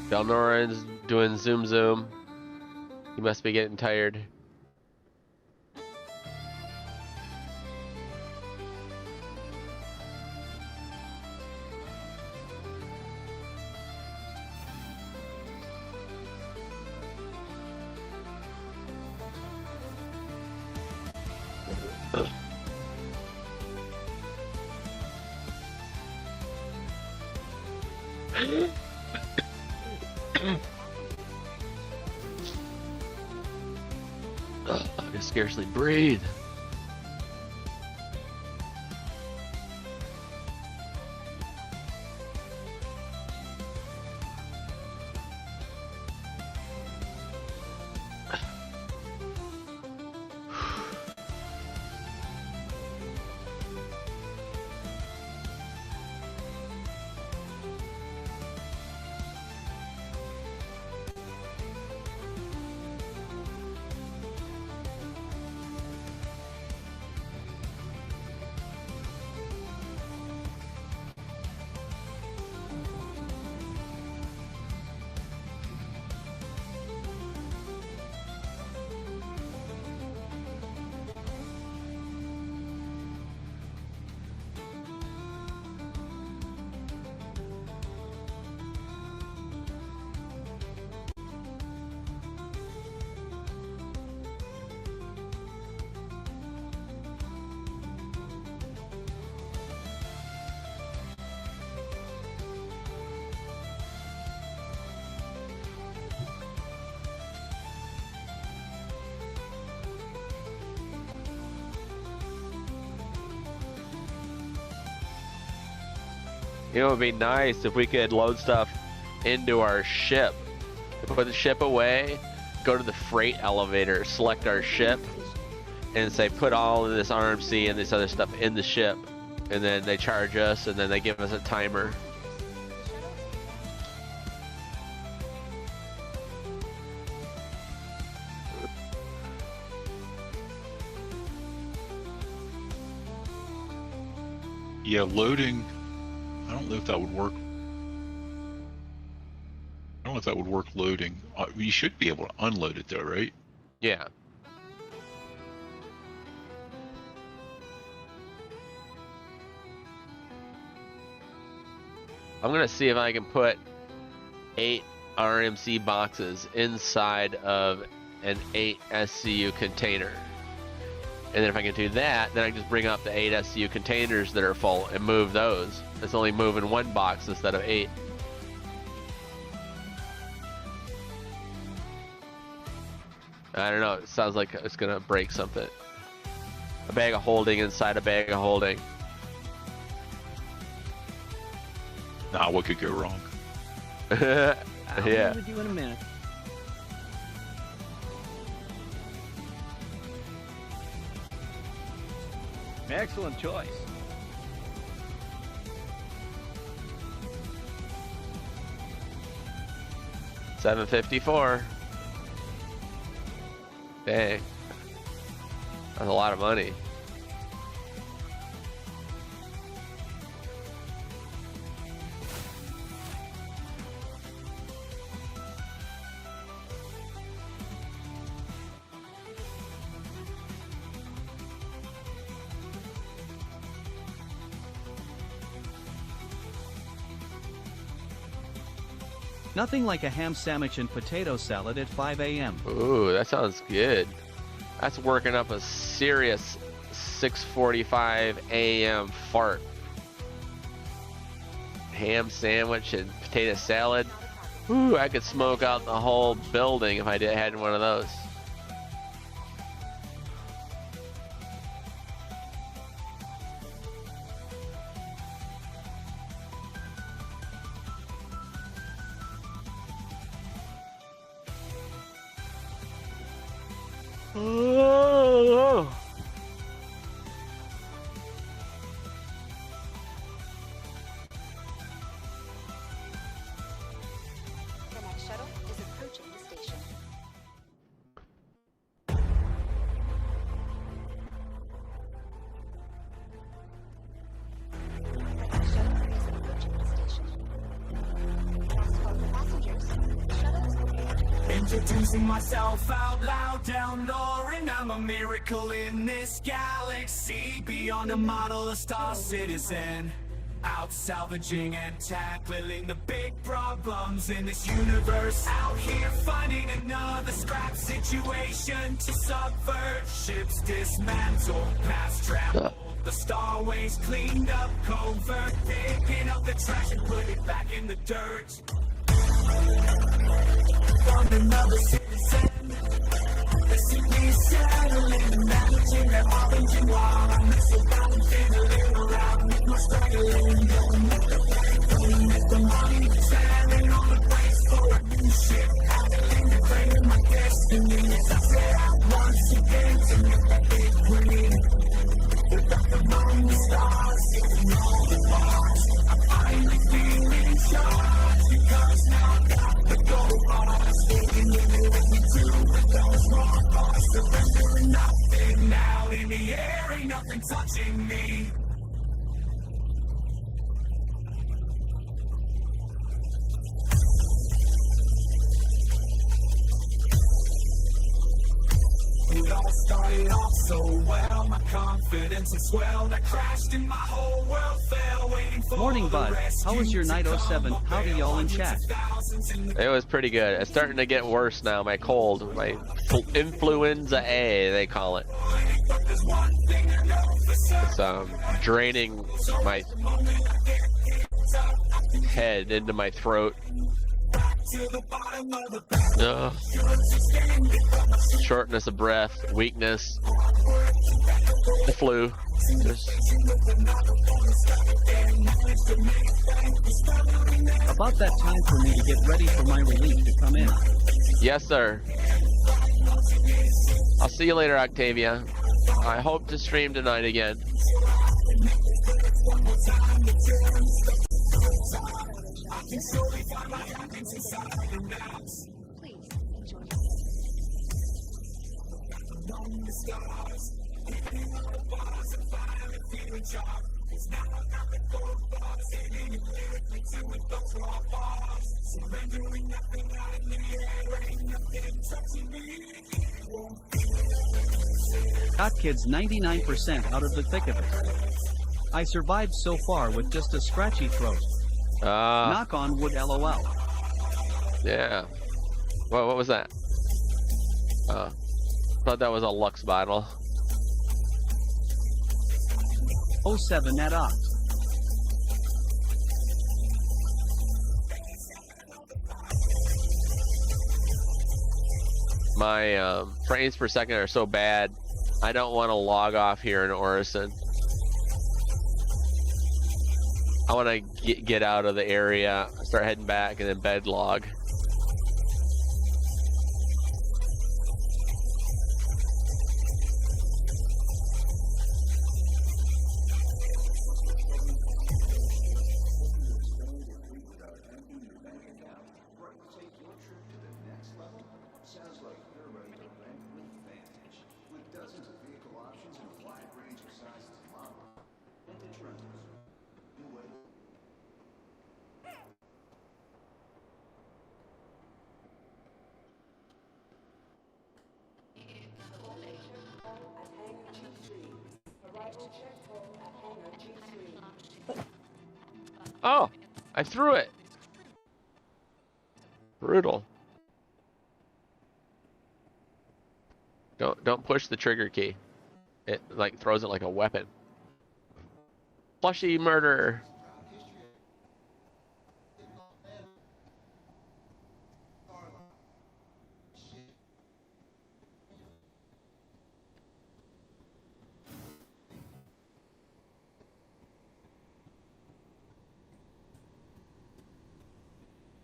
Belnoran's doing zoom. He must be getting tired. I can scarcely breathe. You know, it would be nice if we could load stuff into our ship. Put the ship away, go to the freight elevator, select our ship, and say put all of this RMC and this other stuff in the ship. And then they charge us, and then they give us a timer. Yeah, loading. I don't know if that would work. I don't know if that would work loading. You should be able to unload it though, right? Yeah. I'm gonna see if I can put 8 RMC boxes inside of an 8 SCU container. And then if I can do that, then I can just bring up the 8 SU containers that are full and move those. It's only moving 1 box instead of 8. I don't know, it sounds like it's gonna break something. A bag of holding inside a bag of holding. Nah, what could go wrong? Yeah. I'll be with you in a minute. Excellent choice. $754. Dang. That's a lot of money. Nothing like a ham sandwich and potato salad at 5 a.m. Ooh, that sounds good. That's working up a serious 6:45 a.m. fart. Ham sandwich and potato salad. Ooh, I could smoke out the whole building if I had one of those. Oh. The next shuttle is approaching the station. The next shuttle is approaching the station. Last call for passengers. The shuttle is prepared. Introducing myself out loud, down Lauren. I'm a miracle in this galaxy. Beyond a model, a star citizen. Out salvaging and tackling the big problems in this universe. Out here finding another scrap situation to subvert. Ships dismantled, mass travel. The starways cleaned up, covert. Picking up the trash and put it back in the dirt. From another citizen, the city settling, managing their orange and white. I'm surviving, fiddling around with my struggling, going with the flame, with the money, standing on the brakes for a new ship, handling the claim my destiny. As I set out once again to make that big green, look up among the stars, getting all the bars. I'm finally feeling charged because now I got the gold bars. Taking the with me too with those wrong bars. Surrendering nothing out in the air, ain't nothing touching me. It all started off so well, my confidence had swelled. I crashed and my whole world fell, waiting for Morning, the bud. How was your night 07? Howdy, y'all in chat. It was pretty good. It's starting to get worse now. My cold, my influenza A, they call it. It's draining my head into my throat. Shortness of breath, weakness, the flu. About that time for me to get ready for my relief to come in. Yes, sir. I'll see you later, Octavia. I hope to stream tonight again. Please enjoy. Got kids 99% out of the thick of it. I survived so far with just a scratchy throat. Knock on wood, LOL. Yeah. Well, what was that? Thought that was a Lux bottle. 07 at Opt. My frames per second are so bad, I don't want to log off here in Orison. I want to get out of the area, start heading back, and then bed log. Oh, I threw it. Brutal. Don't push the trigger key. It like throws it like a weapon. Plushy murder.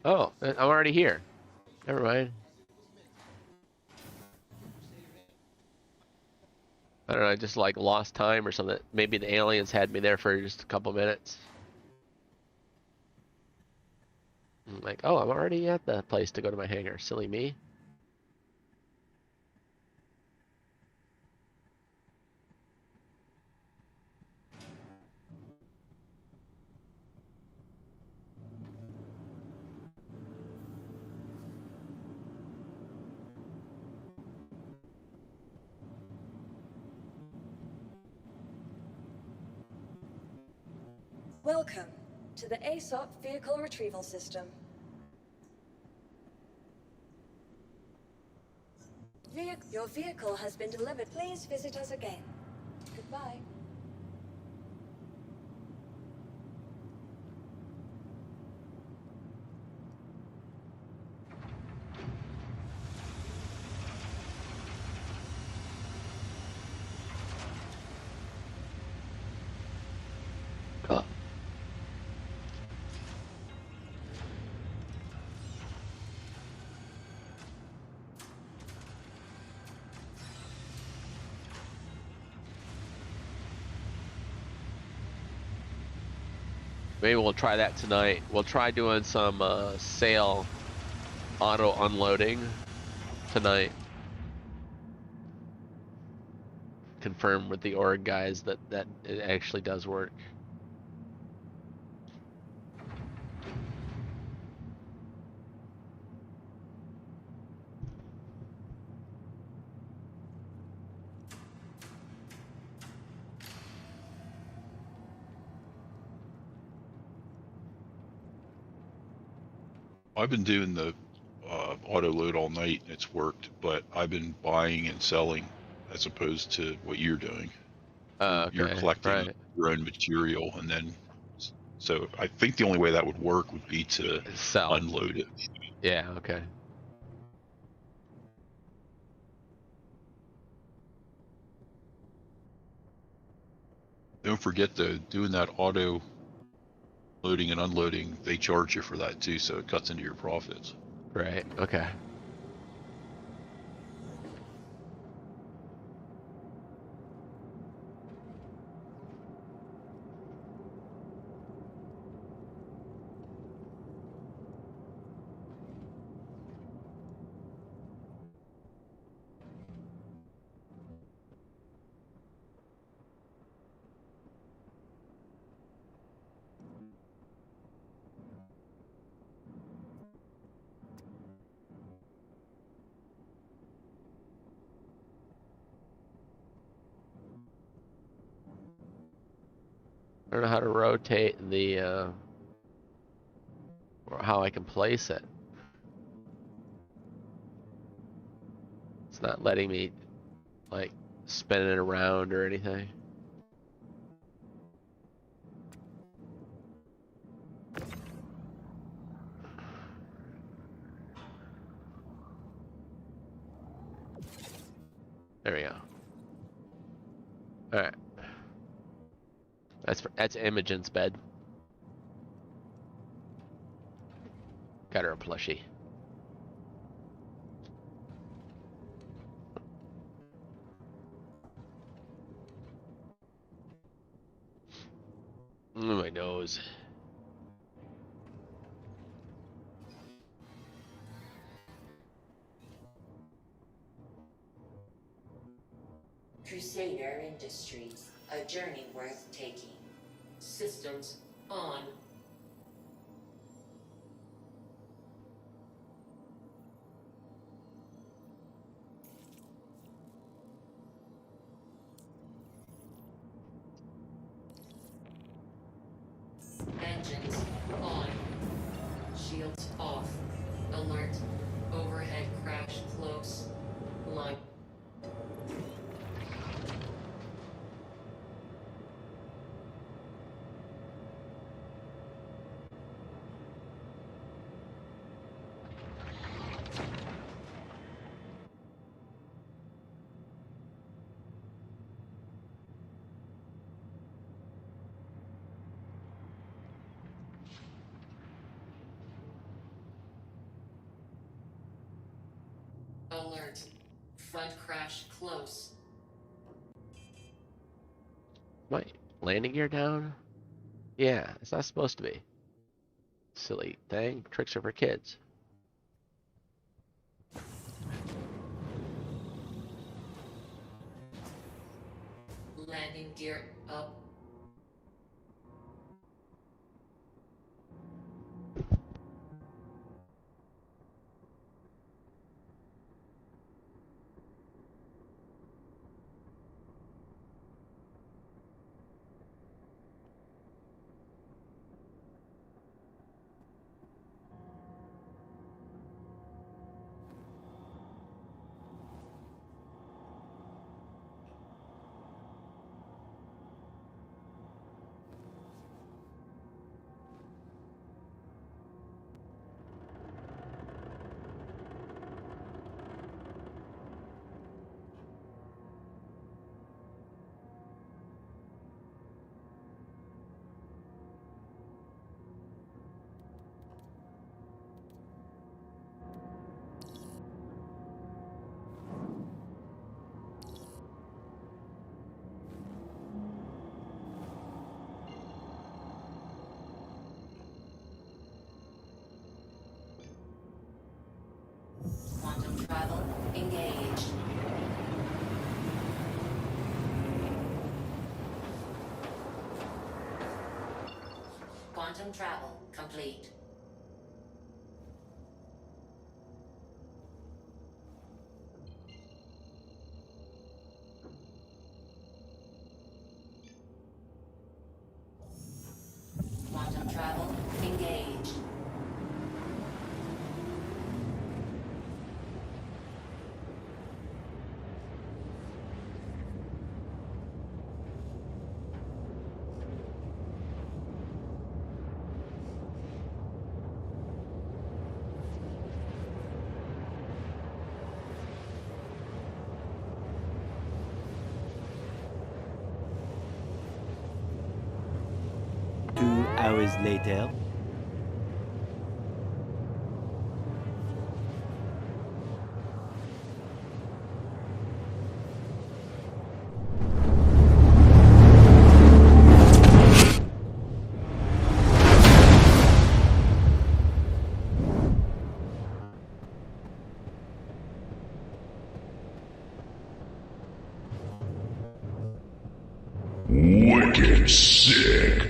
Oh, I'm already here. Never mind. I don't know, I just like lost time or something. Maybe the aliens had me there for just a couple minutes. I'm like, oh, I'm already at the place to go to my hangar. Silly me. Welcome to the ASOP Vehicle Retrieval System. Your vehicle has been delivered. Please visit us again. Goodbye. Maybe we'll try that tonight. We'll try doing some sale auto unloading tonight. Confirm with the org guys that it actually does work. I've been doing the auto load all night and it's worked, but I've been buying and selling as opposed to what you're doing. Okay, You're collecting your own material, and then so I think the only way that would work would be to sell, unload it. Yeah, okay. Don't forget though, doing that auto loading and unloading, they charge you for that too, so it cuts into your profits. Right, okay. I don't know how to rotate the, or how I can place it. It's not letting me, like, spin it around or anything. There we go. All right. That's Imogen's bed. Got her a plushie. My nose. Crusader Industries, a journey worth taking. Systems on. Engines on. Shields off. Alert. Overhead crash close. Line. Alert. Front crash close. My landing gear down? Yeah, it's not supposed to be. Silly thing. Tricks are for kids. Landing gear up. Quantum travel engaged. Quantum travel complete. Quantum travel engaged. Hours later. Wicked sick.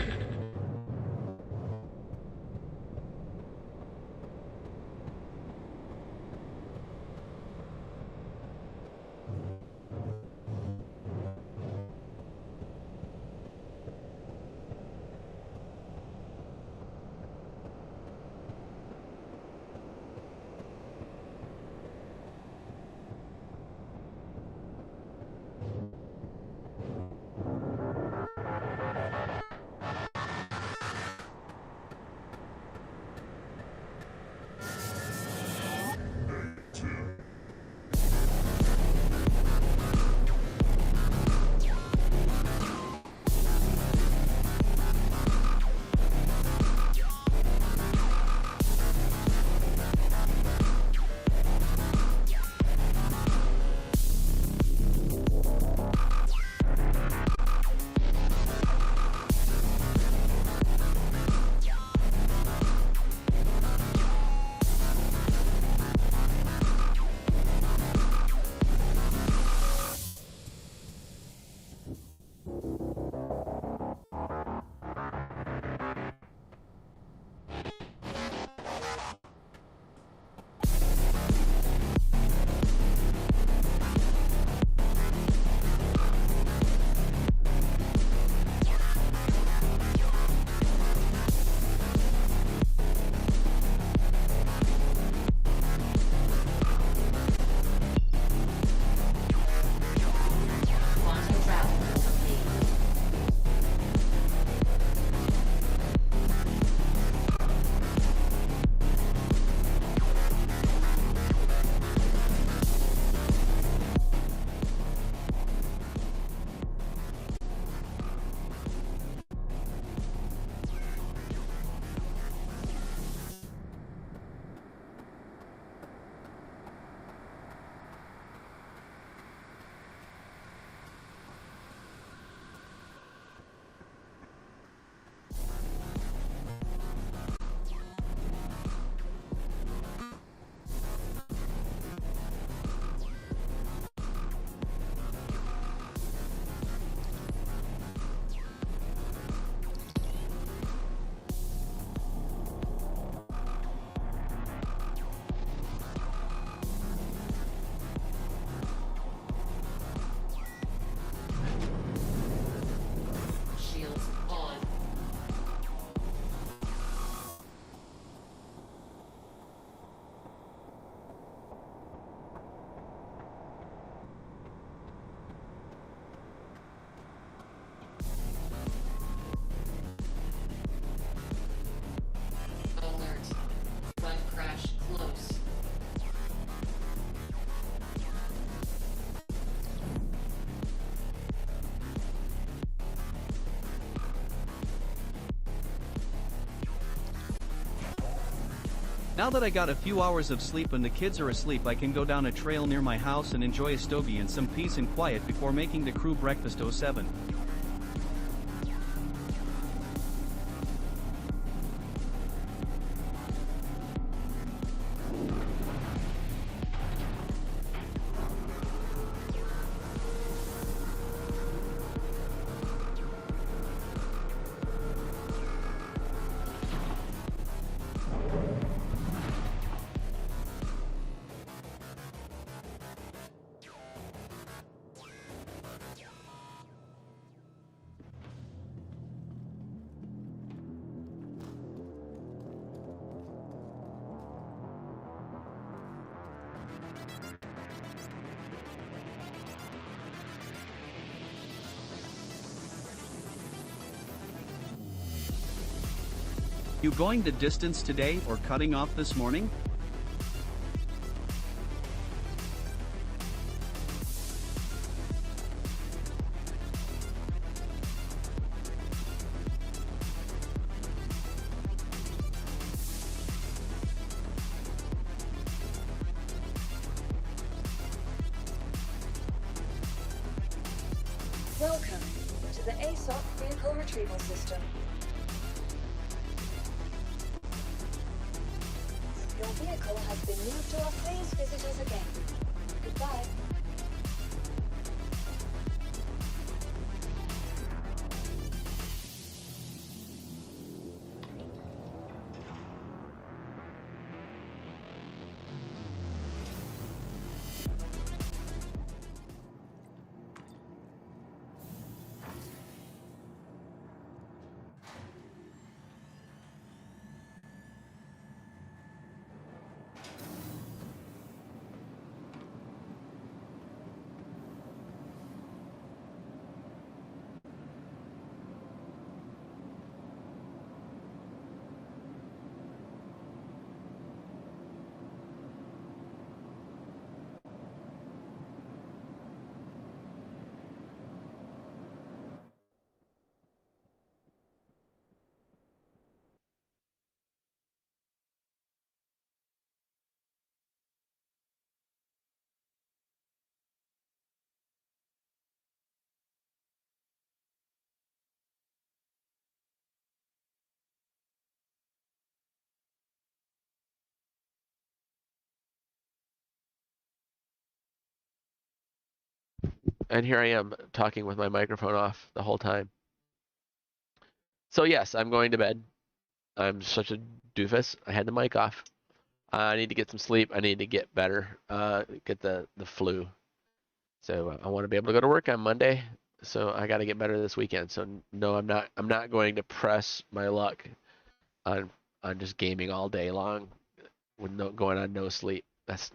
Now that I got a few hours of sleep and the kids are asleep, I can go down a trail near my house and enjoy a stogie and some peace and quiet before making the crew breakfast 07. You going the distance today or cutting off this morning? Welcome to the ASOC Vehicle Retrieval System. Your vehicle has been moved to our Please Visit Us Again. Goodbye. And here I am talking with my microphone off the whole time. So yes, I'm going to bed. I'm such a doofus. I had the mic off. I need to get some sleep. I need to get better. Get the flu. So I want to be able to go to work on Monday. So I got to get better this weekend. So no, I'm not going to press my luck on just gaming all day long with going on no sleep. That's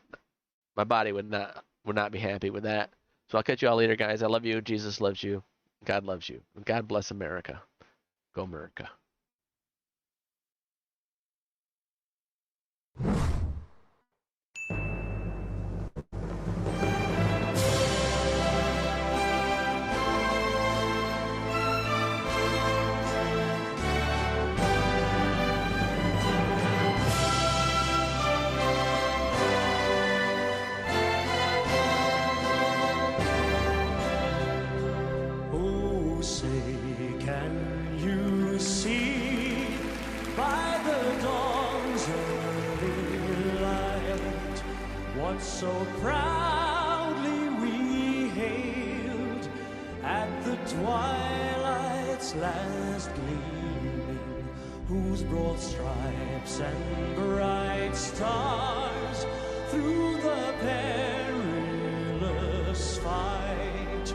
my body would not be happy with that. So I'll catch you all later, guys. I love you. Jesus loves you. God loves you. God bless America. Go America. So proudly we hailed at the twilight's last gleaming, whose broad stripes and bright stars through the perilous fight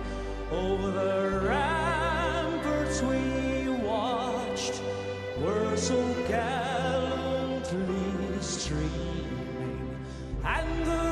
over the ramparts we watched were so gallantly streaming, and the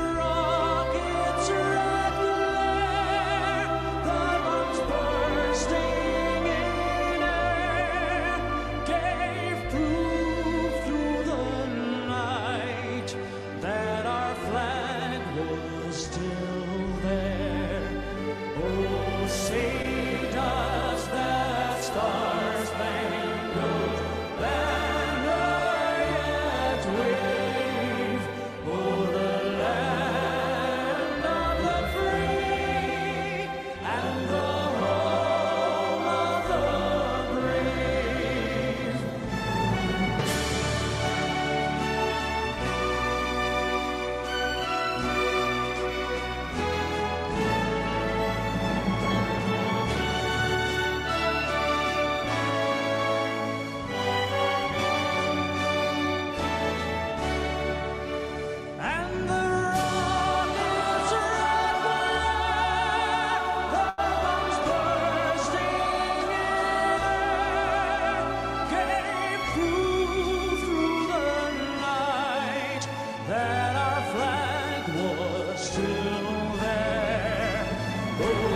does that star-spangled banner Oh,